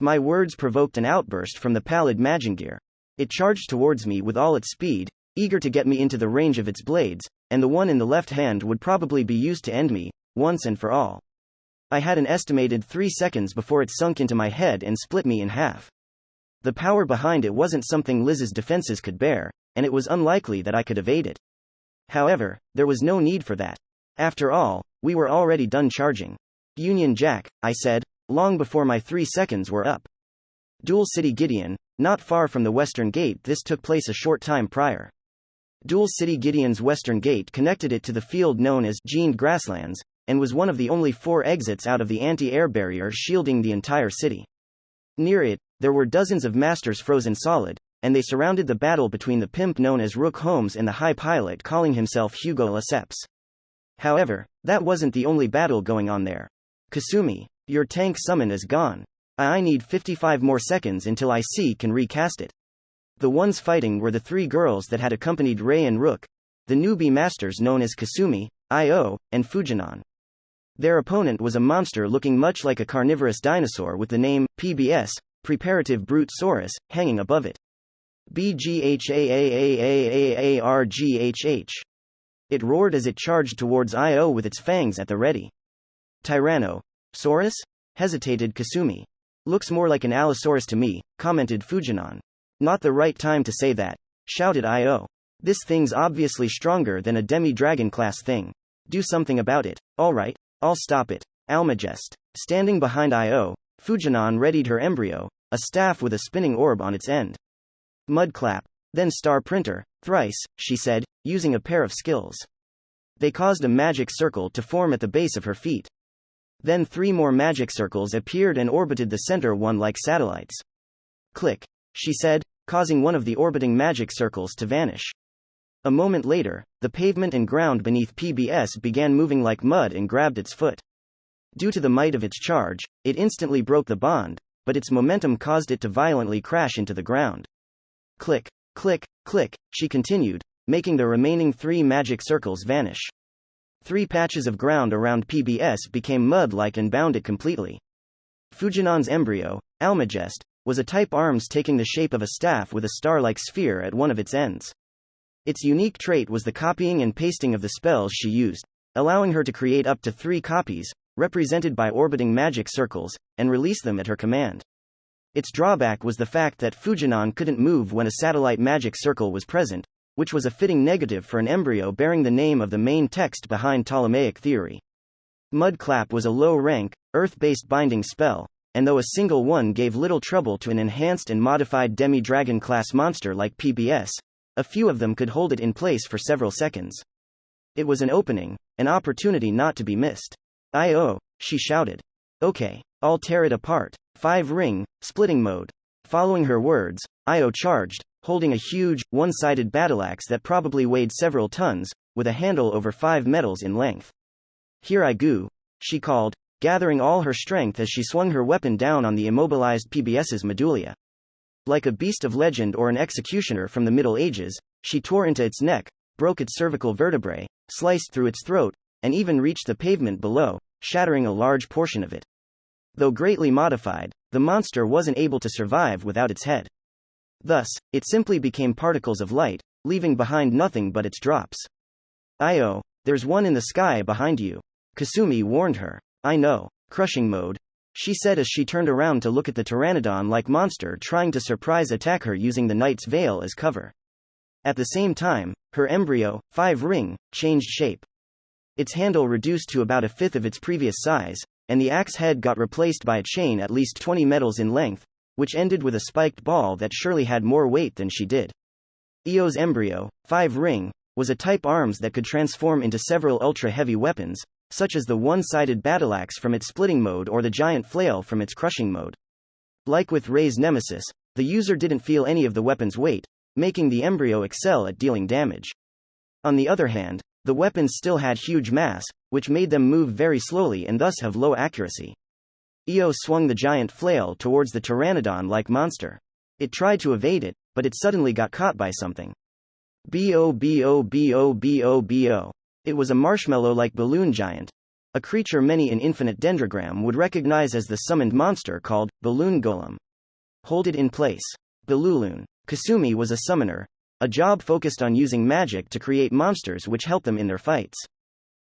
My words provoked an outburst from the pallid Majingir. It charged towards me with all its speed, eager to get me into the range of its blades, and the one in the left hand would probably be used to end me, once and for all. I had an estimated 3 seconds before it sunk into my head and split me in half. The power behind it wasn't something Liz's defenses could bear, and it was unlikely that I could evade it. However, there was no need for that. After all, we were already done charging. Union Jack, I said, long before my 3 seconds were up. Dual City Gideon, not far from the Western Gate. This took place a short time prior. Dual City Gideon's Western Gate connected it to the field known as Gened Grasslands, and was one of the only 4 exits out of the anti-air barrier shielding the entire city. Near it, there were dozens of masters frozen solid, and they surrounded the battle between the pimp known as Rook Holmes and the high pilot calling himself Hugo Lesseps. However, that wasn't the only battle going on there. Kasumi, your tank summon is gone. I need 55 more seconds until I can recast it. The ones fighting were the 3 girls that had accompanied Rei and Rook, the newbie masters known as Kasumi, Io, and Fujinon. Their opponent was a monster looking much like a carnivorous dinosaur with the name, PBS, Preparative Brute Saurus, hanging above it. BGHAAAAAARGHH. It roared as it charged towards Io with its fangs at the ready. Tyranno. Saurus? Hesitated Kasumi. Looks more like an Allosaurus to me, commented Fujinon. Not the right time to say that, shouted Io. This thing's obviously stronger than a demi-dragon class thing. Do something about it. Alright, I'll stop it. Almagest. Standing behind Io, Fujinon readied her embryo, a staff with a spinning orb on its end. Mudclap. Then Star Printer, thrice, she said, using a pair of skills. They caused a magic circle to form at the base of her feet. Then 3 more magic circles appeared and orbited the center one like satellites. Click, she said, causing one of the orbiting magic circles to vanish. A moment later, the pavement and ground beneath PBS began moving like mud and grabbed its foot. Due to the might of its charge, it instantly broke the bond, but its momentum caused it to violently crash into the ground. Click, click, click, she continued, making the remaining 3 magic circles vanish. 3 patches of ground around PBS became mud-like and bound it completely. Fujinon's embryo, Almagest, was a type arms taking the shape of a staff with a star-like sphere at one of its ends. Its unique trait was the copying and pasting of the spells she used, allowing her to create up to 3 copies, represented by orbiting magic circles, and release them at her command. Its drawback was the fact that Fujinon couldn't move when a satellite magic circle was present, which was a fitting negative for an embryo bearing the name of the main text behind Ptolemaic theory. Mudclap was a low-rank, earth-based binding spell, and though a single one gave little trouble to an enhanced and modified demi-dragon class monster like PBS, a few of them could hold it in place for several seconds. It was an opening, an opportunity not to be missed. "I-oh," she shouted. "Okay, I'll tear it apart." 5-ring, splitting mode. Following her words, Io charged, holding a huge, one-sided battleaxe that probably weighed several tons, with a handle over 5 metals in length. "Here I go," she called, gathering all her strength as she swung her weapon down on the immobilized PBS's medulla. Like a beast of legend or an executioner from the Middle Ages, she tore into its neck, broke its cervical vertebrae, sliced through its throat, and even reached the pavement below, shattering a large portion of it. Though greatly modified, the monster wasn't able to survive without its head. Thus, it simply became particles of light, leaving behind nothing but its drops. "Io, there's one in the sky behind you." Kasumi warned her. I know. Crushing mode, she said as she turned around to look at the pteranodon-like monster trying to surprise attack her using the knight's veil as cover. At the same time, her embryo, 5-ring, changed shape. Its handle reduced to about a fifth of its previous size, and the axe head got replaced by a chain at least 20 metals in length, which ended with a spiked ball that surely had more weight than she did. Io's embryo, 5-ring, was a type arms that could transform into several ultra-heavy weapons, such as the one-sided battleaxe from its splitting mode or the giant flail from its crushing mode. Like with Rei's nemesis, the user didn't feel any of the weapon's weight, making the embryo excel at dealing damage. On the other hand, the weapons still had huge mass, which made them move very slowly and thus have low accuracy. Io swung the giant flail towards the pteranodon-like monster. It tried to evade it, but it suddenly got caught by something. Bo. It was a marshmallow-like balloon giant. A creature many in Infinite Dendrogram would recognize as the summoned monster called Balloon Golem. Hold it in place. Balloon. Kasumi was a summoner, a job focused on using magic to create monsters which help them in their fights.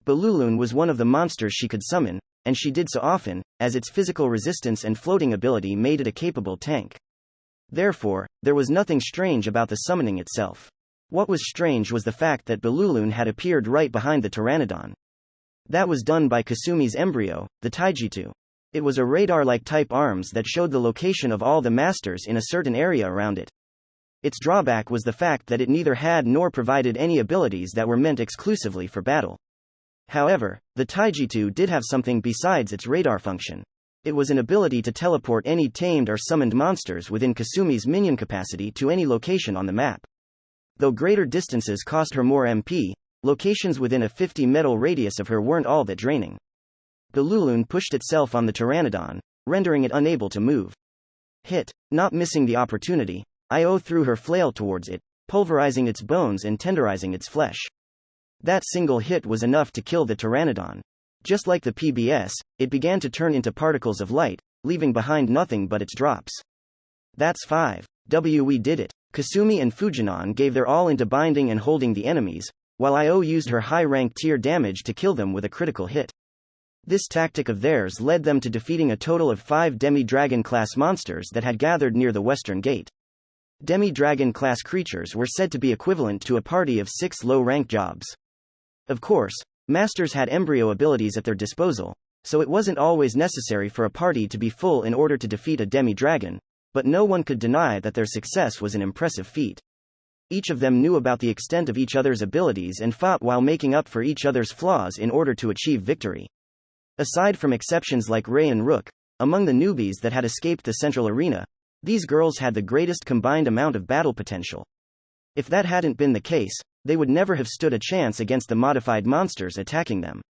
Balloon was one of the monsters she could summon, and she did so often, as its physical resistance and floating ability made it a capable tank. Therefore, there was nothing strange about the summoning itself. What was strange was the fact that Balloon had appeared right behind the pteranodon. That was done by Kasumi's embryo, the Taijitu. It was a radar-like type arms that showed the location of all the masters in a certain area around it. Its drawback was the fact that it neither had nor provided any abilities that were meant exclusively for battle. However, the Taijitu did have something besides its radar function. It was an ability to teleport any tamed or summoned monsters within Kasumi's minion capacity to any location on the map. Though greater distances cost her more MP, locations within a 50 metal radius of her weren't all that draining. Balloon pushed itself on the pteranodon, rendering it unable to move. Hit. Not missing the opportunity, Io threw her flail towards it, pulverizing its bones and tenderizing its flesh. That single hit was enough to kill the pteranodon. Just like the PBS, it began to turn into particles of light, leaving behind nothing but its drops. That's 5. We did it. Kasumi and Fujinon gave their all into binding and holding the enemies, while Io used her high-rank tier damage to kill them with a critical hit. This tactic of theirs led them to defeating a total of 5 demi-dragon-class monsters that had gathered near the western gate. Demi-dragon-class creatures were said to be equivalent to a party of 6 low-rank jobs. Of course, masters had embryo abilities at their disposal, so it wasn't always necessary for a party to be full in order to defeat a demi-dragon, but no one could deny that their success was an impressive feat. Each of them knew about the extent of each other's abilities and fought while making up for each other's flaws in order to achieve victory. Aside from exceptions like Rei and Rook, among the newbies that had escaped the central arena, these girls had the greatest combined amount of battle potential. If that hadn't been the case, they would never have stood a chance against the modified monsters attacking them.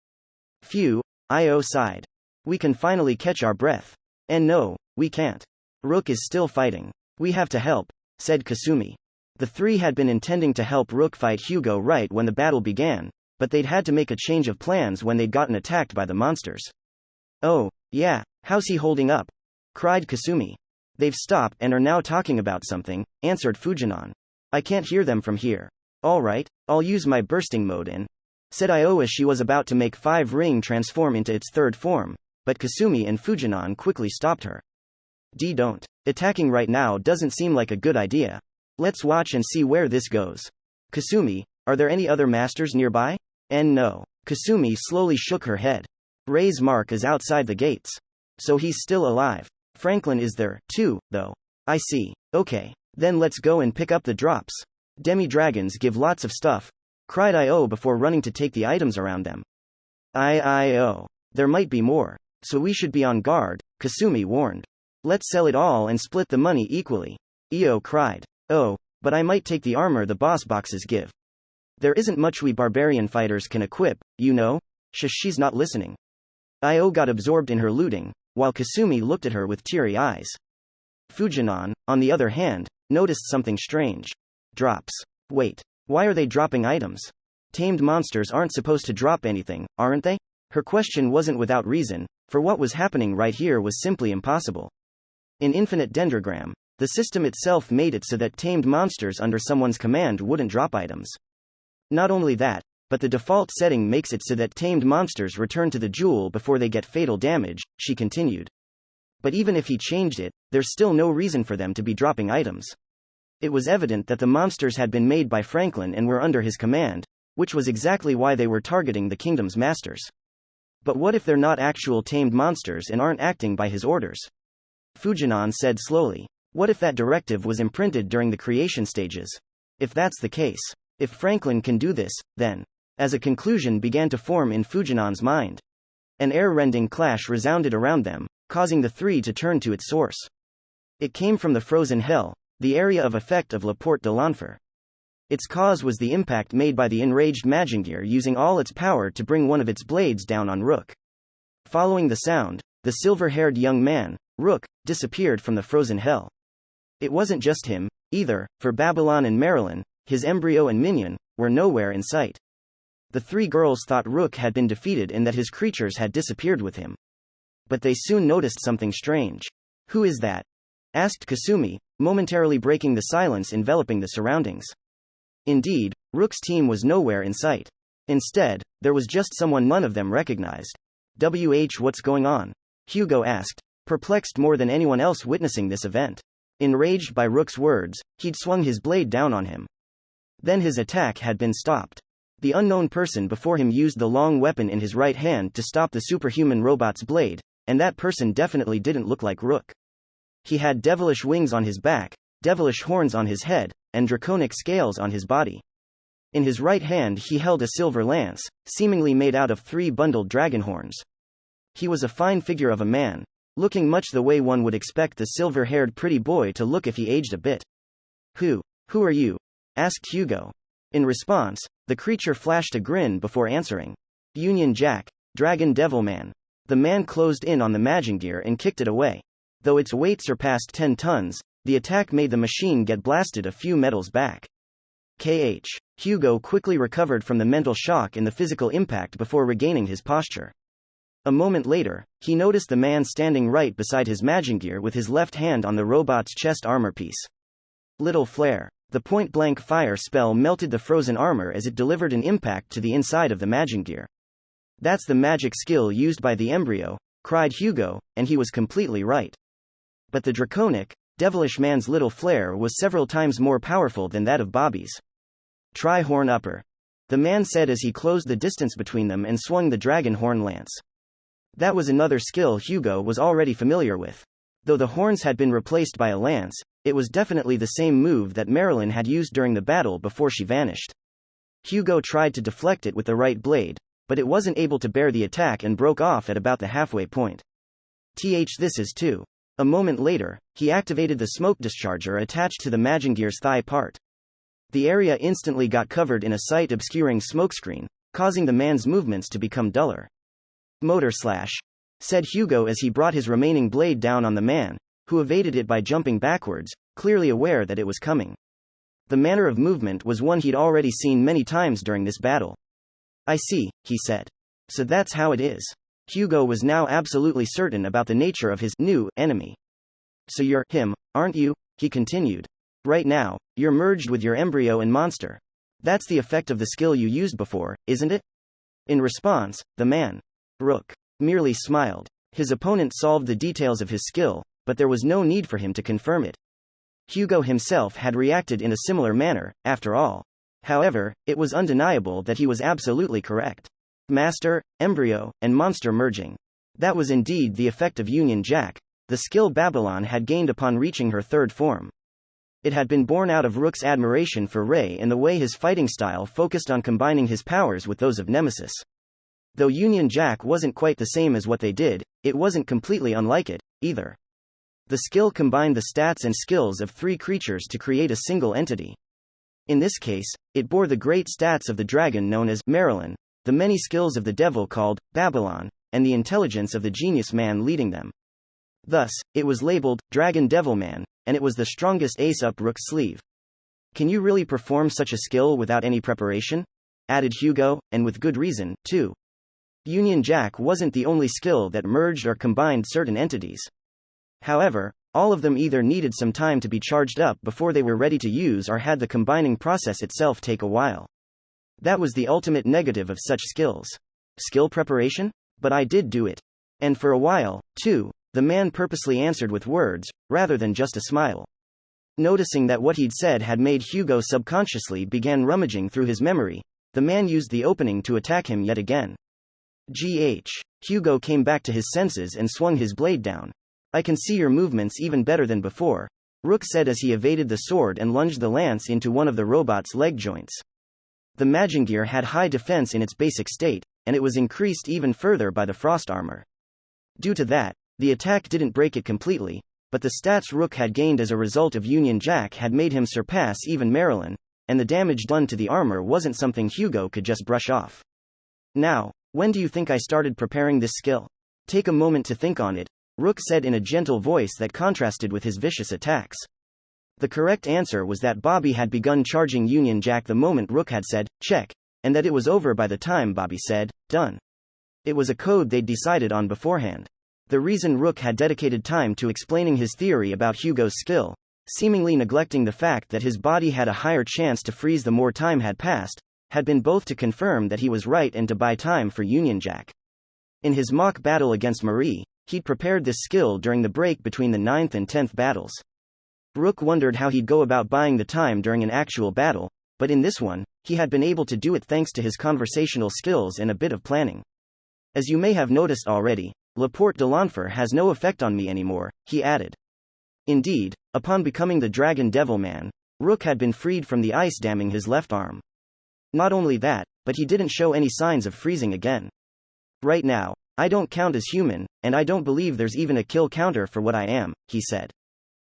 Phew, Io sighed. We can finally catch our breath. And no, we can't. Rook is still fighting. We have to help, said Kasumi. The three had been intending to help Rook fight Hugo right when the battle began, but they'd had to make a change of plans when they'd gotten attacked by the monsters. Oh, yeah, how's he holding up? Cried Kasumi. They've stopped and are now talking about something, answered Fujinon. I can't hear them from here. Alright, I'll use my bursting mode said Io as she was about to make 5-ring transform into its third form, but Kasumi and Fujinon quickly stopped her. Don't. Attacking right now doesn't seem like a good idea. Let's watch and see where this goes. Kasumi, are there any other masters nearby? No. Kasumi slowly shook her head. Rei's mark is outside the gates. So he's still alive. Franklin is there, too, though. I see. Okay. Then let's go and pick up the drops. Demi-dragons give lots of stuff, cried Io before running to take the items around them. Io. There might be more. So we should be on guard, Kasumi warned. Let's sell it all and split the money equally. Io cried. Oh, but I might take the armor the boss boxes give. There isn't much we barbarian fighters can equip, you know? She's not listening. Io got absorbed in her looting, while Kasumi looked at her with teary eyes. Fujinon, on the other hand, noticed something strange. Drops. Wait, why are they dropping items? Tamed monsters aren't supposed to drop anything, aren't they? Her question wasn't without reason, for what was happening right here was simply impossible. In Infinite Dendrogram, the system itself made it so that tamed monsters under someone's command wouldn't drop items. Not only that, but the default setting makes it so that tamed monsters return to the jewel before they get fatal damage, she continued. But even if he changed it, there's still no reason for them to be dropping items. It was evident that the monsters had been made by Franklin and were under his command, which was exactly why they were targeting the kingdom's masters. But what if they're not actual tamed monsters and aren't acting by his orders? Fujinon said slowly. What if that directive was imprinted during the creation stages? If that's the case, if Franklin can do this, then, as a conclusion began to form in Fujinon's mind. An air-rending clash resounded around them, causing the three to turn to its source. It came from the frozen hell, the area of effect of La Porte de l'Enfer. Its cause was the impact made by the enraged Majingir using all its power to bring one of its blades down on Rook. Following the sound, the silver-haired young man, Rook, disappeared from the frozen hell. It wasn't just him, either, for Babylon and Marilyn, his embryo and minion, were nowhere in sight. The three girls thought Rook had been defeated and that his creatures had disappeared with him. But they soon noticed something strange. Who is that? Asked Kasumi, momentarily breaking the silence enveloping the surroundings. Indeed, Rook's team was nowhere in sight. Instead, there was just someone none of them recognized. What's going on? Hugo asked, perplexed more than anyone else witnessing this event. Enraged by Rook's words, he'd swung his blade down on him. Then his attack had been stopped. The unknown person before him used the long weapon in his right hand to stop the superhuman robot's blade, and that person definitely didn't look like Rook. He had devilish wings on his back, devilish horns on his head, and draconic scales on his body. In his right hand he held a silver lance, seemingly made out of 3 bundled dragon horns. He was a fine figure of a man, looking much the way one would expect the silver-haired pretty boy to look if he aged a bit. Who are you? Asked Hugo. In response, the creature flashed a grin before answering. Union Jack, Dragon Devilman. The man closed in on the Majingir and kicked it away. Though its weight surpassed 10 tons, the attack made the machine get blasted a few metals back. Hugo quickly recovered from the mental shock and the physical impact before regaining his posture. A moment later, he noticed the man standing right beside his Majingir with his left hand on the robot's chest armor piece. Little flare. The point-blank fire spell melted the frozen armor as it delivered an impact to the inside of the Majingir. That's the magic skill used by the embryo, cried Hugo, and he was completely right. But the draconic, devilish man's little flare was several times more powerful than that of Bobby's. Try horn upper. The man said as he closed the distance between them and swung the dragon horn lance. That was another skill Hugo was already familiar with. Though the horns had been replaced by a lance, it was definitely the same move that Marilyn had used during the battle before she vanished. Hugo tried to deflect it with the right blade, but it wasn't able to bear the attack and broke off at about the halfway point. This is too. A moment later, he activated the smoke discharger attached to the Majingir's thigh part. The area instantly got covered in a sight-obscuring smokescreen, causing the man's movements to become duller. Motor slash, said Hugo as he brought his remaining blade down on the man, who evaded it by jumping backwards, clearly aware that it was coming. The manner of movement was one he'd already seen many times during this battle. I see, he said. So that's how it is. Hugo was now absolutely certain about the nature of his new enemy. So you're him, aren't you? He continued. Right now, you're merged with your embryo and monster. That's the effect of the skill you used before, isn't it? In response, the man, Rook, merely smiled. His opponent solved the details of his skill, but there was no need for him to confirm it. Hugo himself had reacted in a similar manner, after all. However, it was undeniable that he was absolutely correct. Master, embryo, and monster merging. That was indeed the effect of Union Jack, the skill Babylon had gained upon reaching her third form. It had been born out of Rook's admiration for Ray and the way his fighting style focused on combining his powers with those of Nemesis. Though Union Jack wasn't quite the same as what they did, it wasn't completely unlike it, either. The skill combined the stats and skills of 3 creatures to create a single entity. In this case, it bore the great stats of the dragon known as Marilyn, the many skills of the devil called Babylon, and the intelligence of the genius man leading them. Thus, it was labeled Dragon Devilman, and it was the strongest ace up Rook's sleeve. Can you really perform such a skill without any preparation? Added Hugo, and with good reason, too. Union Jack wasn't the only skill that merged or combined certain entities. However, all of them either needed some time to be charged up before they were ready to use or had the combining process itself take a while. That was the ultimate negative of such skills. Skill preparation? But I did do it. And for a while, too, the man purposely answered with words, rather than just a smile. Noticing that what he'd said had made Hugo subconsciously began rummaging through his memory, the man used the opening to attack him yet again. Hugo came back to his senses and swung his blade down. I can see your movements even better than before, Rook said as he evaded the sword and lunged the lance into one of the robot's leg joints. The Magingear had high defense in its basic state, and it was increased even further by the frost armor. Due to that, the attack didn't break it completely, but the stats Rook had gained as a result of Union Jack had made him surpass even Marilyn, and the damage done to the armor wasn't something Hugo could just brush off. Now, when do you think I started preparing this skill? Take a moment to think on it, Rook said in a gentle voice that contrasted with his vicious attacks. The correct answer was that Bobby had begun charging Union Jack the moment Rook had said, check, and that it was over by the time Bobby said, done. It was a code they'd decided on beforehand. The reason Rook had dedicated time to explaining his theory about Hugo's skill, seemingly neglecting the fact that his body had a higher chance to freeze the more time had passed, had been both to confirm that he was right and to buy time for Union Jack. In his mock battle against Marie, he'd prepared this skill during the break between the 9th and 10th battles. Rook wondered how he'd go about buying the time during an actual battle, but in this one, he had been able to do it thanks to his conversational skills and a bit of planning. As you may have noticed already, Laporte de l'Enfer has no effect on me anymore, he added. Indeed, upon becoming the Dragon Devil Man, Rook had been freed from the ice damming his left arm. Not only that, but he didn't show any signs of freezing again. Right now, I don't count as human, and I don't believe there's even a kill counter for what I am, he said.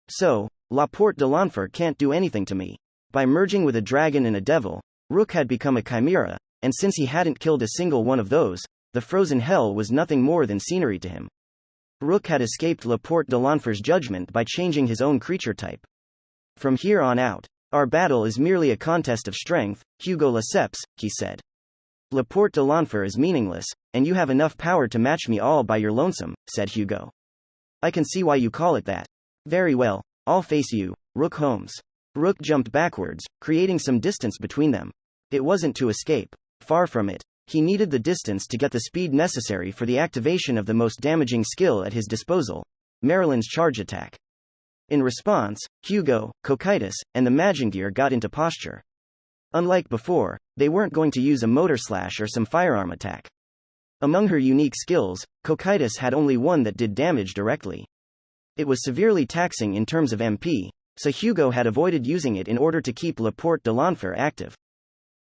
So, Laporte de l'Enfer can't do anything to me. By merging with a dragon and a devil, Rook had become a chimera, and since he hadn't killed a single one of those, the frozen hell was nothing more than scenery to him. Rook had escaped Laporte de l'Enfer's judgment by changing his own creature type. From here on out, our battle is merely a contest of strength, Hugo Lesseps, he said. Laporte de l'Enfer is meaningless, and you have enough power to match me all by your lonesome, said Hugo. I can see why you call it that. Very well, I'll face you, Rook Holmes. Rook jumped backwards, creating some distance between them. It wasn't to escape. Far from it. He needed the distance to get the speed necessary for the activation of the most damaging skill at his disposal, Marilyn's charge attack. In response, Hugo, Cocytus, and the Magingear got into posture. Unlike before, they weren't going to use a motor slash or some firearm attack. Among her unique skills, Cocytus had only one that did damage directly. It was severely taxing in terms of MP, so Hugo had avoided using it in order to keep Laporte de l'Enfer active.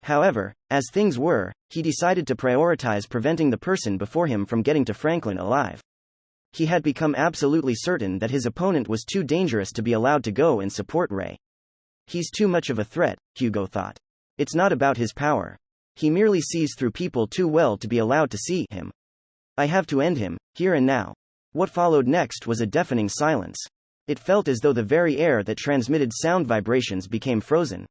However, as things were, he decided to prioritize preventing the person before him from getting to Franklin alive. He had become absolutely certain that his opponent was too dangerous to be allowed to go and support Ray. He's too much of a threat, Hugo thought. It's not about his power. He merely sees through people too well to be allowed to see him. I have to end him, here and now. What followed next was a deafening silence. It felt as though the very air that transmitted sound vibrations became frozen.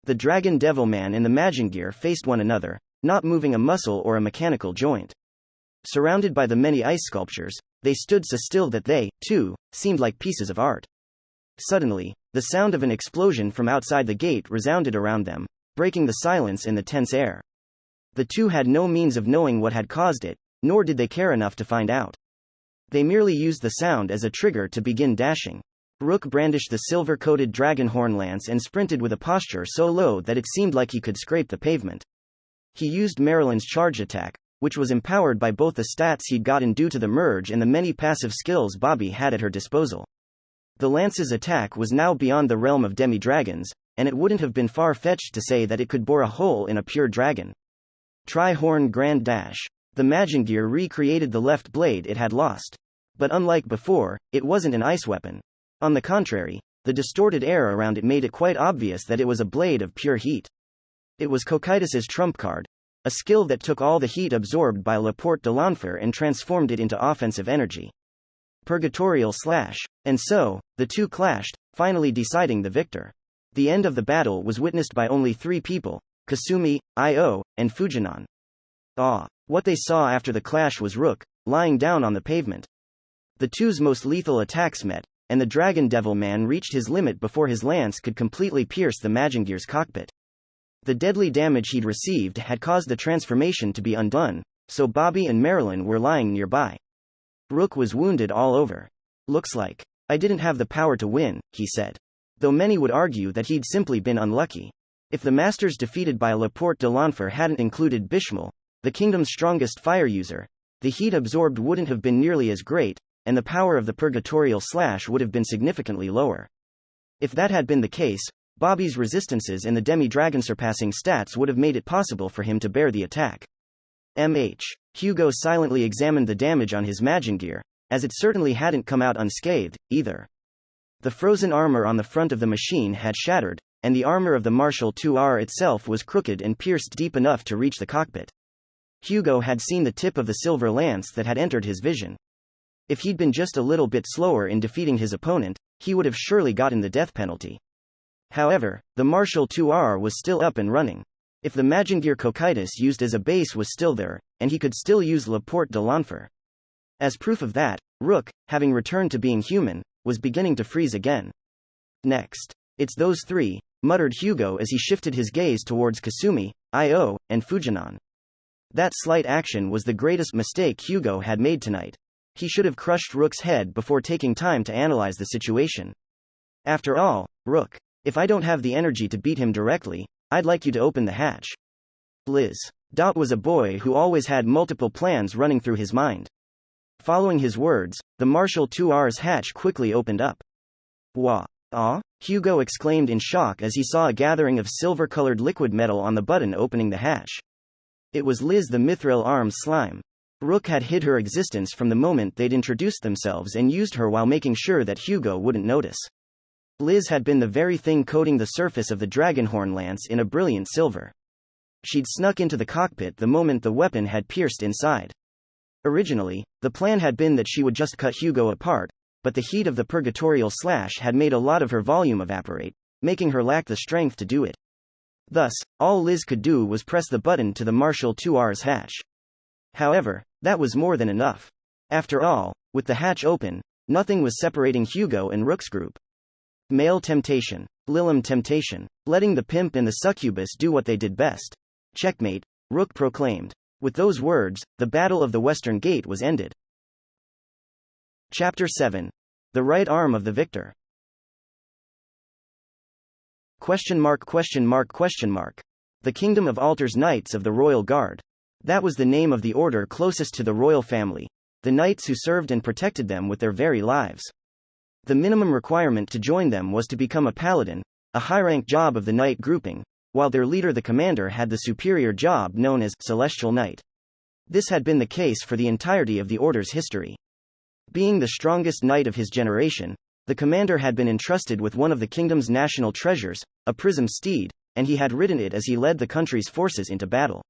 The Dragon Devil Man and the Magingear faced one another, not moving a muscle or a mechanical joint. Surrounded by the many ice sculptures, they stood so still that they, too, seemed like pieces of art. Suddenly, the sound of an explosion from outside the gate resounded around them, breaking the silence in the tense air. The two had no means of knowing what had caused it, nor did they care enough to find out. They merely used the sound as a trigger to begin dashing. Rook brandished the silver-coated dragon horn lance and sprinted with a posture so low that it seemed like he could scrape the pavement. He used Marilyn's charge attack, which was empowered by both the stats he'd gotten due to the merge and the many passive skills Bobby had at her disposal. The lance's attack was now beyond the realm of demi-dragons, and it wouldn't have been far-fetched to say that it could bore a hole in a pure dragon. Tri-horn grand dash. The Magingear recreated the left blade it had lost. But unlike before, it wasn't an ice weapon. On the contrary, the distorted air around it made it quite obvious that it was a blade of pure heat. It was Cocytus's trump card, a skill that took all the heat absorbed by Laporte de l'Enfer and transformed it into offensive energy. Purgatorial slash. And so, the two clashed, finally deciding the victor. The end of the battle was witnessed by only 3 people, Kasumi, Io, and Fujinon. What they saw after the clash was Rook, lying down on the pavement. The two's most lethal attacks met, and the Dragon Devil Man reached his limit before his lance could completely pierce the Magingear's cockpit. The deadly damage he'd received had caused the transformation to be undone, so Bobby and Marilyn were lying nearby. Rook was wounded all over. "Looks like I didn't have the power to win," he said. Though many would argue that he'd simply been unlucky. If the masters defeated by Laporte de l'Enfer hadn't included Bishmal, the kingdom's strongest fire user, the heat absorbed wouldn't have been nearly as great, and the power of the purgatorial slash would have been significantly lower. If that had been the case, Bobby's resistances and the demi-dragon surpassing stats would have made it possible for him to bear the attack. Hugo silently examined the damage on his Magingear, as it certainly hadn't come out unscathed, either. The frozen armor on the front of the machine had shattered, and the armor of the Marshal IIR itself was crooked and pierced deep enough to reach the cockpit. Hugo had seen the tip of the silver lance that had entered his vision. If he'd been just a little bit slower in defeating his opponent, he would have surely gotten the death penalty. However, the Marshal IIR was still up and running. If the Magingear Cocytus used as a base was still there, and he could still use Laporte de l'Enfer. As proof of that, Rook, having returned to being human, was beginning to freeze again. Next. "It's those three," muttered Hugo as he shifted his gaze towards Kasumi, Io, and Fujinon. That slight action was the greatest mistake Hugo had made tonight. He should have crushed Rook's head before taking time to analyze the situation. "After all, Rook, if I don't have the energy to beat him directly, I'd like you to open the hatch." Liz. Dot was a boy who always had multiple plans running through his mind. Following his words, the Marshal IIR's hatch quickly opened up. "Wah! Ah?" Hugo exclaimed in shock as he saw a gathering of silver-colored liquid metal on the button opening the hatch. It was Liz the Mithril Arms Slime. Rook had hid her existence from the moment they'd introduced themselves and used her while making sure that Hugo wouldn't notice. Liz had been the very thing coating the surface of the Dragonhorn lance in a brilliant silver. She'd snuck into the cockpit the moment the weapon had pierced inside. Originally, the plan had been that she would just cut Hugo apart, but the heat of the purgatorial slash had made a lot of her volume evaporate, making her lack the strength to do it. Thus, all Liz could do was press the button to the Marshal IIR's hatch. However, that was more than enough. After all, with the hatch open, nothing was separating Hugo and Rook's group. Male temptation. Lilim temptation. Letting the pimp and the succubus do what they did best. "Checkmate," Rook proclaimed. With those words, the Battle of the Western Gate was ended. Chapter 7. The Right Arm of the Victor. The Kingdom of Altars Knights of the Royal Guard. That was the name of the order closest to the royal family, the knights who served and protected them with their very lives. The minimum requirement to join them was to become a paladin, a high-rank job of the knight grouping, while their leader the commander had the superior job known as Celestial Knight. This had been the case for the entirety of the order's history. Being the strongest knight of his generation, the commander had been entrusted with one of the kingdom's national treasures, a prism steed, and he had ridden it as he led the country's forces into battle.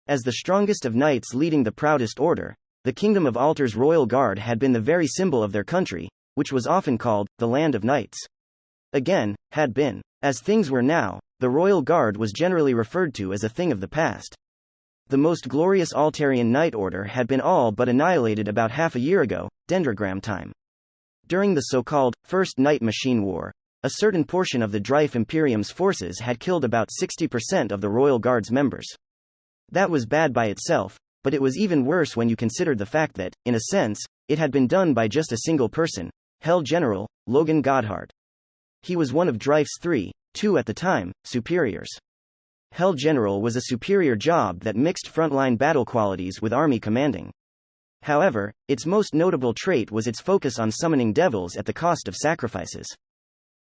As the strongest of knights leading the proudest order, the Kingdom of Altars Royal Guard had been the very symbol of their country, which was often called the Land of Knights. Again, had been. As things were now, the Royal Guard was generally referred to as a thing of the past. The most glorious Altarian Knight Order had been all but annihilated about half a year ago, Dendrogram time. During the so-called First Night Machine War, a certain portion of the Drife Imperium's forces had killed about 60% of the Royal Guard's members. That was bad by itself, but it was even worse when you considered the fact that, in a sense, it had been done by just a single person, Hell General Logan Godhart. He was one of Drife's two at the time, superiors. Hell General was a superior job that mixed frontline battle qualities with army commanding. However, its most notable trait was its focus on summoning devils at the cost of sacrifices.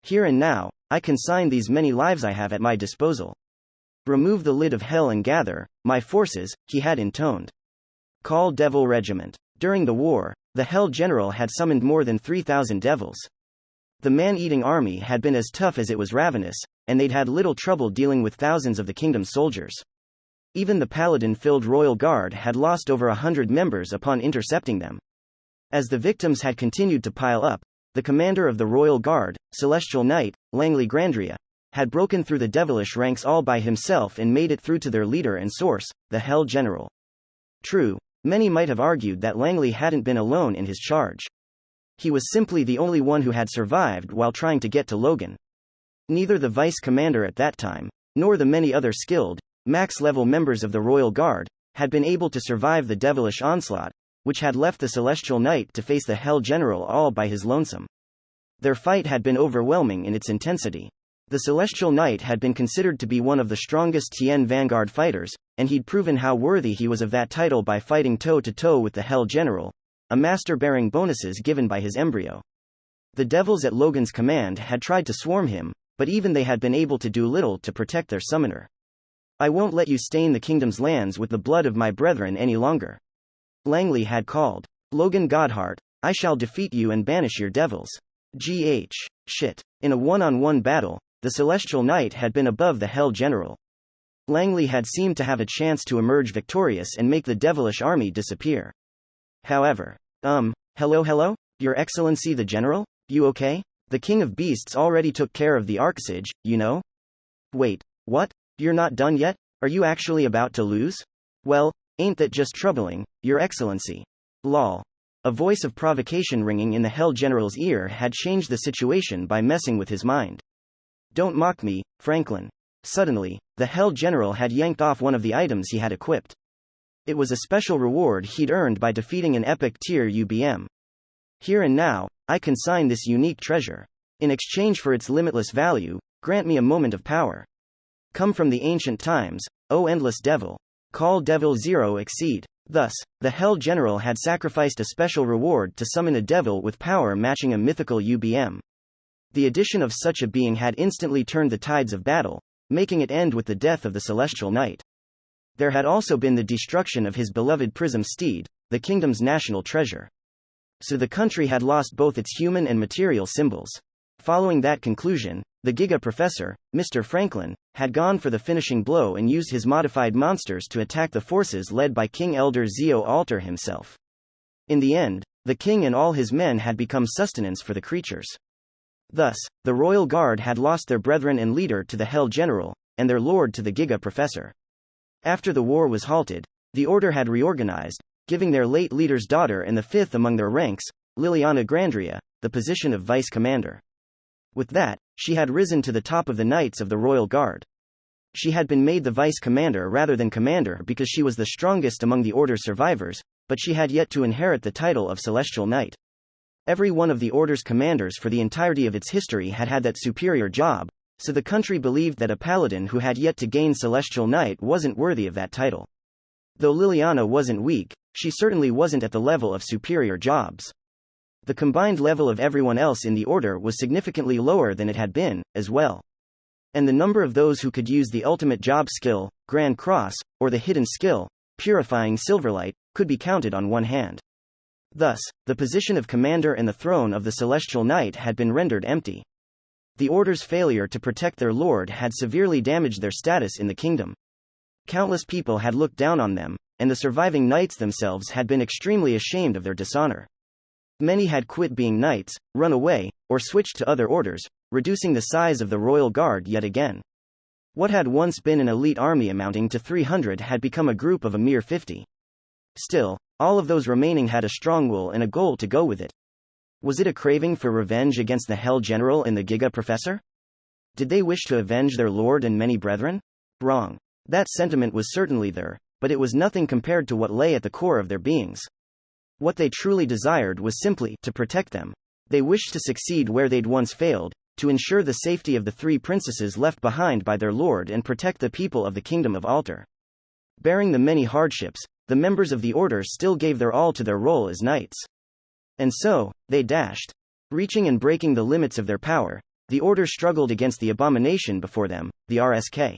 "Here and now, I consign these many lives I have at my disposal. Remove the lid of hell and gather my forces," he had intoned. Call Devil Regiment. During the war, the Hell General had summoned more than 3,000 devils. The man-eating army had been as tough as it was ravenous, and they'd had little trouble dealing with thousands of the kingdom's soldiers. Even the paladin-filled Royal Guard had lost over 100 members upon intercepting them. As the victims had continued to pile up, the commander of the Royal Guard, Celestial Knight, Langley Grandria, had broken through the devilish ranks all by himself and made it through to their leader and source, the Hell General. True, many might have argued that Langley hadn't been alone in his charge. He was simply the only one who had survived while trying to get to Logan. Neither the vice commander at that time, nor the many other skilled, max-level members of the Royal Guard, had been able to survive the devilish onslaught, which had left the Celestial Knight to face the Hell General all by his lonesome. Their fight had been overwhelming in its intensity. The Celestial Knight had been considered to be one of the strongest Tien Vanguard fighters, and he'd proven how worthy he was of that title by fighting toe-to-toe with the Hell General, a master bearing bonuses given by his embryo. The devils at Logan's command had tried to swarm him, but even they had been able to do little to protect their summoner. "I won't let you stain the kingdom's lands with the blood of my brethren any longer," Langley had called. "Logan Godheart, I shall defeat you and banish your devils." Shit. In a one-on-one battle, the Celestial Knight had been above the Hell General. Langley had seemed to have a chance to emerge victorious and make the devilish army disappear. However, hello? Your Excellency the General? You okay? The King of Beasts already took care of the Arksage, you know? Wait, what? You're not done yet? Are you actually about to lose? Well, ain't that just troubling, Your Excellency? Lol. A voice of provocation ringing in the Hell General's ear had changed the situation by messing with his mind. Don't mock me, Franklin. Suddenly, the Hell General had yanked off one of the items he had equipped. It was a special reward he'd earned by defeating an epic tier UBM. Here and now, I consign this unique treasure. In exchange for its limitless value, grant me a moment of power. Come from the ancient times, O endless devil. Call devil 0 exceed. Thus, the Hell General had sacrificed a special reward to summon a devil with power matching a mythical UBM. The addition of such a being had instantly turned the tides of battle, making it end with the death of the Celestial Knight. There had also been the destruction of his beloved Prism Steed, the kingdom's national treasure. So the country had lost both its human and material symbols. Following that conclusion, the Giga Professor, Mr. Franklin, had gone for the finishing blow and used his modified monsters to attack the forces led by King Elder Zeo Alter himself. In the end, the king and all his men had become sustenance for the creatures. Thus, the Royal Guard had lost their brethren and leader to the Hell General, and their lord to the Giga Professor. After the war was halted, the Order had reorganized, giving their late leader's daughter and the fifth among their ranks, Liliana Grandria, the position of vice commander. With that, she had risen to the top of the Knights of the Royal Guard. She had been made the vice commander rather than commander because she was the strongest among the Order's survivors, but she had yet to inherit the title of Celestial Knight. Every one of the Order's commanders for the entirety of its history had had that superior job, so the country believed that a paladin who had yet to gain Celestial Knight wasn't worthy of that title. Though Liliana wasn't weak, she certainly wasn't at the level of superior jobs. The combined level of everyone else in the Order was significantly lower than it had been, as well. And the number of those who could use the ultimate job skill, Grand Cross, or the hidden skill, Purifying Silverlight, could be counted on one hand. Thus, the position of commander and the throne of the Celestial Knight had been rendered empty. The Order's failure to protect their lord had severely damaged their status in the kingdom. Countless people had looked down on them, and the surviving knights themselves had been extremely ashamed of their dishonor. Many had quit being knights, run away, or switched to other orders, reducing the size of the Royal Guard yet again. What had once been an elite army amounting to 300 had become a group of a mere 50. Still, all of those remaining had a strong will and a goal to go with it. Was it a craving for revenge against the Hell General and the Giga Professor? Did they wish to avenge their lord and many brethren? Wrong. That sentiment was certainly there, but it was nothing compared to what lay at the core of their beings. What they truly desired was simply to protect them. They wished to succeed where they'd once failed, to ensure the safety of the three princesses left behind by their lord and protect the people of the Kingdom of Alter. Bearing the many hardships, the members of the Order still gave their all to their role as knights. And so, they dashed. Reaching and breaking the limits of their power, the Order struggled against the abomination before them, the RSK.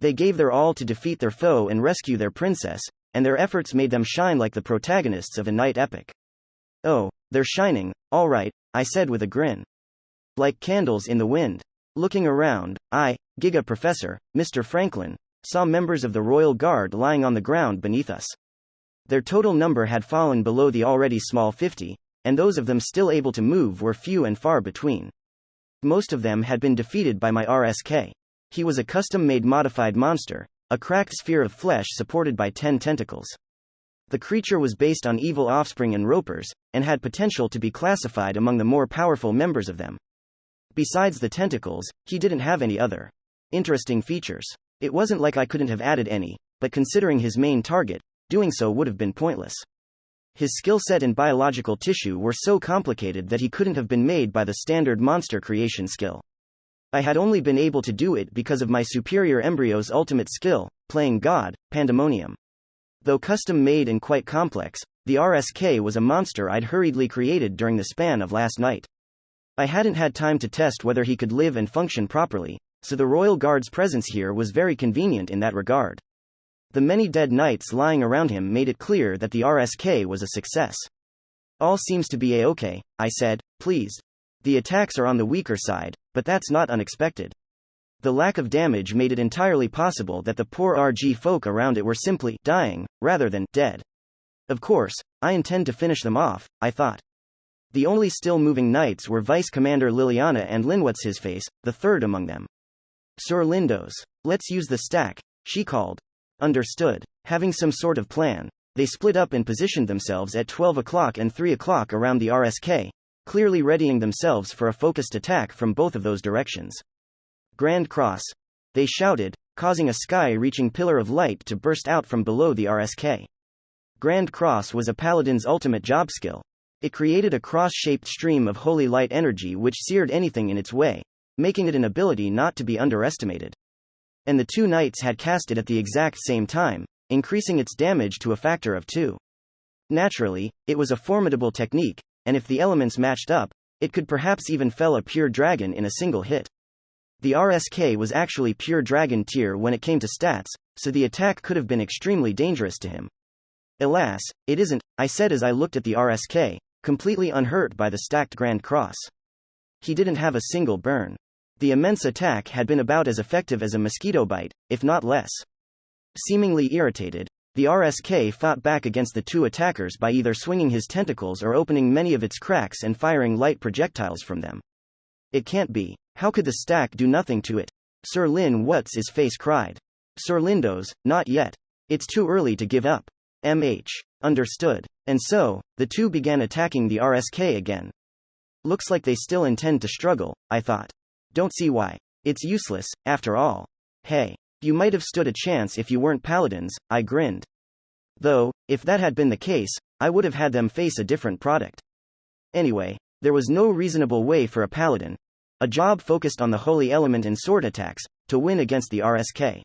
They gave their all to defeat their foe and rescue their princess, and their efforts made them shine like the protagonists of a knight epic. Oh, they're shining, all right, I said with a grin. Like candles in the wind. Looking around, I, Giga Professor, Mr. Franklin, saw members of the Royal Guard lying on the ground beneath us. Their total number had fallen below the already small 50, and those of them still able to move were few and far between. Most of them had been defeated by my RSK. He was a custom-made modified monster, a cracked sphere of flesh supported by 10 tentacles. The creature was based on evil offspring and ropers, and had potential to be classified among the more powerful members of them. Besides the tentacles, he didn't have any other Interesting features. It wasn't like I couldn't have added any, but considering his main target, doing so would have been pointless. His skill set in biological tissue were so complicated that he couldn't have been made by the standard monster creation skill. I had only been able to do it because of my superior embryo's ultimate skill, playing God, Pandemonium. Though custom-made and quite complex, the RSK was a monster I'd hurriedly created during the span of last night. I hadn't had time to test whether he could live and function properly, so the Royal Guard's presence here was very convenient in that regard. The many dead knights lying around him made it clear that the RSK was a success. All seems to be a-okay, I said, pleased. The attacks are on the weaker side, but that's not unexpected. The lack of damage made it entirely possible that the poor RG folk around it were simply dying, rather than dead. Of course, I intend to finish them off, I thought. The only still moving knights were Vice Commander Liliana and Linwhat's-his-face, the third among them. Sir Lindos. Let's use the stack, she called. Understood. Having some sort of plan, they split up and positioned themselves at 12 o'clock and 3 o'clock around the RSK, clearly readying themselves for a focused attack from both of those directions. Grand Cross. They shouted, causing a sky-reaching pillar of light to burst out from below the RSK. Grand Cross was a paladin's ultimate job skill. It created a cross-shaped stream of holy light energy which seared anything in its way, making it an ability not to be underestimated. And the two knights had cast it at the exact same time, increasing its damage to a factor of 2. Naturally, it was a formidable technique, and if the elements matched up, it could perhaps even fell a pure dragon in a single hit. The RSK was actually pure dragon tier when it came to stats, so the attack could have been extremely dangerous to him. Alas, it isn't, I said as I looked at the RSK, completely unhurt by the stacked Grand Cross. He didn't have a single burn. The immense attack had been about as effective as a mosquito bite, if not less. Seemingly irritated, the RSK fought back against the two attackers by either swinging his tentacles or opening many of its cracks and firing light projectiles from them. It can't be. How could the stack do nothing to it? Sir Linwhat's-his-face cried. Sir Lindos, not yet. It's too early to give up. Understood. And so, the two began attacking the RSK again. Looks like they still intend to struggle, I thought. Don't see why. It's useless, after all. Hey. You might have stood a chance if you weren't paladins, I grinned. Though, if that had been the case, I would have had them face a different product. Anyway, there was no reasonable way for a paladin, a job focused on the holy element and sword attacks, to win against the RSK.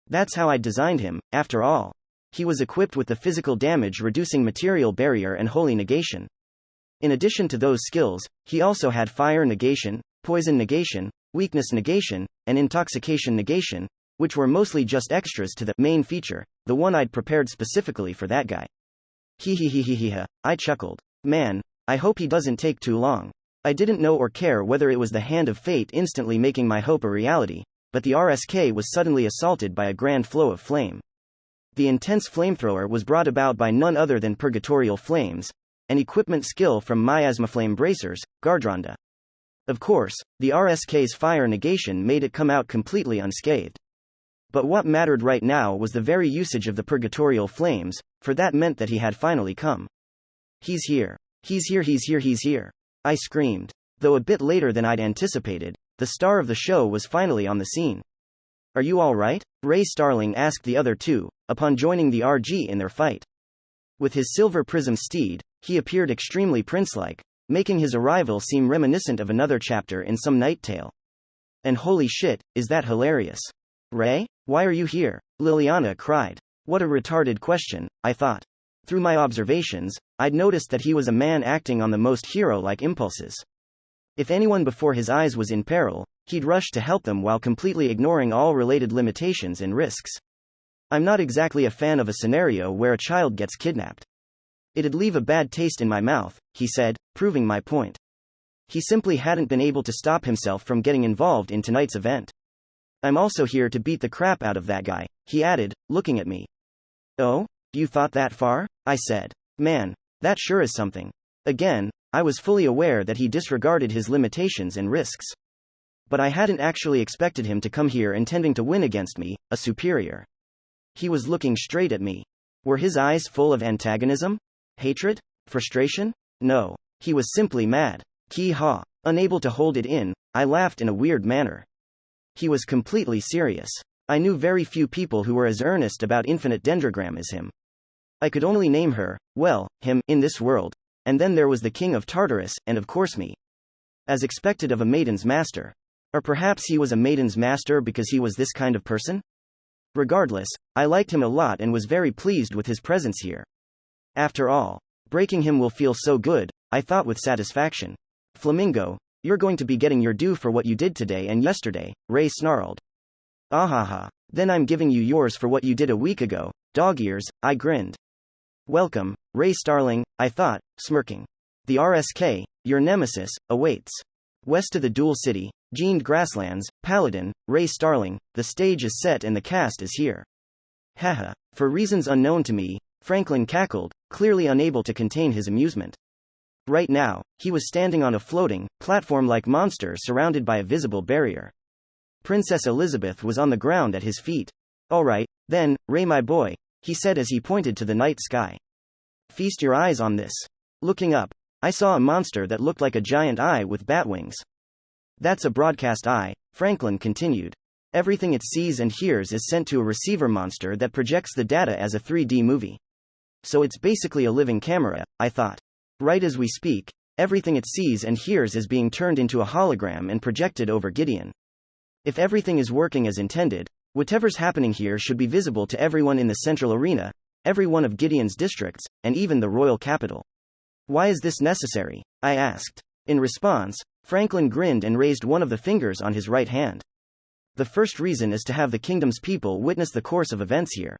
That's how I designed him, after all. He was equipped with the physical damage reducing material barrier and holy negation. In addition to those skills, he also had fire negation, poison negation, weakness negation, and intoxication negation, which were mostly just extras to the main feature, the one I'd prepared specifically for that guy. Hehehehehe, I chuckled. Man, I hope he doesn't take too long. I didn't know or care whether it was the hand of fate instantly making my hope a reality, but the RSK was suddenly assaulted by a grand flow of flame. The intense flamethrower was brought about by none other than Purgatorial Flames, an equipment skill from Miasmaflame Bracers, Gardronda. Of course, the RSK's fire negation made it come out completely unscathed. But what mattered right now was the very usage of the Purgatorial Flames, for that meant that he had finally come. He's here. He's here, he's here, he's here. I screamed. Though a bit later than I'd anticipated, the star of the show was finally on the scene. Are you all right? Ray Starling asked the other two, upon joining the RG in their fight. With his silver prism steed, he appeared extremely prince-like, making his arrival seem reminiscent of another chapter in some night tale. And holy shit, is that hilarious. Ray? Why are you here? Liliana cried. What a retarded question, I thought. Through my observations, I'd noticed that he was a man acting on the most hero-like impulses. If anyone before his eyes was in peril, he'd rush to help them while completely ignoring all related limitations and risks. I'm not exactly a fan of a scenario where a child gets kidnapped. It'd leave a bad taste in my mouth, he said, proving my point. He simply hadn't been able to stop himself from getting involved in tonight's event. I'm also here to beat the crap out of that guy, he added, looking at me. Oh? You thought that far? I said. Man, that sure is something. Again, I was fully aware that he disregarded his limitations and risks. But I hadn't actually expected him to come here intending to win against me, a superior. He was looking straight at me. Were his eyes full of antagonism? Hatred? Frustration? No. He was simply mad. Kee-haw. Unable to hold it in, I laughed in a weird manner. He was completely serious. I knew very few people who were as earnest about infinite Dendrogram as him. I could only name her, well, him, in this world. And then there was the king of Tartarus, and of course me. As expected of a maiden's master. Or perhaps he was a maiden's master because he was this kind of person? Regardless, I liked him a lot and was very pleased with his presence here. After all, breaking him will feel so good, I thought with satisfaction. Flamingo, you're going to be getting your due for what you did today and yesterday, Ray snarled. Ahaha, then I'm giving you yours for what you did a week ago, dog ears, I grinned. Welcome, Ray Starling, I thought, smirking. The RSK, your nemesis, awaits. West of the Dual City, Gened Grasslands, Paladin, Ray Starling, the stage is set and the cast is here. Haha, for reasons unknown to me, Franklin cackled, clearly unable to contain his amusement. Right now, he was standing on a floating, platform-like monster surrounded by a visible barrier. Princess Elizabeth was on the ground at his feet. All right, then, Ray my boy, he said as he pointed to the night sky. Feast your eyes on this. Looking up, I saw a monster that looked like a giant eye with bat wings. That's a broadcast eye, Franklin continued. Everything it sees and hears is sent to a receiver monster that projects the data as a 3D movie. So it's basically a living camera, I thought. Right as we speak, everything it sees and hears is being turned into a hologram and projected over Gideon. If everything is working as intended, whatever's happening here should be visible to everyone in the central arena, every one of Gideon's districts, and even the royal capital. Why is this necessary? I asked. In response, Franklin grinned and raised one of the fingers on his right hand. The first reason is to have the kingdom's people witness the course of events here.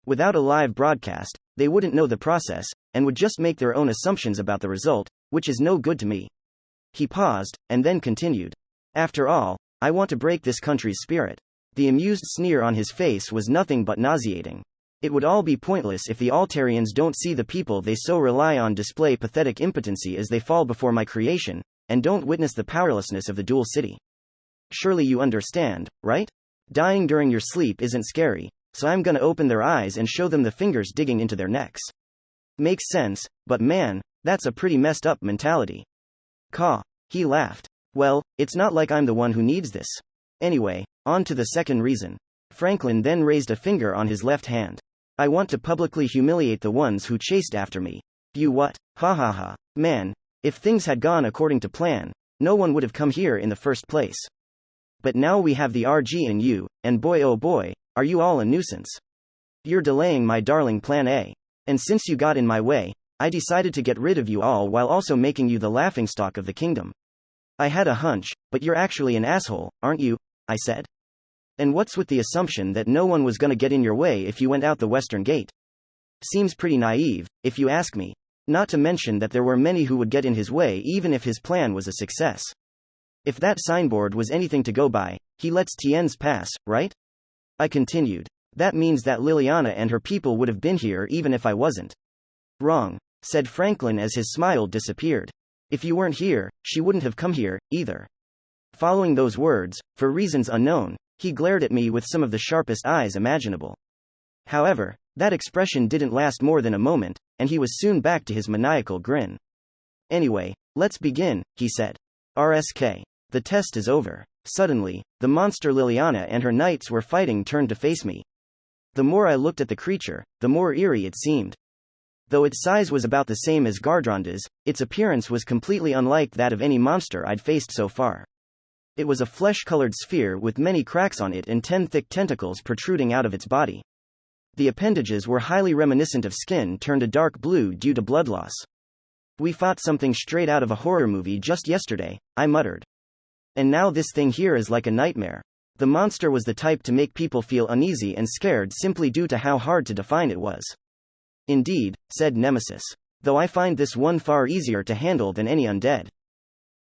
Without a live broadcast, they wouldn't know the process, and would just make their own assumptions about the result, which is no good to me. He paused, and then continued. After all, I want to break this country's spirit. The amused sneer on his face was nothing but nauseating. It would all be pointless if the Altarians don't see the people they so rely on display pathetic impotency as they fall before my creation, and don't witness the powerlessness of the Dual City. Surely you understand, right? Dying during your sleep isn't scary, so I'm gonna open their eyes and show them the fingers digging into their necks. Makes sense, but man, that's a pretty messed up mentality. Caw. He laughed. Well, it's not like I'm the one who needs this. Anyway, on to the second reason. Franklin then raised a finger on his left hand. I want to publicly humiliate the ones who chased after me. You what? Ha ha ha. Man, if things had gone according to plan, no one would have come here in the first place. But now we have the RG and you, and boy oh boy, are you all a nuisance. You're delaying my darling plan A. And since you got in my way, I decided to get rid of you all while also making you the laughingstock of the kingdom. I had a hunch, but you're actually an asshole, aren't you? I said. And what's with the assumption that no one was gonna get in your way if you went out the western gate? Seems pretty naive, if you ask me. Not to mention that there were many who would get in his way even if his plan was a success. If that signboard was anything to go by, he lets Tien's pass, right? I continued. That means that Liliana and her people would have been here even if I wasn't. Wrong, said Franklin as his smile disappeared. If you weren't here, she wouldn't have come here, either. Following those words, for reasons unknown, he glared at me with some of the sharpest eyes imaginable. However, that expression didn't last more than a moment, and he was soon back to his maniacal grin. Anyway, let's begin, he said. RSK. The test is over. Suddenly, the monster Liliana and her knights were fighting turned to face me. The more I looked at the creature, the more eerie it seemed. Though its size was about the same as Gardronda's, its appearance was completely unlike that of any monster I'd faced so far. It was a flesh-colored sphere with many cracks on it and 10 thick tentacles protruding out of its body. The appendages were highly reminiscent of skin turned a dark blue due to blood loss. We fought something straight out of a horror movie just yesterday, I muttered. And now this thing here is like a nightmare. The monster was the type to make people feel uneasy and scared simply due to how hard to define it was. Indeed, said Nemesis. Though I find this one far easier to handle than any undead.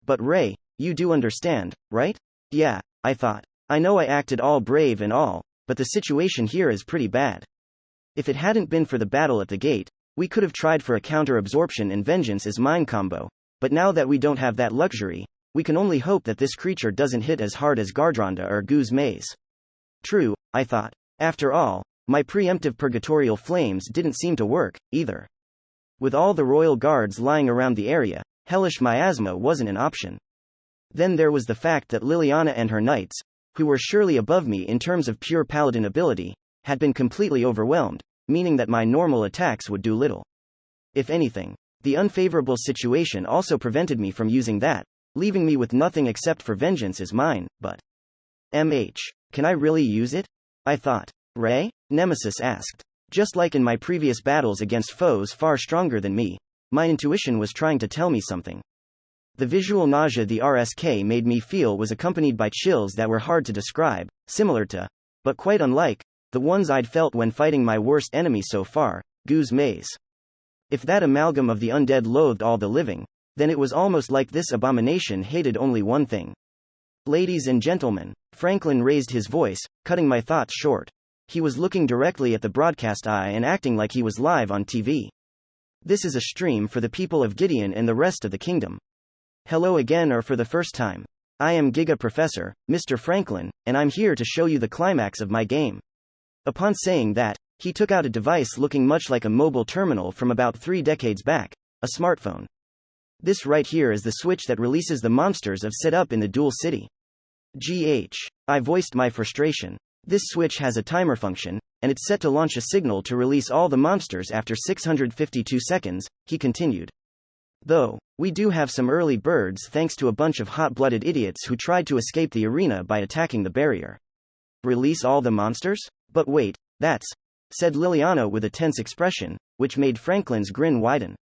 But Ray, you do understand, right? Yeah, I thought. I know I acted all brave and all, but the situation here is pretty bad. If it hadn't been for the battle at the gate, we could have tried for a counter-absorption and vengeance as mind combo, but now that we don't have that luxury, we can only hope that this creature doesn't hit as hard as Gardronda or Goose Maze. True, I thought. After all, my preemptive purgatorial flames didn't seem to work, either. With all the royal guards lying around the area, hellish miasma wasn't an option. Then there was the fact that Liliana and her knights, who were surely above me in terms of pure paladin ability, had been completely overwhelmed, meaning that my normal attacks would do little. If anything, the unfavorable situation also prevented me from using that, leaving me with nothing except for vengeance is mine, but can I really use it? I thought. Ray? Nemesis asked. Just like in my previous battles against foes far stronger than me, my intuition was trying to tell me something. The visual nausea the RSK made me feel was accompanied by chills that were hard to describe, similar to, but quite unlike, the ones I'd felt when fighting my worst enemy so far, Gu's Maze. If that amalgam of the undead loathed all the living, then it was almost like this abomination hated only one thing. Ladies and gentlemen, Franklin raised his voice, cutting my thoughts short. He was looking directly at the broadcast eye and acting like he was live on TV. This is a stream for the people of Gideon and the rest of the kingdom. Hello again, or for the first time. I am Giga Professor, Mr. Franklin, and I'm here to show you the climax of my game. Upon saying that, he took out a device looking much like a mobile terminal from about 3 decades back, a smartphone. This right here is the switch that releases the monsters I've set up in the Dual City. I voiced my frustration. This switch has a timer function, and it's set to launch a signal to release all the monsters after 652 seconds, he continued. Though, we do have some early birds thanks to a bunch of hot-blooded idiots who tried to escape the arena by attacking the barrier. Release all the monsters? But wait, said Liliana with a tense expression, which made Franklin's grin widen.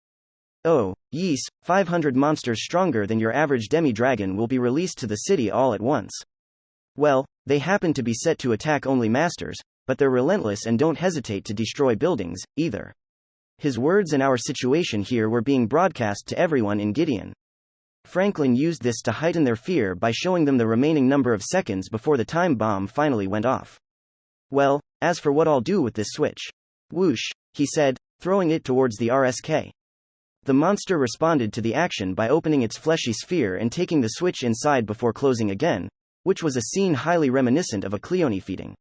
Oh, yes, 500 monsters stronger than your average demi-dragon will be released to the city all at once. Well, they happen to be set to attack only masters, but they're relentless and don't hesitate to destroy buildings, either. His words and our situation here were being broadcast to everyone in Gideon. Franklin used this to heighten their fear by showing them the remaining number of seconds before the time bomb finally went off. Well, as for what I'll do with this switch. Whoosh, he said, throwing it towards the RSK. The monster responded to the action by opening its fleshy sphere and taking the switch inside before closing again, which was a scene highly reminiscent of a Cleone feeding.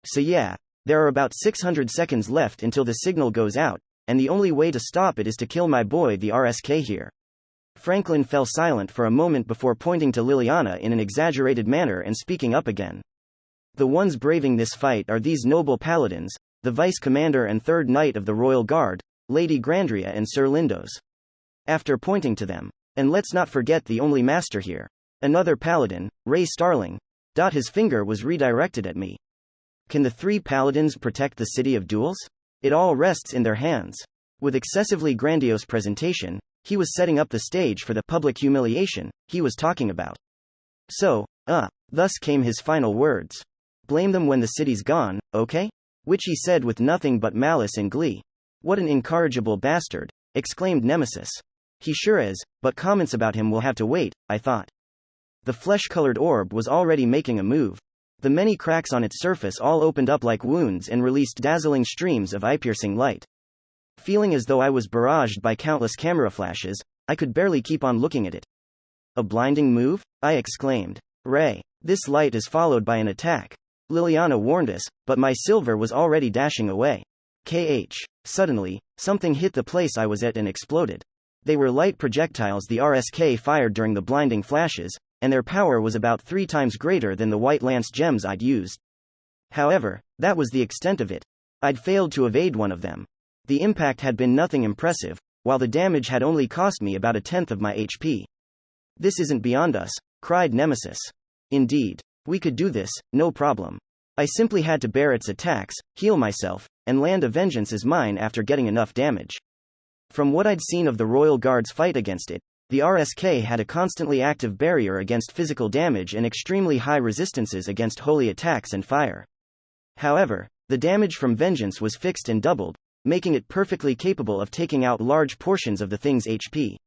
So yeah, there are about 600 seconds left until the signal goes out, and the only way to stop it is to kill my boy the RSK here. Franklin fell silent for a moment before pointing to Liliana in an exaggerated manner and speaking up again. The ones braving this fight are these noble paladins, the Vice Commander and Third Knight of the Royal Guard, Lady Grandria and Sir Lindos. After pointing to them, and let's not forget the only master here, another paladin, Ray Starling. His finger was redirected at me. Can the 3 paladins protect the city of duels? It all rests in their hands. With excessively grandiose presentation, he was setting up the stage for the public humiliation he was talking about. So, thus came his final words. Blame them when the city's gone, okay? Which he said with nothing but malice and glee. What an incorrigible bastard, exclaimed Nemesis. He sure is, but comments about him will have to wait, I thought. The flesh-colored orb was already making a move. The many cracks on its surface all opened up like wounds and released dazzling streams of eye-piercing light. Feeling as though I was barraged by countless camera flashes, I could barely keep on looking at it. A blinding move? I exclaimed. Ray, this light is followed by an attack. Liliana warned us, but my silver was already dashing away. Suddenly, something hit the place I was at and exploded. They were light projectiles the RSK fired during the blinding flashes, and their power was about 3 times greater than the white lance gems I'd used. However, that was the extent of it. I'd failed to evade one of them. The impact had been nothing impressive, while the damage had only cost me about 1/10 of my HP. This isn't beyond us, cried Nemesis. Indeed. We could do this, no problem. I simply had to bear its attacks, heal myself, and land a vengeance is mine after getting enough damage. From what I'd seen of the Royal Guard's fight against it, the RSK had a constantly active barrier against physical damage and extremely high resistances against holy attacks and fire. However, the damage from vengeance was fixed and doubled, making it perfectly capable of taking out large portions of the thing's HP.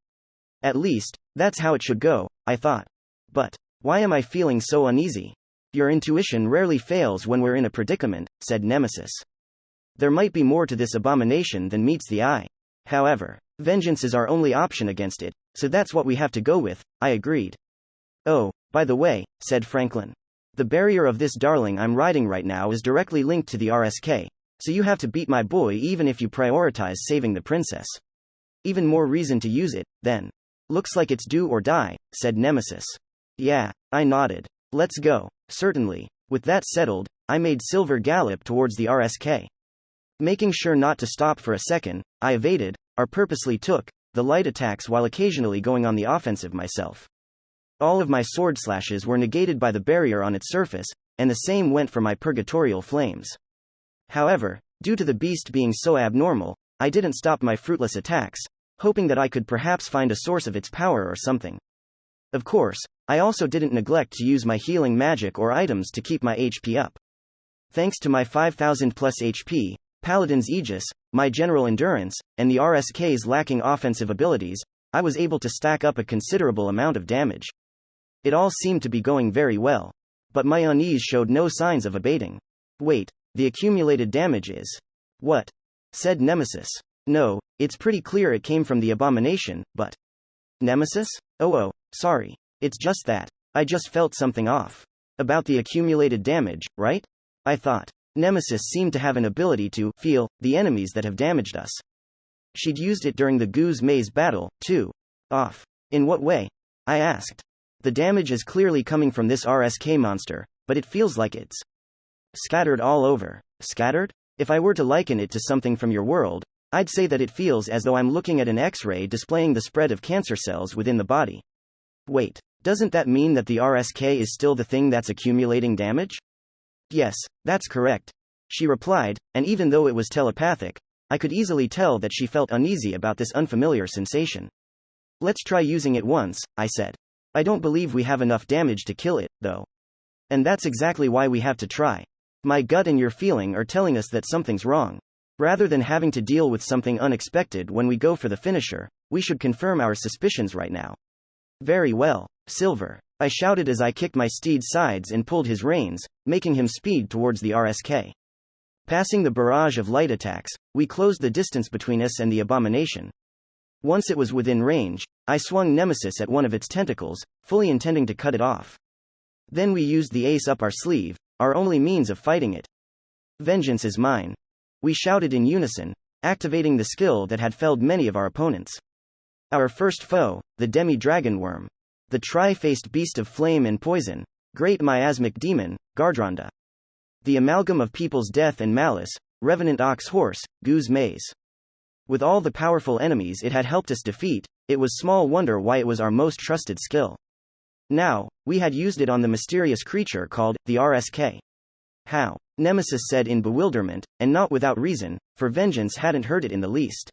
At least, that's how it should go, I thought. But why am I feeling so uneasy? Your intuition rarely fails when we're in a predicament, said Nemesis. There might be more to this abomination than meets the eye. However, vengeance is our only option against it, so that's what we have to go with, I agreed. Oh, by the way, said Franklin. The barrier of this darling I'm riding right now is directly linked to the RSK, so you have to beat my boy even if you prioritize saving the princess. Even more reason to use it, then. Looks like it's do or die, said Nemesis. Yeah, I nodded. Let's go. Certainly. With that settled, I made Silver gallop towards the RSK. Making sure not to stop for a second, I evaded, or purposely took, the light attacks while occasionally going on the offensive myself. All of my sword slashes were negated by the barrier on its surface, and the same went for my purgatorial flames. However, due to the beast being so abnormal, I didn't stop my fruitless attacks, hoping that I could perhaps find a source of its power or something. Of course, I also didn't neglect to use my healing magic or items to keep my HP up. Thanks to my 5000 plus HP, Paladin's Aegis, my general endurance, and the RSK's lacking offensive abilities, I was able to stack up a considerable amount of damage. It all seemed to be going very well. But my unease showed no signs of abating. Wait, the accumulated damage is. What? Said Nemesis. No, it's pretty clear it came from the abomination, but. Nemesis? Oh, sorry. It's just that. I just felt something off. About the accumulated damage, right? I thought. Nemesis seemed to have an ability to feel the enemies that have damaged us. She'd used it during the Goose Maze battle, too. Off. In what way? I asked. The damage is clearly coming from this RSK monster, but it feels like it's scattered all over. Scattered? If I were to liken it to something from your world, I'd say that it feels as though I'm looking at an X-ray displaying the spread of cancer cells within the body. Wait, doesn't that mean that the RSK is still the thing that's accumulating damage? Yes, that's correct. She replied, and even though it was telepathic, I could easily tell that she felt uneasy about this unfamiliar sensation. Let's try using it once, I said. I don't believe we have enough damage to kill it, though. And that's exactly why we have to try. My gut and your feeling are telling us that something's wrong. Rather than having to deal with something unexpected when we go for the finisher, we should confirm our suspicions right now. Very well, Silver, I shouted as I kicked my steed's sides and pulled his reins, making him speed towards the RSK. Passing the barrage of light attacks, we closed the distance between us and the abomination. Once it was within range, I swung Nemesis at one of its tentacles, fully intending to cut it off. Then we used the ace up our sleeve, our only means of fighting it. Vengeance is mine. We shouted in unison, activating the skill that had felled many of our opponents. Our first foe, the demi-dragon worm. The tri-faced beast of flame and poison, great miasmic demon, Gardronda. The amalgam of people's death and malice, revenant ox horse, Goose Maze. With all the powerful enemies it had helped us defeat, it was small wonder why it was our most trusted skill. Now, we had used it on the mysterious creature called the RSK. How? Nemesis said in bewilderment, and not without reason, for Vengeance hadn't heard it in the least.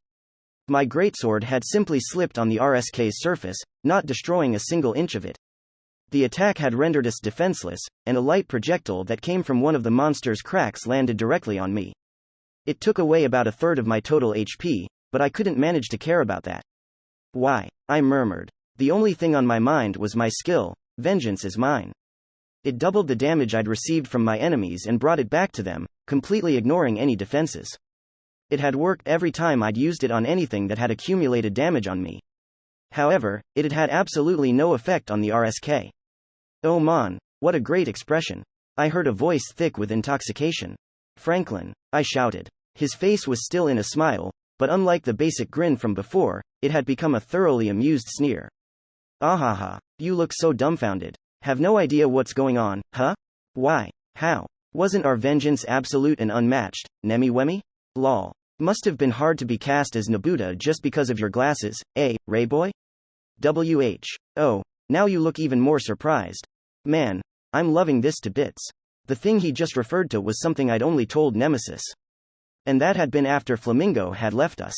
My greatsword had simply slipped on the RSK's surface, not destroying a single inch of it. The attack had rendered us defenseless, and a light projectile that came from one of the monster's cracks landed directly on me. It took away about a third of my total HP, but I couldn't manage to care about that. Why? I murmured. The only thing on my mind was my skill. Vengeance is mine. It doubled the damage I'd received from my enemies and brought it back to them, completely ignoring any defenses. It had worked every time I'd used it on anything that had accumulated damage on me. However, it had had absolutely no effect on the RSK. Oh man, what a great expression. I heard a voice thick with intoxication. Franklin, I shouted. His face was still in a smile, but unlike the basic grin from before, it had become a thoroughly amused sneer. Ahaha, you look so dumbfounded. Have no idea what's going on, huh? Why? How? Wasn't our vengeance absolute and unmatched, Nemi Wemi? Lol. Must have been hard to be cast as Nabuta just because of your glasses, eh, Rayboy? WH. Oh, now you look even more surprised. Man, I'm loving this to bits. The thing he just referred to was something I'd only told Nemesis. And that had been after Flamingo had left us.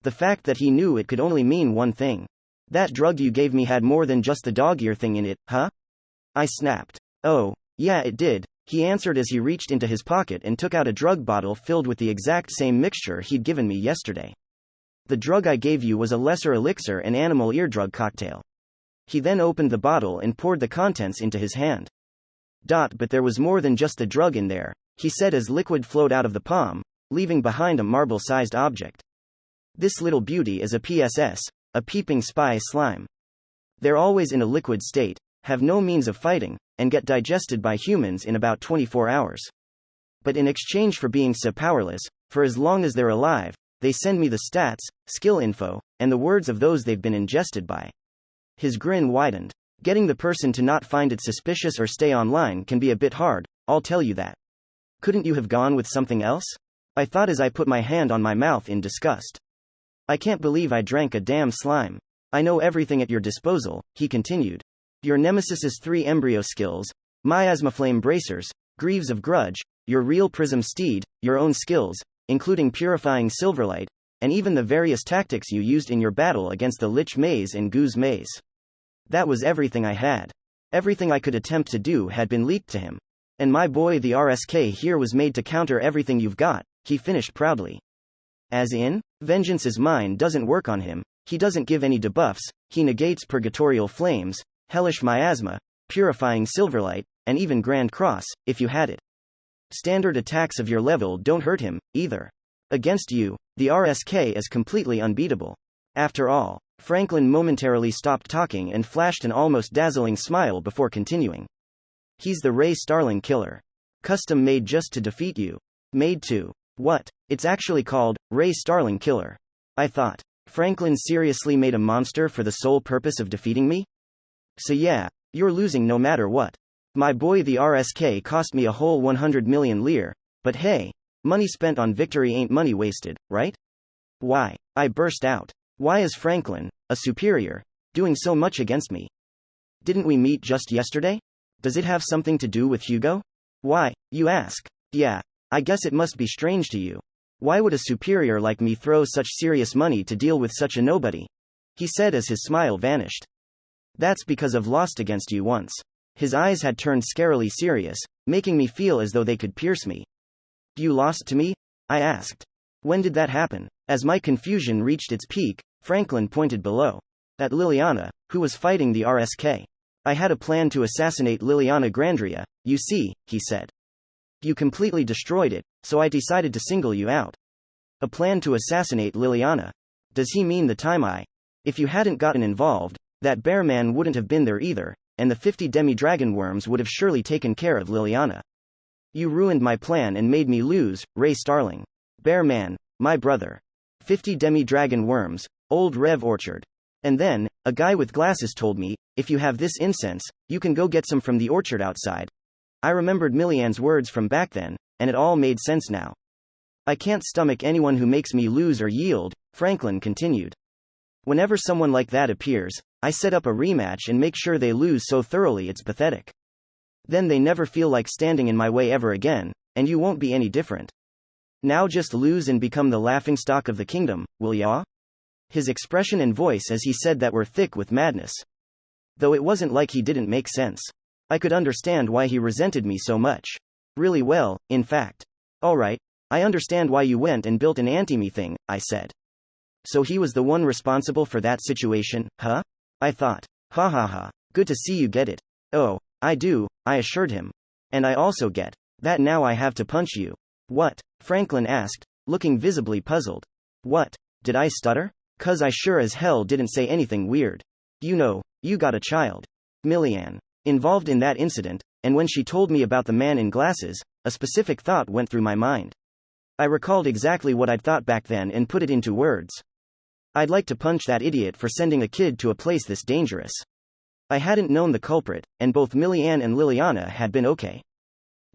The fact that he knew it could only mean one thing. That drug you gave me had more than just the dog ear thing in it, huh? I snapped. Oh, yeah it did, he answered as he reached into his pocket and took out a drug bottle filled with the exact same mixture he'd given me yesterday. The drug I gave you was a lesser elixir and animal ear drug cocktail. He then opened the bottle and poured the contents into his hand. But there was more than just the drug in there, he said as liquid flowed out of the palm, leaving behind a marble-sized object. This little beauty is a PSS, a peeping spy slime. They're always in a liquid state, have no means of fighting, and get digested by humans in about 24 hours. But in exchange for being so powerless, for as long as they're alive, they send me the stats, skill info, and the words of those they've been ingested by. His grin widened. Getting the person to not find it suspicious or stay online can be a bit hard, I'll tell you that. Couldn't you have gone with something else? I thought as I put my hand on my mouth in disgust. I can't believe I drank a damn slime. I know everything at your disposal, he continued. Your nemesis's 3 embryo skills, miasma flame bracers, greaves of grudge, your real prism steed, your own skills, including purifying silverlight, and even the various tactics you used in your battle against the Lich Maze and Goose Maze. That was everything I had. Everything I could attempt to do had been leaked to him. And my boy the RSK here was made to counter everything you've got, he finished proudly. As in, Vengeance's mind doesn't work on him, he doesn't give any debuffs, he negates purgatorial flames, hellish miasma, purifying silverlight, and even Grand Cross, if you had it. Standard attacks of your level don't hurt him, either. Against you, the RSK is completely unbeatable. After all, Franklin momentarily stopped talking and flashed an almost dazzling smile before continuing. He's the Ray Starling killer. Custom made just to defeat you. Made to. What? It's actually called Ray Starling Killer. I thought. Franklin seriously made a monster for the sole purpose of defeating me? So yeah, you're losing no matter what. My boy the RSK cost me a whole 100 million lire, but hey, money spent on victory ain't money wasted, right? Why? I burst out. Why is Franklin, a superior, doing so much against me? Didn't we meet just yesterday? Does it have something to do with Hugo? Why, you ask? Yeah, I guess it must be strange to you. Why would a superior like me throw such serious money to deal with such a nobody? He said as his smile vanished. That's because I've lost against you once. His eyes had turned scarily serious, making me feel as though they could pierce me. You lost to me? I asked. When did that happen? As my confusion reached its peak, Franklin pointed below. At Liliana, who was fighting the RSK. I had a plan to assassinate Liliana Grandria, you see, he said. You completely destroyed it, so I decided to single you out. A plan to assassinate Liliana? Does he mean the time If you hadn't gotten involved, that bear man wouldn't have been there either, and the 50 demi-dragon worms would have surely taken care of Liliana. You ruined my plan and made me lose, Ray Starling. Bear man, my brother. 50 demi-dragon worms, old Rev Orchard. And then, a guy with glasses told me, if you have this incense, you can go get some from the orchard outside. I remembered Millian's words from back then, and it all made sense now. I can't stomach anyone who makes me lose or yield, Franklin continued. Whenever someone like that appears, I set up a rematch and make sure they lose so thoroughly it's pathetic. Then they never feel like standing in my way ever again, and you won't be any different. Now just lose and become the laughingstock of the kingdom, will ya? His expression and voice as he said that were thick with madness. Though it wasn't like he didn't make sense. I could understand why he resented me so much. Really well, in fact. Alright, I understand why you went and built an anti-me thing, I said. So he was the one responsible for that situation, huh? I thought. Ha ha ha, good to see you get it. Oh, I do, I assured him. And I also get that now I have to punch you. What? Franklin asked, looking visibly puzzled. What? Did I stutter? 'Cause I sure as hell didn't say anything weird. You know, you got a child. Millian. Involved in that incident, and when she told me about the man in glasses, a specific thought went through my mind. I recalled exactly what I'd thought back then and put it into words. I'd like to punch that idiot for sending a kid to a place this dangerous. I hadn't known the culprit, and both Millian and Liliana had been okay.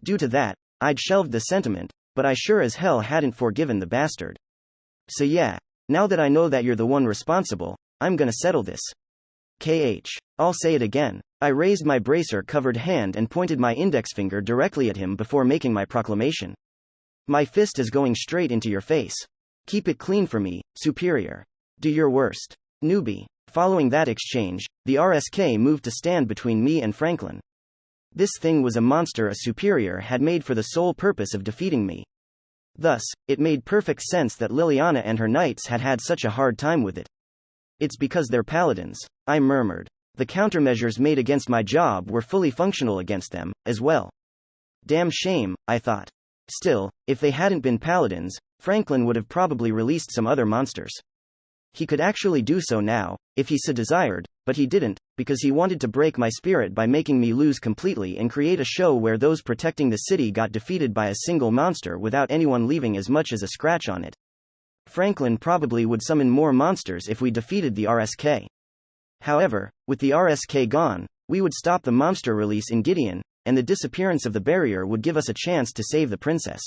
Due to that, I'd shelved the sentiment, but I sure as hell hadn't forgiven the bastard. So yeah, now that I know that you're the one responsible, I'm gonna settle this. I'll say it again. I raised my bracer-covered hand and pointed my index finger directly at him before making my proclamation. My fist is going straight into your face. Keep it clean for me, superior. Do your worst. Newbie. Following that exchange, the RSK moved to stand between me and Franklin. This thing was a monster a superior had made for the sole purpose of defeating me. Thus, it made perfect sense that Liliana and her knights had had such a hard time with it. It's because they're paladins, I murmured. The countermeasures made against my job were fully functional against them, as well. Damn shame, I thought. Still, if they hadn't been paladins, Franklin would have probably released some other monsters. He could actually do so now, if he so desired, but he didn't, because he wanted to break my spirit by making me lose completely and create a show where those protecting the city got defeated by a single monster without anyone leaving as much as a scratch on it. Franklin probably would summon more monsters if we defeated the RSK. However, with the RSK gone, we would stop the monster release in Gideon, and the disappearance of the barrier would give us a chance to save the princess.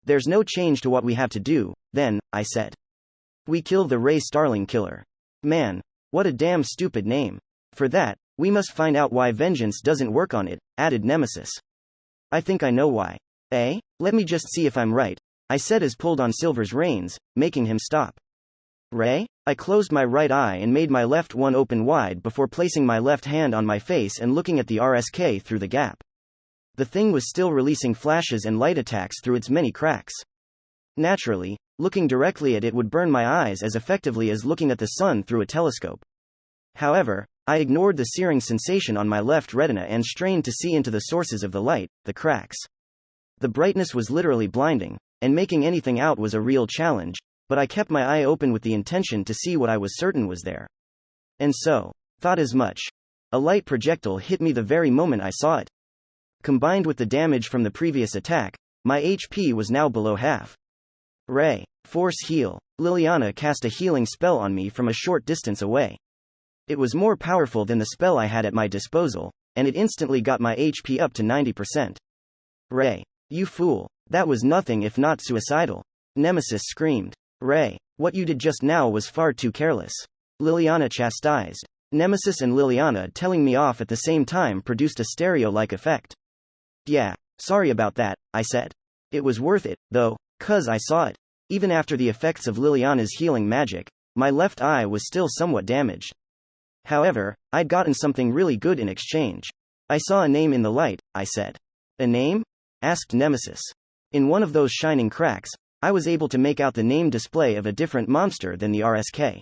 There's no change to what we have to do, then, I said. We kill the Ray Starling killer. Man, what a damn stupid name. For that, we must find out why vengeance doesn't work on it, added Nemesis. I think I know why. Let me just see if I'm right, I said as pulled on Silver's reins, making him stop. Ray? I closed my right eye and made my left one open wide before placing my left hand on my face and looking at the RSK through the gap. The thing was still releasing flashes and light attacks through its many cracks. Naturally, looking directly at it would burn my eyes as effectively as looking at the sun through a telescope. However, I ignored the searing sensation on my left retina and strained to see into the sources of the light, the cracks. The brightness was literally blinding, and making anything out was a real challenge, but I kept my eye open with the intention to see what I was certain was there. And so, thought as much. A light projectile hit me the very moment I saw it. Combined with the damage from the previous attack, my HP was now below half. Ray, force heal. Liliana cast a healing spell on me from a short distance away. It was more powerful than the spell I had at my disposal, and it instantly got my HP up to 90%. Ray, you fool, that was nothing if not suicidal. Nemesis screamed. Ray, what you did just now was far too careless. Liliana chastised. Nemesis and Liliana telling me off at the same time produced a stereo-like effect. Yeah, sorry about that, I said. It was worth it, though, 'cause I saw it. Even after the effects of Liliana's healing magic, my left eye was still somewhat damaged. However, I'd gotten something really good in exchange. I saw a name in the light, I said. A name? Asked Nemesis. In one of those shining cracks, I was able to make out the name display of a different monster than the RSK.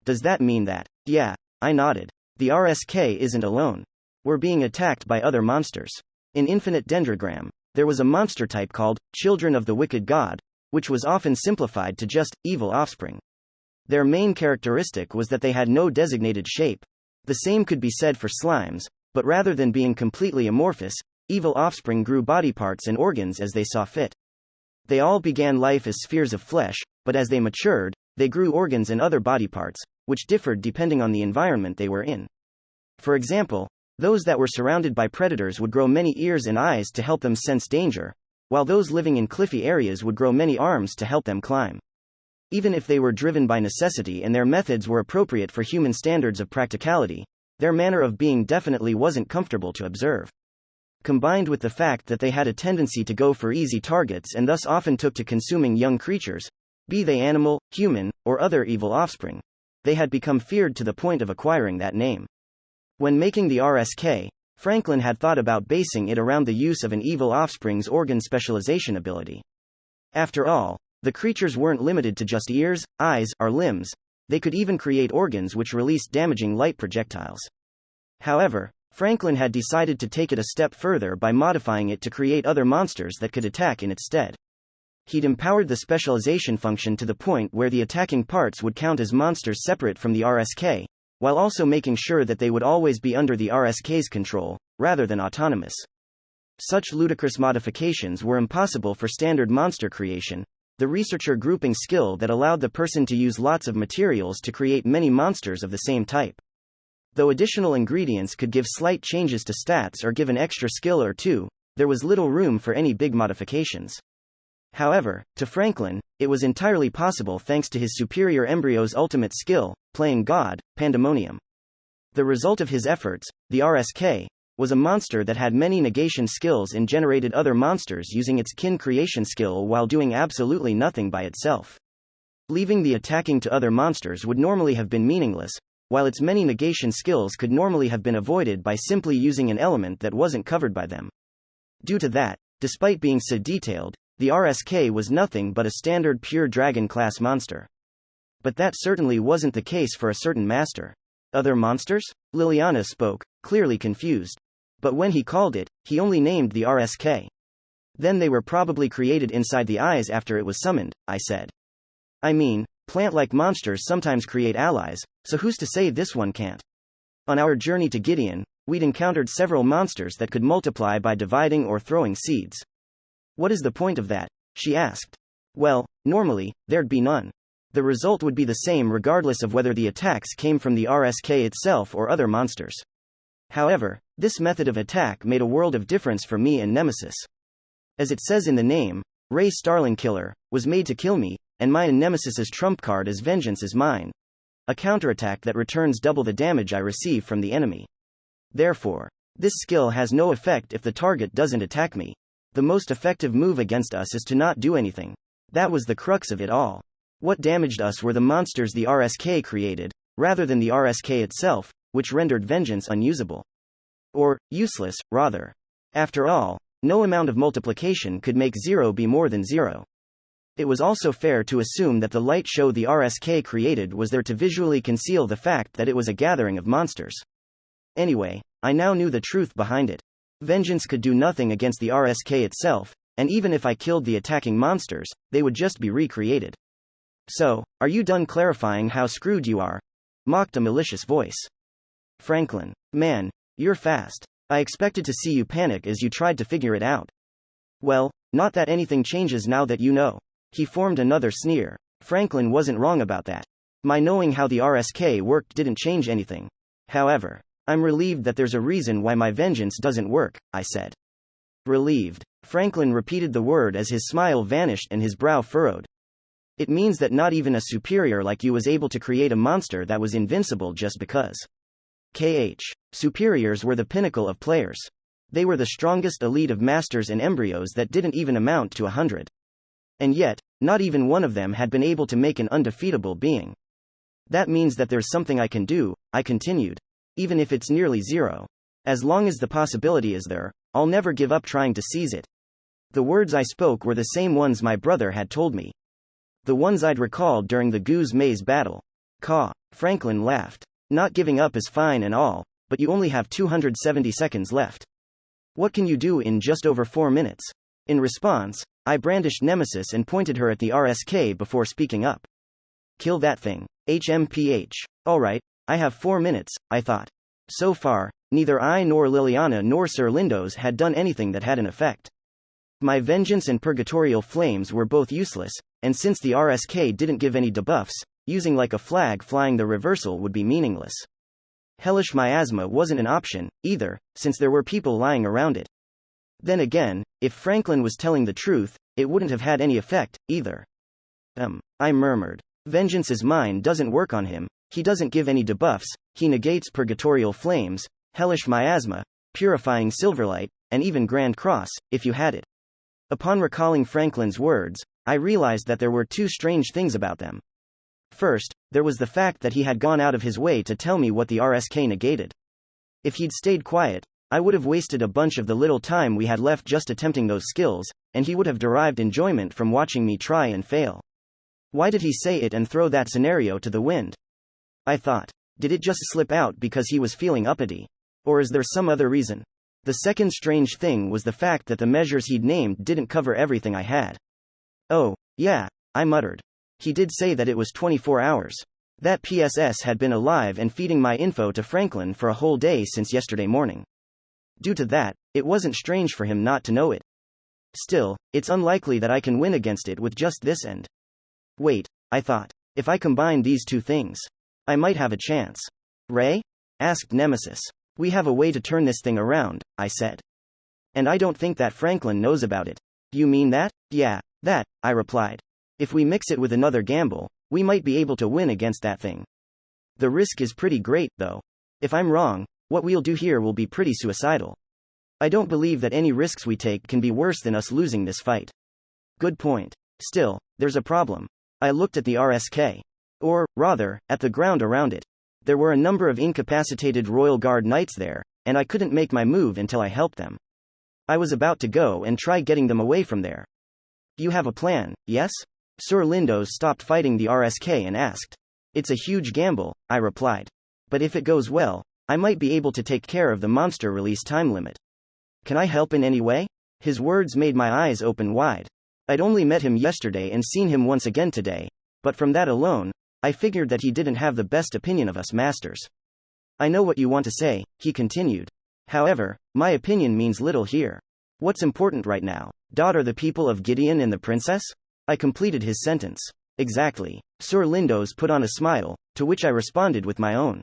Does that mean that? Yeah, I nodded. The RSK isn't alone. We're being attacked by other monsters. In Infinite Dendrogram, there was a monster type called Children of the Wicked God, which was often simplified to just evil offspring. Their main characteristic was that they had no designated shape. The same could be said for slimes, but rather than being completely amorphous, evil offspring grew body parts and organs as they saw fit. They all began life as spheres of flesh, but as they matured, they grew organs and other body parts, which differed depending on the environment they were in. For example, those that were surrounded by predators would grow many ears and eyes to help them sense danger, while those living in cliffy areas would grow many arms to help them climb. Even if they were driven by necessity and their methods were appropriate for human standards of practicality, their manner of being definitely wasn't comfortable to observe. Combined with the fact that they had a tendency to go for easy targets and thus often took to consuming young creatures, be they animal, human, or other evil offspring, they had become feared to the point of acquiring that name. When making the RSK, Franklin had thought about basing it around the use of an evil offspring's organ specialization ability. After all, the creatures weren't limited to just ears, eyes, or limbs, they could even create organs which released damaging light projectiles. However, Franklin had decided to take it a step further by modifying it to create other monsters that could attack in its stead. He'd empowered the specialization function to the point where the attacking parts would count as monsters separate from the RSK, while also making sure that they would always be under the RSK's control, rather than autonomous. Such ludicrous modifications were impossible for standard monster creation, the researcher grouping skill that allowed the person to use lots of materials to create many monsters of the same type. Though additional ingredients could give slight changes to stats or give an extra skill or two, there was little room for any big modifications. However, to Franklin, it was entirely possible thanks to his superior embryo's ultimate skill, playing God, Pandemonium. The result of his efforts, the RSK, was a monster that had many negation skills and generated other monsters using its kin creation skill while doing absolutely nothing by itself. Leaving the attacking to other monsters would normally have been meaningless, while its many negation skills could normally have been avoided by simply using an element that wasn't covered by them. Due to that, despite being so detailed, the RSK was nothing but a standard pure dragon-class monster. But that certainly wasn't the case for a certain master. Other monsters? Liliana spoke, clearly confused. But when he called it, he only named the RSK. Then they were probably created inside the eyes after it was summoned, I said. I mean, plant-like monsters sometimes create allies, so who's to say this one can't? On our journey to Gideon, we'd encountered several monsters that could multiply by dividing or throwing seeds. What is the point of that? She asked. Well, normally, there'd be none. The result would be the same regardless of whether the attacks came from the RSK itself or other monsters. However, this method of attack made a world of difference for me and Nemesis. As it says in the name, Ray Starling Killer was made to kill me, and my and Nemesis's trump card as vengeance is mine. A counterattack that returns double the damage I receive from the enemy. Therefore, this skill has no effect if the target doesn't attack me. The most effective move against us is to not do anything. That was the crux of it all. What damaged us were the monsters the RSK created, rather than the RSK itself, which rendered vengeance unusable. Or, useless, rather. After all, no amount of multiplication could make 0 be more than 0. It was also fair to assume that the light show the RSK created was there to visually conceal the fact that it was a gathering of monsters. Anyway, I now knew the truth behind it. Vengeance could do nothing against the RSK itself, and even if I killed the attacking monsters, they would just be recreated. So, are you done clarifying how screwed you are? Mocked a malicious voice. Franklin. Man, you're fast. I expected to see you panic as you tried to figure it out. Well, not that anything changes now that you know. He formed another sneer. Franklin wasn't wrong about that. My knowing how the RSK worked didn't change anything. However, I'm relieved that there's a reason why my vengeance doesn't work, I said. Relieved. Franklin repeated the word as his smile vanished and his brow furrowed. It means that not even a superior like you was able to create a monster that was invincible just because. Superiors were the pinnacle of players. They were the strongest elite of masters and embryos that didn't even amount to 100. And yet, not even one of them had been able to make an undefeatable being. That means that there's something I can do, I continued. Even if it's nearly 0. As long as the possibility is there, I'll never give up trying to seize it. The words I spoke were the same ones my brother had told me. The ones I'd recalled during the Goose Maze battle. Caw. Franklin laughed. Not giving up is fine and all, but you only have 270 seconds left. What can you do in just over 4 minutes? In response, I brandished Nemesis and pointed her at the RSK before speaking up. Kill that thing. HMPH. Alright, I have 4 minutes, I thought. So far, neither I nor Liliana nor Sir Lindos had done anything that had an effect. My vengeance and purgatorial flames were both useless, and since the RSK didn't give any debuffs, using like a flag flying the reversal would be meaningless. Hellish miasma wasn't an option, either, since there were people lying around it. Then again, if Franklin was telling the truth, it wouldn't have had any effect, either. I murmured. Vengeance is mine doesn't work on him, he doesn't give any debuffs, he negates purgatorial flames, hellish miasma, purifying silverlight, and even Grand Cross, if you had it. Upon recalling Franklin's words, I realized that there were two strange things about them. First, there was the fact that he had gone out of his way to tell me what the RSK negated. If he'd stayed quiet, I would have wasted a bunch of the little time we had left just attempting those skills, and he would have derived enjoyment from watching me try and fail. Why did he say it and throw that scenario to the wind? I thought. Did it just slip out because he was feeling uppity? Or is there some other reason? The second strange thing was the fact that the measures he'd named didn't cover everything I had. Oh, yeah, I muttered. He did say that it was 24 hours. That PSS had been alive and feeding my info to Franklin for a whole day since yesterday morning. Due to that, it wasn't strange for him not to know it. Still, it's unlikely that I can win against it with just this and. Wait, I thought. If I combine these two things, I might have a chance. Ray? Asked Nemesis. We have a way to turn this thing around, I said. And I don't think that Franklin knows about it. You mean that? Yeah, that, I replied. If we mix it with another gamble, we might be able to win against that thing. The risk is pretty great, though. If I'm wrong, what we'll do here will be pretty suicidal. I don't believe that any risks we take can be worse than us losing this fight. Good point. Still, there's a problem. I looked at the RSK. Or, rather, at the ground around it. There were a number of incapacitated Royal Guard knights there, and I couldn't make my move until I helped them. I was about to go and try getting them away from there. You have a plan, yes? Sir Lindos stopped fighting the RSK and asked. It's a huge gamble, I replied. But if it goes well, I might be able to take care of the monster release time limit. Can I help in any way? His words made my eyes open wide. I'd only met him yesterday and seen him once again today, but from that alone, I figured that he didn't have the best opinion of us masters. I know what you want to say, he continued. However, my opinion means little here. What's important right now? Are the people of Gideon and the princess? I completed his sentence. Exactly. Sir Lindos put on a smile, to which I responded with my own.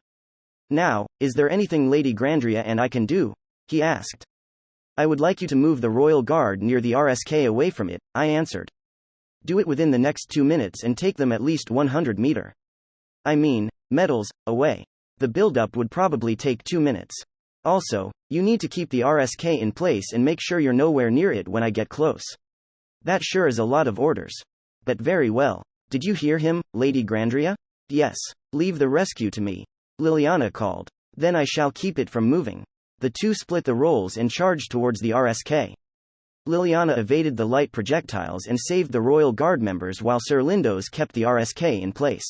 Now, is there anything Lady Grandria and I can do? He asked. I would like you to move the Royal Guard near the RSK away from it, I answered. Do it within the next 2 minutes and take them at least 100 meter. I mean, metals, away. The build-up would probably take 2 minutes. Also, you need to keep the RSK in place and make sure you're nowhere near it when I get close. That sure is a lot of orders. But very well. Did you hear him, Lady Grandria? Yes. Leave the rescue to me. Liliana called. Then I shall keep it from moving. The two split the roles and charged towards the RSK. Liliana evaded the light projectiles and saved the Royal Guard members while Sir Lindos kept the RSK in place.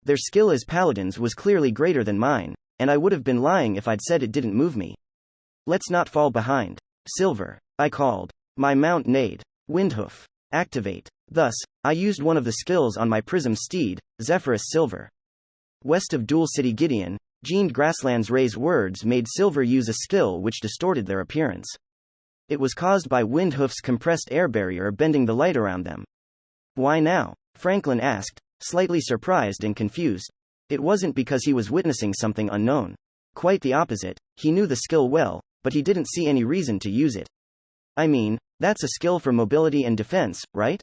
Their skill as paladins was clearly greater than mine, and I would have been lying if I'd said it didn't move me. Let's not fall behind. Silver, I called. My mount neighed. Windhoof. Activate. Thus, I used one of the skills on my prism steed, Zephyrus Silver. West of Dual City Gideon, Jeaned Grasslands Ray's words made Silver use a skill which distorted their appearance. It was caused by Windhoof's compressed air barrier bending the light around them. Why now? Franklin asked, slightly surprised and confused. It wasn't because he was witnessing something unknown. Quite the opposite, he knew the skill well, but he didn't see any reason to use it. I mean, that's a skill for mobility and defense, right?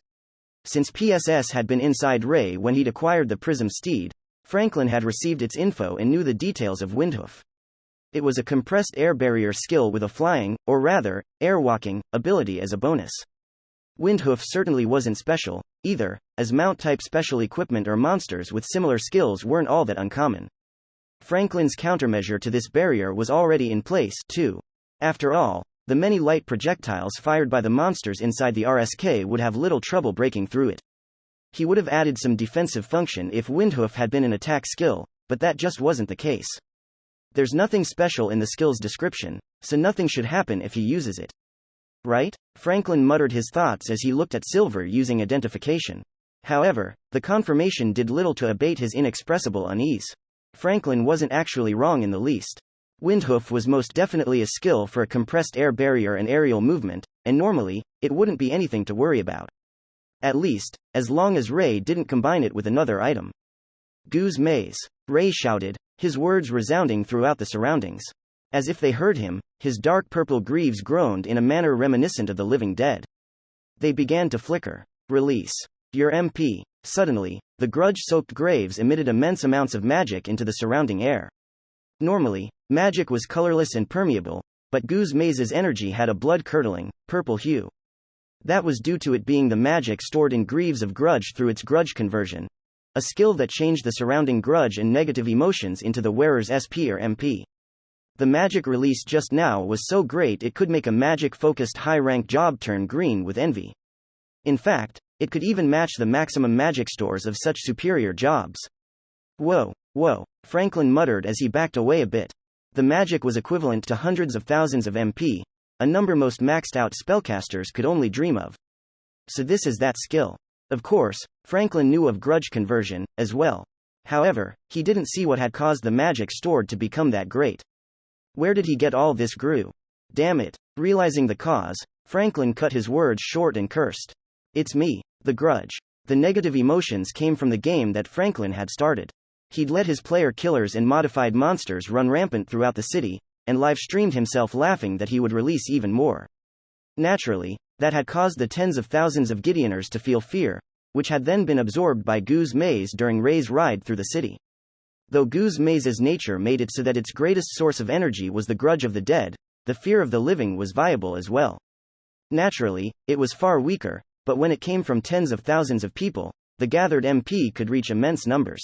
Since PSS had been inside Ray when he'd acquired the Prism Steed, Franklin had received its info and knew the details of Windhoof. It was a compressed air barrier skill with a flying, or rather, airwalking, ability as a bonus. Windhoof certainly wasn't special, either, as mount-type special equipment or monsters with similar skills weren't all that uncommon. Franklin's countermeasure to this barrier was already in place, too. After all, the many light projectiles fired by the monsters inside the RSK would have little trouble breaking through it. He would have added some defensive function if Windhoof had been an attack skill, but that just wasn't the case. There's nothing special in the skill's description, so nothing should happen if he uses it. Right? Franklin muttered his thoughts as he looked at Silver using identification. However, the confirmation did little to abate his inexpressible unease. Franklin wasn't actually wrong in the least. Windhoof was most definitely a skill for a compressed air barrier and aerial movement, and normally, it wouldn't be anything to worry about. At least, as long as Ray didn't combine it with another item. Goose Maze. Ray shouted, his words resounding throughout the surroundings. As if they heard him, his dark purple greaves groaned in a manner reminiscent of the living dead. They began to flicker. Release your MP. Suddenly, the grudge-soaked graves emitted immense amounts of magic into the surrounding air. Normally, magic was colorless and permeable, but Goose Maze's energy had a blood-curdling, purple hue. That was due to it being the magic stored in greaves of grudge through its grudge conversion, a skill that changed the surrounding grudge and negative emotions into the wearer's SP or MP. The magic released just now was so great it could make a magic-focused high-rank job turn green with envy. In fact, it could even match the maximum magic stores of such superior jobs. Whoa, Franklin muttered as he backed away a bit. The magic was equivalent to hundreds of thousands of MP, a number most maxed-out spellcasters could only dream of. So this is that skill. Of course, Franklin knew of grudge conversion, as well. However, he didn't see what had caused the magic stored to become that great. Where did he get all this brew? Damn it. Realizing the cause, Franklin cut his words short and cursed. It's me, the grudge. The negative emotions came from the game that Franklin had started. He'd let his player killers and modified monsters run rampant throughout the city, and live-streamed himself laughing that he would release even more. Naturally, that had caused the tens of thousands of Gideoners to feel fear, which had then been absorbed by Goose Maze during Ray's ride through the city. Though Goose Maze's nature made it so that its greatest source of energy was the grudge of the dead, the fear of the living was viable as well. Naturally, it was far weaker, but when it came from tens of thousands of people, the gathered MP could reach immense numbers.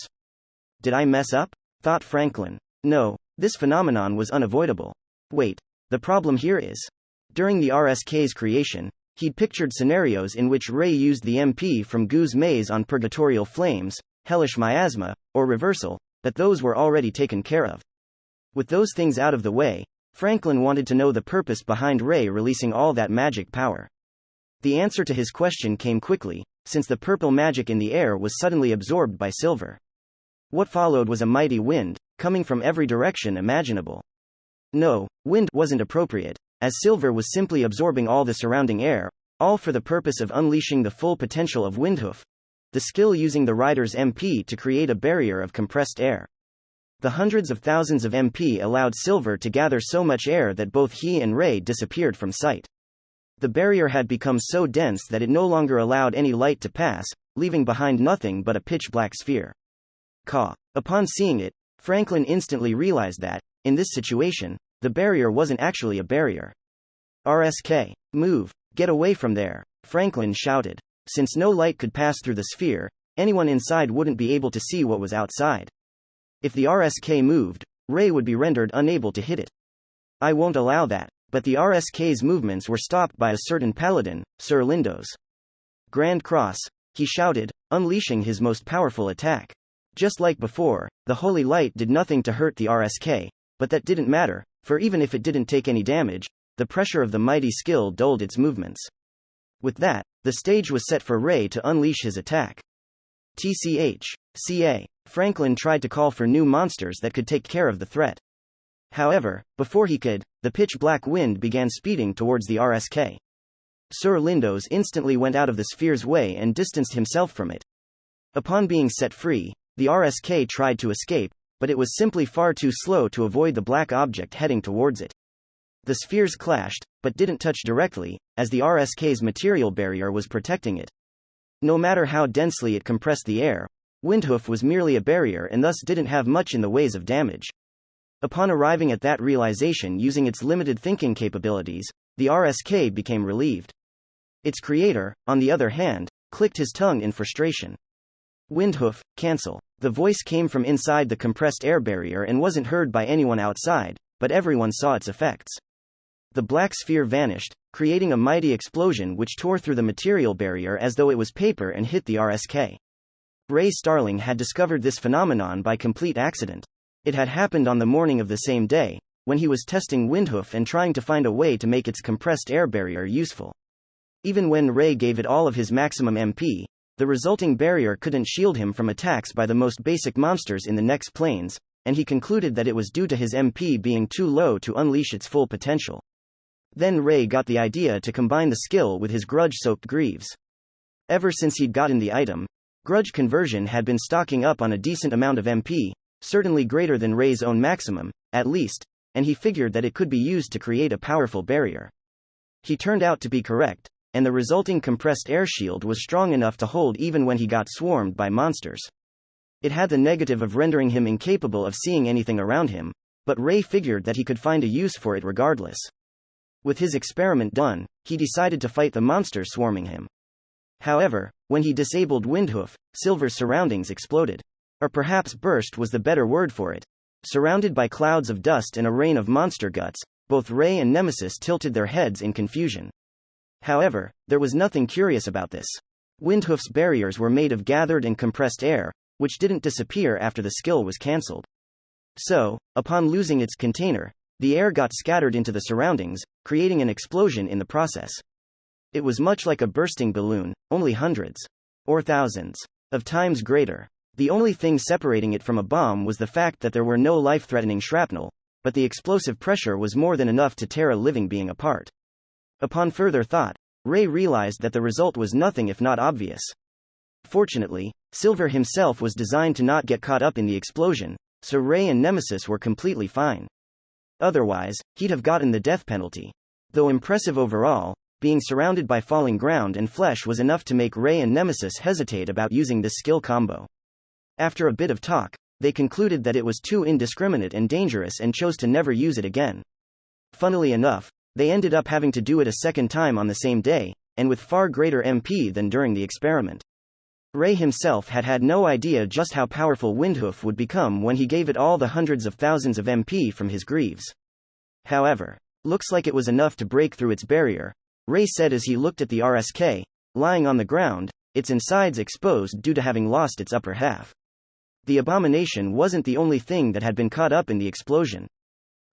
Did I mess up? Thought Franklin. No, this phenomenon was unavoidable. Wait, the problem here is. During the RSK's creation, he'd pictured scenarios in which Ray used the MP from Goose Maze on Purgatorial Flames, Hellish Miasma, or Reversal, that those were already taken care of. With those things out of the way, Franklin wanted to know the purpose behind Ray releasing all that magic power. The answer to his question came quickly, since the purple magic in the air was suddenly absorbed by Silver. What followed was a mighty wind, coming from every direction imaginable. No, wind wasn't appropriate, as Silver was simply absorbing all the surrounding air, all for the purpose of unleashing the full potential of Windhoof. the skill using the rider's MP to create a barrier of compressed air. The hundreds of thousands of MP allowed Silver to gather so much air that both he and Ray disappeared from sight. The barrier had become so dense that it no longer allowed any light to pass, leaving behind nothing but a pitch-black sphere. Upon seeing it, Franklin instantly realized that, in this situation, the barrier wasn't actually a barrier. "RSK. Move. Get away from there," Franklin shouted. Since no light could pass through the sphere, anyone inside wouldn't be able to see what was outside. If the RSK moved, Ray would be rendered unable to hit it. "I won't allow that." But the RSK's movements were stopped by a certain paladin, Sir Lindos. "Grand Cross," he shouted, unleashing his most powerful attack. Just like before, the holy light did nothing to hurt the RSK, but that didn't matter, for even if it didn't take any damage, the pressure of the mighty skill dulled its movements. With that, the stage was set for Ray to unleash his attack. CA. Franklin tried to call for new monsters that could take care of the threat. However, before he could, the pitch-black wind began speeding towards the RSK. Sir Lindos instantly went out of the sphere's way and distanced himself from it. Upon being set free, the RSK tried to escape, but it was simply far too slow to avoid the black object heading towards it. The spheres clashed, but didn't touch directly, as the RSK's material barrier was protecting it. No matter how densely it compressed the air, Windhoof was merely a barrier and thus didn't have much in the ways of damage. Upon arriving at that realization using its limited thinking capabilities, the RSK became relieved. Its creator, on the other hand, clicked his tongue in frustration. "Windhoof, cancel." The voice came from inside the compressed air barrier and wasn't heard by anyone outside, but everyone saw its effects. The black sphere vanished, creating a mighty explosion which tore through the material barrier as though it was paper and hit the RSK. Ray Starling had discovered this phenomenon by complete accident. It had happened on the morning of the same day, when he was testing Windhoof and trying to find a way to make its compressed air barrier useful. Even when Ray gave it all of his maximum MP, the resulting barrier couldn't shield him from attacks by the most basic monsters in the next planes, and he concluded that it was due to his MP being too low to unleash its full potential. Then Ray got the idea to combine the skill with his grudge-soaked greaves. Ever since he'd gotten the item, grudge conversion had been stocking up on a decent amount of MP, certainly greater than Ray's own maximum, at least, and he figured that it could be used to create a powerful barrier. He turned out to be correct, and the resulting compressed air shield was strong enough to hold even when he got swarmed by monsters. It had the negative of rendering him incapable of seeing anything around him, but Ray figured that he could find a use for it regardless. With his experiment done, he decided to fight the monster swarming him. However, when he disabled Windhoof, Silver's surroundings exploded. Or perhaps burst was the better word for it. Surrounded by clouds of dust and a rain of monster guts, both Ray and Nemesis tilted their heads in confusion. However, there was nothing curious about this. Windhoof's barriers were made of gathered and compressed air, which didn't disappear after the skill was cancelled. So, upon losing its container, the air got scattered into the surroundings, creating an explosion in the process. It was much like a bursting balloon, only hundreds, or thousands, of times greater. The only thing separating it from a bomb was the fact that there were no life-threatening shrapnel, but the explosive pressure was more than enough to tear a living being apart. Upon further thought, Ray realized that the result was nothing if not obvious. Fortunately, Silver himself was designed to not get caught up in the explosion, so Ray and Nemesis were completely fine. Otherwise, he'd have gotten the death penalty. Though impressive overall, being surrounded by falling ground and flesh was enough to make Ray and Nemesis hesitate about using this skill combo. After a bit of talk, they concluded that it was too indiscriminate and dangerous and chose to never use it again. Funnily enough, they ended up having to do it a second time on the same day, and with far greater MP than during the experiment. Ray himself had had no idea just how powerful Windhoof would become when he gave it all the hundreds of thousands of MP from his greaves. However, looks like it was enough to break through its barrier, Ray said as he looked at the RSK, lying on the ground, its insides exposed due to having lost its upper half. The abomination wasn't the only thing that had been caught up in the explosion.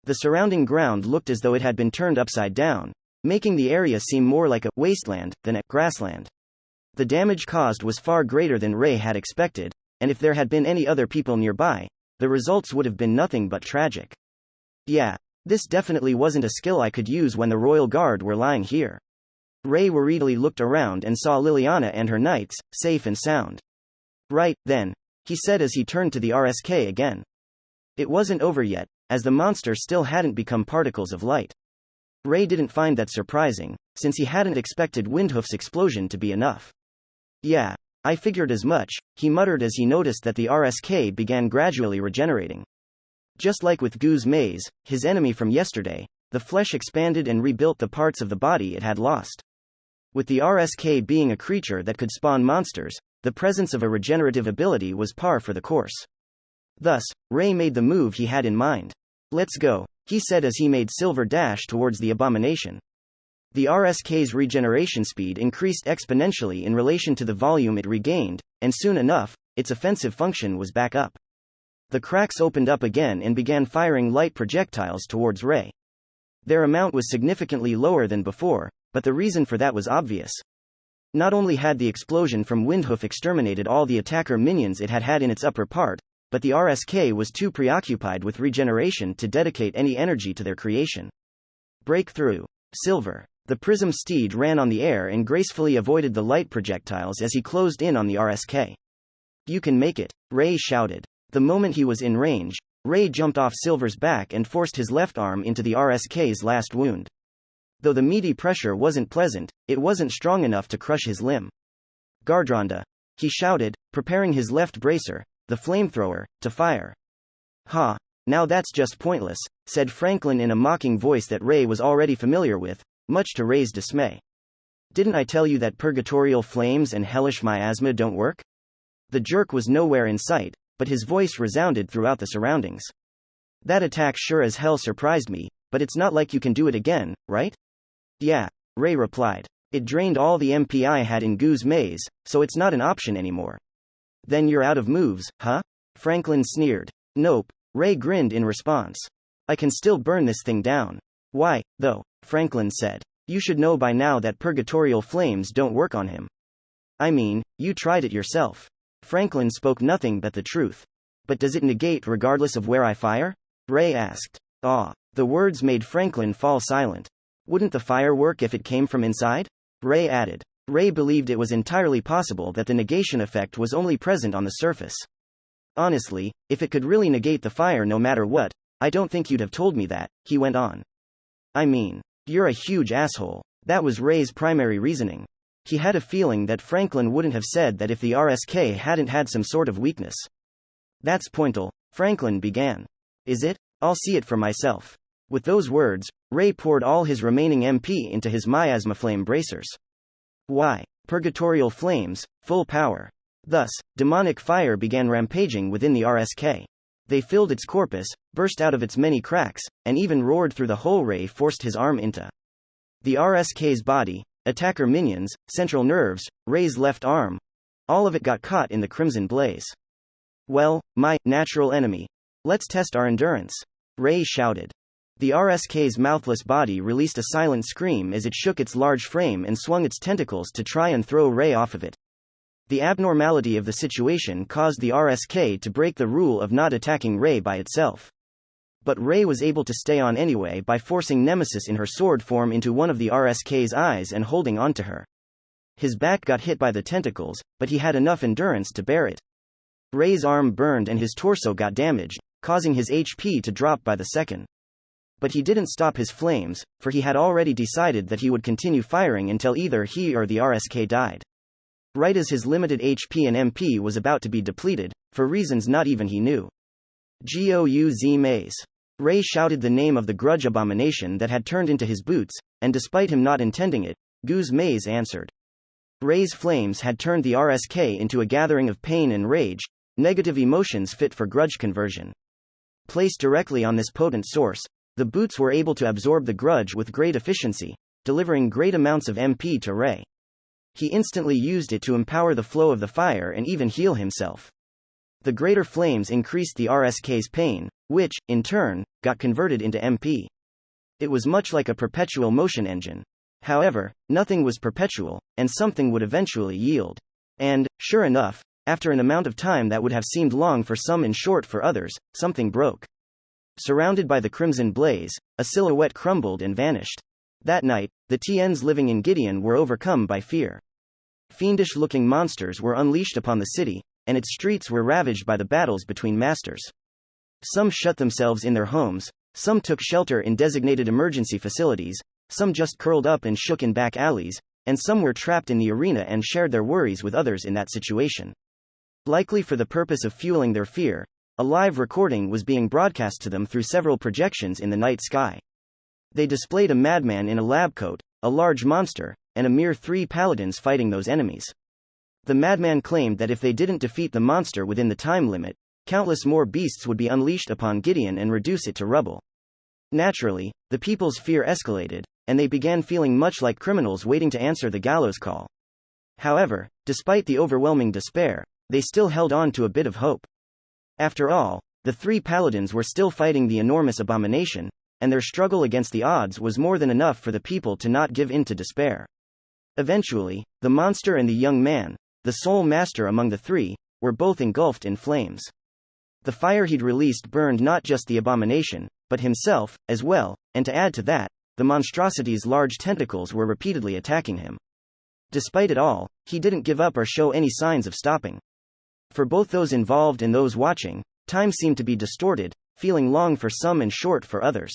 The surrounding ground looked as though it had been turned upside down, making the area seem more like a wasteland than a grassland. The damage caused was far greater than Ray had expected, and if there had been any other people nearby, the results would have been nothing but tragic. Yeah, this definitely wasn't a skill I could use when the Royal Guard were lying here. Ray worriedly looked around and saw Liliana and her knights, safe and sound. Right, then, he said as he turned to the RSK again. It wasn't over yet, as the monster still hadn't become particles of light. Ray didn't find that surprising, since he hadn't expected Windhoof's explosion to be enough. Yeah, I figured as much, he muttered as he noticed that the RSK began gradually regenerating. Just like with Goose Maze, his enemy from yesterday, the flesh expanded and rebuilt the parts of the body it had lost. With the RSK being a creature that could spawn monsters, the presence of a regenerative ability was par for the course. Thus, Ray made the move he had in mind. Let's go, he said as he made Silver dash towards the abomination. The RSK's regeneration speed increased exponentially in relation to the volume it regained, and soon enough, its offensive function was back up. The cracks opened up again and began firing light projectiles towards Ray. Their amount was significantly lower than before, but the reason for that was obvious. Not only had the explosion from Windhoof exterminated all the attacker minions it had had in its upper part, but the RSK was too preoccupied with regeneration to dedicate any energy to their creation. Breakthrough. Silver. The prism steed ran on the air and gracefully avoided the light projectiles as he closed in on the RSK. You can make it, Ray shouted. The moment he was in range, Ray jumped off Silver's back and forced his left arm into the RSK's last wound. Though the meaty pressure wasn't pleasant, it wasn't strong enough to crush his limb. Gardronda. He shouted, preparing his left bracer, the flamethrower, to fire. Ha! Now that's just pointless, said Franklin in a mocking voice that Ray was already familiar with, much to Ray's dismay. Didn't I tell you that purgatorial flames and hellish miasma don't work? The jerk was nowhere in sight, but his voice resounded throughout the surroundings. That attack sure as hell surprised me, but it's not like you can do it again, right? Yeah, Ray replied. It drained all the MP I had in Goose Maze, so it's not an option anymore. Then you're out of moves, huh? Franklin sneered. Nope, Ray grinned in response. I can still burn this thing down. Why, though? Franklin said. You should know by now that purgatorial flames don't work on him. I mean, you tried it yourself. Franklin spoke nothing but the truth. But does it negate regardless of where I fire? Ray asked. The words made Franklin fall silent. Wouldn't the fire work if it came from inside? Ray added. Ray believed it was entirely possible that the negation effect was only present on the surface. Honestly, if it could really negate the fire no matter what, I don't think you'd have told me that, he went on. I mean, you're a huge asshole. That was Ray's primary reasoning. He had a feeling that Franklin wouldn't have said that if the RSK hadn't had some sort of weakness. That's pointle, Franklin began. Is it? I'll see it for myself. With those words, Ray poured all his remaining MP into his miasma flame bracers. Why? Purgatorial flames, full power. Thus, demonic fire began rampaging within the RSK. They filled its corpus, burst out of its many cracks, and even roared through the hole Ray forced his arm into. The RSK's body, attacker minions, central nerves, Ray's left arm. All of it got caught in the crimson blaze. Well, my natural enemy. Let's test our endurance. Ray shouted. The RSK's mouthless body released a silent scream as it shook its large frame and swung its tentacles to try and throw Ray off of it. The abnormality of the situation caused the RSK to break the rule of not attacking Ray by itself. But Ray was able to stay on anyway by forcing Nemesis in her sword form into one of the RSK's eyes and holding onto her. His back got hit by the tentacles, but he had enough endurance to bear it. Ray's arm burned and his torso got damaged, causing his HP to drop by the second. But he didn't stop his flames, for he had already decided that he would continue firing until either he or the RSK died. Right as his limited HP and MP was about to be depleted, for reasons not even he knew. Gouz Maze. Ray shouted the name of the grudge abomination that had turned into his boots, and despite him not intending it, Goose Maze answered. Ray's flames had turned the RSK into a gathering of pain and rage, negative emotions fit for grudge conversion. Placed directly on this potent source, the boots were able to absorb the grudge with great efficiency, delivering great amounts of MP to Ray. He instantly used it to empower the flow of the fire and even heal himself. The greater flames increased the RSK's pain, which, in turn, got converted into MP. It was much like a perpetual motion engine. However, nothing was perpetual, and something would eventually yield. And, sure enough, after an amount of time that would have seemed long for some and short for others, something broke. Surrounded by the crimson blaze, a silhouette crumbled and vanished. That night, the TNs living in Gideon were overcome by fear. Fiendish-looking monsters were unleashed upon the city, and its streets were ravaged by the battles between masters. Some shut themselves in their homes, some took shelter in designated emergency facilities, some just curled up and shook in back alleys, and some were trapped in the arena and shared their worries with others in that situation. Likely for the purpose of fueling their fear, a live recording was being broadcast to them through several projections in the night sky. They displayed a madman in a lab coat, a large monster, and a mere 3 paladins fighting those enemies. The madman claimed that if they didn't defeat the monster within the time limit, countless more beasts would be unleashed upon Gideon and reduce it to rubble. Naturally, the people's fear escalated, and they began feeling much like criminals waiting to answer the gallows call. However, despite the overwhelming despair, they still held on to a bit of hope. After all, the 3 paladins were still fighting the enormous abomination, and their struggle against the odds was more than enough for the people to not give in to despair. Eventually, the monster and the young man, the sole master among the 3, were both engulfed in flames. The fire he'd released burned not just the abomination, but himself, as well, and to add to that, the monstrosity's large tentacles were repeatedly attacking him. Despite it all, he didn't give up or show any signs of stopping. For both those involved and those watching, time seemed to be distorted, feeling long for some and short for others.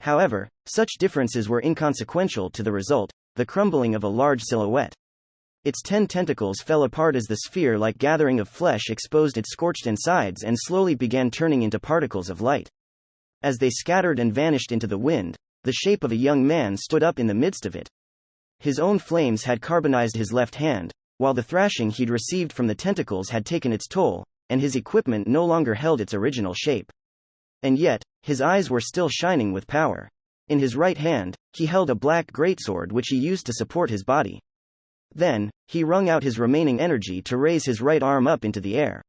However, such differences were inconsequential to the result, the crumbling of a large silhouette. Its 10 tentacles fell apart as the sphere-like gathering of flesh exposed its scorched insides and slowly began turning into particles of light. As they scattered and vanished into the wind, the shape of a young man stood up in the midst of it. His own flames had carbonized his left hand, while the thrashing he'd received from the tentacles had taken its toll, and his equipment no longer held its original shape. And yet, his eyes were still shining with power. In his right hand, he held a black greatsword which he used to support his body. Then, he wrung out his remaining energy to raise his right arm up into the air.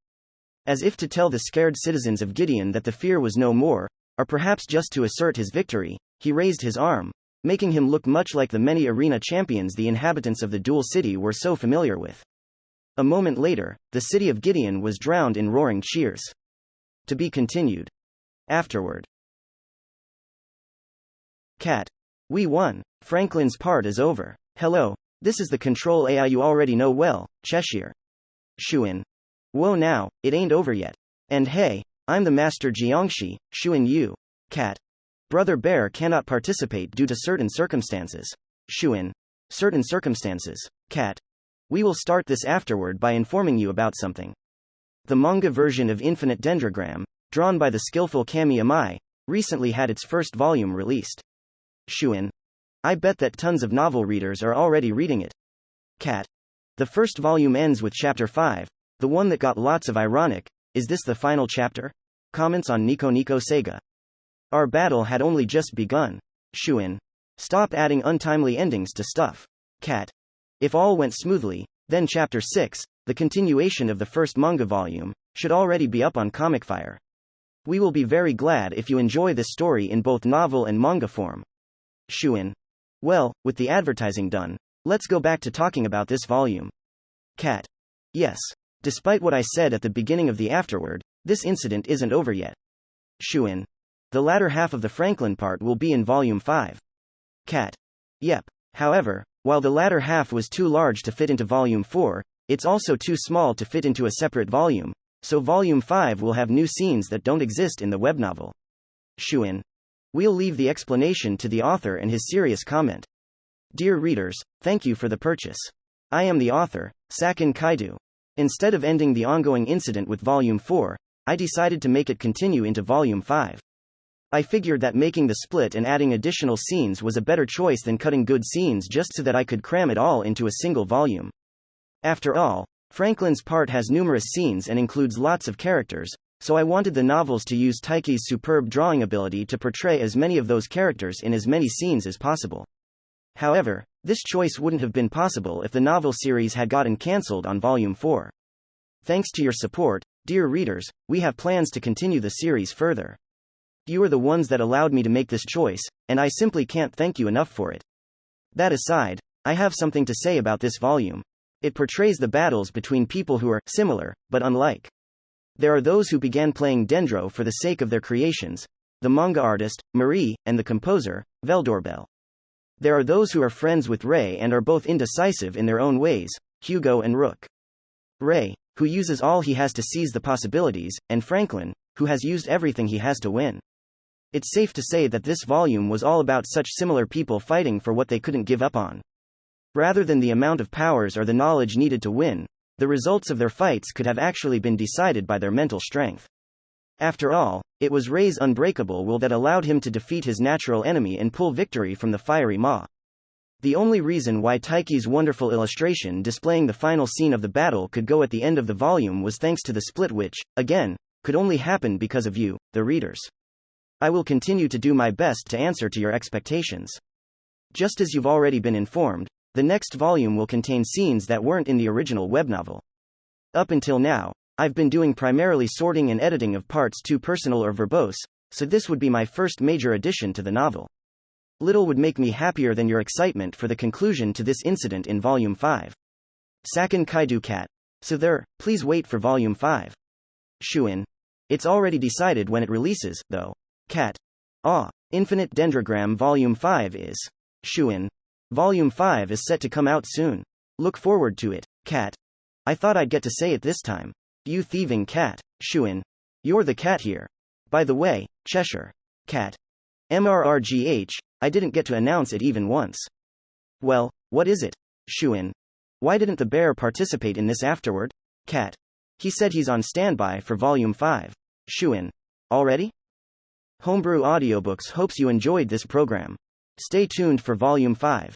As if to tell the scared citizens of Gideon that the fear was no more, or perhaps just to assert his victory, he raised his arm, making him look much like the many arena champions the inhabitants of the Dual City were so familiar with. A moment later, the city of Gideon was drowned in roaring cheers. To be continued. Afterward. Cat. We won. Franklin's part is over. Hello. This is the control AI you already know well, Cheshire. Shuin. Whoa now, it ain't over yet. And hey, I'm the Master Jiangshi, Shuin Yu. Cat. Brother Bear cannot participate due to certain circumstances. Shuin. Certain circumstances. Cat. We will start this afterward by informing you about something. The manga version of Infinite Dendrogram, drawn by the skillful Kami Amai, recently had its first volume released. Shuin. I bet that tons of novel readers are already reading it. Cat. The first volume ends with chapter 5, the one that got lots of ironic, is this the final chapter? Comments on Nico Nico Sega. Our battle had only just begun. Shuin. Stop adding untimely endings to stuff. Cat. If all went smoothly, then chapter 6, the continuation of the first manga volume, should already be up on Comic Fire. We will be very glad if you enjoy this story in both novel and manga form. Shuin. Well, with the advertising done, let's go back to talking about this volume. Cat. Yes. Despite what I said at the beginning of the afterword, this incident isn't over yet. Shuin. The latter half of the Franklin part will be in volume 5. Cat. Yep. However, while the latter half was too large to fit into volume 4, it's also too small to fit into a separate volume, so volume 5 will have new scenes that don't exist in the web novel. Shuin. We'll leave the explanation to the author and his serious comment. Dear readers, thank you for the purchase. I am the author, Sakin Kaidu. Instead of ending the ongoing incident with volume 4, I decided to make it continue into volume 5. I figured that making the split and adding additional scenes was a better choice than cutting good scenes just so that I could cram it all into a single volume. After all, Franklin's part has numerous scenes and includes lots of characters, so I wanted the novels to use Taiki's superb drawing ability to portray as many of those characters in as many scenes as possible. However, this choice wouldn't have been possible if the novel series had gotten cancelled on Volume 4. Thanks to your support, dear readers, we have plans to continue the series further. You are the ones that allowed me to make this choice, and I simply can't thank you enough for it. That aside, I have something to say about this volume. It portrays the battles between people who are similar, but unlike. There are those who began playing Dendro for the sake of their creations, the manga artist, Marie, and the composer, Veldorbel. There are those who are friends with Ray and are both indecisive in their own ways, Hugo and Rook. Ray, who uses all he has to seize the possibilities, and Franklin, who has used everything he has to win. It's safe to say that this volume was all about such similar people fighting for what they couldn't give up on. Rather than the amount of powers or the knowledge needed to win, the results of their fights could have actually been decided by their mental strength. After all, it was Ray's unbreakable will that allowed him to defeat his natural enemy and pull victory from the fiery maw. The only reason why Taiki's wonderful illustration displaying the final scene of the battle could go at the end of the volume was thanks to the split which, again, could only happen because of you, the readers. I will continue to do my best to answer to your expectations. Just as you've already been informed, the next volume will contain scenes that weren't in the original web novel. Up until now, I've been doing primarily sorting and editing of parts too personal or verbose, so this would be my first major addition to the novel. Little would make me happier than your excitement for the conclusion to this incident in Volume 5. Sakin Kaidu Cat. So there, please wait for Volume 5. Shuin. It's already decided when it releases, though. Cat. Infinite Dendrogram Volume 5 is. Shuin. Volume 5 is set to come out soon. Look forward to it, Cat. I thought I'd get to say it this time. You thieving cat, Shuin. You're the cat here. By the way, Cheshire. Cat. MRRGH, I didn't get to announce it even once. Well, what is it, Shuin? Why didn't the bear participate in this afterward? Cat. He said he's on standby for Volume 5. Shuin. Already? Homebrew Audiobooks hopes you enjoyed this program. Stay tuned for Volume 5.